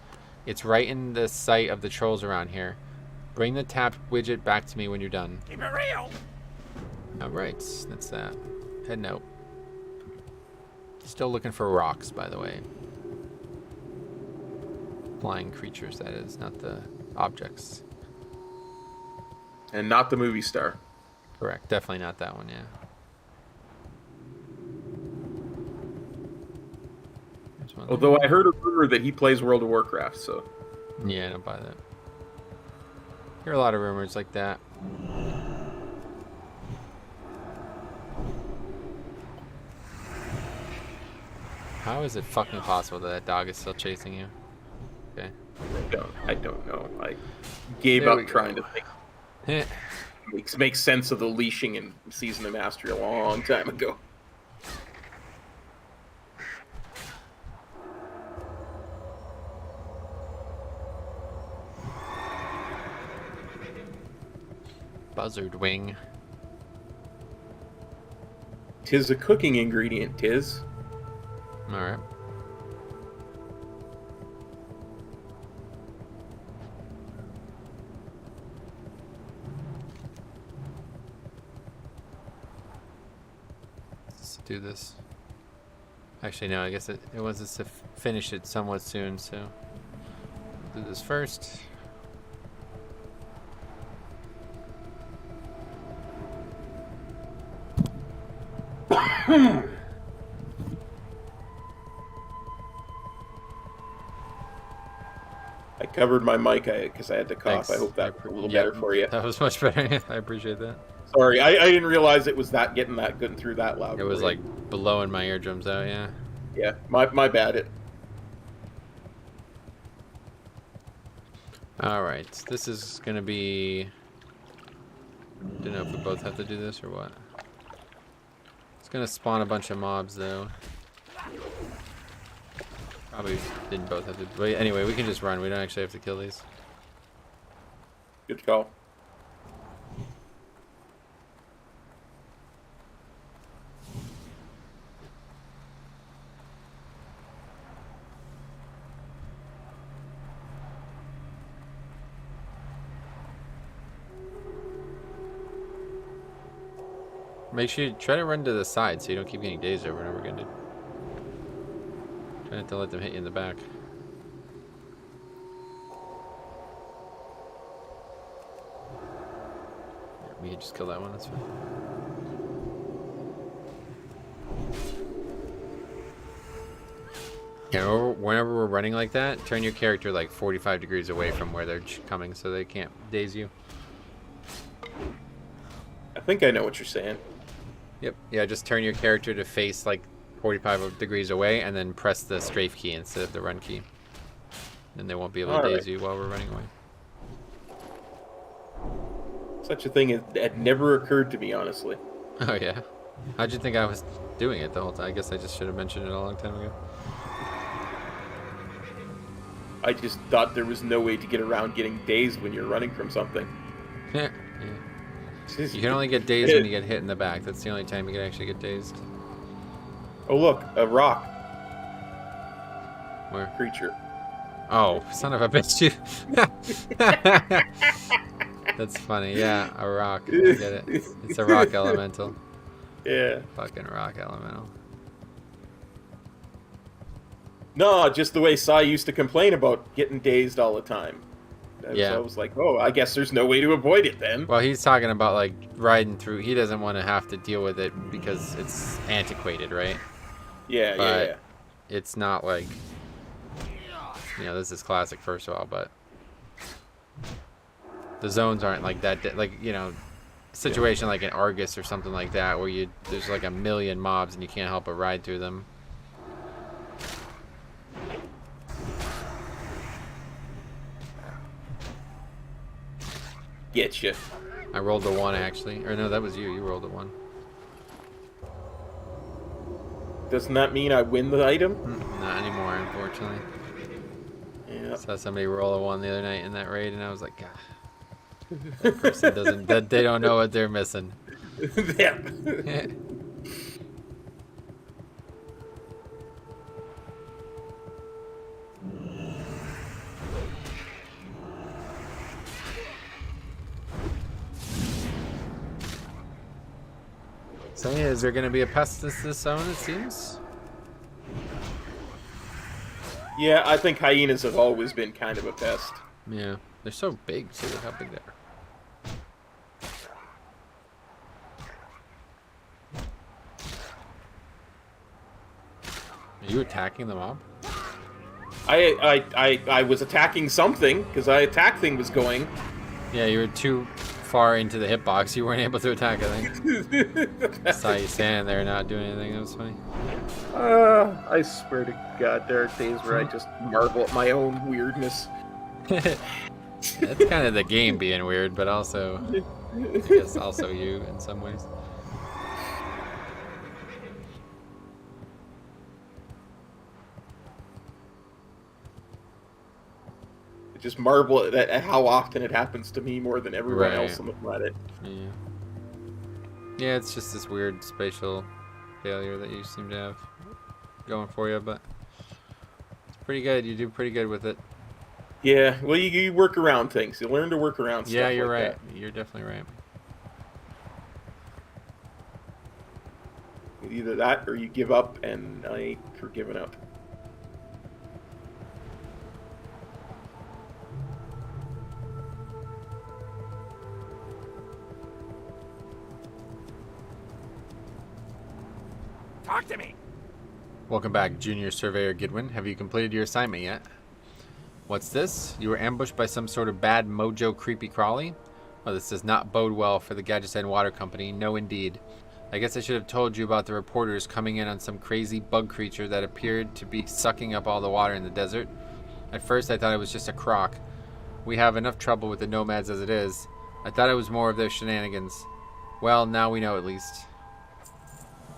It's right in the sight of the trolls around here. Bring the tapped widget back to me when you're done. Keep it real. Alright, that's that. Head note. Still looking for rocks, by the way. Flying creatures, that is, not the objects. And not the movie star. Correct, definitely not that one, yeah. There's one Although I heard a rumor that he plays World of Warcraft, so. there. Yeah, I don't buy that. Hear a lot of rumors like that. How is it fucking possible that that dog is still chasing you? Okay. I don't know. I gave There we up go. trying to think. Eh, Make sense of the leashing in Season of Mastery a long time ago. Buzzard wing. Tis a cooking ingredient, tis. Alright. Let's do this. Actually, no, I guess it wants us to finish it somewhat soon, so we'll do this first. I covered my mic because I had to cough. Thanks. I hope that was a little Yep, better for you. That was much better. I appreciate that. Sorry, I didn't realize it was that getting that good and through that loud. It was for you. like blowing my eardrums out, yeah. Yeah, my bad. Alright, this is gonna be... Don't know if we both have to do this or what. It's gonna spawn a bunch of mobs though. Probably didn't both have to... But anyway, we can just run. We don't actually have to kill these. Good call. Make sure you try to run to the side so you don't keep getting dazed over and over again, dude. Try not to let them hit you in the back. Yeah, we can just kill that one, that's fine. Yeah, whenever we're running like that, turn your character like 45 degrees away from where they're coming so they can't daze you. I think I know what you're saying. Yep. Yeah, just turn your character to face like 45 degrees away and then press the strafe key instead of the run key. Then they won't be able to daze you while we're running away. Such a thing had never occurred to me, honestly. Oh, yeah? How'd you think I was doing it the whole time? I guess I just should have mentioned it a long time ago. I just thought there was no way to get around getting dazed when you're running from something. Yeah. You can only get dazed when you get hit in the back. That's the only time you can actually get dazed. Oh, look, a rock Where? creature. Oh, son of a bitch, you. That's funny. Yeah, a rock. I get it. It's a rock elemental. Yeah. Fucking rock elemental. No, just the way Sai used to complain about getting dazed all the time. Yeah. So I was like, oh, I guess there's no way to avoid it then. Well, he's talking about like riding through. He doesn't want to have to deal with it because it's antiquated, right? Yeah, But yeah. it's not like, you know, this is classic first of all, but the zones aren't like that. Like, you know, situation like an Argus or something like that where there's like a million mobs and you can't help but ride through them. Get you. I rolled a 1 actually, or no, that was you. You rolled a 1. Doesn't that mean I win the item? Not anymore, unfortunately. Yeah. Saw somebody roll a 1 the other night in that raid, and I was like, God, that person doesn't. They don't know what they're missing. Yeah. So yeah, is there going to be a pest this zone? It seems. Yeah, I think hyenas have always been kind of a pest. Yeah, they're so big too. Look how big they are. Are you attacking the mob? I was attacking something because I attack thing was going. Yeah, you were too far into the hitbox. You weren't able to attack, I think. I saw you standing there not doing anything. That was funny. I swear to God, there are days where I just marvel at my own weirdness. That's kind of the game being weird, but also, I guess, also you in some ways. I just marvel at how often it happens to me more than everyone Right. else on the planet. Yeah. Yeah, it's just this weird spatial failure that you seem to have going for you, but it's pretty good. You do pretty good with it. Yeah, well, you work around things. You learn to work around stuff. Yeah, you're like right. You're definitely right. that. Either that or you give up, and I ain't for giving up. Talk to me. Welcome back, Junior Surveyor Gidwin. Have you completed your assignment yet? What's this? You were ambushed by some sort of bad mojo creepy crawly? Well, this does not bode well for the Gadgesan Water Company. No, indeed. I guess I should have told you about the reporters coming in on some crazy bug creature that appeared to be sucking up all the water in the desert. At first, I thought it was just a croc. We have enough trouble with the nomads as it is. I thought it was more of their shenanigans. Well, now we know at least.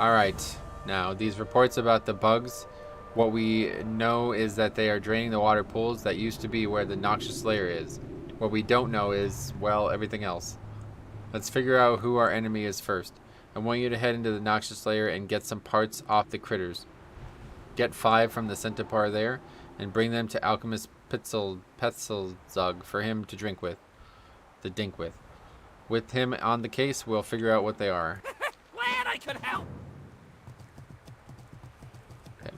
Alright, now, these reports about the bugs, what we know is that they are draining the water pools that used to be where the noxious layer is. What we don't know is, well, everything else. Let's figure out who our enemy is first. I want you to head into the noxious layer and get some parts off the critters. Get 5 from the centaur there, and bring them to Alchemist Petzelzug for him to drink with. To dink with. With him on the case, we'll figure out what they are. Glad I could help. Okay.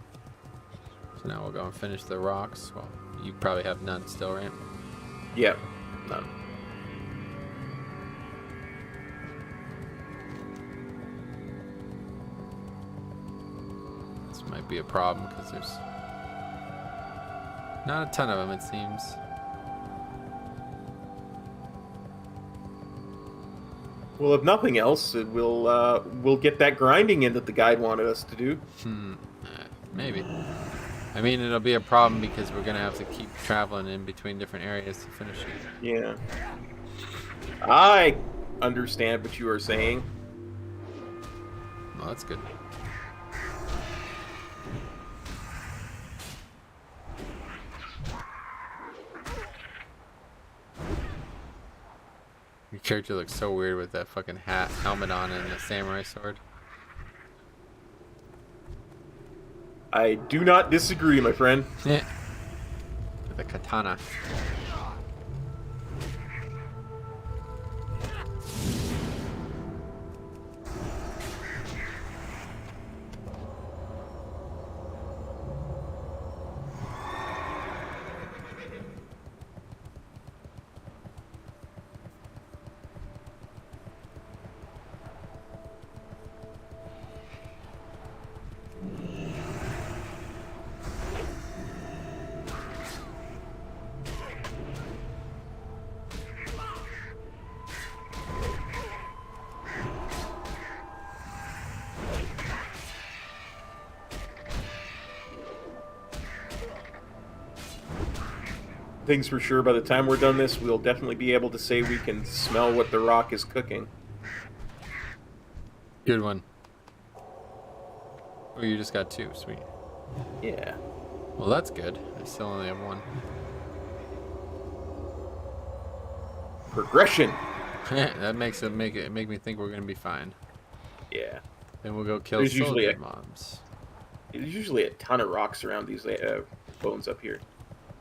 So now we'll go and finish the rocks. Well, you probably have none still, right? Yeah, none. This might be a problem because there's not a ton of them, it seems. Well, if nothing else, we'll get that grinding in that the guide wanted us to do. Maybe. I mean, it'll be a problem because we're gonna have to keep traveling in between different areas to finish it. Yeah. I understand what you are saying. Well, that's good. Your character looks so weird with that fucking hat, helmet on, and the samurai sword. I do not disagree, my friend. Yeah. With a katana. Things for sure, by the time we're done this, we'll definitely be able to say we can smell what the rock is cooking. Good one. Oh, you just got 2. Sweet. Yeah. Well, that's good. I still only have 1. Progression. That makes it make me think we're gonna be fine. Yeah. Then we'll go kill There's usually Solitar mobs. There's usually a ton of rocks around these bones up here.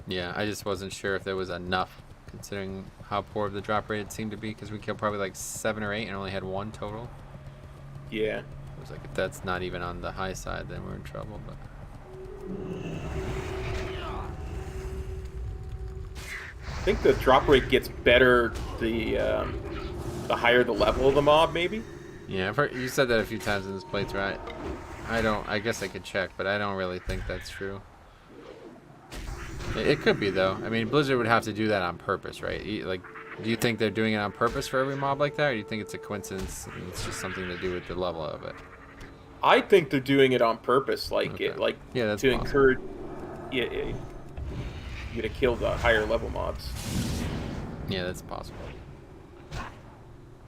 Yeah, I just wasn't sure if there was enough, considering how poor the drop rate it seemed to be, because we killed probably like 7 or 8 and only had 1 total. Yeah. I was like, if that's not even on the high side, then we're in trouble. But I think the drop rate gets better the higher the level of the mob, maybe. yeah, I've heard, you said that a few times in this playthrough. I guess I could check, but I don't really think that's true. It could be though. I mean, Blizzard would have to do that on purpose, right? Like, do you think they're doing it on purpose for every mob like that, or do you think it's a coincidence and it's just something to do with the level of it? I think they're doing it on purpose, like Okay. yeah, that's to possible. encourage you to kill the higher level mobs. Yeah, that's possible.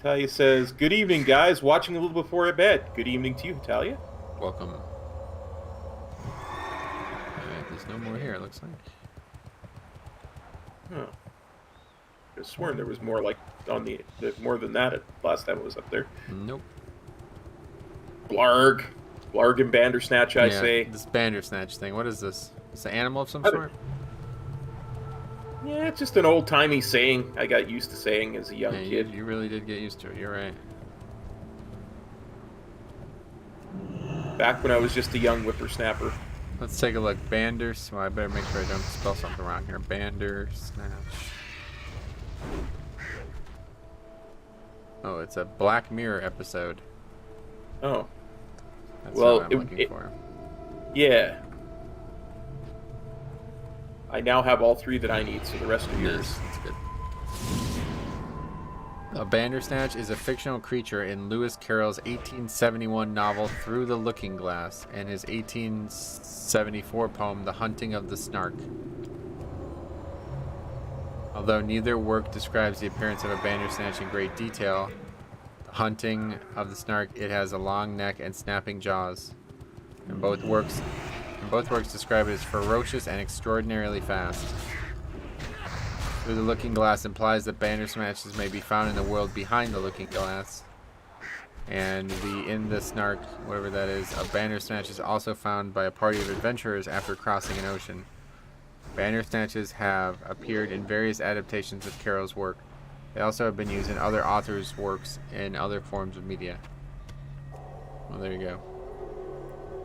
Talia says, "Good evening, guys. Watching a little before bed. Good evening to you, Talia." Welcome. Alright, there's no more here, it looks like. Huh. I could have sworn there was more, like, on the more than that last time it was up there. Nope. Blarg. Blarg and Bandersnatch, I Yeah, say. this Bandersnatch thing, what is this? It's an animal of some I don't- sort? Yeah, it's just an old-timey saying I got used to saying as a young Yeah, kid. you really did get used to it, you're right. Back when I was just a young whippersnapper. Let's take a look. Well, I better make sure I don't spell something wrong here. Bandersnatch. Oh, it's a Black Mirror episode. Oh, That's Well, what I'm looking for. yeah. I now have all 3 that I need, so the rest are yours. Yes, that's good. A Bandersnatch is a fictional creature in Lewis Carroll's 1871 novel Through the Looking Glass and his 1874 poem The Hunting of the Snark. Although neither work describes the appearance of a Bandersnatch in great detail, The Hunting of the Snark, it has a long neck and snapping jaws. And both works describe it as ferocious and extraordinarily fast. Through the Looking Glass implies that Bandersnatches may be found in the world behind the Looking Glass. And in the Snark, whatever that is, a Bandersnatch is also found by a party of adventurers after crossing an ocean. Bandersnatches have appeared in various adaptations of Carroll's work. They also have been used in other authors' works in other forms of media. Well, there you go.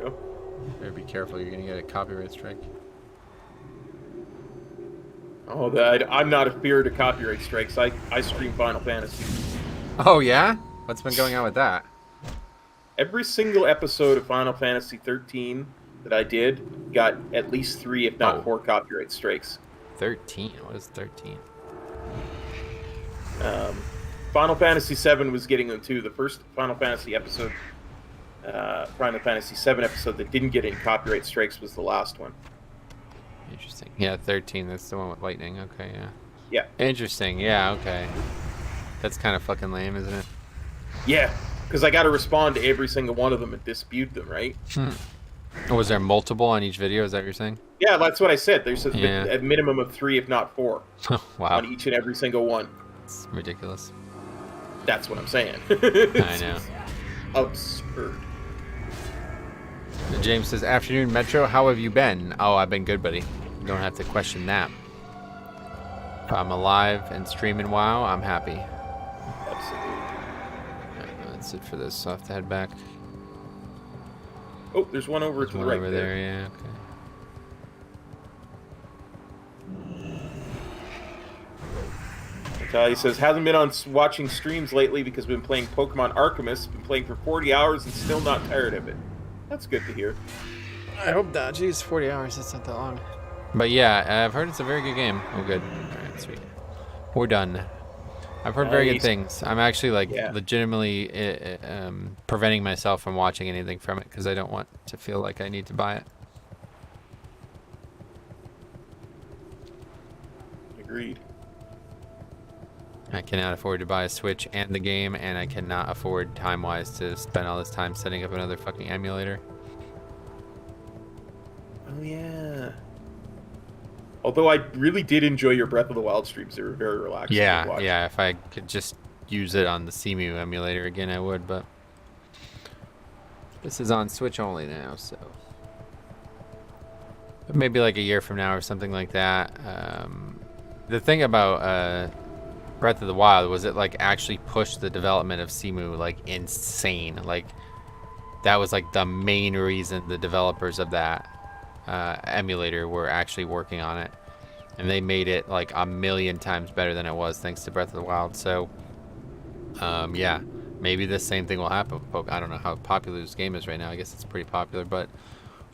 Go. Better be careful, you're gonna get a copyright strike. Oh, I'm not a fear to copyright strikes. I stream Final Fantasy. Oh yeah? What's been going on with that? Every single episode of Final Fantasy 13 that I did got at least 3, if not 4, copyright strikes. 13? What is 13? Final Fantasy 7 was getting them too. The first Final Fantasy episode, Final Fantasy 7 episode that didn't get any copyright strikes was the last one. Interesting. Yeah, 13, that's the one with lightning. Okay, yeah. Yeah. Interesting, yeah, okay. That's kind of fucking lame, isn't it? Yeah, because I got to respond to every single one of them and dispute them, right? Was there multiple on each video? Is that what you're saying? Yeah, that's what I said. There's Yeah. a minimum of 3, if not 4, Wow. on each and every single one. It's ridiculous. That's what I'm saying. I know. Absurd. James says, afternoon, Metro, how have you been? Oh, I've been good, buddy. You don't have to question that. If I'm alive and streaming WoW, I'm happy. Absolutely. Alright, that's it for this. So I have to head back. Oh, there's one over to the One right over there, yeah, okay. He says, hasn't been on watching streams lately because we've been playing Pokemon Arceus. Been playing for 40 hours and still not tired of it. That's good to hear. I hope not. Jeez, 40 hours, that's not that long. But yeah, I've heard it's a very good game. Oh, good. Alright, sweet. We're done. I've heard very good Nice. things. I'm actually, like, Yeah. legitimately preventing myself from watching anything from it because I don't want to feel like I need to buy it. Agreed. I cannot afford to buy a Switch and the game, and I cannot afford time-wise to spend all this time setting up another fucking emulator. yeah. Although I really did enjoy your Breath of the Wild streams. They were very relaxing to Yeah, watch. yeah. If I could just use it on the CMU emulator again, I would. But this is on Switch only now, so but maybe like a year from now or something like that. The thing about Breath of the Wild was it like actually pushed the development of CMU like insane. Like that was like the main reason the developers of that emulator were actually working on it, and they made it like a million times better than it was thanks to Breath of the Wild. So yeah, maybe the same thing will happen with Pokemon. I don't know how popular this game is right now. I guess it's pretty popular, but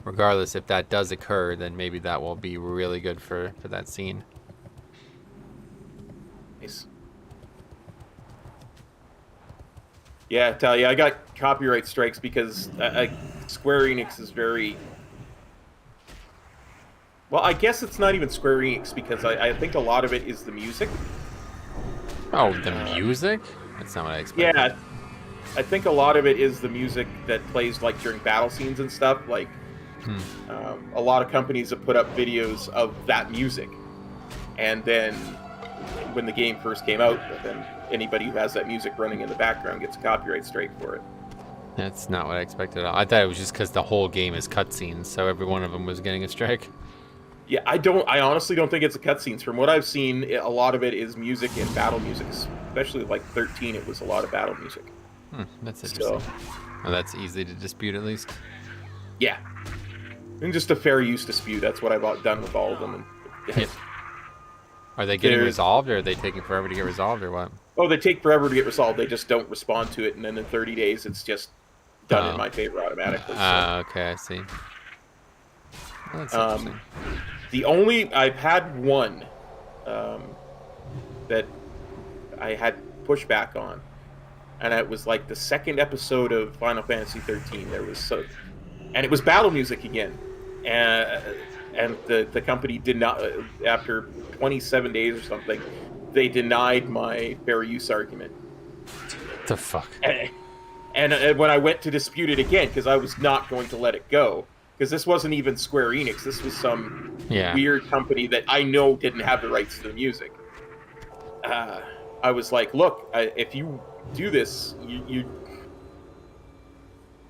regardless, if that does occur, then maybe that will be really good for that scene. Nice. Yeah, Talia, I got copyright strikes because Square Enix is very... Well, I guess it's not even Square Enix because I think a lot of it is the music. Oh, the music? That's not what I expected. Yeah, I think a lot of it is the music that plays like during battle scenes and stuff. Like, a lot of companies have put up videos of that music, and then when the game first came out, then anybody who has that music running in the background gets a copyright strike for it. That's not what I expected at all. I thought it was just because the whole game is cutscenes, so every one of them was getting a strike. Yeah, I honestly don't think it's a cutscenes. From what I've seen, a lot of it is music and battle music. Especially like 13, it was a lot of battle music. That's interesting. So, Well, that's easy to dispute at least. yeah. And just a fair use dispute. That's what I've done with all of them. And, Yeah. Are they getting There's- resolved, or are they taking forever to get resolved, or what? Oh, they take forever to get resolved. They just don't respond to it, and then in 30 days, it's just done Oh. in my favor automatically. So. Okay, I see. Well, that's Um, interesting. I've had one that I had pushback on, and it was like the second episode of Final Fantasy 13. And it was battle music again, and the company did not, after 27 days or something, they denied my fair use argument. What the fuck? And when I went to dispute it again, because I was not going to let it go, because this wasn't even Square Enix, this was some weird company that I know didn't have the rights to the music. I was like, look, if you do this,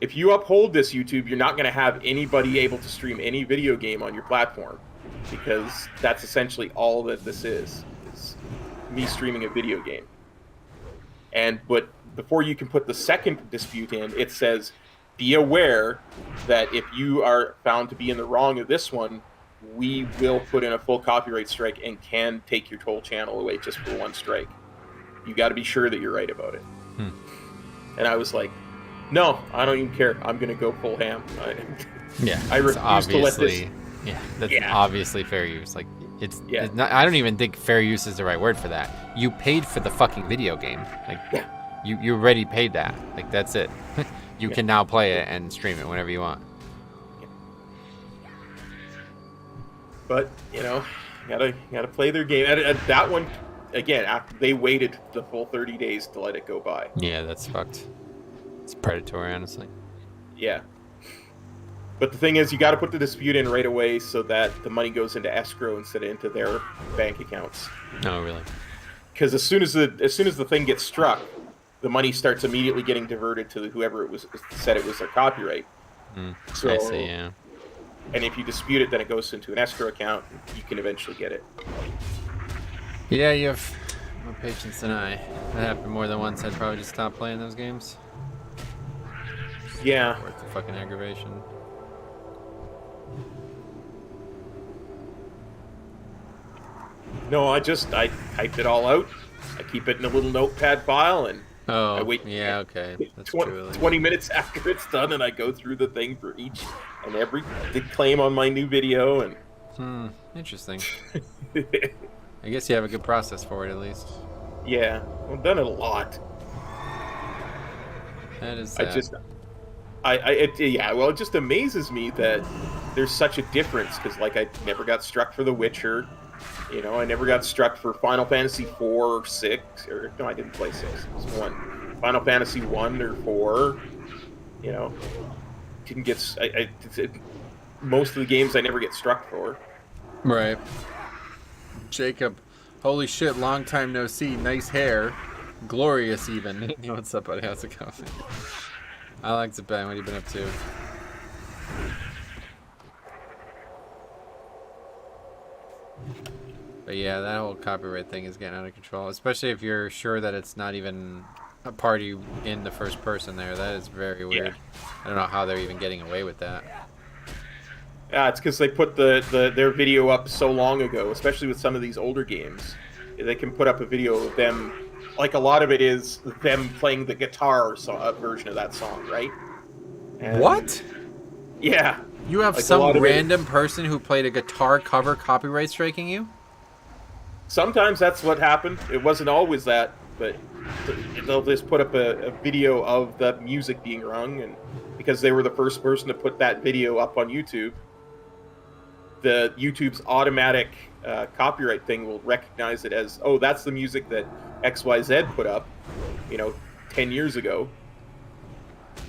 if you uphold this, YouTube, you're not going to have anybody able to stream any video game on your platform, because that's essentially all that this is me streaming a video game. But before you can put the second dispute in, it says, be aware that if you are found to be in the wrong of this one, we will put in a full copyright strike and can take your whole channel away just for one strike. You got to be sure that you're right about it. And I was like, no, I don't even care. I'm going to go full ham. I refuse to let this... That's obviously fair use. Like, it's not, I don't even think fair use is the right word for that. You paid for the fucking video game. Like, you already paid that. Like, that's it. You can now play it and stream it whenever you want. But, gotta play their game. And that one, again, after they waited the full 30 days to let it go by. Yeah, that's fucked. It's predatory, honestly. Yeah. But the thing is, you got to put the dispute in right away so that the money goes into escrow instead of into their bank accounts. No, really. Because as soon as the thing gets struck, the money starts immediately getting diverted to whoever it was said it was their copyright. So, I see, yeah. And if you dispute it, then it goes into an escrow account. And you can eventually get it. Yeah, you have more patience than I. That happened more than once. I'd probably just stop playing those games. Yeah. Worth the fucking aggravation. No, I typed it all out. I keep it in a little notepad file, and I wait. Yeah, okay. That's 20 minutes after it's done, and I go through the thing for each and every claim on my new video. And interesting. I guess you have a good process for it, at least. Yeah, I've done it a lot. That is. It just amazes me that there's such a difference, because like I never got struck for The Witcher. I never got struck for Final Fantasy 4 or 6, or no, I didn't play 6. It was 1. Final Fantasy 1 or 4. Didn't get. most of the games I never get struck for. Right. Jacob, holy shit, long time no see. Nice hair. Glorious even. What's up, buddy? How's it going? I like to Ben. What have you been up to? But yeah, that whole copyright thing is getting out of control. Especially if you're sure that it's not even a party in the first person there. That is very weird. Yeah. I don't know how they're even getting away with that. Yeah, it's because they put their video up so long ago, especially with some of these older games. They can put up a video of them, like a lot of it is them playing the guitar version of that song, right? And What? yeah. You have Like some random person who played a guitar cover copyright striking you? Sometimes that's what happened. It wasn't always that, but they'll just put up a video of the music being rung, and because they were the first person to put that video up on YouTube, the YouTube's automatic copyright thing will recognize it as, oh, that's the music that XYZ put up, 10 years ago.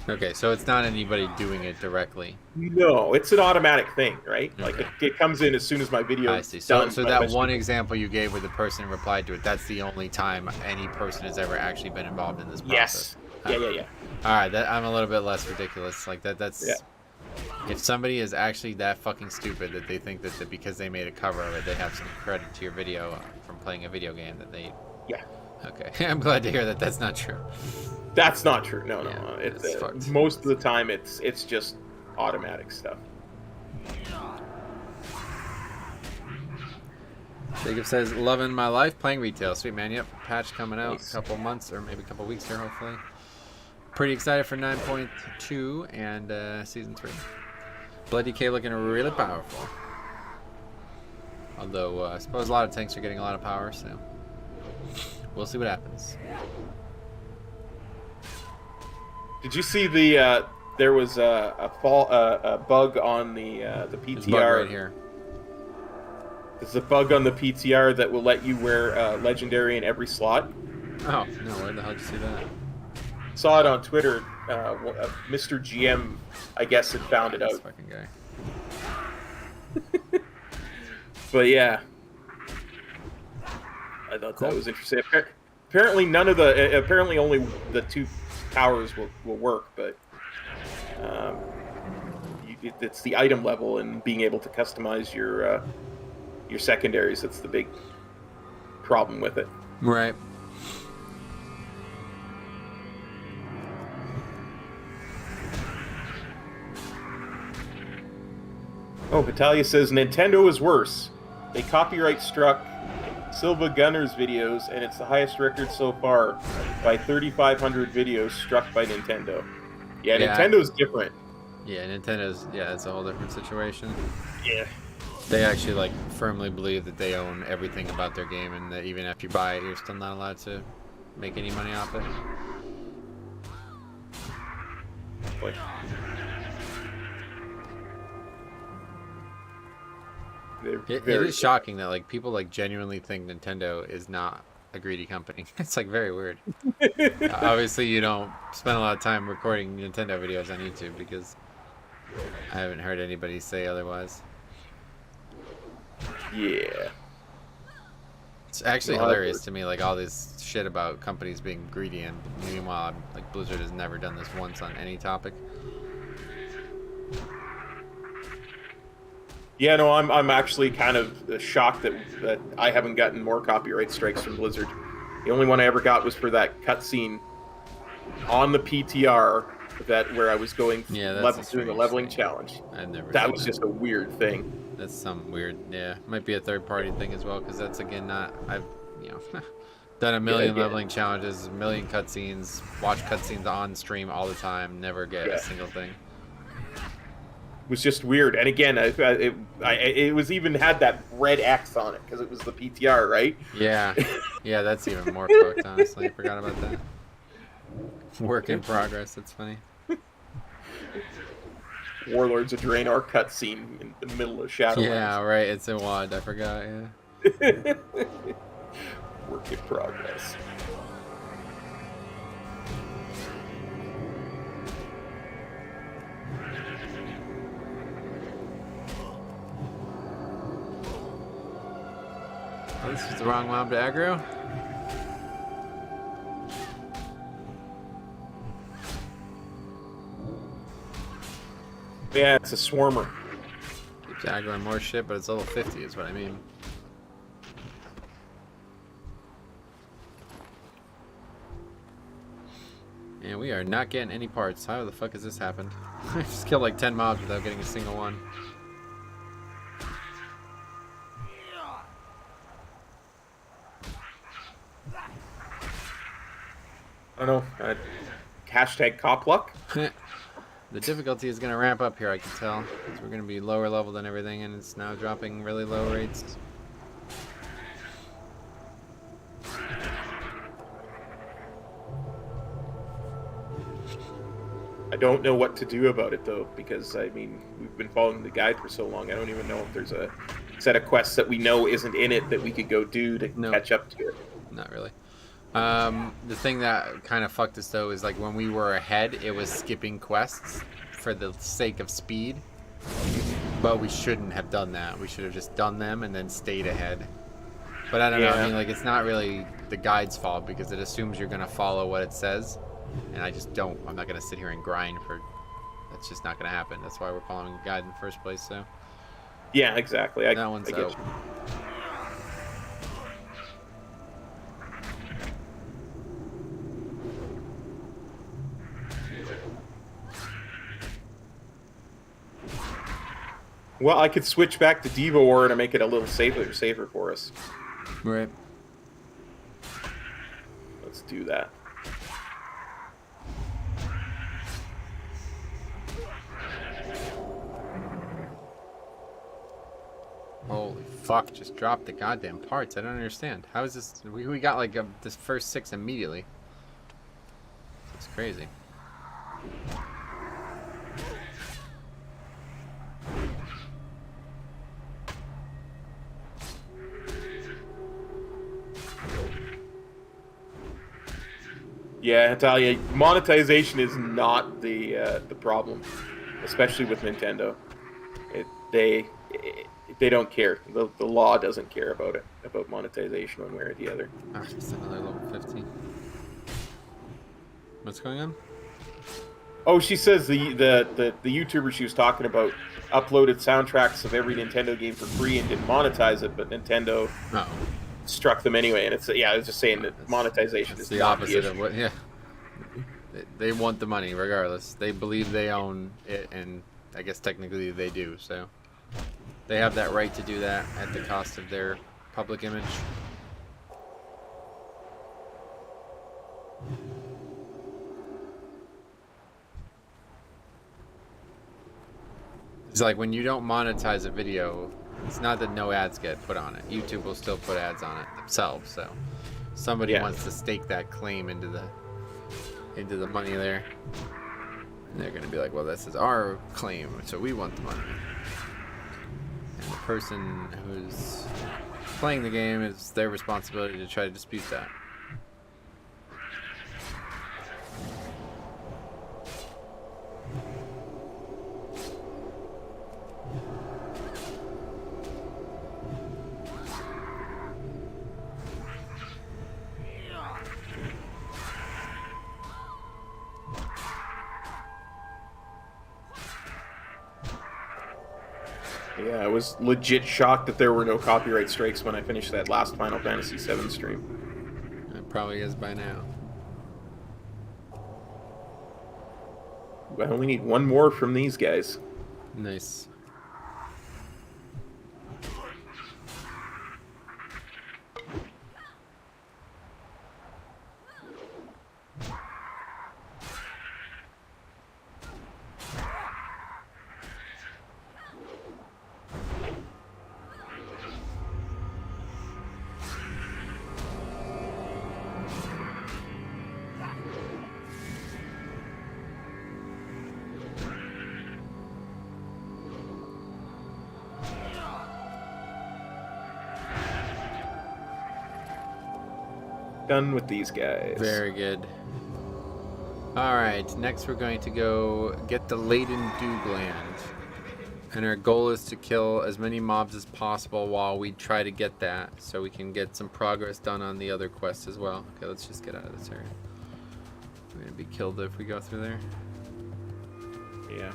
Okay, so it's not anybody doing it directly. No, it's an automatic thing, right? Okay. Like it comes in as soon as my video I see. is So, done. so that one example you gave where the person replied to it, that's the only time any person has ever actually been involved in this process. Yes. Yeah. All right, I'm a little bit less ridiculous. Like that's. Yeah. If somebody is actually that fucking stupid that they think that because they made a cover of it, they have some credit to your video from playing a video game that they. Yeah. Okay, I'm glad to hear that that's not true. That's not true. No. Yeah, It's fucked. most of the time it's just automatic stuff. Jacob says, loving my life playing retail. Sweet man, yep. Patch coming out Nice. a couple months or maybe a couple weeks here, hopefully. Pretty excited for 9.2 and Season 3. Blood DK looking really powerful. Although, I suppose a lot of tanks are getting a lot of power, so we'll see what happens. Did you see there was a bug on the PTR? There's a bug right here. There's a bug on the PTR that will let you wear legendary in every slot. Oh, no, where the hell did you see that? Saw it on Twitter. Mr. GM, I guess, had found it This out. fucking guy. But yeah, I thought that was interesting. Apparently, apparently only the two powers will work, but it's the item level and being able to customize your secondaries that's the big problem with it. Right. Oh, Vitalia says Nintendo is worse. They copyright struck Silva Gunner's videos, and it's the highest record so far by 3,500 videos struck by Nintendo. Yeah, Nintendo's different. Yeah, it's a whole different situation. Yeah. They actually like firmly believe that they own everything about their game, and that even if you buy it, you're still not allowed to make any money off it. Boy. It is shocking that like people like genuinely think Nintendo is not a greedy company. It's like very weird. Obviously, you don't spend a lot of time recording Nintendo videos on YouTube because I haven't heard anybody say otherwise. Yeah. It's actually hilarious to me, like all this shit about companies being greedy, and meanwhile, like Blizzard has never done this once on any topic. Yeah, no, I'm actually kind of shocked that I haven't gotten more copyright strikes from Blizzard. The only one I ever got was for that cutscene on the PTR where I was going doing a leveling challenge. I've never. That was just a weird thing. That's some weird. Yeah, might be a third-party thing as well, because that's again not. I've done a million leveling challenges, a million cutscenes, watch cutscenes on stream all the time, never get a single thing. Was just weird, and again, it was even had that red X on it because it was the PTR, right? Yeah, yeah, that's even more fucked. Honestly, I forgot about that. Work in progress. That's funny. Warlords of Draenor cutscene in the middle of Shadowlands. Yeah, right. It's a WAD. I forgot. Yeah. Work in progress. Oh, this is the wrong mob to aggro. Yeah, it's a swarmer. Keeps aggroing more shit, but it's level 50 is what I mean. And we are not getting any parts. How the fuck has this happened? I just killed like 10 mobs without getting a single one. I don't know. Hashtag cop luck. The difficulty is going to ramp up here, I can tell. Because we're going to be lower level than everything, and it's now dropping really low rates. I don't know what to do about it, though, because, I mean, we've been following the guide for so long. I don't even know if there's a set of quests that we know isn't in it that we could go do to catch up to it. Not really. The thing that kind of fucked us, though, is like when we were ahead, it was skipping quests for the sake of speed. But we shouldn't have done that. We should have just done them and then stayed ahead. But I don't know. I mean, like, it's not really the guide's fault because it assumes you're going to follow what it says. And I just don't. I'm not going to sit here and grind for... That's just not going to happen. That's why we're following a guide in the first place, so... Yeah, exactly. That one's I get out. you. Well, I could switch back to Devo Ore to make it a little safer for us. Right. Let's do that. Holy fuck, just dropped the goddamn parts. I don't understand. How is this? We got like this first 6 immediately. It's crazy. Yeah, I tell you, monetization is not the problem, especially with Nintendo. They don't care. The law doesn't care about it, about monetization one way or the other. Ah, just another level 15. What's going on? Oh, she says the YouTuber she was talking about uploaded soundtracks of every Nintendo game for free and didn't monetize it, but Nintendo struck them anyway. And it's I was just saying that monetization is the not opposite the of what. Yeah, they want the money regardless. They believe they own it, and I guess technically they do. So they have that right to do that at the cost of their public image. It's like when you don't monetize a video, it's not that no ads get put on it. YouTube will still put ads on it themselves. So somebody wants to stake that claim into the money there. And they're gonna be like, well, this is our claim, so we want the money. And the person who's playing the game, is their responsibility to try to dispute that. Yeah, I was legit shocked that there were no copyright strikes when I finished that last Final Fantasy VII stream. It probably is by now. I only need one more from these guys. Nice. Done with these guys. Very good. Alright, next we're going to go get the Laden Dew Gland. And our goal is to kill as many mobs as possible while we try to get that, so we can get some progress done on the other quests as well. Okay, let's just get out of this area. We're gonna be killed if we go through there. Yeah.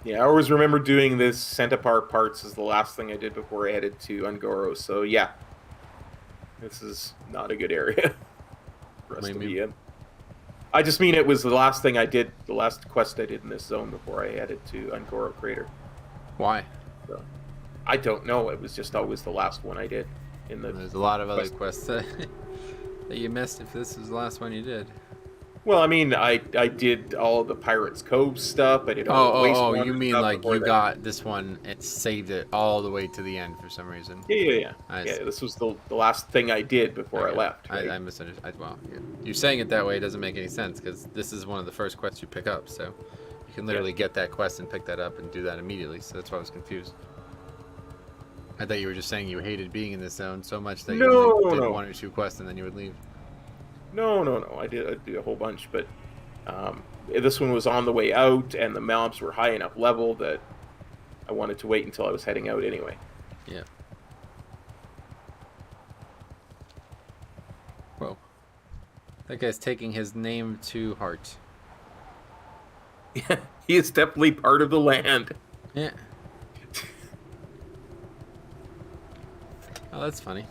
Yeah, I always remember doing this Centaur parts as the last thing I did before I headed to Ungoro. So yeah, this is not a good area for us to be in. I just mean it was the last thing I did, the last quest I did in this zone before I headed to Ungoro Crater. Why? So, I don't know. It was just always the last one I did. There's a lot of other quests that you missed if this was the last one you did. Well, I mean, I did all the Pirates Cove stuff. I did all the Waste Water you mean stuff like before you that. got this one and saved it all the way to the end for some reason? Yeah. I Yeah, see. this was the last thing I did before I left. Right? I misunderstood. Well, you're saying it that way, it doesn't make any sense because this is one of the first quests you pick up. So you can literally get that quest and pick that up and do that immediately. So that's why I was confused. I thought you were just saying you hated being in this zone so much that you only did one or two quests and then you would leave. No. I did a whole bunch, but this one was on the way out, and the mobs were high enough level that I wanted to wait until I was heading out anyway. Yeah. Whoa. That guy's taking his name to heart. Yeah, he is definitely part of the land. Yeah. Oh, that's funny.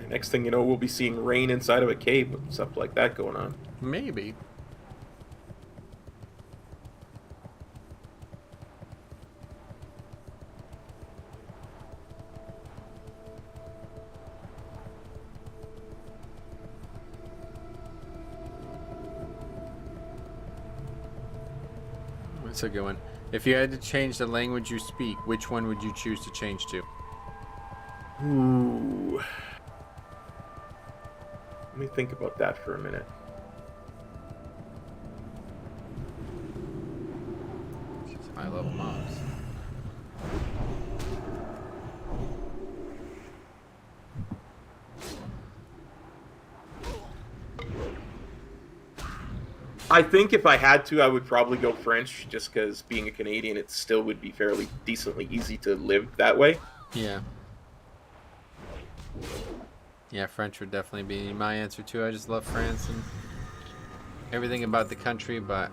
Next thing you know, we'll be seeing rain inside of a cave and stuff like that going on. Maybe. That's a good one. If you had to change the language you speak, which one would you choose to change to? Ooh. Let me think about that for a minute. High level mobs. I think if I had to, I would probably go French, just because being a Canadian, it still would be fairly decently easy to live that way. Yeah. Yeah, French would definitely be my answer too. I just love France and everything about the country, but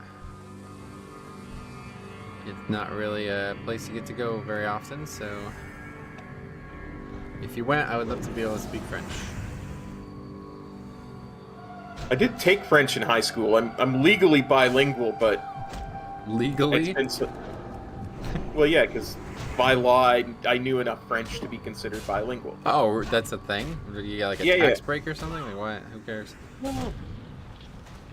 it's not really a place you get to go very often, so if you went, I would love to be able to speak French. I did take French in high school. I'm legally bilingual, but Legally? well, yeah, because by law, I knew enough French to be considered bilingual. Oh, that's a thing? You got like a tax break or something? Like what? Who cares?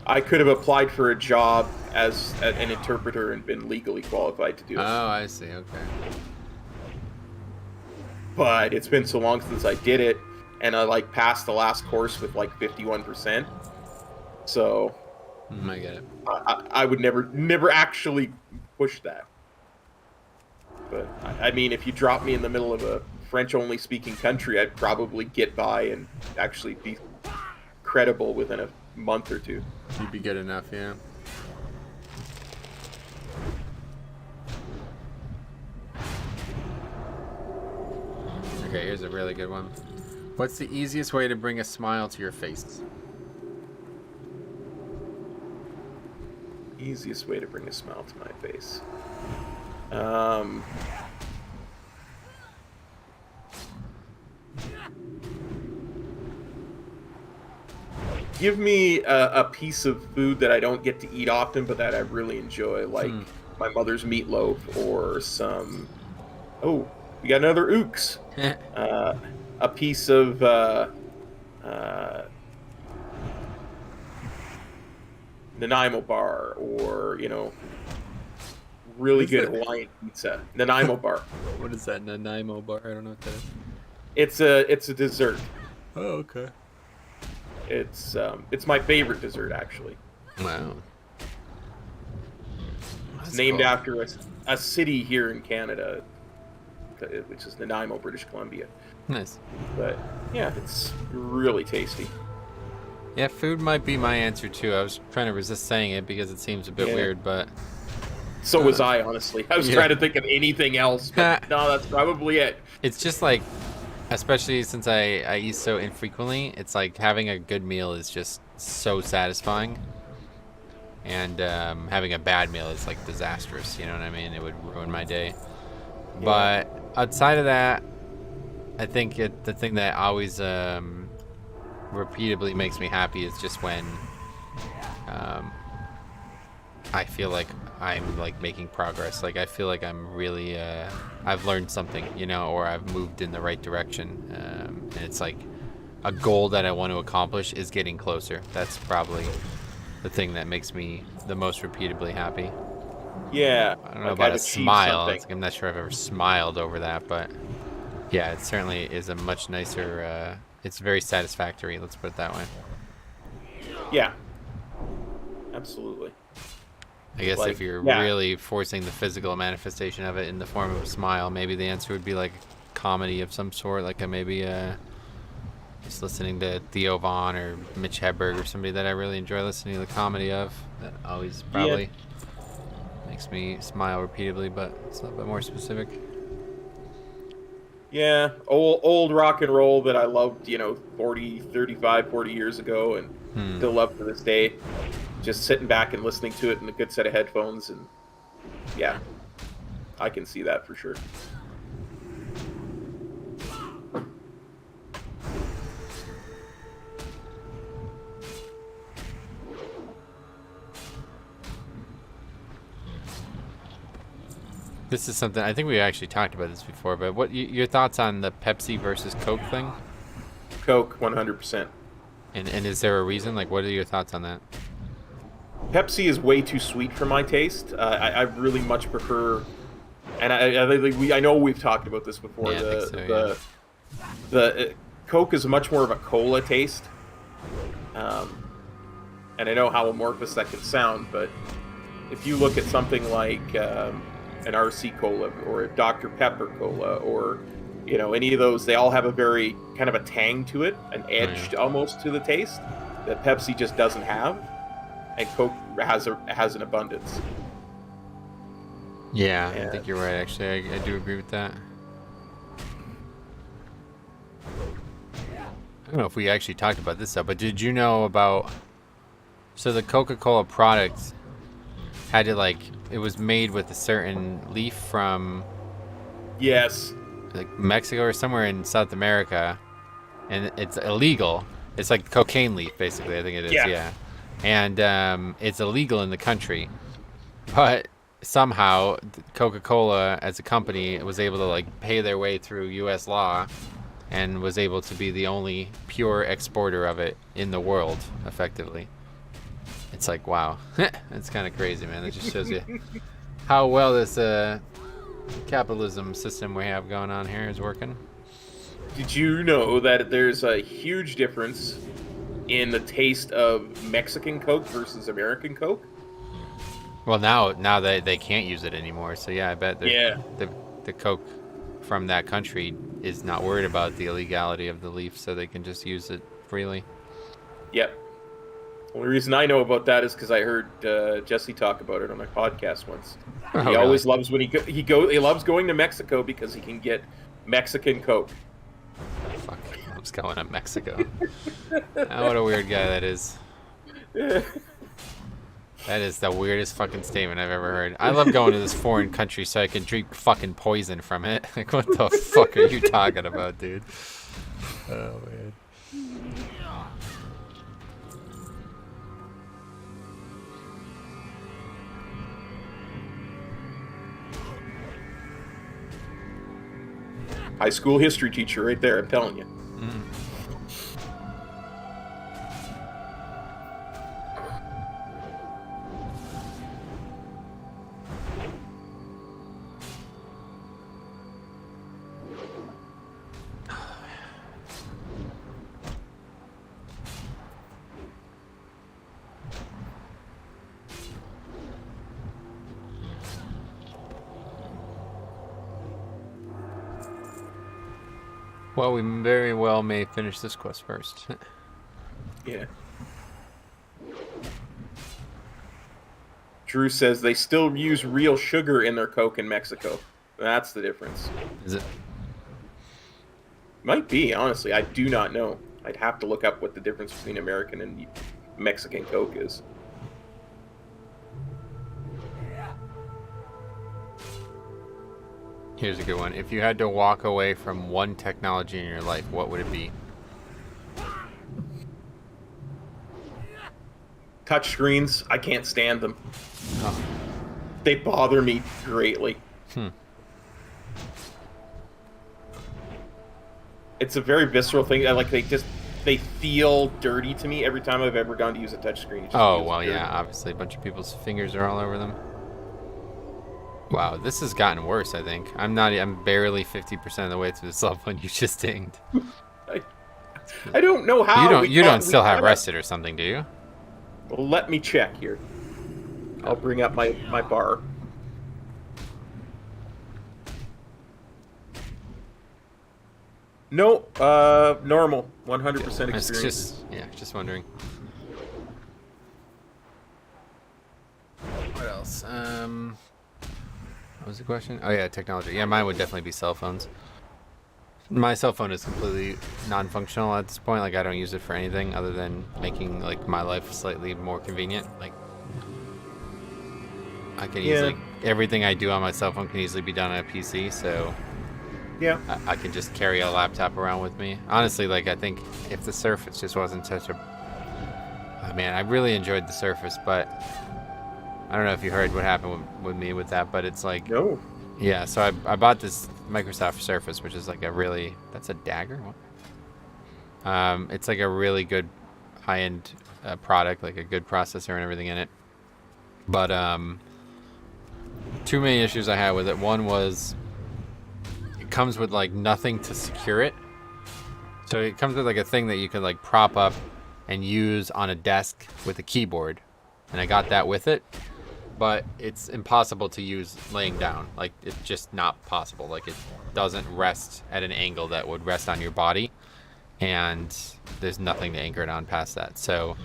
I could have applied for a job as an interpreter and been legally qualified to do it. Oh, I see. Okay. But it's been so long since I did it, and I passed the last course with 51%. So I get it. I would never actually push that. But I mean, if you drop me in the middle of a French-only speaking country, I'd probably get by and actually be credible within a month or two. You'd be good enough, yeah. Okay, here's a really good one. What's the easiest way to bring a smile to your face? Easiest way to bring a smile to my face. Give me a piece of food that I don't get to eat often, but that I really enjoy, like my mother's meatloaf or some. Oh, we got another ooks. A piece of Nanaimo bar, or really good Hawaiian pizza. Nanaimo bar. What is that, Nanaimo bar? I don't know what that is. It's a dessert. Oh, okay. It's my favorite dessert, actually. Wow. It's named after a city here in Canada, which is Nanaimo, British Columbia. Nice. But yeah, it's really tasty. Yeah, food might be my answer too. I was trying to resist saying it because it seems a bit weird, but So was I, honestly. I was trying to think of anything else, but no, that's probably it. it's just like, especially since I eat so infrequently, it's like having a good meal is just so satisfying. And having a bad meal is like disastrous, you know what I mean? It would ruin my day. But outside of that, I think the thing that always repeatedly makes me happy is just when I feel like I'm like making progress. Like I feel like I'm really I've learned something, you know, or I've moved in the right direction. And it's like a goal that I want to accomplish is getting closer. That's probably the thing that makes me the most repeatedly happy. Yeah. I don't know about a smile. It's like I'm not sure I've ever smiled over that, but yeah, it certainly is a much nicer. It's very satisfactory. Let's put it that way. Yeah. Absolutely. I guess if you're really forcing the physical manifestation of it in the form of a smile, maybe the answer would be like a comedy of some sort, like maybe just listening to Theo Vaughn or Mitch Hedberg or somebody that I really enjoy listening to the comedy of. That always probably makes me smile repeatedly, but it's a little bit more specific. Yeah, old rock and roll that I loved, 40 years ago and still love to this day. Just sitting back and listening to it in a good set of headphones, and yeah, I can see that for sure. This is something, I think we actually talked about this before, but what your thoughts on the Pepsi versus Coke thing? Coke, 100%. And is there a reason? Like, what are your thoughts on that? Pepsi is way too sweet for my taste. I really much prefer, and I know we've talked about this before. Yeah, The Coke is much more of a cola taste, and I know how amorphous that can sound, but if you look at something like an RC Cola or a Dr. Pepper Cola or any of those, they all have a very kind of a tang to it, an edge almost to the taste that Pepsi just doesn't have, and Coke has an abundance. Yeah, I think you're right. Actually, I do agree with that. I don't know if we actually talked about this stuff, but did you know about? So the Coca-Cola product had to it was made with a certain leaf from Yes. like Mexico or somewhere in South America, and it's illegal. It's like cocaine leaf, basically. I think it is. Yeah. And it's illegal in the country, but somehow Coca-Cola as a company was able to pay their way through U.S. law and was able to be the only pure exporter of it in the world, effectively. It's like, wow. It's kind of crazy, man. It just shows you how well this capitalism system we have going on here is working. Did you know that there's a huge difference in the taste of Mexican Coke versus American Coke? Well, now they can't use it anymore. So yeah, I bet the Coke from that country is not worried about the illegality of the leaf, so they can just use it freely. Yep. Only reason I know about that is because I heard Jesse talk about it on my podcast once. He always loves when he loves going to Mexico because he can get Mexican Coke. Fuck, he loves going to Mexico. What a weird guy that is. That is the weirdest fucking statement I've ever heard. I love going to this foreign country so I can drink fucking poison from it. Like, what the fuck are you talking about, dude? Oh, man. High school history teacher right there, I'm telling you. Well, we very well may finish this quest first. Yeah. Drew says they still use real sugar in their Coke in Mexico. That's the difference. Is it? Might be, honestly. I do not know. I'd have to look up what the difference between American and Mexican Coke is. Here's a good one. If you had to walk away from one technology in your life, what would it be? Touchscreens, I can't stand them. Oh. They bother me greatly. It's a very visceral thing. Like they feel dirty to me every time I've ever gone to use a touchscreen. Oh, well, yeah, obviously a bunch of people's fingers are all over them. Wow, this has gotten worse, I think. I'm barely 50% of the way through the cell phone you just dinged. I don't know how. You don't still have rested or something, do you? Well, let me check here. I'll bring up my bar. No, normal, 100% experience. Just wondering. What else? What was the question? Oh yeah, technology. Yeah, mine would definitely be cell phones. My cell phone is completely non-functional at this point. Like, I don't use it for anything other than making like my life slightly more convenient. Like, I can easily everything I do on my cell phone can easily be done on a PC. So yeah, I can just carry a laptop around with me. Honestly, like, I think if the Surface just wasn't such a... Oh, man, I really enjoyed the Surface, but I don't know if you heard what happened with me with that, but it's like... No. Yeah, so I bought this Microsoft Surface, which is like a really... That's a dagger? What? It's like a really good high-end product, like a good processor and everything in it. But two main issues I had with it. One was... comes with like nothing to secure it, so it comes with like a thing that you can like prop up and use on a desk with a keyboard, and I got that with it, but it's impossible to use laying down. Like, it's just not possible. Like, it doesn't rest at an angle that would rest on your body, and there's nothing to anchor it on past that. So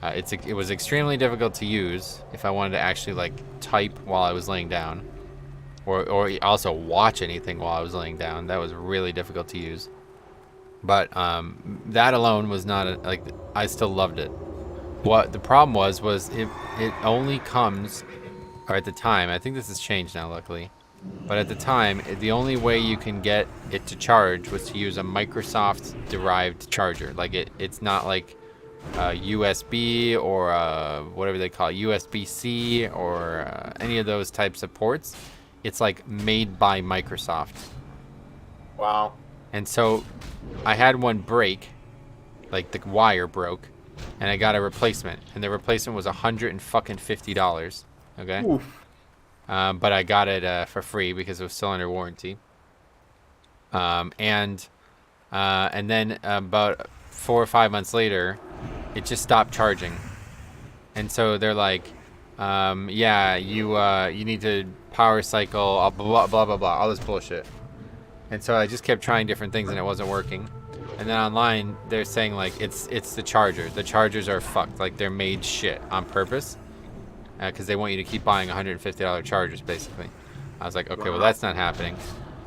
it was extremely difficult to use if I wanted to actually like type while I was laying down. Or also watch anything while I was laying down. That was really difficult to use. But that alone was not like, I still loved it. What the problem was it only comes, or at the time, I think this has changed now luckily, but at the time the only way you can get it to charge was to use a Microsoft derived charger. Like, it's not like USB or whatever they call it, USB-C or any of those types of ports. It's like made by Microsoft. Wow. And so I had one break, like the wire broke, and I got a replacement, and the replacement was $150. Okay. Oof. But I got it for free because it was still under warranty. And then about 4 or 5 months later, it just stopped charging. And so they're like, yeah, you need to power cycle, blah, blah, blah, blah, all this bullshit. And so I just kept trying different things and it wasn't working. And then online, they're saying, like, it's the chargers. The chargers are fucked. Like, they're made shit on purpose because they want you to keep buying $150 chargers, basically. I was like, okay, well, that's not happening.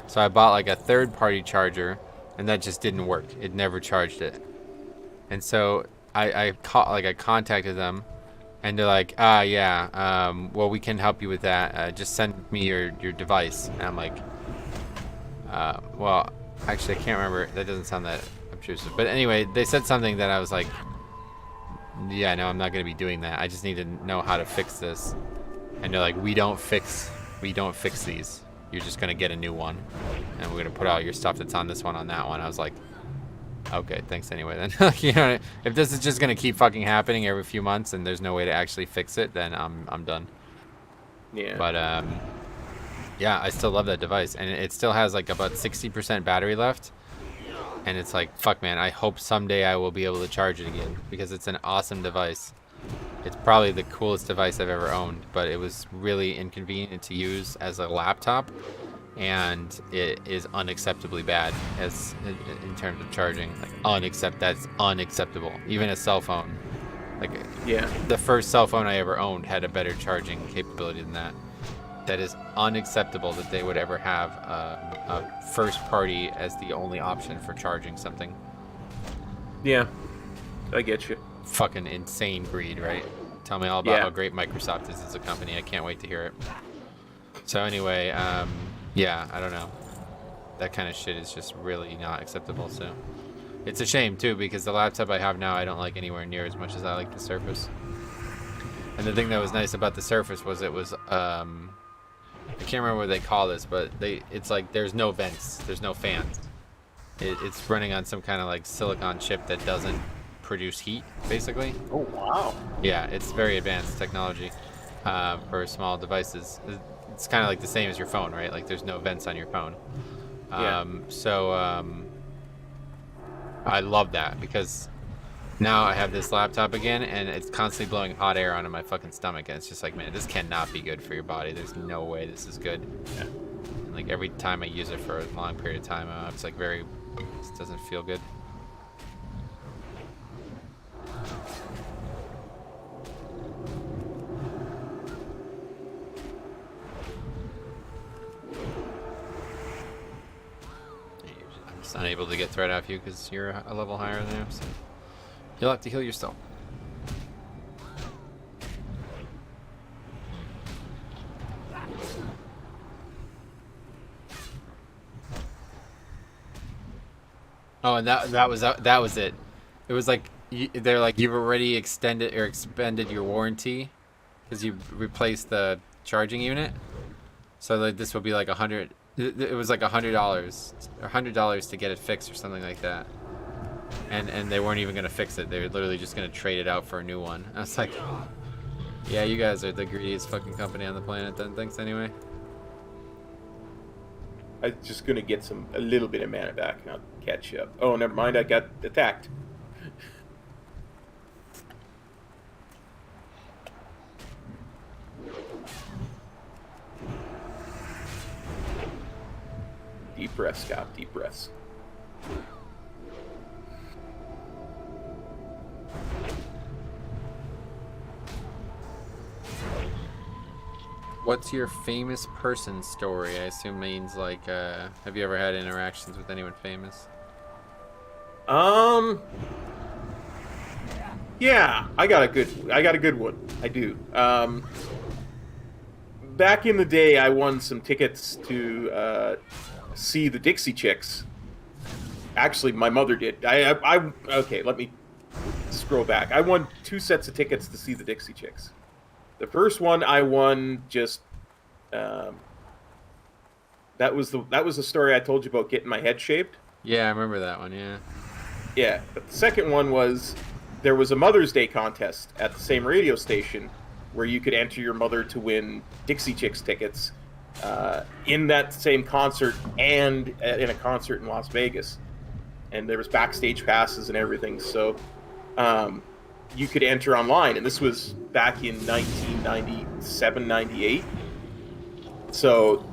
So I bought, like, a third-party charger, and that just didn't work. It never charged it. And so I contacted them, and they're like, well, we can help you with that. Just send me your device. And I'm like, well, actually, I can't remember. That doesn't sound that obtrusive. But anyway, they said something that I was like, yeah, no, I'm not going to be doing that. I just need to know how to fix this. And they're like, we don't fix these. You're just going to get a new one. And we're going to put all your stuff that's on this one on that one. I was like, okay, thanks anyway then. You know, if this is just going to keep fucking happening every few months and there's no way to actually fix it, then I'm done. Yeah. But yeah, I still love that device, and it still has like about 60% battery left. And it's like, fuck, man, I hope someday I will be able to charge it again because it's an awesome device. It's probably the coolest device I've ever owned, but it was really inconvenient to use as a laptop and it is unacceptably bad as in terms of charging. Like that's unacceptable. Even a cell phone, like Yeah. the first cell phone I ever owned had a better charging capability than that. That is unacceptable that they would ever have a first party as the only option for charging something. Yeah. I get you. Fucking insane greed, right? Tell me all about how great Microsoft is as a company. I can't wait to hear it. So anyway, yeah, I don't know. That kind of shit is just really not acceptable. So it's a shame too, because the laptop I have now I don't like anywhere near as much as I like the Surface. And the thing that was nice about the Surface was it was I can't remember what they call this, but it's like there's no vents, there's no fans. It's running on some kind of like silicon chip that doesn't produce heat, basically. Oh wow. Yeah, it's very advanced technology for small devices. It's kind of like the same as your phone, right? Like there's no vents on your phone. So I love that because now I have this laptop again and it's constantly blowing hot air onto my fucking stomach, and it's just like, man, this cannot be good for your body. There's no way this is good. Yeah. And like every time I use it for a long period of time, it's like it doesn't feel good. I'm just unable to get threat off you because you're a level higher than I am, so you'll have to heal yourself. Oh, and that was it. It was like they're like, you've already expended your warranty because you replaced the charging unit. So like this will be like $100. It was like $100 to get it fixed or something like that. And they weren't even gonna fix it. They were literally just gonna trade it out for a new one. I was like, yeah, you guys are the greediest fucking company on the planet. Then thanks anyway. I'm just gonna get a little bit of mana back and I'll catch you up. Oh, never mind, I got attacked. Deep breaths, Scott, deep breaths. What's your famous person story? I assume means like, have you ever had interactions with anyone famous? Yeah, I got a good one. I do. Back in the day, I won some tickets to see the Dixie Chicks. Actually, my mother did. Okay, let me scroll back. I won 2 sets of tickets to see the Dixie Chicks. The first one I won just that was the story I told you about getting my head shaved. Yeah, I remember that one. Yeah. Yeah, but the second one was there was a Mother's Day contest at the same radio station where you could enter your mother to win Dixie Chicks tickets in that same concert and in a concert in Las Vegas, and there was backstage passes and everything. So. You could enter online, and this was back in 1997, 98. So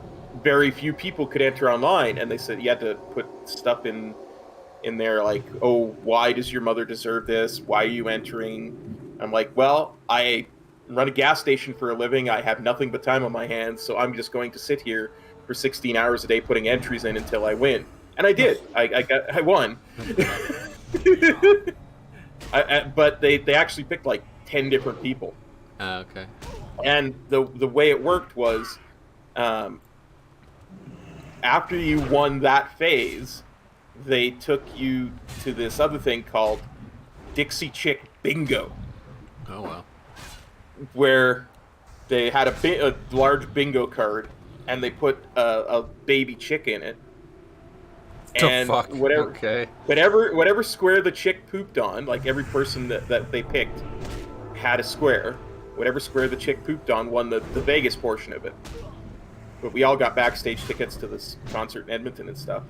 very few people could enter online, and they said you had to put stuff in there like, oh, why does your mother deserve this? Why are you entering? I'm like, well, I run a gas station for a living. I have nothing but time on my hands, so I'm just going to sit here for 16 hours a day putting entries in until I win. And I did. I won. But they actually picked like 10 different people. Okay. And the way it worked was, after you won that phase, they took you to this other thing called Dixie Chick Bingo. Oh wow. Where they had a large bingo card, and they put a baby chick in it. And whatever square the chick pooped on, like every person that they picked had a square. Whatever square the chick pooped on won the Vegas portion of it. But we all got backstage tickets to this concert in Edmonton and stuff.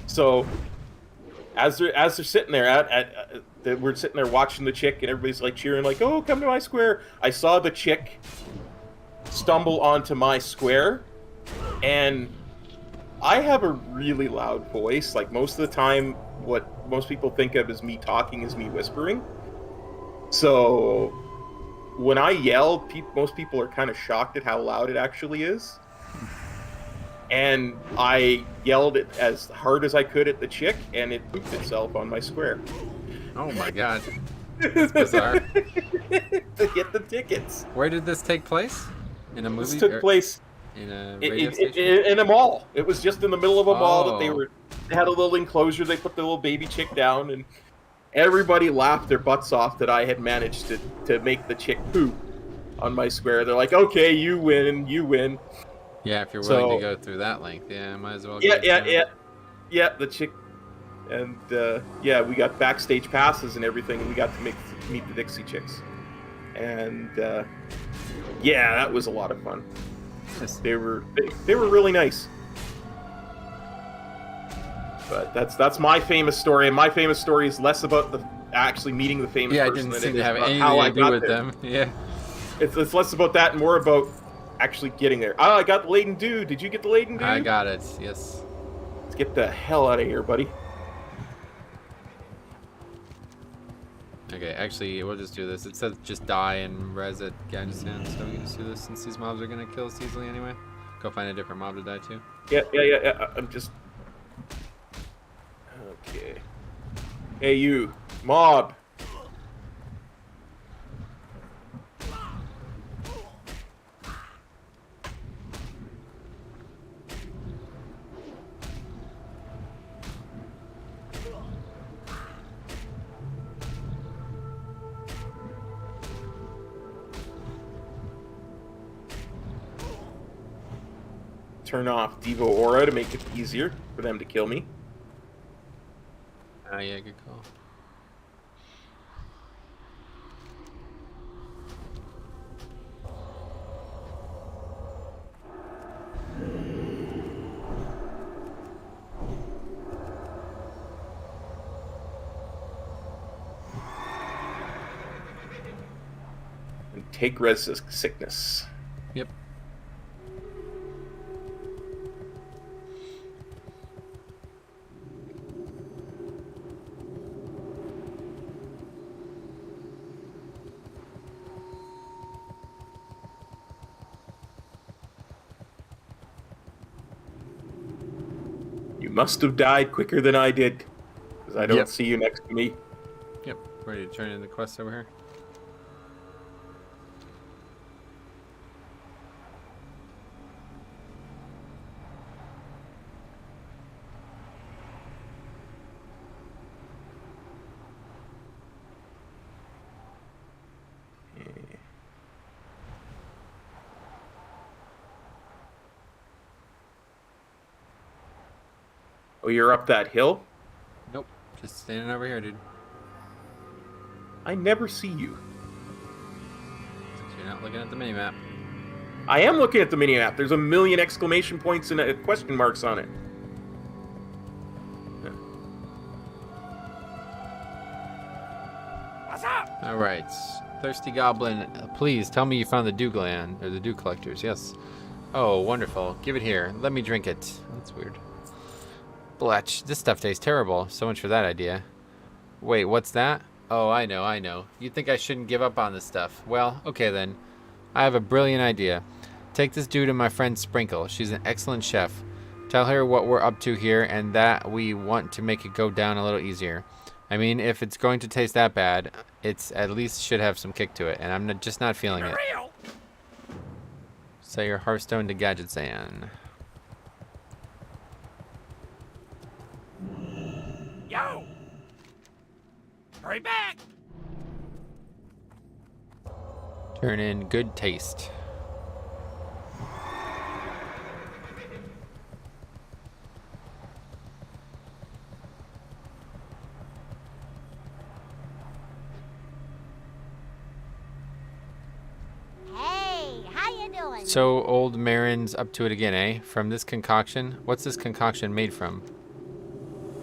So as they're sitting there we're sitting there watching the chick, and everybody's like cheering, like, "Oh, come to my square!" I saw the chick stumble onto my square And I have a really loud voice. Like, most of the time, what most people think of as me talking is me whispering. So when I yell, most people are kind of shocked at how loud it actually is. And I yelled it as hard as I could at the chick, and it pooped itself on my square. Oh my god. That's bizarre. To get the tickets. Where did this take place? In a movie? This took place in a radio station? in a mall. It was just in the middle of a mall that Oh. they had a little enclosure. They put the little baby chick down, and everybody laughed their butts off that I had managed to make the chick poop on my square. They're like, "Okay, you win, you win." Yeah, if you're willing So- to go through that length, yeah, might as well. Yeah, get it done. yeah. The chick, and yeah, we got backstage passes and everything, and we got to meet the Dixie Chicks, and yeah, that was a lot of fun. Yes. They were really nice. But that's my famous story, and my famous story is less about the actually meeting the famous Yeah, I person didn't than seem it to is have about anything how I to do got with there. them. Yeah. It's less about that and more about actually getting there. Oh, I got the laden dude. Did you get the laden dude? I got it, yes. Let's get the hell out of here, buddy. Okay, actually, we'll just do this. It says just die and res at Gadgetan, so we can just do this since these mobs are gonna kill us easily anyway. Go find a different mob to die to. Yeah. I'm just... Okay. Hey, you. Mob. Turn off Devo Aura to make it easier for them to kill me. Ah, yeah, good call. And take res sickness. Yep. You must have died quicker than I did, because I don't Yep. see you next to me. Yep. Ready to turn in the quest over here? Oh, you're up that hill? Nope. Just standing over here, dude. I never see you. Since you're not looking at the minimap. I am looking at the minimap. There's a million exclamation points and question marks on it. What's up? Alright. Thirsty Goblin, please tell me you found the Dew Gland, or the Dew Collectors, yes. Oh, wonderful. Give it here. Let me drink it. That's weird. Bletch, this stuff tastes terrible. So much for that idea. Wait, what's that? Oh, I know. You think I shouldn't give up on this stuff? Well, okay then. I have a brilliant idea. Take this dude to my friend Sprinkle. She's an excellent chef. Tell her what we're up to here and that we want to make it go down a little easier. I mean, if it's going to taste that bad, it's at least should have some kick to it, and I'm just not feeling it. Real. Say your Hearthstone to Gadgetan. Yo. Hurry back. Turn in good taste. Hey, how you doing? So old Marin's up to it again, eh? From this concoction? What's this concoction made from?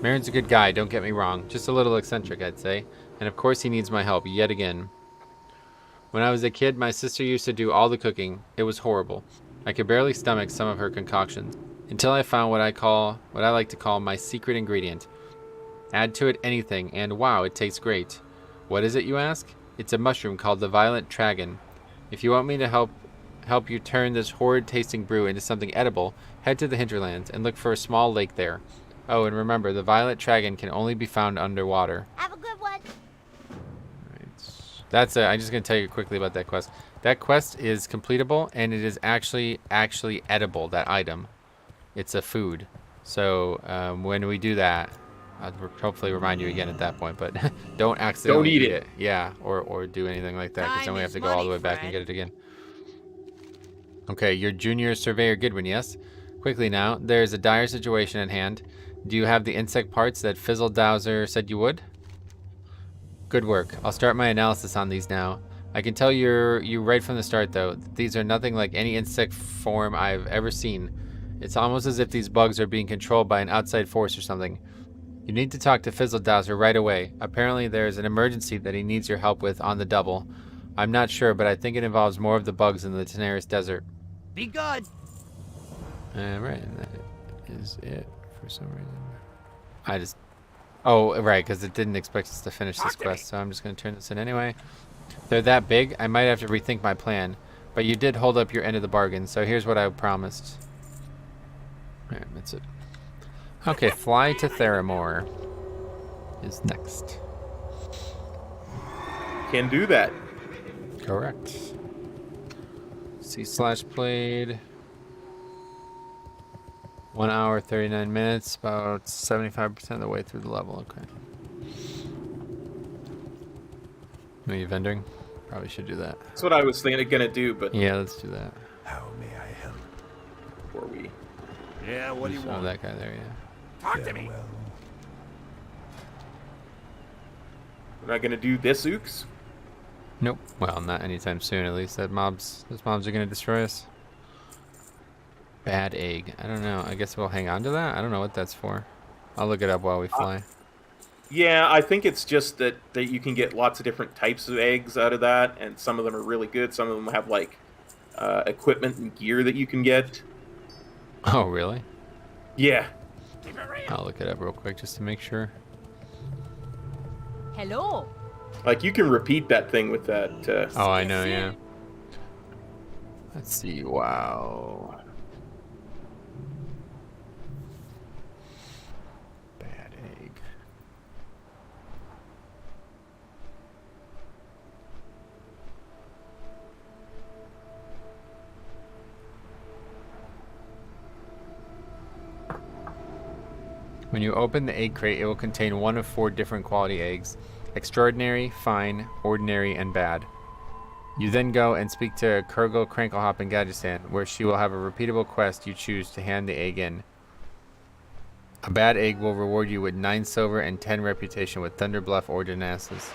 Marin's a good guy, don't get me wrong. Just a little eccentric, I'd say. And of course he needs my help, yet again. When I was a kid, my sister used to do all the cooking. It was horrible. I could barely stomach some of her concoctions until I found what I like to call my secret ingredient. Add to it anything, and wow, it tastes great. What is it, you ask? It's a mushroom called the violet tragon. If you want me to help you turn this horrid-tasting brew into something edible, head to the hinterlands and look for a small lake there. Oh, and remember, the violet tragon can only be found underwater. Have a good one. That's it. I'm just going to tell you quickly about that quest. That quest is completable, and it is actually edible, that item. It's a food. So when we do that, I'll hopefully remind you again at that point, but don't accidentally eat eat it. Yeah, or do anything like that, because then we have to go all money, the way back and Fred. get it again. Okay, you're Junior Surveyor Goodwin, yes? Quickly now, there's a dire situation at hand. Do you have the insect parts that Fizzle Dowser said you would? Good work. I'll start my analysis on these now. I can tell you right from the start, though, that these are nothing like any insect form I've ever seen. It's almost as if these bugs are being controlled by an outside force or something. You need to talk to Fizzle Dowser right away. Apparently there's an emergency that he needs your help with on the double. I'm not sure, but I think it involves more of the bugs in the Tenaris Desert. Be good. Right, and that is it for some reason. Oh, right, because it didn't expect us to finish this quest, so I'm just going to turn this in anyway. They're that big, I might have to rethink my plan. But you did hold up your end of the bargain, so here's what I promised. Alright, that's it. Okay, fly to Theramore is next. Can do that. Correct. C/played. 1 hour, 39 minutes, about 75% of the way through the level. Okay. Are you vending? Probably should do that. That's what I was gonna do, but Yeah, let's do that. How may I help? before we Yeah, what do you Oh, want? that guy there, yeah. Talk to me. Farewell. we're not gonna do this ooks. Nope. Well, not anytime soon, at least. Those mobs are gonna destroy us. Bad egg. I don't know. I guess we'll hang on to that? I don't know what that's for. I'll look it up while we fly. Yeah, I think it's just that you can get lots of different types of eggs out of that, and some of them are really good. Some of them have like equipment and gear that you can get. Oh, really? Yeah, Keep it real. I'll look it up real quick just to make sure. Hello. like you can repeat that thing with that. Oh, I know, yeah. Let's see. Wow. Bad egg. When you open the egg crate, it will contain one of 4 different quality eggs: extraordinary, fine, ordinary, and bad. You then go and speak to Kurgle, Cranklehop, and Gadgesan, where she will have a repeatable quest you choose to hand the egg in. A bad egg will reward you with 9 silver and 10 reputation with Thunderbluff or Darnassus.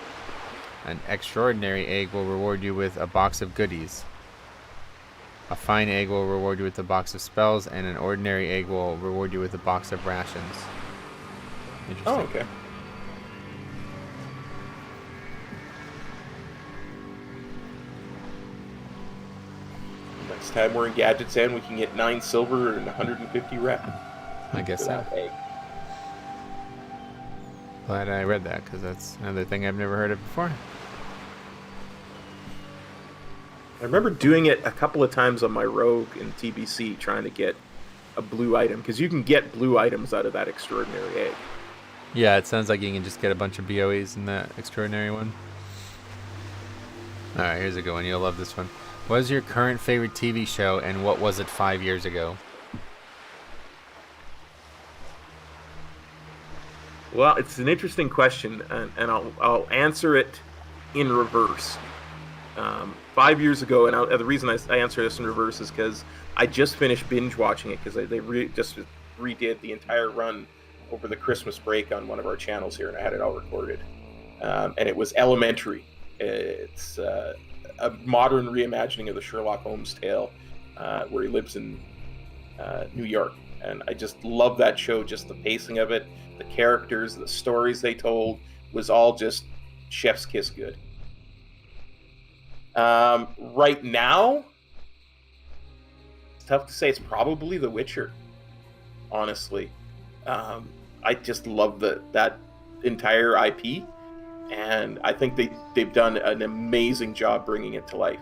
An extraordinary egg will reward you with a box of goodies. A fine egg will reward you with a box of spells, and an ordinary egg will reward you with a box of rations. Interesting. Oh, okay. Next time we're in Gadgets End, we can get 9 silver and 150 rep. I guess for so. that egg. Glad I read that, because that's another thing I've never heard of before. I remember doing it a couple of times on my rogue in TBC, trying to get a blue item, because you can get blue items out of that extraordinary egg. Yeah, it sounds like you can just get a bunch of BOEs in that extraordinary one. Alright, here's a good one. You'll love this one. What is your current favorite TV show, and what was it 5 years ago? Well, it's an interesting question, and I'll answer it in reverse. 5 years ago, and the reason I answer this in reverse is because I just finished binge watching it, because they just redid the entire run over the Christmas break on one of our channels here, and I had it all recorded. And it was Elementary. It's a modern reimagining of the Sherlock Holmes tale, where he lives in New York. And I just love that show, just the pacing of it, the characters, the stories they told was all just chef's kiss good. Right now, tough to say. It's probably The Witcher, honestly. I just love that entire IP, and I think they've done an amazing job bringing it to life.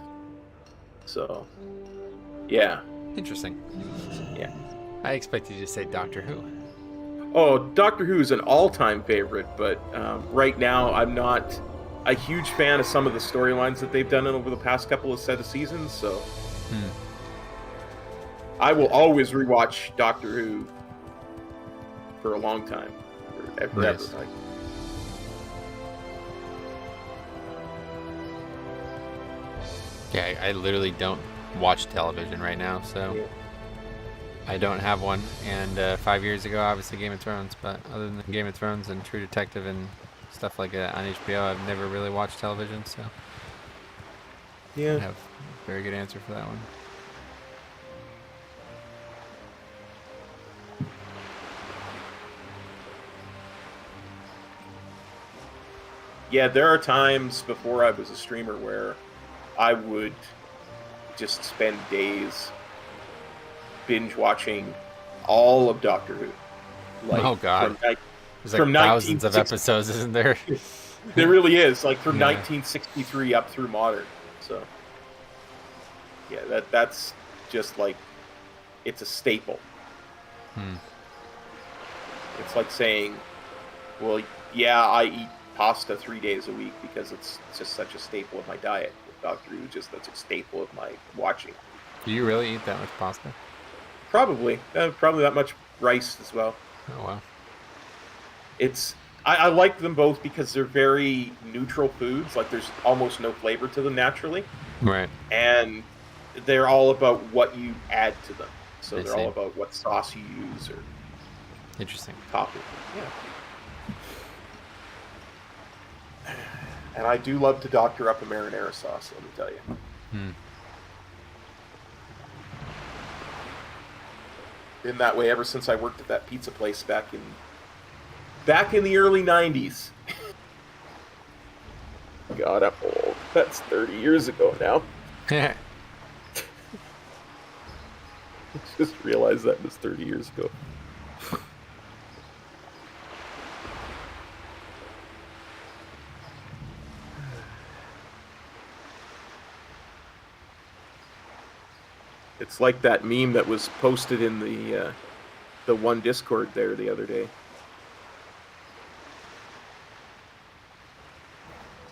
So, yeah. Interesting. Yeah. I expected you to say Doctor Who. Oh, Doctor Who is an all-time favorite, but right now I'm not a huge fan of some of the storylines that they've done over the past couple of set of seasons, so I will always rewatch Doctor Who for a long time. Forever. Nice. Like, Yeah, I literally don't watch television right now, so Yeah. I don't have one. And 5 years ago, obviously Game of Thrones, but other than Game of Thrones and True Detective and stuff like that on HBO, I've never really watched television, so I yeah. have a very good answer for that one. Yeah, there are times before I was a streamer where I would just spend days binge watching all of Doctor Who. Oh, God. From, There's like from thousands of 1960 episodes, isn't there? There really is, like from Yeah. 1963 up through modern. So, yeah, that's just like, it's a staple. It's like saying, well, yeah, I eat pasta 3 days a week because it's just such a staple of my diet. With Doctor Who, just that's a staple of my watching. Do you really eat that much pasta? Probably that much rice as well. Oh, wow. I like them both because they're very neutral foods. Like there's almost no flavor to them naturally, Right. and they're all about what you add to them. So I they're see. all about what sauce you use or Interesting. topping. Yeah. And I do love to doctor up a marinara sauce, let me tell you. Been that way ever since I worked at that pizza place back in the early 90s. God, I'm old. That's 30 years ago now. Just realized that was 30 years ago. It's like that meme that was posted in the one Discord there the other day.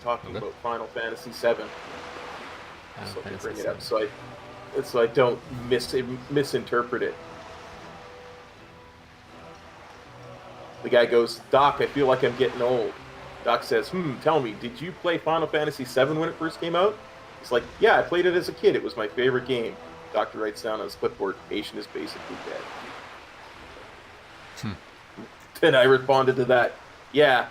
Talking Okay. about Final Fantasy VII. Final So I can Fantasy bring it up VII. so I don't misinterpret it. The guy goes, "Doc, I feel like I'm getting old." Doc says, "Tell me, did you play Final Fantasy VII when it first came out?" He's like, "Yeah, I played it as a kid. It was my favorite game." Doctor writes down on his clipboard, "Patient is basically dead." Then I responded to that, "Yeah."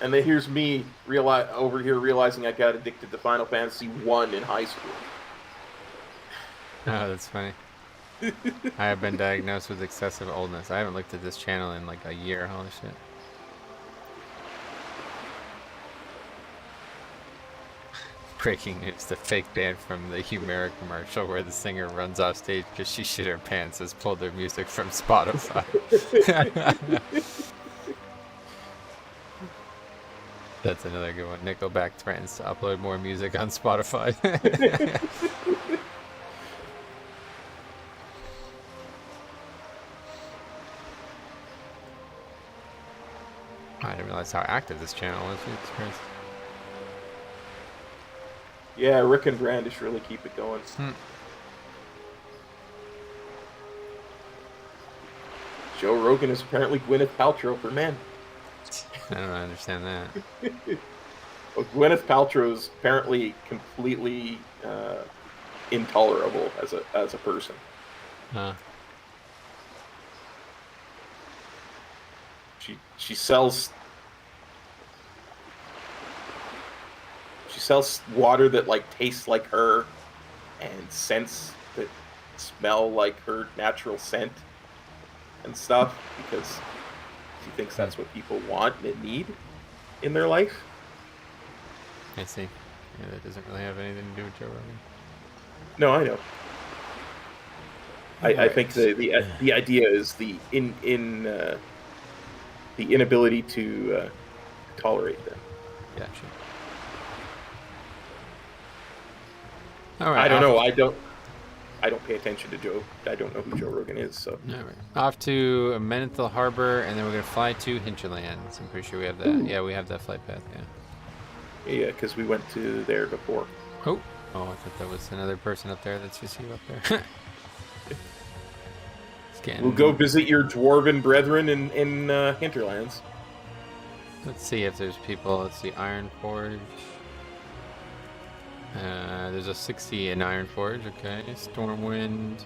And then here's me over here realizing I got addicted to Final Fantasy 1 in high school. Oh, that's funny. I have been diagnosed with excessive oldness. I haven't looked at this channel in like a year. Holy shit. Breaking news, the fake band from the Humira commercial where the singer runs off stage because she shit her pants has pulled their music from Spotify. That's another good one. Nickelback threatens to upload more music on Spotify. I didn't realize how active this channel is. Jesus Christ. Yeah, Rick and Brandish really keep it going. Joe Rogan is apparently Gwyneth Paltrow for men. I don't understand that. Well, Gwyneth Paltrow is apparently completely intolerable as a person. She sells water that like tastes like her and scents that smell like her natural scent and stuff because she thinks that's what people want and need in their life. I see. Yeah, that doesn't really have anything to do with Joe Rogan. No, I know. I think the idea is the inability to tolerate them. Gotcha. All right. I don't know. I don't pay attention to Joe. I don't know who Joe Rogan is. So. All right. Off to Menethil Harbor, and then we're gonna fly to Hinterlands. I'm pretty sure we have that. Ooh. Yeah, we have that flight path. Yeah. Yeah, because we went to there before. Oh, I thought that was another person up there. That's just you up there. Scan. We'll go visit your dwarven brethren in Hinterlands. Let's see if there's people. Let's see, Iron Forge. There's a 60 in Iron Forge. Okay, Stormwind.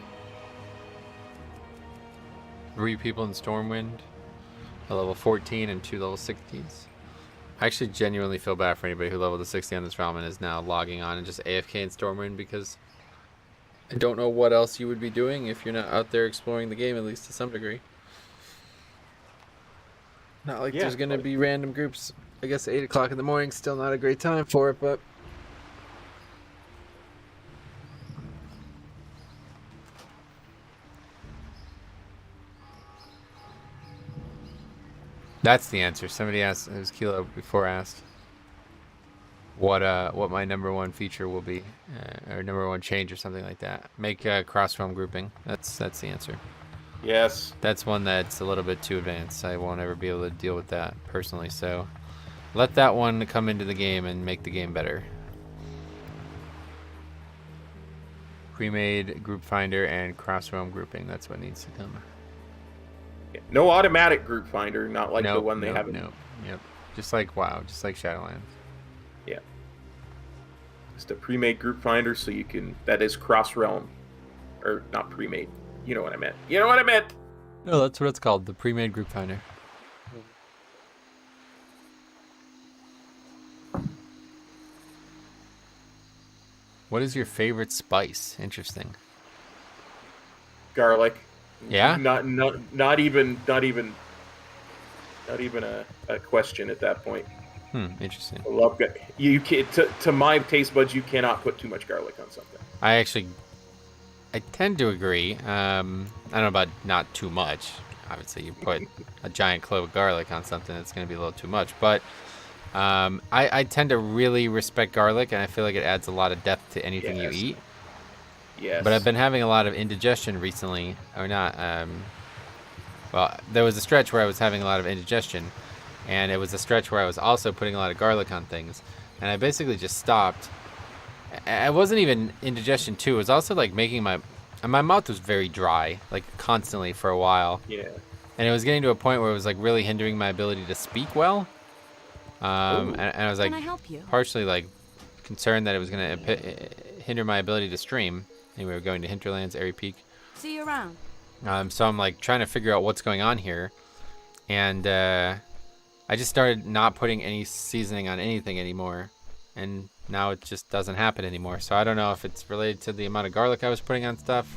3 people in Stormwind. A level 14 and 2 level 60s. I actually genuinely feel bad for anybody who leveled to 60 on this realm and is now logging on and just AFK in Stormwind, because I don't know what else you would be doing if you're not out there exploring the game, at least to some degree. Not like there's going to be random groups. I guess 8 o'clock in the morning, still not a great time for it, but... That's the answer. Somebody asked, it was Kilo before asked, what my number 1 feature will be, or number 1 change or something like that. Make cross-realm grouping. That's the answer. Yes. That's one that's a little bit too advanced. I won't ever be able to deal with that personally. So let that one come into the game and make the game better. Pre-made group finder and cross-realm grouping. That's what needs to come. No automatic group finder, not like the one they have. No. Yep. Just like WoW, just like Shadowlands. Yeah. Just a pre-made group finder, so you can. That is cross-realm, or not pre-made. You know what I meant. You know what I meant. No, that's what it's called, the pre-made group finder. What is your favorite spice? Interesting. Garlic. Yeah. Not even a question at that point. Interesting. I love it. You can to my taste buds, you cannot put too much garlic on something. I tend to agree. I don't know about not too much. Obviously, you put a giant clove of garlic on something, it's going to be a little too much. But I tend to really respect garlic, and I feel like it adds a lot of depth to anything you eat. Yes. But I've been having a lot of indigestion recently, or not. Well, there was a stretch where I was having a lot of indigestion, and it was a stretch where I was also putting a lot of garlic on things, and I basically just stopped. It wasn't even indigestion too. It was also like making my mouth was very dry, like constantly for a while. Yeah. And it was getting to a point where it was like really hindering my ability to speak well. And I was like, Can I help you? partially like concerned that it was going to hinder my ability to stream. Anyway, we're going to Hinterlands, Airy Peak. See you around. So I'm like trying to figure out what's going on here, and I just started not putting any seasoning on anything anymore, and now it just doesn't happen anymore. So I don't know if it's related to the amount of garlic I was putting on stuff,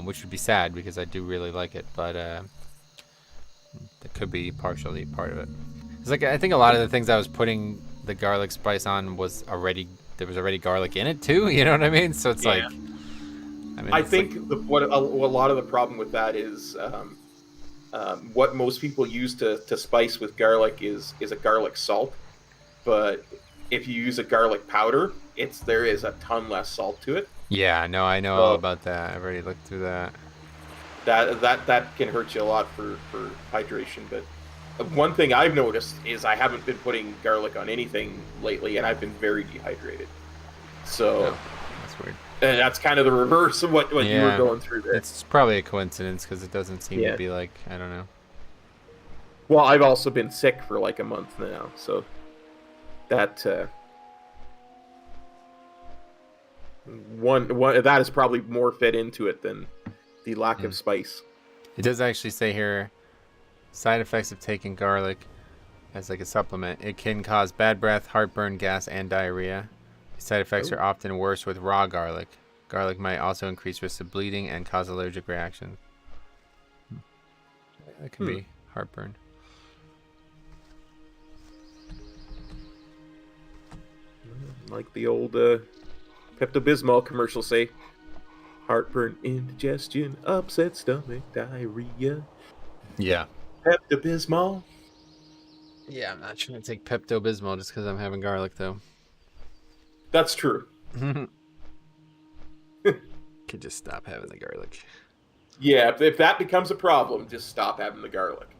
which would be sad because I do really like it, but that could be partially part of it. It's like I think a lot of the things I was putting the garlic spice on was already garlic in it too. You know what I mean? So it's like. I think what a lot of the problem with that is what most people use to spice with garlic is a garlic salt, but if you use a garlic powder, there is a ton less salt to it. Yeah, no, I know all about that. I've already looked through that. That can hurt you a lot for hydration. But one thing I've noticed is I haven't been putting garlic on anything lately, and I've been very dehydrated. So that's weird. And that's kind of the reverse of what you were going through there. It's probably a coincidence because it doesn't seem to be like, I don't know. Well, I've also been sick for like a month now, so that one that is probably more fed into it than the lack of spice. It does actually say here, side effects of taking garlic as like a supplement. It can cause bad breath, heartburn, gas, and diarrhea. Side effects are often worse with raw garlic. Garlic might also increase risk of bleeding and cause allergic reactions. That could be heartburn. Like the old Pepto-Bismol commercial say, Heartburn, indigestion, upset stomach, diarrhea. Yeah. Pepto-Bismol. Yeah, I'm not trying to take Pepto-Bismol just because I'm having garlic, though. That's true. Could just stop having the garlic. Yeah, if that becomes a problem, just stop having the garlic.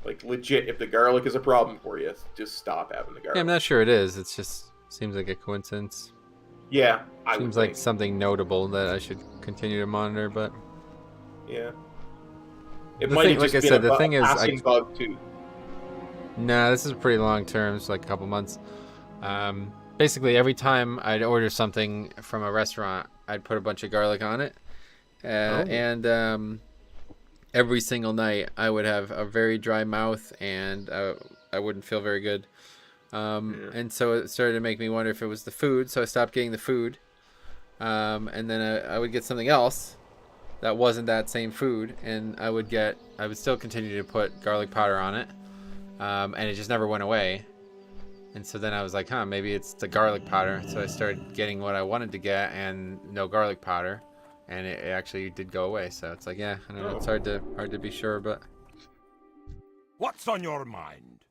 Like, legit, if the garlic is a problem for you, just stop having the garlic. Yeah, I'm not sure it is. It just seems like a coincidence. Yeah, I would Seems like think. something notable that I should continue to monitor, but... Yeah. It The might thing- have like just I been said, the a thing is, passing bug, too. Nah, this is pretty long term. It's like a couple months. Basically, every time I'd order something from a restaurant, I'd put a bunch of garlic on it. And every single night, I would have a very dry mouth, and I wouldn't feel very good. And so it started to make me wonder if it was the food, so I stopped getting the food. And then I would get something else that wasn't that same food, and I would still continue to put garlic powder on it. And it just never went away. And so then I was like, maybe it's the garlic powder. So I started getting what I wanted to get and no garlic powder. And it actually did go away. So it's like, yeah, I don't know. It's hard to be sure, but... What's on your mind?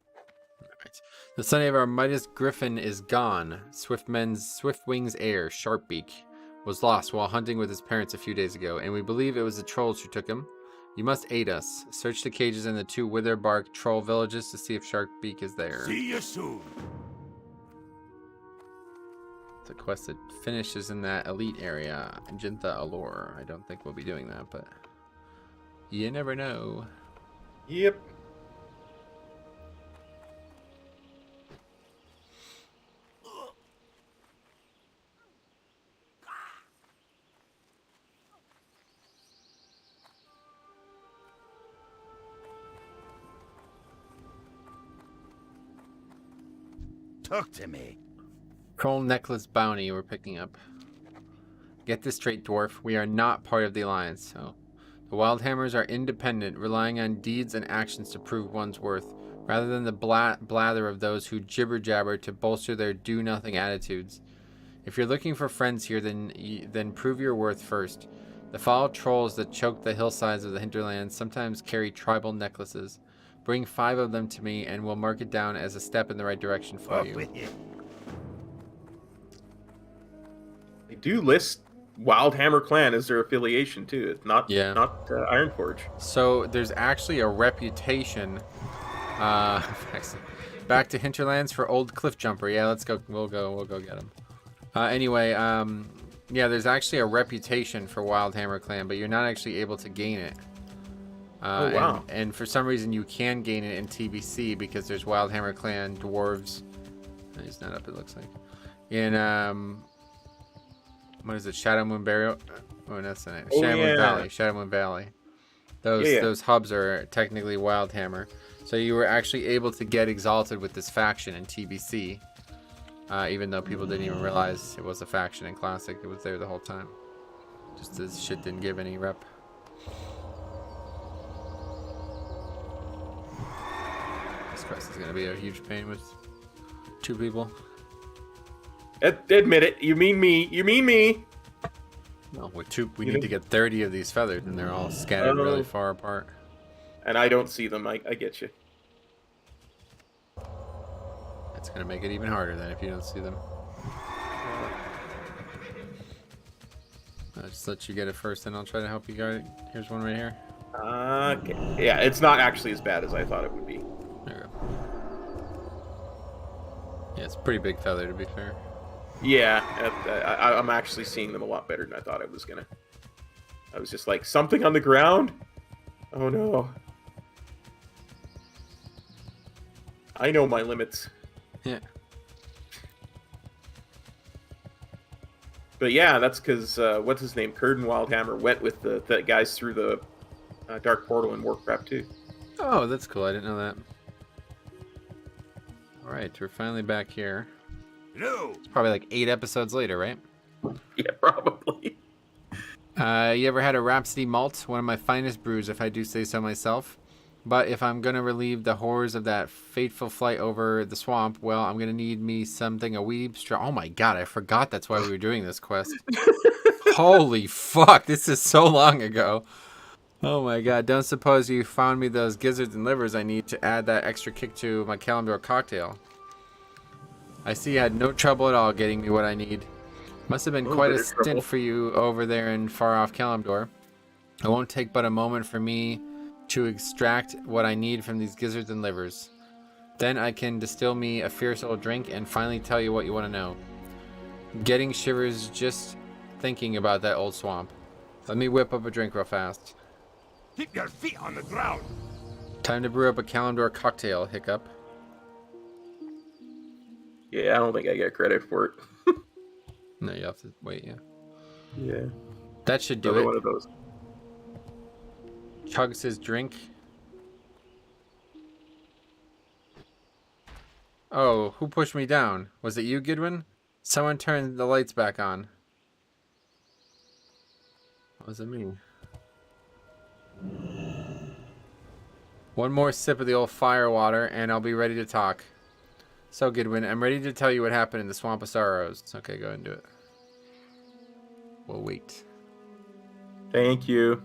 Right. The son of our Midas Griffin is gone. Swiftwing's heir, Sharpbeak, was lost while hunting with his parents a few days ago. And we believe it was the trolls who took him. You must aid us. Search the cages in the 2 Witherbark troll villages to see if Sharkbeak is there. See you soon. It's a quest that finishes in that elite area, Jintha Allure. I don't think we'll be doing that, but you never know. Yep. Talk to me. Troll Necklace Bounty we're picking up. Get this straight, dwarf. We are not part of the Alliance. So, the Wildhammers are independent, relying on deeds and actions to prove one's worth, rather than the blather of those who jibber-jabber to bolster their do-nothing attitudes. If you're looking for friends here, then prove your worth first. The foul trolls that choke the hillsides of the hinterlands sometimes carry tribal necklaces. Bring 5 of them to me, and we'll mark it down as a step in the right direction for Off you. with you. They do list Wildhammer Clan as their affiliation, too. It's not Ironforge. So there's actually a reputation. Back to Hinterlands for Old Cliffjumper. Yeah, let's go. We'll go get him. Anyway, yeah, there's actually a reputation for Wildhammer Clan, but you're not actually able to gain it. Oh, wow. And for some reason you can gain it in TBC because there's Wildhammer Clan dwarves. He's not up, it looks like. In what is it? Shadow Moon Burial? Oh, that's the name. Oh, Shadow Moon yeah. Valley. Shadow Moon Valley. Those hubs are technically Wildhammer. So you were actually able to get exalted with this faction in TBC, even though people didn't even realize it was a faction in Classic. It was there the whole time. Just this shit didn't give any rep. This quest is gonna be a huge pain with 2 people. Admit it. You mean me. You mean me. No, with 2, we need to get 30 of these feathers, and they're all scattered really far apart. And I don't see them. I get you. It's gonna make it even harder then if you don't see them. I'll just let you get it first, and I'll try to help you guard it. Here's one right here. Okay. Yeah, it's not actually as bad as I thought it would be. There you go. Yeah, it's a pretty big feather, to be fair. Yeah, I'm actually seeing them a lot better than I thought I was gonna. I was just like, something on the ground? Oh no. I know my limits. Yeah. But yeah, that's because, what's his name? Curden Wildhammer went with the guys through the Dark Portal in Warcraft 2. Oh, that's cool. I didn't know that. Alright, we're finally back here. Hello. It's probably like 8 episodes later, right? Yeah, probably. You ever had a Rhapsody Malt? One of my finest brews, if I do say so myself. But if I'm going to relieve the horrors of that fateful flight over the swamp, well, I'm going to need me something a wee strong. Oh my god, I forgot that's why we were doing this quest. Holy fuck, this is so long ago. Oh my god, don't suppose you found me those gizzards and livers I need to add that extra kick to my Kalimdor cocktail. I see you had no trouble at all getting me what I need. Must have been quite a stint for you over there in far off Kalimdor. It won't take but a moment for me to extract what I need from these gizzards and livers. Then I can distill me a fierce old drink and finally tell you what you want to know. Getting shivers just thinking about that old swamp. Let me whip up a drink real fast. Keep your feet on the ground. Time to brew up a Kalimdor cocktail, hiccup. Yeah, I don't think I get credit for it. No, you have to wait, yeah. Yeah. That should do Another it. one of those. Chugs his drink. Oh, who pushed me down? Was it you, Gidwin? Someone turned the lights back on. What does it mean? One more sip of the old fire water, and I'll be ready to talk. So, Gidwin, I'm ready to tell you what happened in the Swamp of Sorrows. Okay, go ahead and do it. We'll wait. Thank you.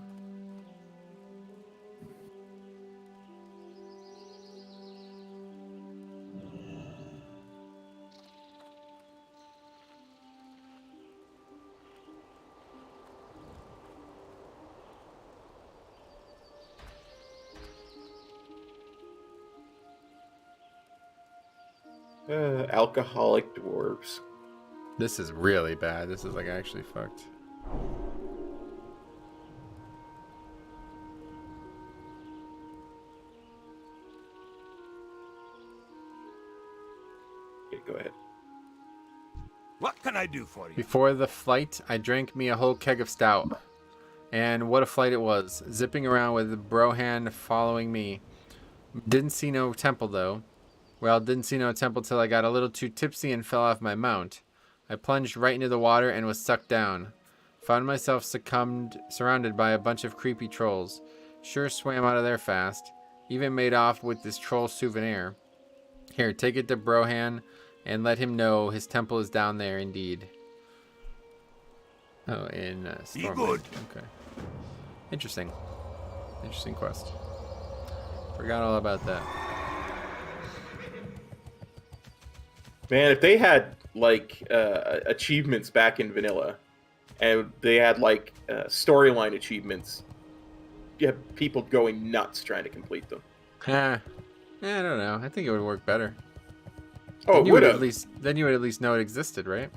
Alcoholic dwarves. This is really bad. This is like actually fucked. Okay, go ahead. What can I do for you? Before the flight, I drank me a whole keg of stout. And what a flight it was. Zipping around with Brohan following me. Didn't see no temple though. Well, didn't see no temple till I got a little too tipsy and fell off my mount. I plunged right into the water and was sucked down. Found myself surrounded by a bunch of creepy trolls. Sure swam out of there fast. Even made off with this troll souvenir. Here, take it to Brohan and let him know his temple is down there indeed. Oh, in Stormwind. good. Okay. Interesting. Interesting quest. Forgot all about that. Man, if they had like achievements back in vanilla, and they had like storyline achievements, you have people going nuts trying to complete them. I don't know. I think it would work better. Oh, Then it you would would have. at least know it existed, right?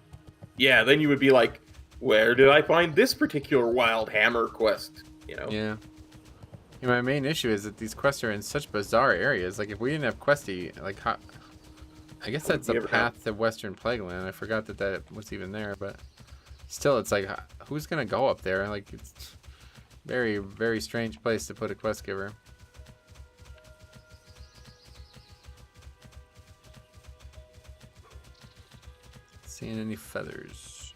Yeah, then you would be like, where did I find this particular wild hammer quest? You know? Yeah. My main issue is that these quests are in such bizarre areas. Like, if we didn't have Questy, like, how... I guess that's the path to Western Plagueland. I forgot that was even there, but still, it's like, who's gonna go up there? Like, it's very, very strange place to put a quest giver. Seeing any feathers?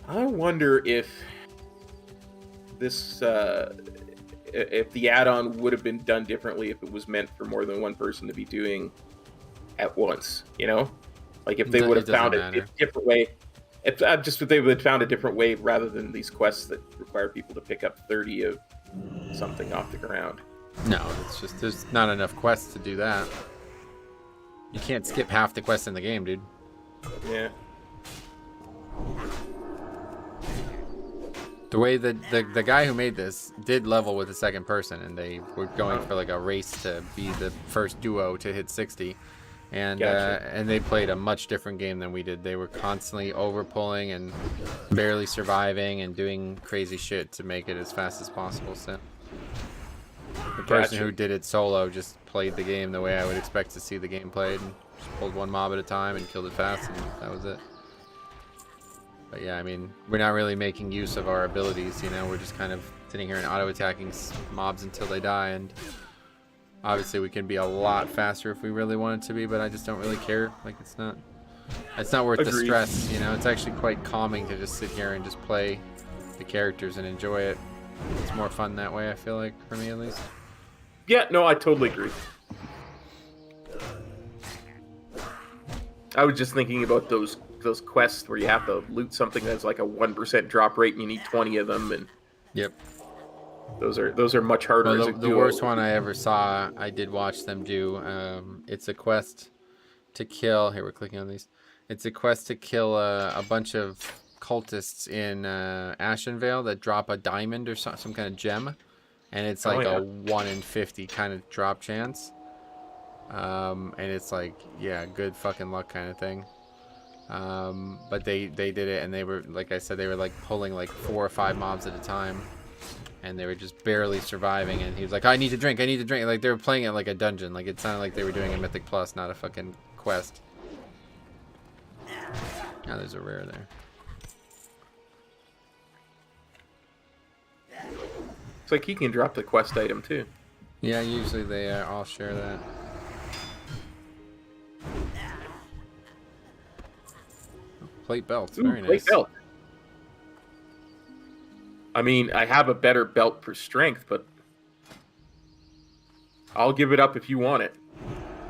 I wonder if this, if the add-on would have been done differently if it was meant for more than one person to be doing at once. You know, like if they would have found a different way. If they would have found a different way rather than these quests that require people to pick up 30 of something off the ground. No, it's just there's not enough quests to do that. You can't skip half the quests in the game, dude. Yeah. The way that the guy who made this did level with the second person, and they were going for like a race to be the first duo to hit 60, and Gotcha. And they played a much different game than we did. They were constantly overpulling and barely surviving and doing crazy shit to make it as fast as possible. So the person Gotcha. who did it solo just played the game the way I would expect to see the game played, and just pulled one mob at a time and killed it fast, and that was it. But yeah, I mean, we're not really making use of our abilities, you know, we're just kind of sitting here and auto-attacking mobs until they die, and obviously we can be a lot faster if we really wanted to be, but I just don't really care. Like, it's not It's not worth the Agreed. stress, you know. It's actually quite calming to just sit here and just play the characters and enjoy it. It's more fun that way, I feel like, for me at least. Yeah, no, I totally agree. I was just thinking about those quests where you have to loot something that's like a 1% drop rate and you need 20 of them, and Yep. those are much harder. Well, as a the duo. worst one I ever saw, I did watch them do. It's a quest to kill. Here, we're clicking on these. It's a quest to kill a bunch of cultists in Ashenvale that drop a diamond or some kind of gem, and it's like yeah. a 1 in 50 kind of drop chance. And it's like, yeah, good fucking luck kind of thing. But they did it, and they were, like I said, they were like pulling like 4 or 5 mobs at a time, and they were just barely surviving. And he was like, I need to drink. Like they were playing it like a dungeon. Like it sounded like they were doing a Mythic Plus, not a fucking quest. Now there's a rare there. It's like he can drop the quest item too. Yeah, usually they all share that. Plate belts, Ooh, very plate nice. belt. I mean, I have a better belt for strength, but I'll give it up if you want it.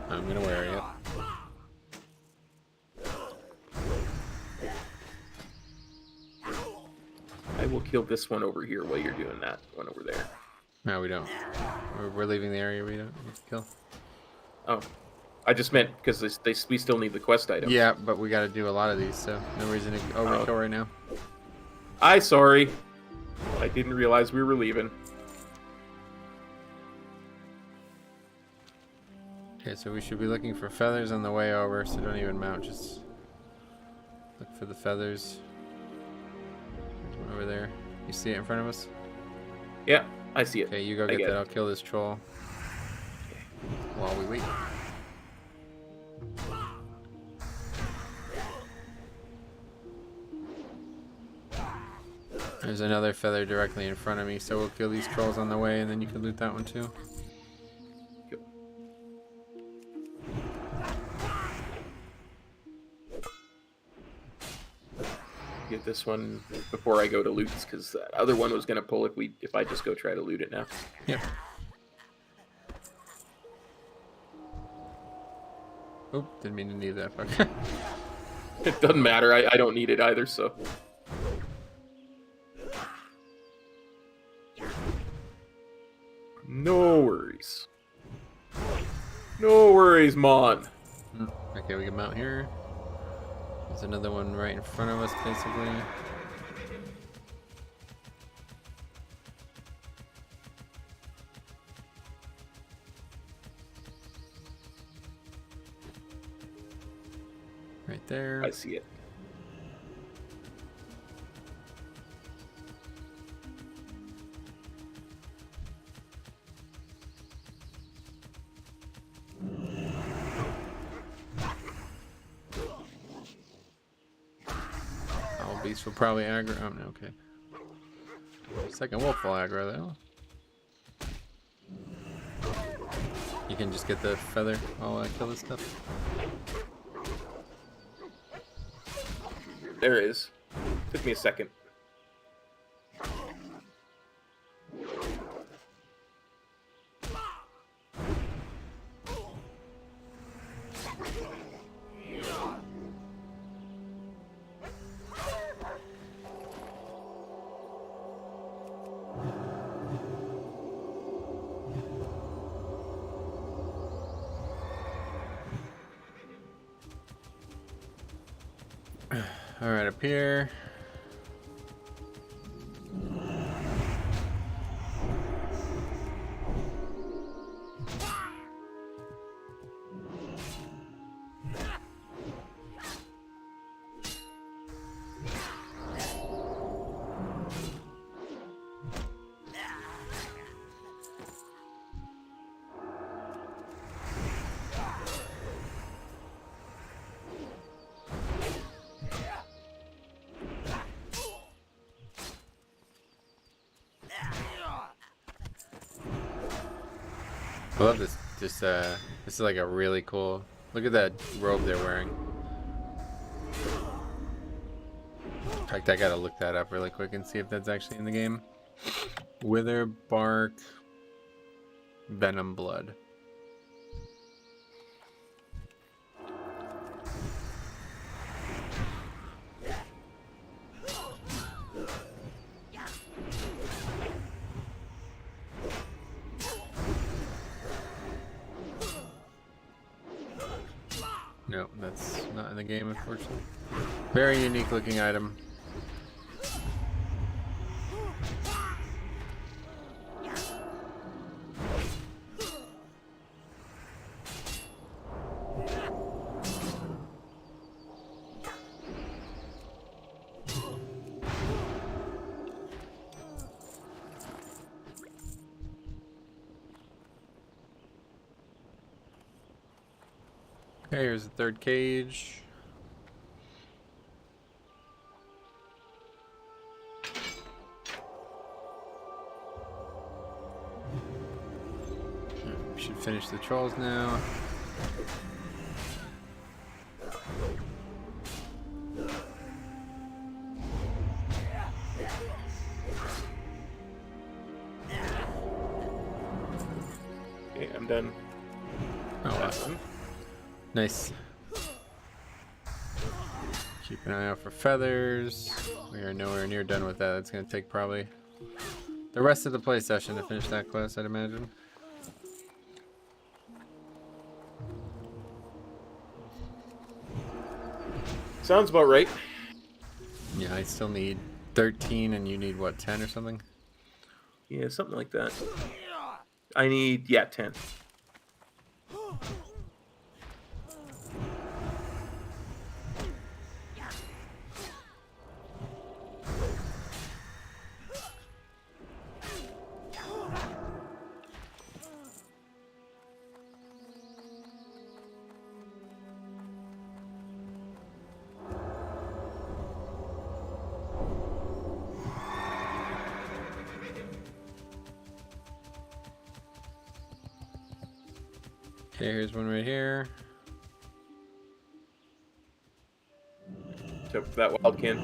I'm gonna wear it. I will kill this one over here while you're doing that one over there. No, we don't. We're leaving the area. We don't need to kill. Oh, I just meant because we still need the quest item. Yeah, but we got to do a lot of these, so no reason to overkill right now. Sorry. I didn't realize we were leaving. Okay, so we should be looking for feathers on the way over, so don't even mount. Just look for the feathers. There's one over there. You see it in front of us? Yeah, I see it. Okay, you go get that. I'll kill this troll while we wait. There's another feather directly in front of me, so we'll kill these trolls on the way, and then you can loot that one too. Get this one before I go to loot, because that other one was gonna pull if I just go try to loot it now. Yep. Oop, didn't mean to need that fucker. It doesn't matter. I don't need it either, so. No worries. No worries, Mon. Okay, we can mount here. There's another one right in front of us, basically. Right there. I see it. All beasts will probably aggro. Oh, no, okay. Second wolf will aggro, though. You can just get the feather while I kill this stuff. There it is. Took me a second. All right, up here. I love this. This is like a really cool. Look at that robe they're wearing. fact, I gotta look that up really quick and see if that's actually in the game. Wither bark, venom blood. No, that's not in the game, unfortunately. Very unique looking item. Okay, here's the third cage. We should finish the trolls now. Okay, I'm done. Oh, awesome. Nice. Keep an eye out for feathers. We are nowhere near done with that. It's going to take probably the rest of the play session to finish that quest, I'd imagine. Sounds about right. Yeah, I still need 13 and you need what, 10 or something? Yeah, something like that. I need, yeah, 10. Okay, here's one right here. So for that wildkin.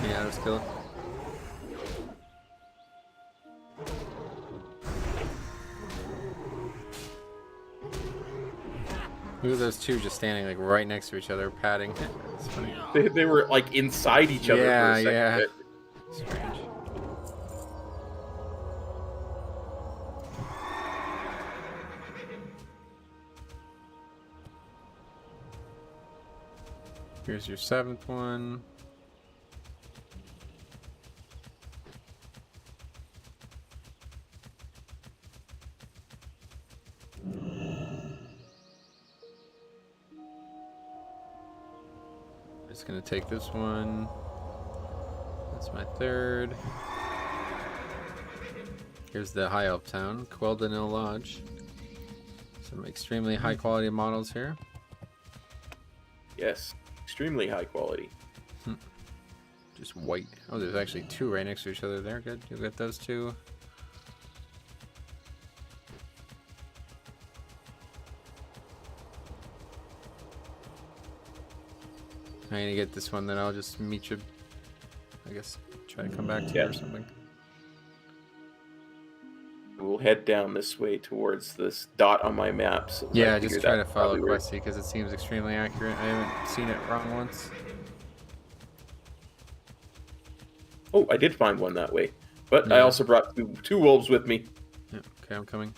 Yeah, let's kill it. Look at those two just standing like right next to each other, patting. It's funny. They were like inside each other for a second. Yeah. There. Strange. Here's your 7th one. Just gonna take this one. That's my 3rd. Here's the High Elf Town, Queldanil Lodge. Some extremely high quality models here. Yes, extremely high quality. Just white. Oh, there's actually 2 right next to each other there. Good. You'll get those 2. I'm gonna get this one, then I'll just meet you. I guess try to come back to you or something. We'll head down this way towards this dot on my map. So Yeah, I just figured try to that's follow probably where- Questy because it seems extremely accurate. I haven't seen it wrong once. Oh, I did find one that way, but I Yeah. also brought two wolves with me. Yeah, okay, I'm coming.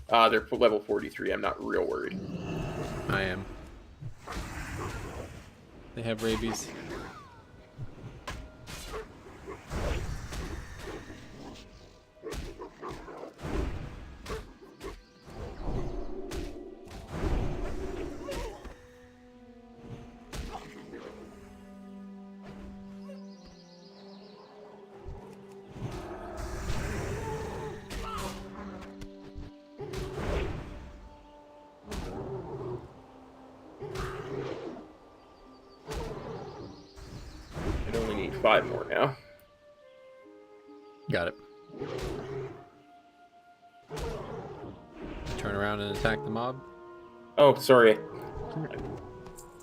They're level 43. I'm not real worried. I am. They have rabies. I only need 5 more now. Got it. Turn around and attack the mob. Oh, sorry.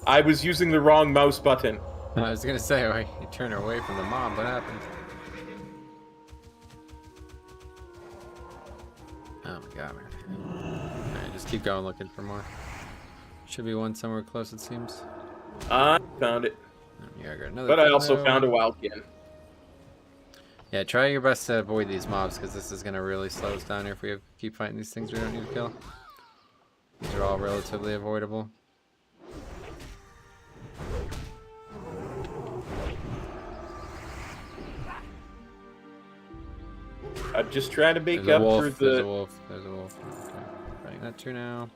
I was using the wrong mouse button. I was gonna say, oh, you turn her away from the mob. What happened? Oh my god, man. Alright, just keep going looking for more. Should be one somewhere close, it seems. I found it. You gotta go another But I also photo. found a wildkin. Yeah, try your best to avoid these mobs, because this is gonna really slow us down here if we keep fighting these things we don't need to kill. These are all relatively avoidable. I'm just trying to make There's a up wolf, for there's a the. wolf, there's a wolf. Okay, fighting that too now.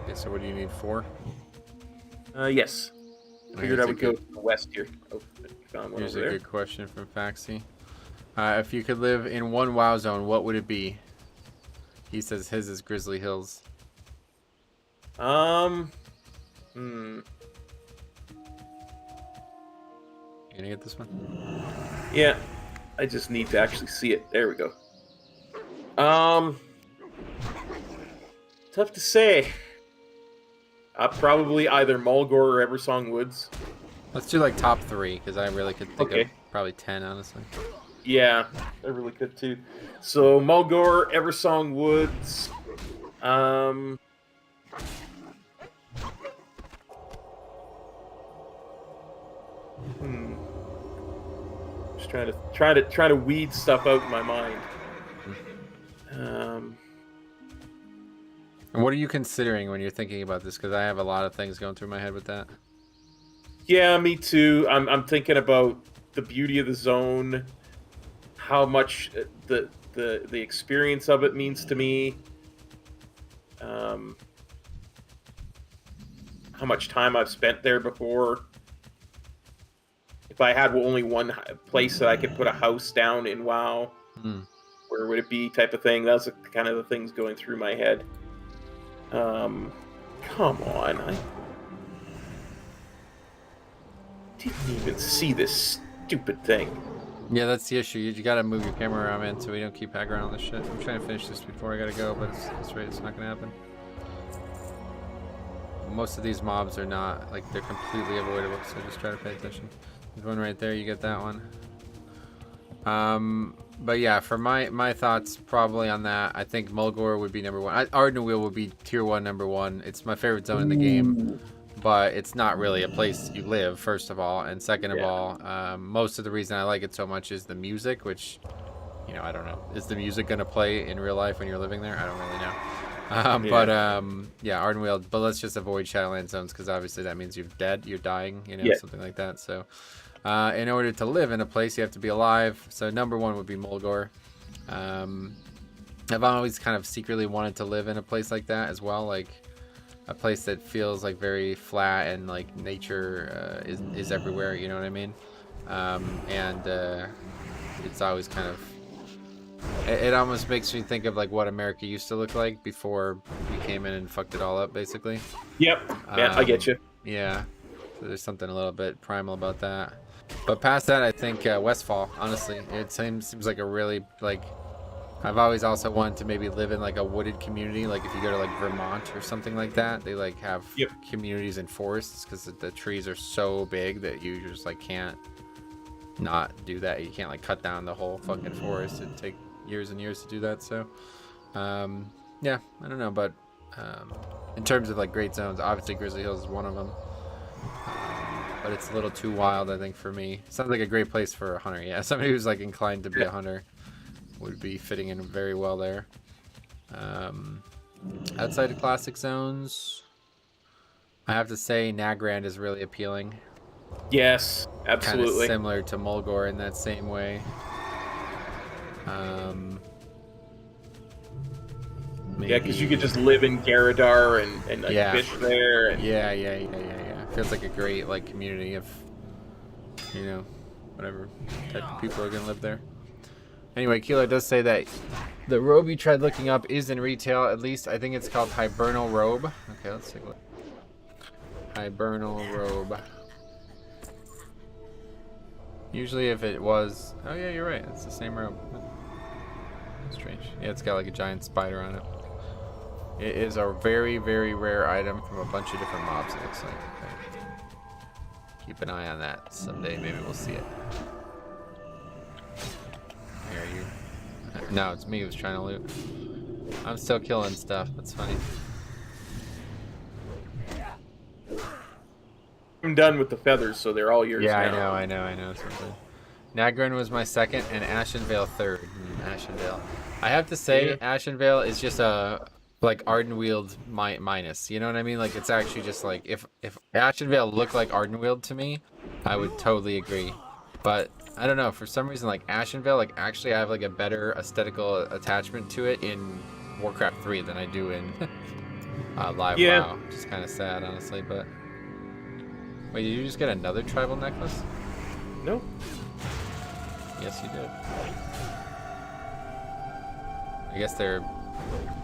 Okay, so what do you need? 4? Yes. Figured I would go to the west here. Oh, I found one Here's over a there. good question from Faxi. If you could live in one WoW zone, what would it be? He says his is Grizzly Hills. Hmm. You gonna get this one? Yeah. I just need to actually see it. There we go. Tough to say. Probably either Mulgore or Eversong Woods. Let's do like top 3, because I really could think Okay. of probably 10, honestly. Yeah, I really could too. So Mulgore, Eversong Woods. Just trying to weed stuff out in my mind. And what are you considering when you're thinking about this? Because I have a lot of things going through my head with that. Yeah, me too. I'm thinking about the beauty of the zone, how much the experience of it means to me, how much time I've spent there before. If I had only one place that I could put a house down in WoW, where would it be? Type of thing. That's kind of the things going through my head. Come on, I didn't even see this stupid thing. Yeah, that's the issue. You gotta move your camera around, man, so we don't keep aggro on this shit. I'm trying to finish this before I gotta go, but it's right, it's not gonna happen. Most of these mobs are not, like, they're completely avoidable, so just try to pay attention. There's one right there, you get that one. But yeah, for my thoughts probably on that, I think Mulgore would be number 1. Ardenweald would be tier 1, number 1. It's my favorite zone in the game, but it's not really a place you live, first of all, and second of all, most of the reason I like it so much is the music, which, you know, I don't know. Is the music gonna play in real life when you're living there? I don't really know. But yeah, Ardenweald. But let's just avoid Shadowlands zones, because obviously that means you're dead, you're dying, you know, something like that. So, in order to live in a place, you have to be alive. So number 1 would be Mulgore. I've always kind of secretly wanted to live in a place like that as well, like a place that feels like very flat and like nature is everywhere. You know what I mean? It's always kind of. It almost makes me think of like what America used to look like before we came in and fucked it all up, basically. Yep. Yeah, I get you. Yeah. So there's something a little bit primal about that. But past that, I think Westfall, honestly, it seems like a really, like, I've always also wanted to maybe live in like a wooded community. Like if you go to like Vermont or something like that, they like have communities in forests, because the trees are so big that you just like can't not do that. You can't like cut down the whole fucking forest. It'd take years and years to do that. So yeah, I don't know, but in terms of like great zones, obviously Grizzly Hills is one of them, but it's a little too wild, I think, for me. Sounds like a great place for a hunter. Yeah, somebody who's like inclined to be a hunter would be fitting in very well there. Outside of classic zones, I have to say Nagrand is really appealing. Yes, absolutely. Kind of similar to Mulgore in that same way. Yeah, because you could just live in Garadar and like fish there. And... Yeah. Feels like a great like community of, you know, whatever type of people are gonna live there. Anyway, Kilo does say that the robe you tried looking up is in retail. At least I think it's called Hibernal Robe. Okay, let's take a look. Hibernal Robe. Usually if it was... Oh yeah, you're right. It's the same robe. Strange. Yeah, it's got like a giant spider on it. It is a very, very rare item from a bunch of different mobs, it looks like. Okay. Keep an eye on that. Someday maybe we'll see it. Here, you... No, it's me who's trying to loot. I'm still killing stuff. That's funny. I'm done with the feathers, so they're all yours. Yeah, now. I know. Nagrin was my second, and Ashenvale third. Ashenvale. I have to say, Ashenvale is just a like Ardenweald minus. You know what I mean? Like it's actually just like if Ashenvale looked like Ardenweald to me, I would totally agree. But I don't know, for some reason like Ashenvale, like actually I have like a better aesthetical attachment to it in Warcraft 3 than I do in Live WoW. Which is kind of sad, honestly. But wait, did you just get another tribal necklace? No. Yes, you did. I guess they're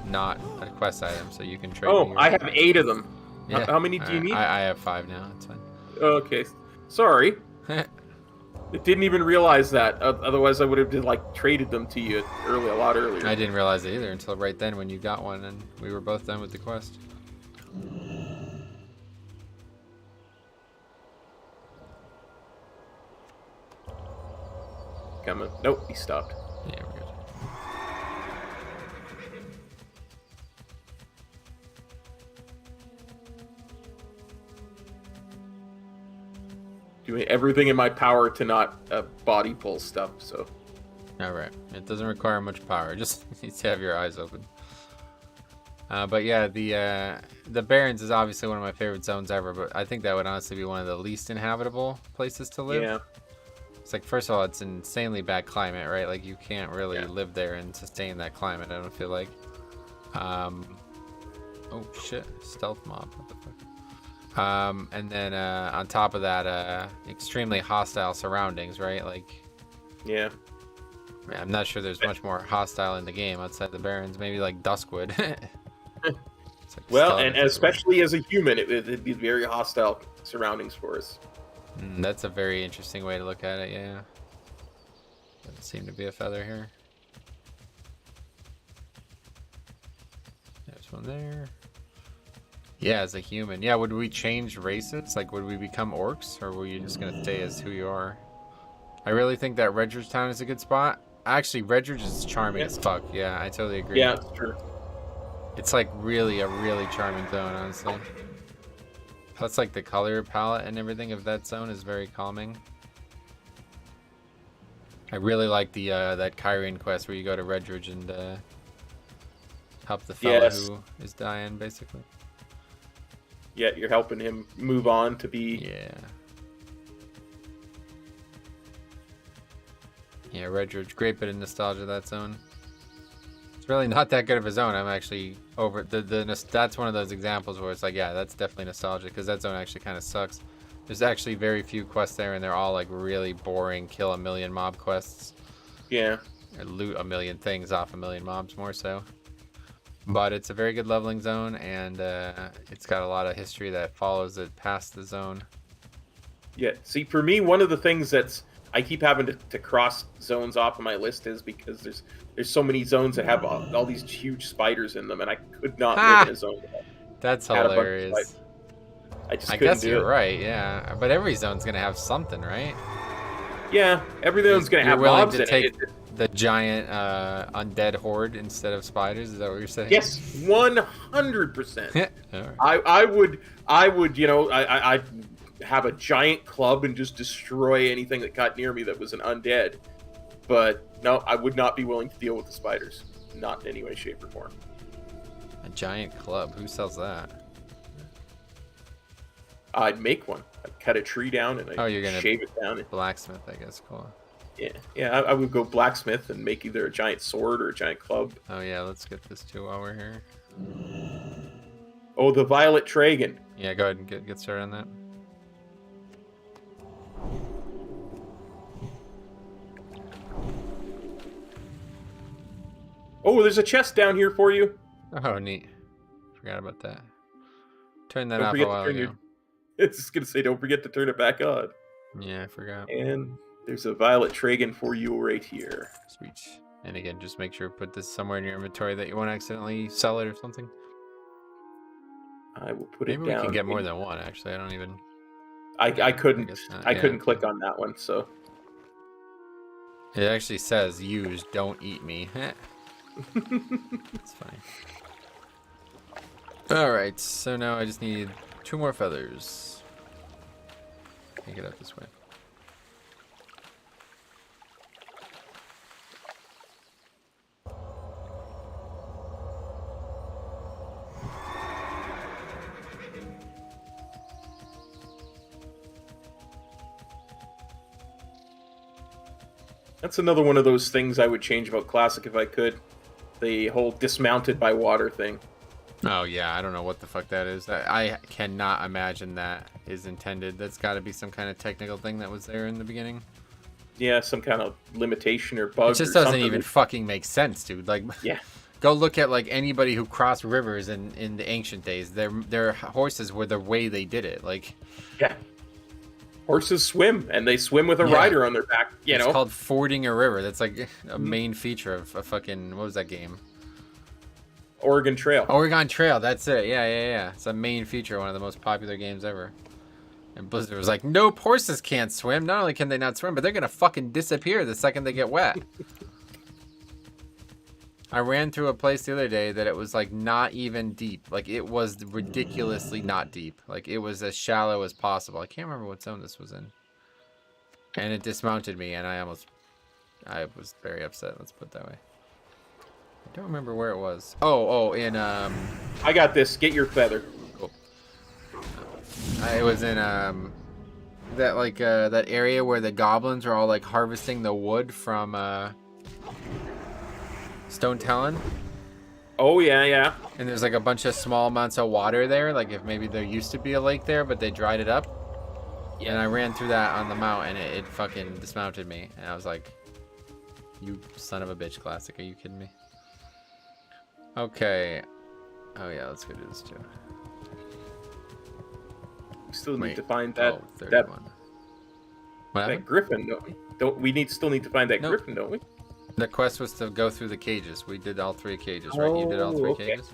not a quest item, so you can trade. Oh, I have 8 of them. Yeah. How many do you need? I have 5 now. It's fine. Okay, sorry. It didn't even realize that. Otherwise, I would have like traded them to you a lot earlier. I didn't realize it either until right then when you got one, and we were both done with the quest. Coming. Nope, he stopped. Yeah, we're good. Doing everything in my power to not body pull stuff. So. All right. It doesn't require much power. Just needs to have your eyes open. But yeah, the Barrens is obviously one of my favorite zones ever. But I think that would honestly be one of the least inhabitable places to live. Yeah. It's like, first of all, it's an insanely bad climate, right? Like, you can't really live there and sustain that climate, I don't feel like. Oh, shit. Stealth mob. What the fuck? And then on top of that, extremely hostile surroundings, right? Like... Yeah. I'm not sure there's much more hostile in the game outside the Barrens. Maybe, like, Duskwood. Like well, and especially as a human, it'd be very hostile surroundings for us. That's a very interesting way to look at it, yeah. Doesn't seem to be a feather here. There's one there. Yeah, as a human. Yeah, would we change races? Like, would we become orcs? Or were you just going to stay as who you are? I really think that Redridge Town is a good spot. Actually, Redridge is charming as fuck. Yeah, I totally agree. Yeah, it's true. It's like really a really charming zone, honestly. Plus, like, the color palette and everything of that zone is very calming. I really like the that Kyrian quest where you go to Redridge and help the fella who is dying, basically. Yeah, you're helping him move on to be... Yeah, Redridge, great bit of nostalgia, that zone. It's really not that good of a zone. I'm actually over that's one of those examples where it's like, yeah, that's definitely nostalgic, because that zone actually kind of sucks. There's actually very few quests there, and they're all like really boring, kill a million mob quests. Yeah. Or loot a million things off a million mobs, more so. But it's a very good leveling zone, and it's got a lot of history that follows it past the zone. Yeah, see, for me, one of the things that's I keep having to cross zones off of my list is because there's so many zones that have all these huge spiders in them, and I could not live in a zone. That's hilarious. I just I couldn't guess you're right, yeah. But every zone's gonna have something, right? Yeah, every zone's gonna have willing mobs to in take it. The giant undead horde instead of spiders. Is that what you're saying? Yes, 100%. Right. I would, you know, I have a giant club and just destroy anything that got near me that was an undead. But no, I would not be willing to deal with the spiders. Not in any way, shape, or form. A giant club? Who sells that? I'd make one. I'd cut a tree down and I'd you're gonna shave it down. Blacksmith, I guess. Cool. Yeah. I would go blacksmith and make either a giant sword or a giant club. Oh yeah, let's get this too while we're here. Oh, the Violet Tragon. Yeah, go ahead and get started on that. Oh, there's a chest down here for you. Oh, neat. Forgot about that. Turned that Don't off a forget to while turn ago. your. It's just gonna say, don't forget to turn it back on. Yeah, I forgot. And there's a violet Tragon for you right here. Sweet. And again, just make sure to put this somewhere in your inventory that you won't accidentally sell it or something. I will put Maybe it we down. can get more than one, actually. I don't even... I couldn't. guess not. I Yeah, couldn't okay. click on that one. So. It actually says, use, don't eat me. It's funny. Alright, so now I just need 2 more feathers. Can't get out this way. That's another one of those things I would change about Classic if I could. The whole dismounted by water thing. Oh yeah, I don't know what the fuck that is. I cannot imagine that is intended. That's got to be some kind of technical thing that was there in the beginning. Yeah, some kind of limitation or bug. It just or doesn't something. even fucking make sense, dude. Like, Yeah. go look at like anybody who crossed rivers in the ancient days. Their horses were the way they did it. Like, Yeah. Horses swim, and they swim with a Yeah. rider on their back. You it's know. called fording a river. That's like a main feature of a fucking, what was that game? Oregon Trail. Oregon Trail. That's it. Yeah. It's a main feature, one of the most popular games ever. And Blizzard was like, nope, horses can't swim. Not only can they not swim, but they're gonna fucking disappear the second they get wet. I ran through a place the other day that it was like not even deep. Like it was ridiculously not deep. Like it was as shallow as possible. I can't remember what zone this was in. And it dismounted me and I was very upset. Let's put it that way. I don't remember where it was. Oh, in I got this. Get your feather. cool. It was in that like that area where the goblins are all like harvesting the wood from Stone Talon. Oh yeah. And there's like a bunch of small amounts of water there, like if maybe there used to be a lake there, but they dried it up. Yeah. And I ran through that on the mount, and it fucking dismounted me. And I was like, you son of a bitch, Classic. Are you kidding me? Okay. Oh yeah, let's go do this too. We still need Wait. to find that Oh, that, 31. What that happened? griffin, don't we? Still need to find that Nope. griffin, don't we? The quest was to go through the cages. We did all 3 cages, right? You did all 3 okay. cages?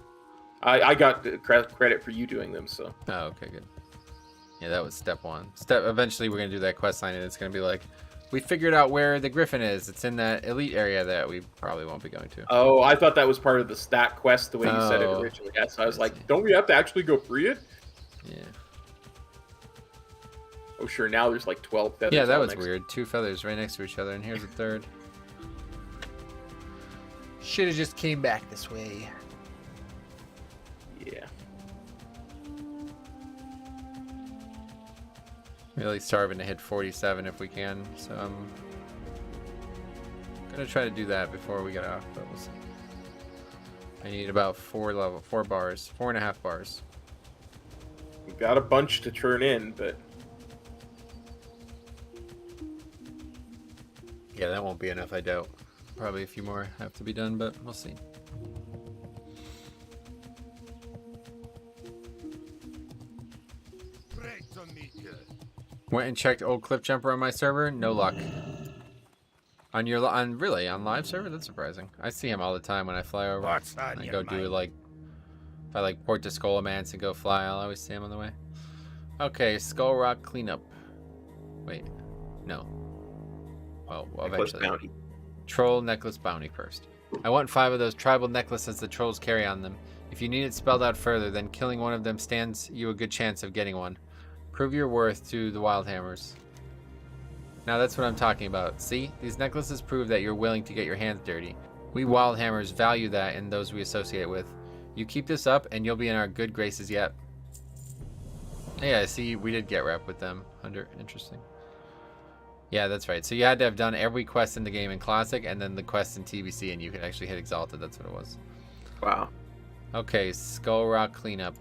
I got the credit for you doing them, so. Oh, okay, good. Yeah, that was step 1. Eventually we're gonna do that quest line and it's gonna be like, we figured out where the griffin is. It's in that elite area that we probably won't be going to. Oh, I thought that was part of the stat quest, the way you said it Oh. originally. Yeah, so I was I like, see. don't we have to actually go free it? Yeah. Oh, sure, now there's like 12 feathers. Yeah, that all was next- weird. 2 feathers right next to each other, and here's a third. Should have just came back this way. Yeah. Really starving to hit 47 if we can, so I'm gonna try to do that before we get off, but we'll see. I need about 4 bars, 4.5 bars. We've got a bunch to turn in, but Yeah, that won't be enough, I doubt. Probably a few more have to be done, but we'll see. Great to meet you. Went and checked old Cliff Jumper on my server, no luck. On your really on live server? That's surprising. I see him all the time when I fly over. What's on I your go do mind? like if I like port to Skullomance and go fly, I'll always see him on the way. Okay, Skull Rock cleanup. Wait, no. Well, Necklace eventually. bounty. Troll necklace bounty first. I want 5 of those tribal necklaces the trolls carry on them. If you need it spelled out further, then killing one of them stands you a good chance of getting one. Prove your worth to the Wildhammers. Now that's what I'm talking about. See? These necklaces prove that you're willing to get your hands dirty. We Wildhammers value that in those we associate with. You keep this up and you'll be in our good graces yet. Yeah, see, we did get rep with them. Interesting. Yeah, that's right. So you had to have done every quest in the game in Classic and then the quest in TBC and you could actually hit Exalted. That's what it was. Wow. Okay, Skull Rock cleanup.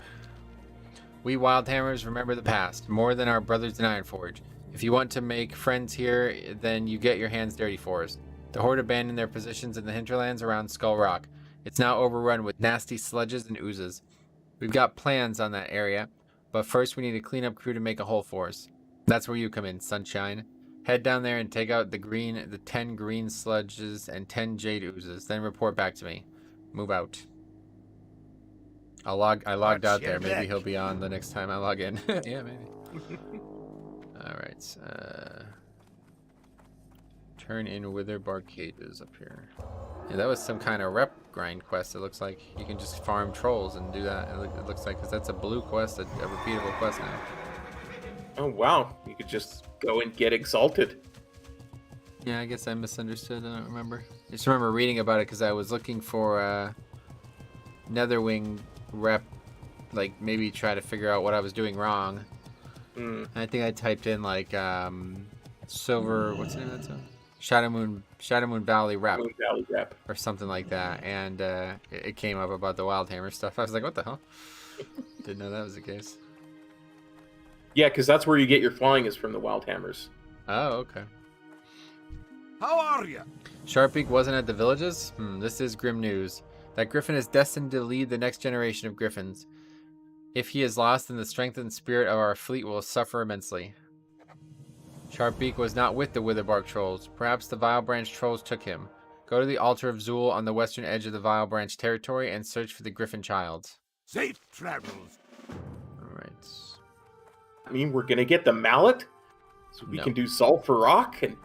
We Wildhammers remember the past, more than our brothers in Ironforge. If you want to make friends here, then you get your hands dirty for us. The Horde abandoned their positions in the hinterlands around Skull Rock. It's now overrun with nasty sludges and oozes. We've got plans on that area, but first we need a cleanup crew to make a hole for us. That's where you come in, Sunshine. Head down there and take out the 10 green sludges and 10 jade oozes, then report back to me. Move out. I logged out there. Maybe he'll be on the next time I log in. Yeah, maybe. Alright. Turn in wither bark cages up here. Yeah, that was some kind of rep grind quest. It looks like you can just farm trolls and do that. It looks like, because that's a blue quest, a repeatable quest now. Oh wow, you could just go and get exalted. Yeah, I guess I misunderstood. I don't remember. I just remember reading about it because I was looking for Netherwing rep, like maybe try to figure out what I was doing wrong. I think I typed in like silver. What's the name of that song? Shadow Moon Valley rep. Moon Valley rep. Or something like that, and it came up about the Wildhammer stuff. I was like, what the hell? Didn't know that was the case. Yeah, because that's where you get your flying is from the Wildhammers. Oh, okay. How are you? Sharpbeak wasn't at the villages? This is grim news. That griffin is destined to lead the next generation of griffins. If he is lost, then the strength and spirit of our fleet will suffer immensely. Sharpbeak was not with the Witherbark trolls. Perhaps the Vile Branch trolls took him. Go to the altar of Zool on the western edge of the Vile Branch territory and search for the griffin child. Safe travels. Alright. I mean, we're gonna get the mallet, so we can do Sulphur Rock and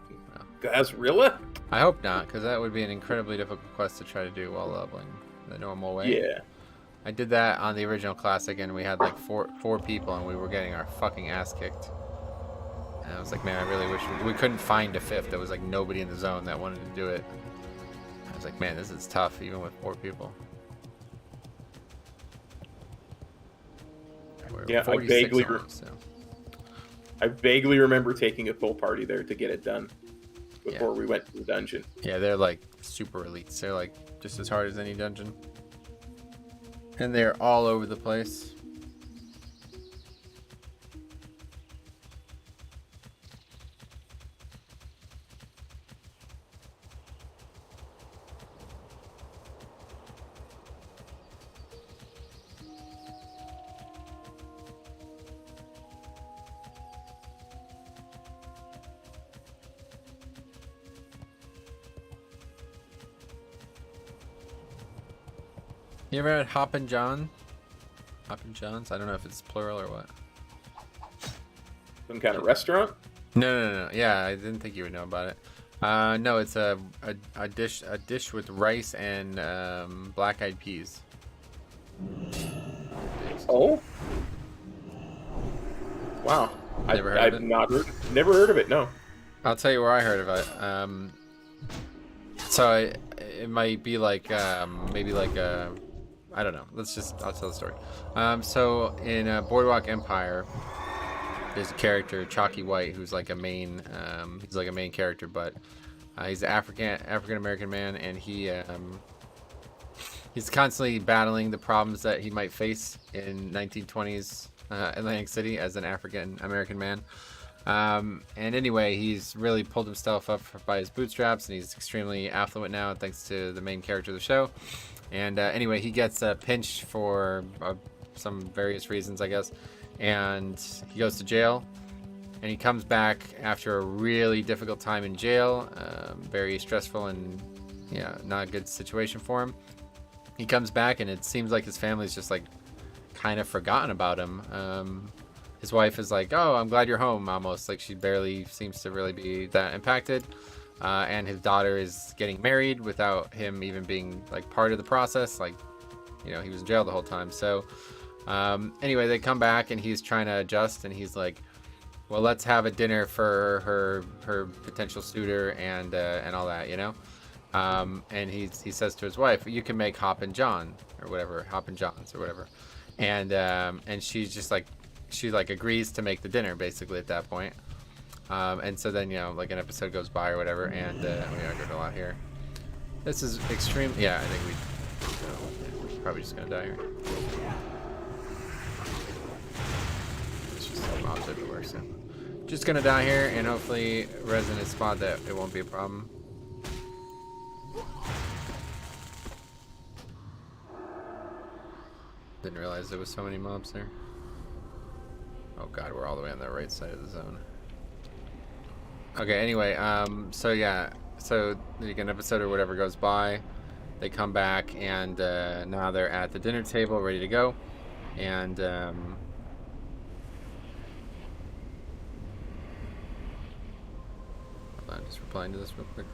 Gazrilla. I hope not, because that would be an incredibly difficult quest to try to do while leveling the normal way. Yeah. I did that on the original classic, and we had like four people, and we were getting our fucking ass kicked. And I was like, man, I really wish we couldn't find a fifth. There was like nobody in the zone that wanted to do it. I was like, man, this is tough, even with 4 people. Yeah, I vaguely remember taking a full party there to get it done before we went to the dungeon. Yeah, they're like super elites. They're like just as hard as any dungeon. And they're all over the place. You ever had Hoppin' John? Hoppin' John's? I don't know if it's plural or what. Some kind of restaurant? No. Yeah, I didn't think you would know about it. No, it's a dish with rice and black-eyed peas. Oh? Wow. Never heard of it? Never heard of it, no. I'll tell you where I heard of it. So it might be like maybe like a, I don't know. I'll tell the story. So in Boardwalk Empire, there's a character, Chalky White, who's like a main. He's like a main character, but he's an African American man, and he's constantly battling the problems that he might face in 1920s Atlantic City as an African American man. And anyway, he's really pulled himself up by his bootstraps, and he's extremely affluent now thanks to the main character of the show. And anyway, he gets pinched for some various reasons, I guess, and he goes to jail, and he comes back after a really difficult time in jail, very stressful and not a good situation for him. He comes back, and it seems like his family's just like kind of forgotten about him. His wife is like, oh, I'm glad you're home, almost. Like, she barely seems to really be that impacted. And his daughter is getting married without him even being, like, part of the process. Like, he was in jail the whole time. So, anyway, they come back, and he's trying to adjust, and he's like, well, let's have a dinner for her potential suitor and all that, And he says to his wife, you can make Hoppin' John, or whatever, Hoppin' Johns, or whatever. And she's just like, she like agrees to make the dinner basically at that point. And so then like an episode goes by or whatever, and we argued a lot here. This is extreme. I think we're probably just gonna die here. It's just mobs everywhere, so just gonna die here, and hopefully Resin is spot that it won't be a problem. Didn't realize there was so many mobs there. Oh god, we're all the way on the right side of the zone. Okay, anyway, so yeah, so like an episode or whatever goes by, they come back, and now they're at the dinner table ready to go, and hold on, just replying to this real quick.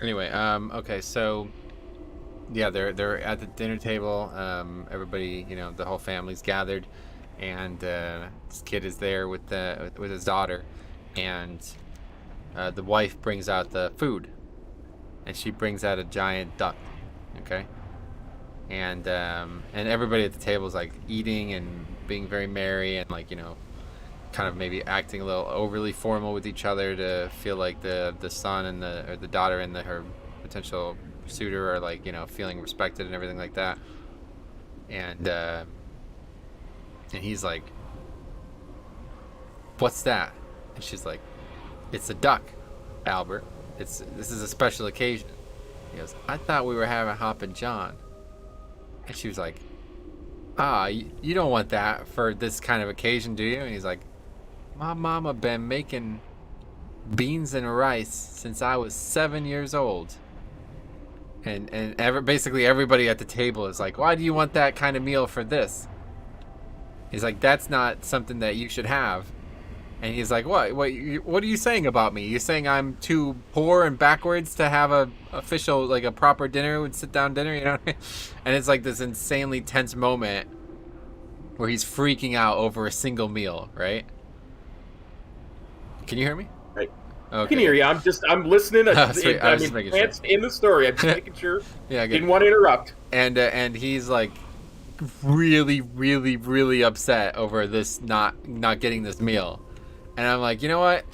Anyway, okay, so yeah, they're at the dinner table. Everybody, you know, the whole family's gathered, and this kid is there with his daughter, and the wife brings out the food, and she brings out a giant duck, okay, and everybody at the table is like eating and being very merry and like, you know, kind of maybe acting a little overly formal with each other to feel like the son and the daughter and her potential suitor are like, you know, feeling respected and everything like that. And he's like, "What's that?" And she's like, "It's a duck, Albert. This is a special occasion." He goes, "I thought we were having Hoppin' John." And she was like, you don't want that for this kind of occasion, do you?" And he's like, "My mama been making beans and rice since I was 7 years old." And basically everybody at the table is like, "Why do you want that kind of meal for this?" He's like, "That's not something that you should have." And he's like, What are you saying about me? You're saying I'm too poor and backwards to have a official, like a proper dinner, with sit down dinner, you know?" And it's like this insanely tense moment where he's freaking out over a single meal, right? Can you hear me? Right. Okay. I can hear you. I'm listening. Sweet. I was just making sure. It's in the story. I'm just making sure. Yeah, good. Didn't want to interrupt. And he's like really, really, really upset over this not getting this meal. And I'm like, you know what?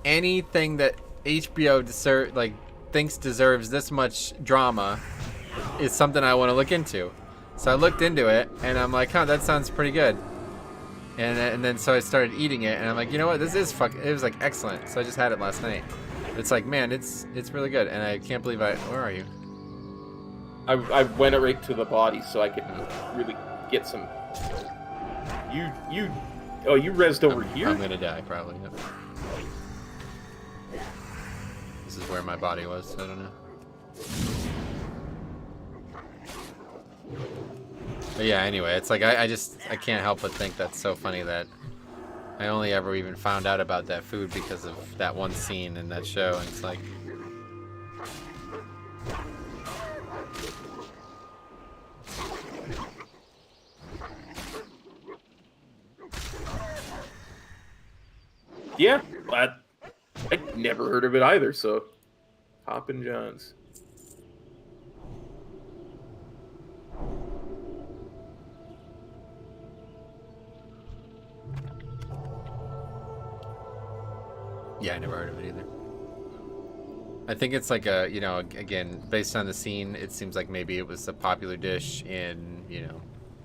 Anything that HBO thinks deserves this much drama is something I want to look into. So I looked into it, and I'm like, that sounds pretty good. And then so I started eating it, and I'm like, you know what? This is it was like excellent. So I just had it last night. It's like, man, it's really good, and I can't believe where are you? I went right to the body so I could really get some. You rezzed over here. I'm gonna die probably. Yep. This is where my body was. So I don't know. But yeah, anyway, it's like I can't help but think that's so funny that I only ever even found out about that food because of that one scene in that show, and it's like, yeah, but I never heard of it either. So, Hoppin' Johns. yeah, I never heard of it either. I think it's like a, you know, again, based on the scene, it seems like maybe it was a popular dish in, you know,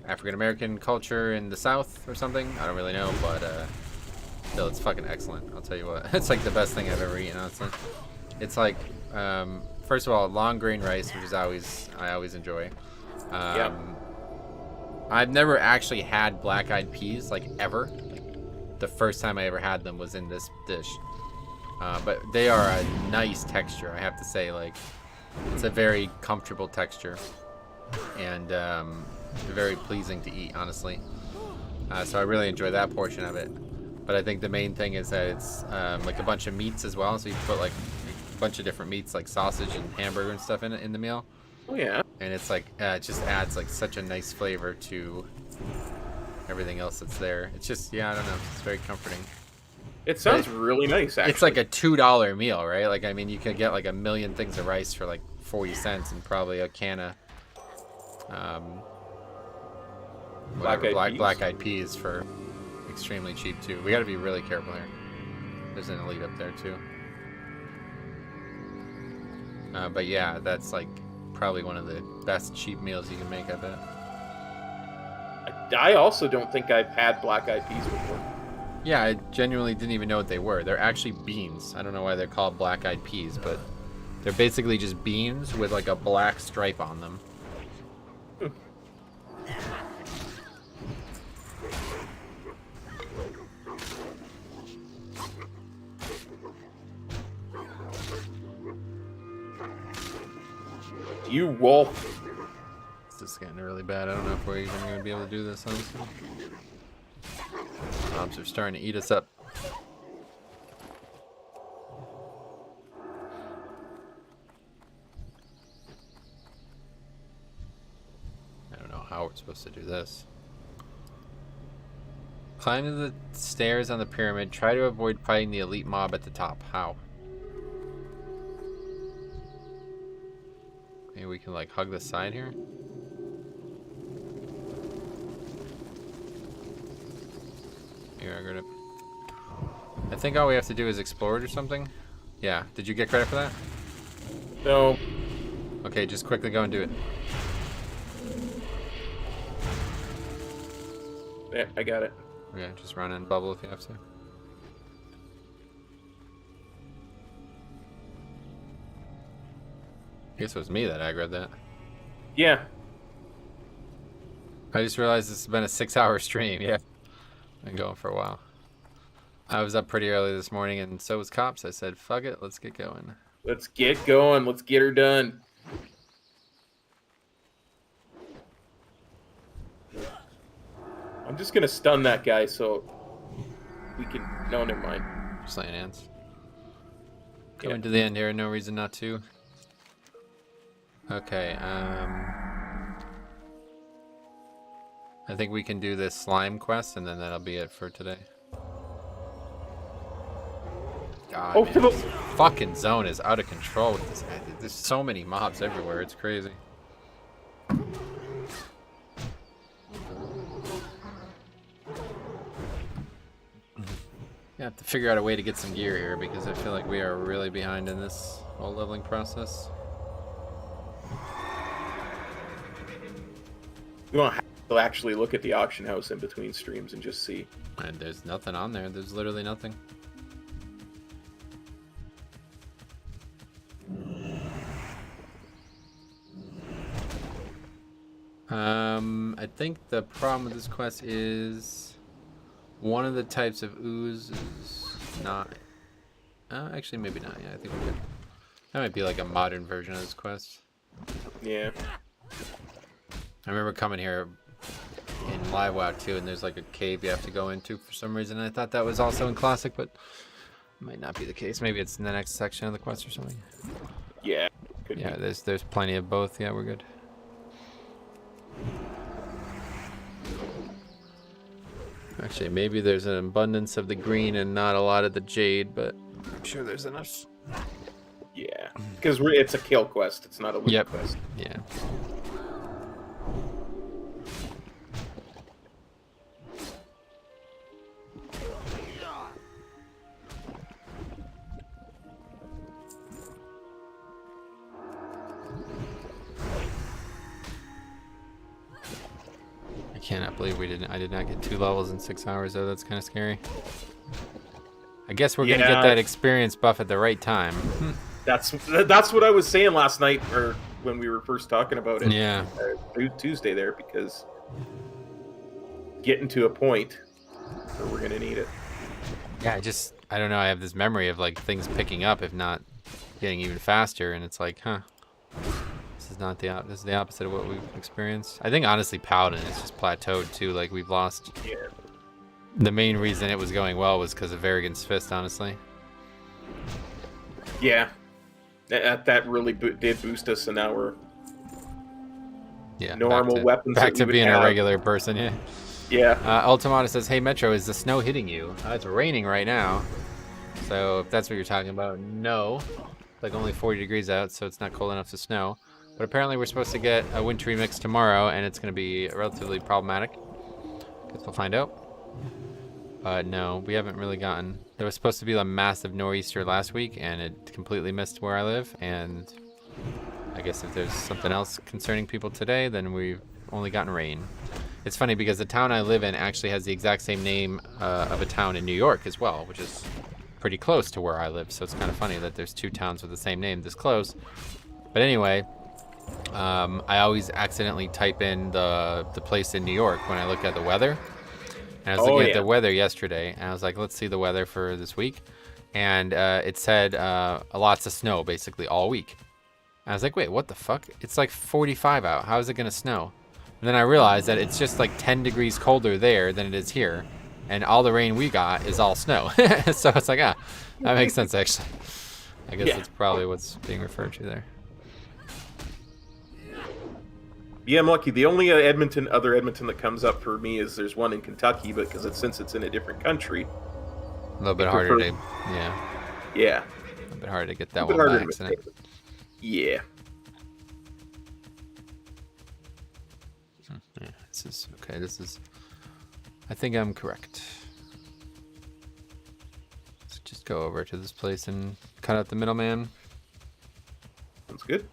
African American culture in the South or something. I don't really know, but still, it's fucking excellent. I'll tell you what, it's like the best thing I've ever eaten, honestly. It's like, first of all, long grain rice, which is I always enjoy. Yeah. I've never actually had black-eyed peas, like, ever. Like, the first time I ever had them was in this dish. But they are a nice texture, I have to say. Like, it's a very comfortable texture, and very pleasing to eat, honestly. So I really enjoy that portion of it. But I think the main thing is that it's like a bunch of meats as well. So you put like a bunch of different meats, like sausage and hamburger and stuff in the meal. Oh yeah. And it's like it just adds like such a nice flavor to everything else that's there. It's just, yeah, I don't know. It's very comforting. It sounds really nice, actually. It's like a $2 meal, right? Like, I mean, you could get like a million things of rice for like 40 cents and probably a can of black-eyed peas for extremely cheap too. We got to be really careful here. There's an elite up there too. But yeah, that's like probably one of the best cheap meals you can make, I bet. I also don't think I've had black-eyed peas before. Yeah, I genuinely didn't even know what they were. They're actually beans. I don't know why they're called black-eyed peas, but they're basically just beans with like a black stripe on them. You wolf. This is getting really bad. I don't know if we're even going to be able to do this, honestly. Mobs are starting to eat us up. I don't know how we're supposed to do this. Climb to the stairs on the pyramid. Try to avoid fighting the elite mob at the top. How? Maybe we can like hug the side here. Here, I'm gonna. I think all we have to do is explore it or something. Yeah. Did you get credit for that? No. Okay, just quickly go and do it. Yeah, I got it. Okay, just run and bubble if you have to. I guess it was me that aggroed that. Yeah. I just realized this has been a 6-hour stream. Yeah. Been going for a while. I was up pretty early this morning and so was Cops. I said, fuck it, let's get going. Let's get going. Let's get her done. I'm just gonna stun that guy so we can. No, never mind. Just laying hands. Going Yeah. to the end here, no reason not to. Okay, I think we can do this slime quest and then that'll be it for today. God, Oh, man, for the- this fucking zone is out of control with this guy. There's so many mobs everywhere, it's crazy. I have to figure out a way to get some gear here because I feel like we are really behind in this whole leveling process. We won't have to actually look at the auction house in between streams and just see. And there's nothing on there. There's literally nothing. I think the problem with this quest is one of the types of ooze is not. Actually, maybe not. Yeah, I think we're good. That might be like a modern version of this quest. Yeah. I remember coming here in Live WoW 2, and there's like a cave you have to go into for some reason. And I thought that was also in Classic, but it might not be the case. Maybe it's in the next section of the quest or something. Yeah. Could Yeah, be. there's plenty of both. Yeah, we're good. Actually, maybe there's an abundance of the green and not a lot of the jade, but I'm sure there's enough. Yeah. Because it's a kill quest. It's not a loot Yep. quest. Yeah. I cannot believe I did not get 2 levels in 6 hours though. That's kind of scary. I guess we're gonna Yeah. get that experience buff at the right time. That's what I was saying last night, or when we were first talking about it. Yeah. Tuesday there, because getting to a point where we're gonna need it. Yeah, I don't know, I have this memory of like things picking up, if not getting even faster, and it's like, huh. This is the opposite of what we've experienced. I think honestly Paladin is just plateaued too, like we've lost. Yeah. The main reason it was going well was because of Varrigan's Fist, honestly. Yeah. That really did boost us, and now we're Yeah. normal weapons. Back that we to would being have. a regular person, yeah. Yeah. Ultimata says, hey Metro, is the snow hitting you? It's raining right now. So if that's what you're talking about, no. It's like only 40 degrees out, so it's not cold enough to snow. But apparently we're supposed to get a wintry mix tomorrow, and it's going to be relatively problematic. Guess we'll find out. No, we haven't really gotten. There was supposed to be a massive nor'easter last week, and it completely missed where I live, and I guess if there's something else concerning people today, then we've only gotten rain. It's funny because the town I live in actually has the exact same name of a town in New York as well, which is pretty close to where I live. So it's kind of funny that there's two towns with the same name this close. But anyway, I always accidentally type in the place in New York when I look at the weather. And I was looking at the weather yesterday, and I was like, let's see the weather for this week. And it said lots of snow basically all week. And I was like, wait, what the fuck? It's like 45 out. How is it going to snow? And then I realized that it's just like 10 degrees colder there than it is here. And all the rain we got is all snow. So it's like, that makes sense, actually. I guess that's probably what's being referred to there. Yeah, I'm lucky. The only other Edmonton that comes up for me is there's one in Kentucky, but since it's in a different country. A little bit harder to, Yeah. A little bit harder to get that one by accident. Yeah. Yeah, this is okay. I think I'm correct. Let's just go over to this place and cut out the middleman. Sounds good.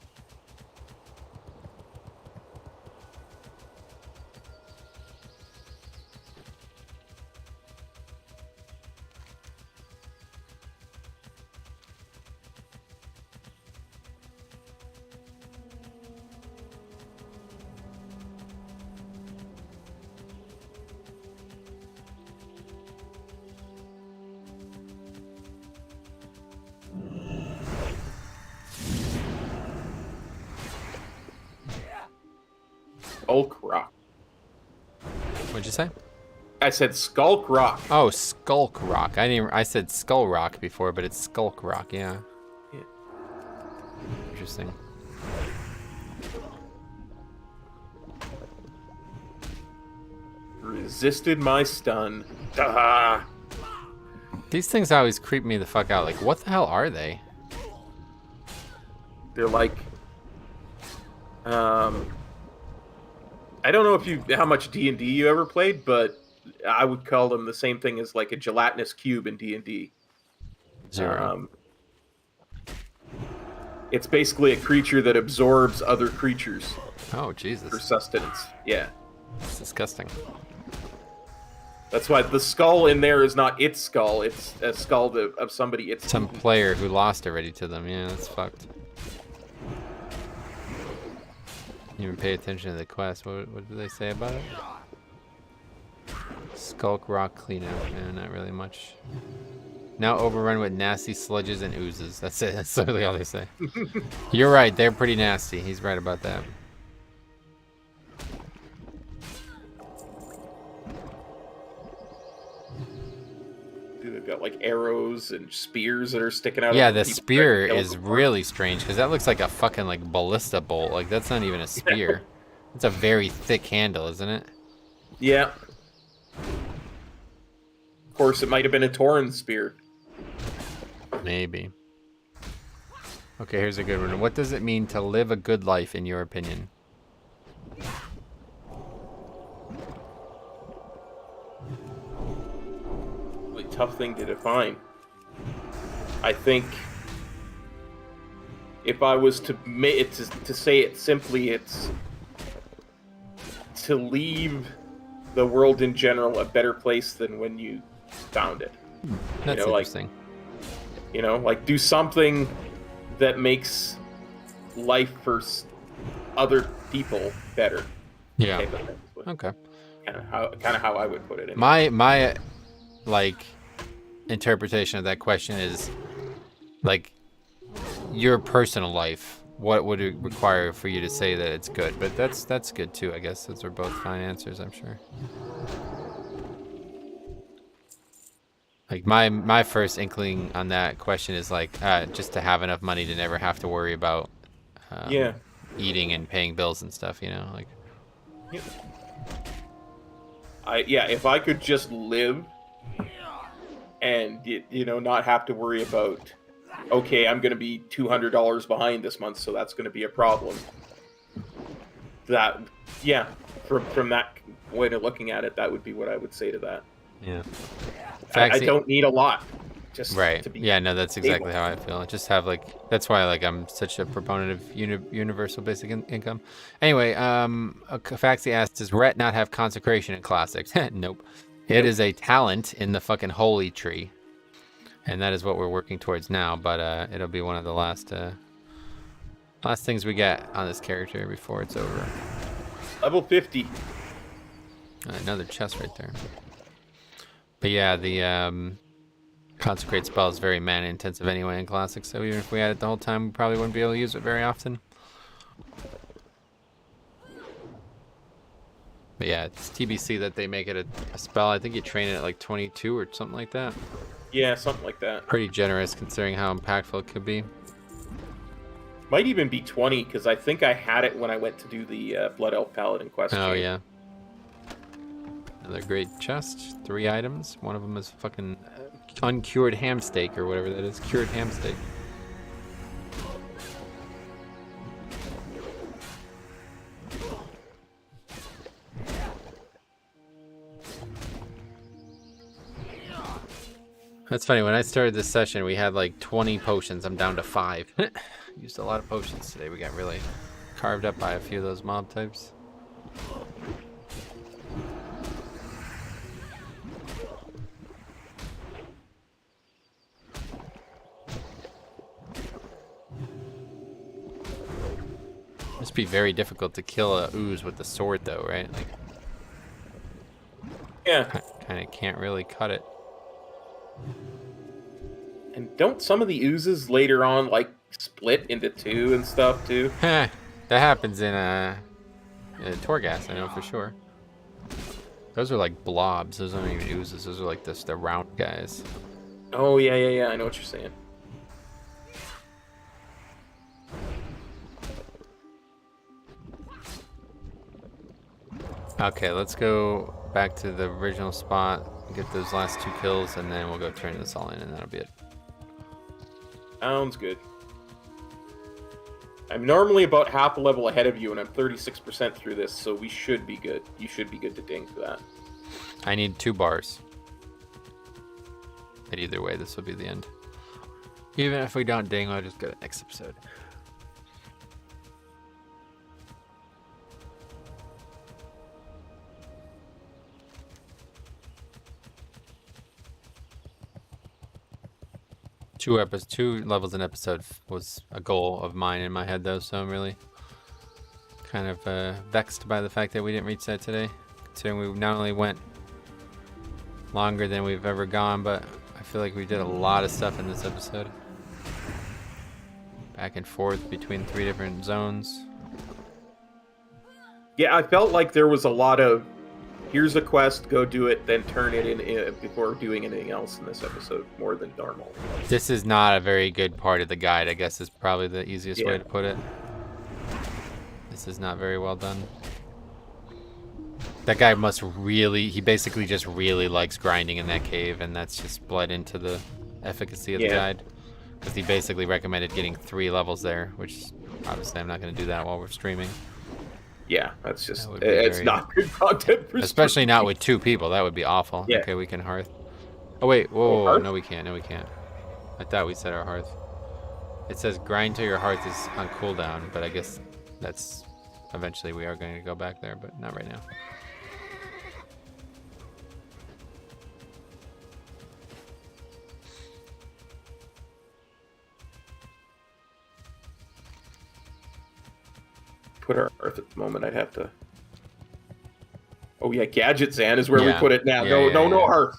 Skulk Rock. What'd you say? I said Skulk Rock. Oh, Skulk Rock. I said Skull Rock before, but it's Skulk Rock. Yeah. Interesting. Resisted my stun. Duh. These things always creep me the fuck out. Like, what the hell are they? They're like, I don't know how much D&D you ever played, but I would call them the same thing as like a gelatinous cube in D&D. Zero. It's basically a creature that absorbs other creatures Oh, Jesus. for sustenance. Yeah. It's disgusting. That's why the skull in there is not its skull. It's a skull of somebody. It's Some player who lost already to them. Yeah, that's fucked. You even pay attention to the quest. What do they say about it? Skulk Rock Cleanup. Yeah, not really much. Now overrun with nasty sludges and oozes. That's it. That's literally all they say. You're right. They're pretty nasty. He's right about that. They've got like arrows and spears that are sticking out. Yeah, of the people spear trying to kill is them. really strange because that looks like a fucking like ballista bolt. Like that's not even a spear. It's a very thick handle, isn't it? Yeah. Of course, it might have been a Tauren spear. Maybe. Okay, here's a good one. What does it mean to live a good life, in your opinion? Really tough thing to define. I think if I was to say it simply, it's to leave the world in general a better place than when you found it. That's interesting. Like do something that makes life for other people better. Yeah. type of thing. Okay. Kind of how I would put it. My like interpretation of that question is like your personal life. What would it require for you to say that it's good? But that's good too, I guess. Those are both fine answers, I'm sure. Like my first inkling on that question is like just to have enough money to never have to worry about eating and paying bills and stuff, like. Yeah. If I could just live and not have to worry about, okay, I'm going to be $200 behind this month, so that's going to be a problem. That, yeah, from that way of looking at it, that would be what I would say to that. Yeah. I don't need a lot. just Right. to be Yeah, no, that's exactly able. how I feel. Just have like that's why like I'm such a proponent of universal basic income. Anyway, Faxi asked, does Rhett not have consecration in classics? Nope. It is a talent in the fucking holy tree. And that is what we're working towards now, but it'll be one of the last things we get on this character before it's over. Level 50. Another chest right there. But yeah, the consecrate spell is very mana intensive anyway in classics, so even if we had it the whole time, we probably wouldn't be able to use it very often. But yeah, it's TBC that they make it a spell. I think you train it at like 22 or something like that. Yeah, something like that. Pretty generous considering how impactful it could be. Might even be 20, because I think I had it when I went to do the Blood Elf Paladin quest. Oh, chain. yeah. Another great chest. 3 items. One of them is fucking uncured ham steak or whatever that is. Cured ham steak. That's funny. When I started this session, we had like 20 potions. I'm down to 5. Used a lot of potions today. We got really carved up by a few of those mob types. Must be very difficult to kill a ooze with the sword, though, right? Like, Yeah. kind of can't really cut it. And don't some of the oozes later on, like, split into 2 and stuff, too? That happens in Torghast, I know for sure. Those are like blobs. Those aren't even oozes. Those are like the round guys. Oh, yeah. I know what you're saying. Okay, let's go back to the original spot, get those last 2 kills, and then we'll go turn this all in, and that'll be it. Sounds good. I'm normally about half a level ahead of you, and I'm 36% through this, so we should be good. You should be good to ding for that. I need 2 bars. But either way, this will be the end. Even if we don't ding, I'll just go to the next episode. Two levels an episode was a goal of mine in my head, though, so I'm really kind of vexed by the fact that we didn't reach that today. Considering we not only went longer than we've ever gone, but I feel like we did a lot of stuff in this episode. Back and forth between 3 different zones. Yeah, I felt like there was a lot of, here's a quest, go do it, then turn it in before doing anything else in this episode, more than normal. This is not a very good part of the guide, I guess is probably the easiest way to put it. This is not very well done. That guy must really, he basically just really likes grinding in that cave, and that's just bled into the efficacy of the guide. Because he basically recommended getting 3 levels there, which obviously I'm not going to do that while we're streaming. Yeah, that's just, it's not good content for especially not with 2 people. That would be awful. Yeah. Okay, we can hearth. Oh, wait. Whoa, hearth? no, we can't. No, we can't. I thought we said our hearth. It says grind till your hearth is on cooldown, but I guess that's eventually we are going to go back there, but not right now. Put our Earth at the moment. I'd have to. Oh yeah, Gadget Zan is where we Yeah. put it now. Yeah, No yeah. Hearth.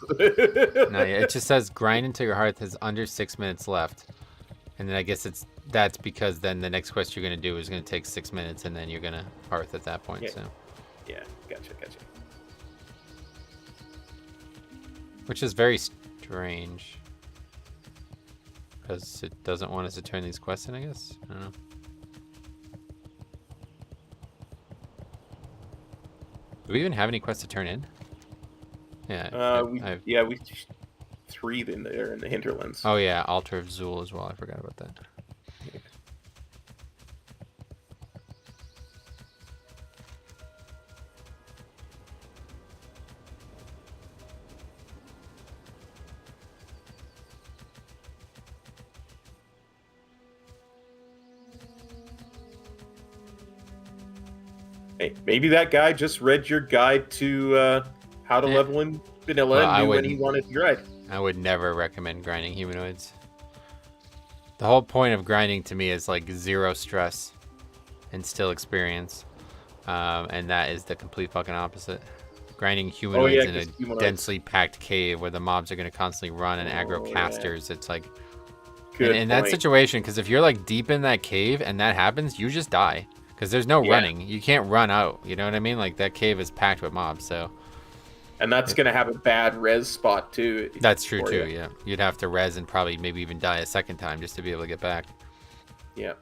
No, yeah, it just says grind until your hearth has under 6 minutes left. And then I guess that's because then the next quest you're going to do is going to take 6 minutes, and then you're going to hearth at that point. Yeah. So, Yeah, gotcha. which is very strange. Because it doesn't want us to turn these quests in, I guess. I don't know. Do we even have any quests to turn in? Yeah. We 3 in there in the hinterlands. Oh yeah, Altar of Zul as well. I forgot about that. Hey, maybe that guy just read your guide to how to level in vanilla Well, and knew when he wanted to grind. I would never recommend grinding humanoids. The whole point of grinding to me is like 0 stress and still experience. And that is the complete fucking opposite. Grinding humanoids in a densely packed cave where the mobs are going to constantly run and aggro casters. It's like, in that situation, because if you're like deep in that cave and that happens, you just die. Because there's no running. You can't run out. You know what I mean? Like that cave is packed with mobs, so. And that's going to have a bad res spot too. That's true too, yeah. You'd have to res and probably maybe even die a second time just to be able to get back. Yeah.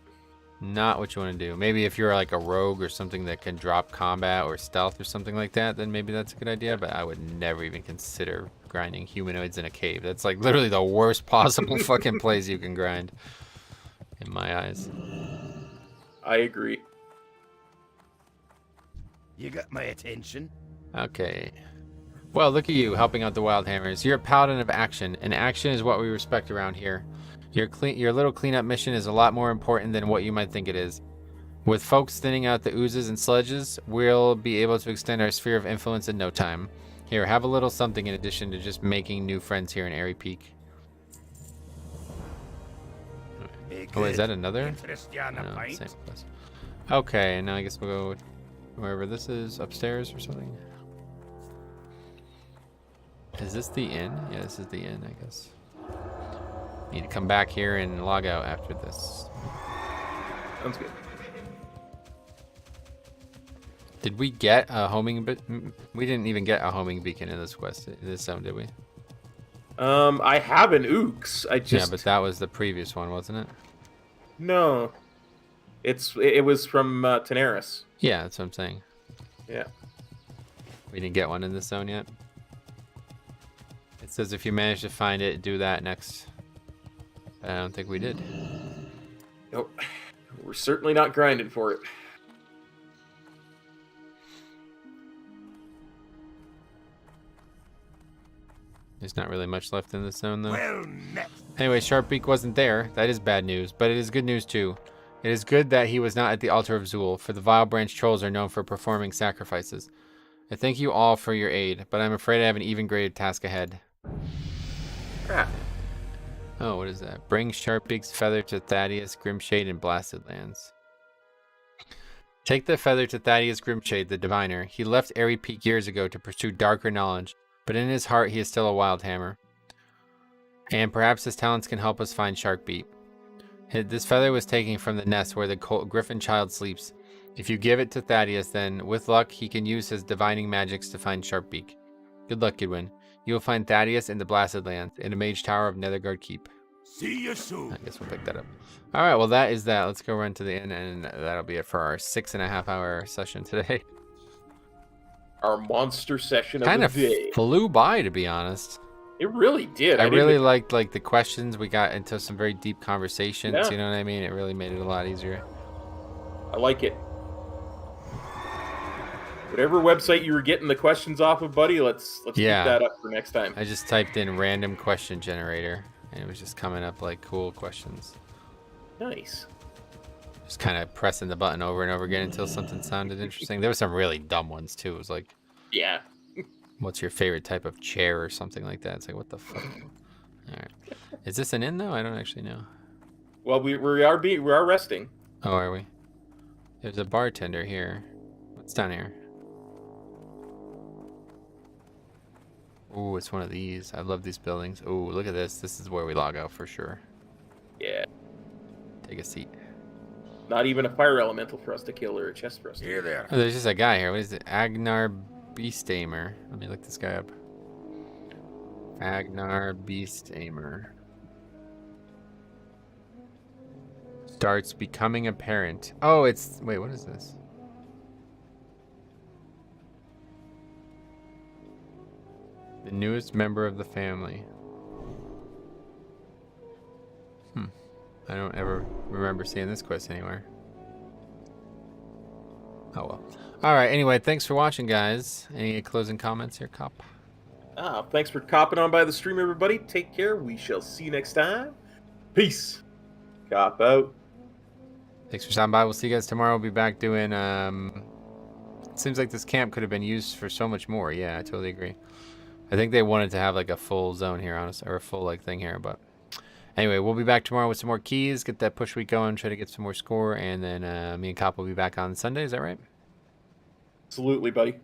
Not what you want to do. Maybe if you're like a rogue or something that can drop combat or stealth or something like that, then maybe that's a good idea, but I would never even consider grinding humanoids in a cave. That's like literally the worst possible fucking place you can grind, in my eyes. I agree. You got my attention. Okay. Well, look at you, helping out the Wildhammers. You're a paladin of action, and action is what we respect around here. Your little cleanup mission is a lot more important than what you might think it is. With folks thinning out the oozes and sledges, we'll be able to extend our sphere of influence in no time. Here, have a little something in addition to just making new friends here in Airy Peak. Oh, is that another? No, same place. Okay, now I guess we'll go wherever this is, upstairs or something. Is this the inn? Yeah, this is the inn, I guess. Need to come back here and log out after this. Sounds good. Did we get a homing we didn't even get a homing beacon in this quest, this zone, did we? I have an ooks. Yeah, but that was the previous one, wasn't it? No. It was from Tenaris. Yeah, that's what I'm saying. Yeah. We didn't get one in this zone yet. It says if you manage to find it, do that next. I don't think we did. Nope. We're certainly not grinding for it. There's not really much left in this zone, though. Well met. Anyway, Sharpbeak wasn't there. That is bad news, but it is good news, too. It is good that he was not at the altar of Zool, for the Vile Branch trolls are known for performing sacrifices. I thank you all for your aid, but I'm afraid I have an even greater task ahead. Crap. Oh, what is that? Bring Sharpbeak's feather to Thaddeus, Grimshade, and Blasted Lands. Take the feather to Thaddeus Grimshade, the diviner. He left Airy Peak years ago to pursue darker knowledge, but in his heart he is still a Wildhammer. And perhaps his talents can help us find Sharkbeak. This feather was taken from the nest where the Griffin child sleeps. If you give it to Thaddeus, then, with luck, he can use his divining magics to find Sharkbeak. Good luck, Goodwin. You will find Thaddeus in the Blasted Lands, in a mage tower of Netherguard Keep. See you soon. I guess we'll pick that up. Alright, well that is that. Let's go run to the inn, and that'll be it for our 6.5 hour session today. Our monster session Kind of of the day. flew by, to be honest. It really did. I really liked like the questions. We got into some very deep conversations, you know what I mean? It really made it a lot easier. I like it. Whatever website you were getting the questions off of, buddy, let's keep that up for next time. I just typed in random question generator, and it was just coming up like cool questions. Nice. Just kind of pressing the button over and over again until something sounded interesting. There were some really dumb ones too. It was like, yeah. What's your favorite type of chair or something like that? It's like, what the fuck? All right. Is this an inn though? I don't actually know. Well, we are resting. Oh, are we? There's a bartender here. What's down here? Ooh, it's one of these. I love these buildings. Ooh, look at this. This is where we log out for sure. Yeah. Take a seat. Not even a fire elemental for us to kill or a chest for us to kill. Here there. Oh, there's just a guy here. What is it? Agnar Beastamer. Let me look this guy up. Agnar Beastamer. Starts becoming apparent. Oh, it's... Wait, what is this? The newest member of the family. I don't ever remember seeing this quest anywhere. Oh well. Alright, anyway, thanks for watching, guys. Any closing comments here, Cop? Thanks for copping on by the stream, everybody. Take care. We shall see you next time. Peace. Cop out. Thanks for stopping by. We'll see you guys tomorrow. We'll be back doing seems like this camp could have been used for so much more. Yeah, I totally agree. I think they wanted to have like a full zone here, honestly, or a full like thing here. But anyway, we'll be back tomorrow with some more keys, get that push week going, try to get some more score, and then me and Cop will be back on Sunday. Is that right? Absolutely, buddy.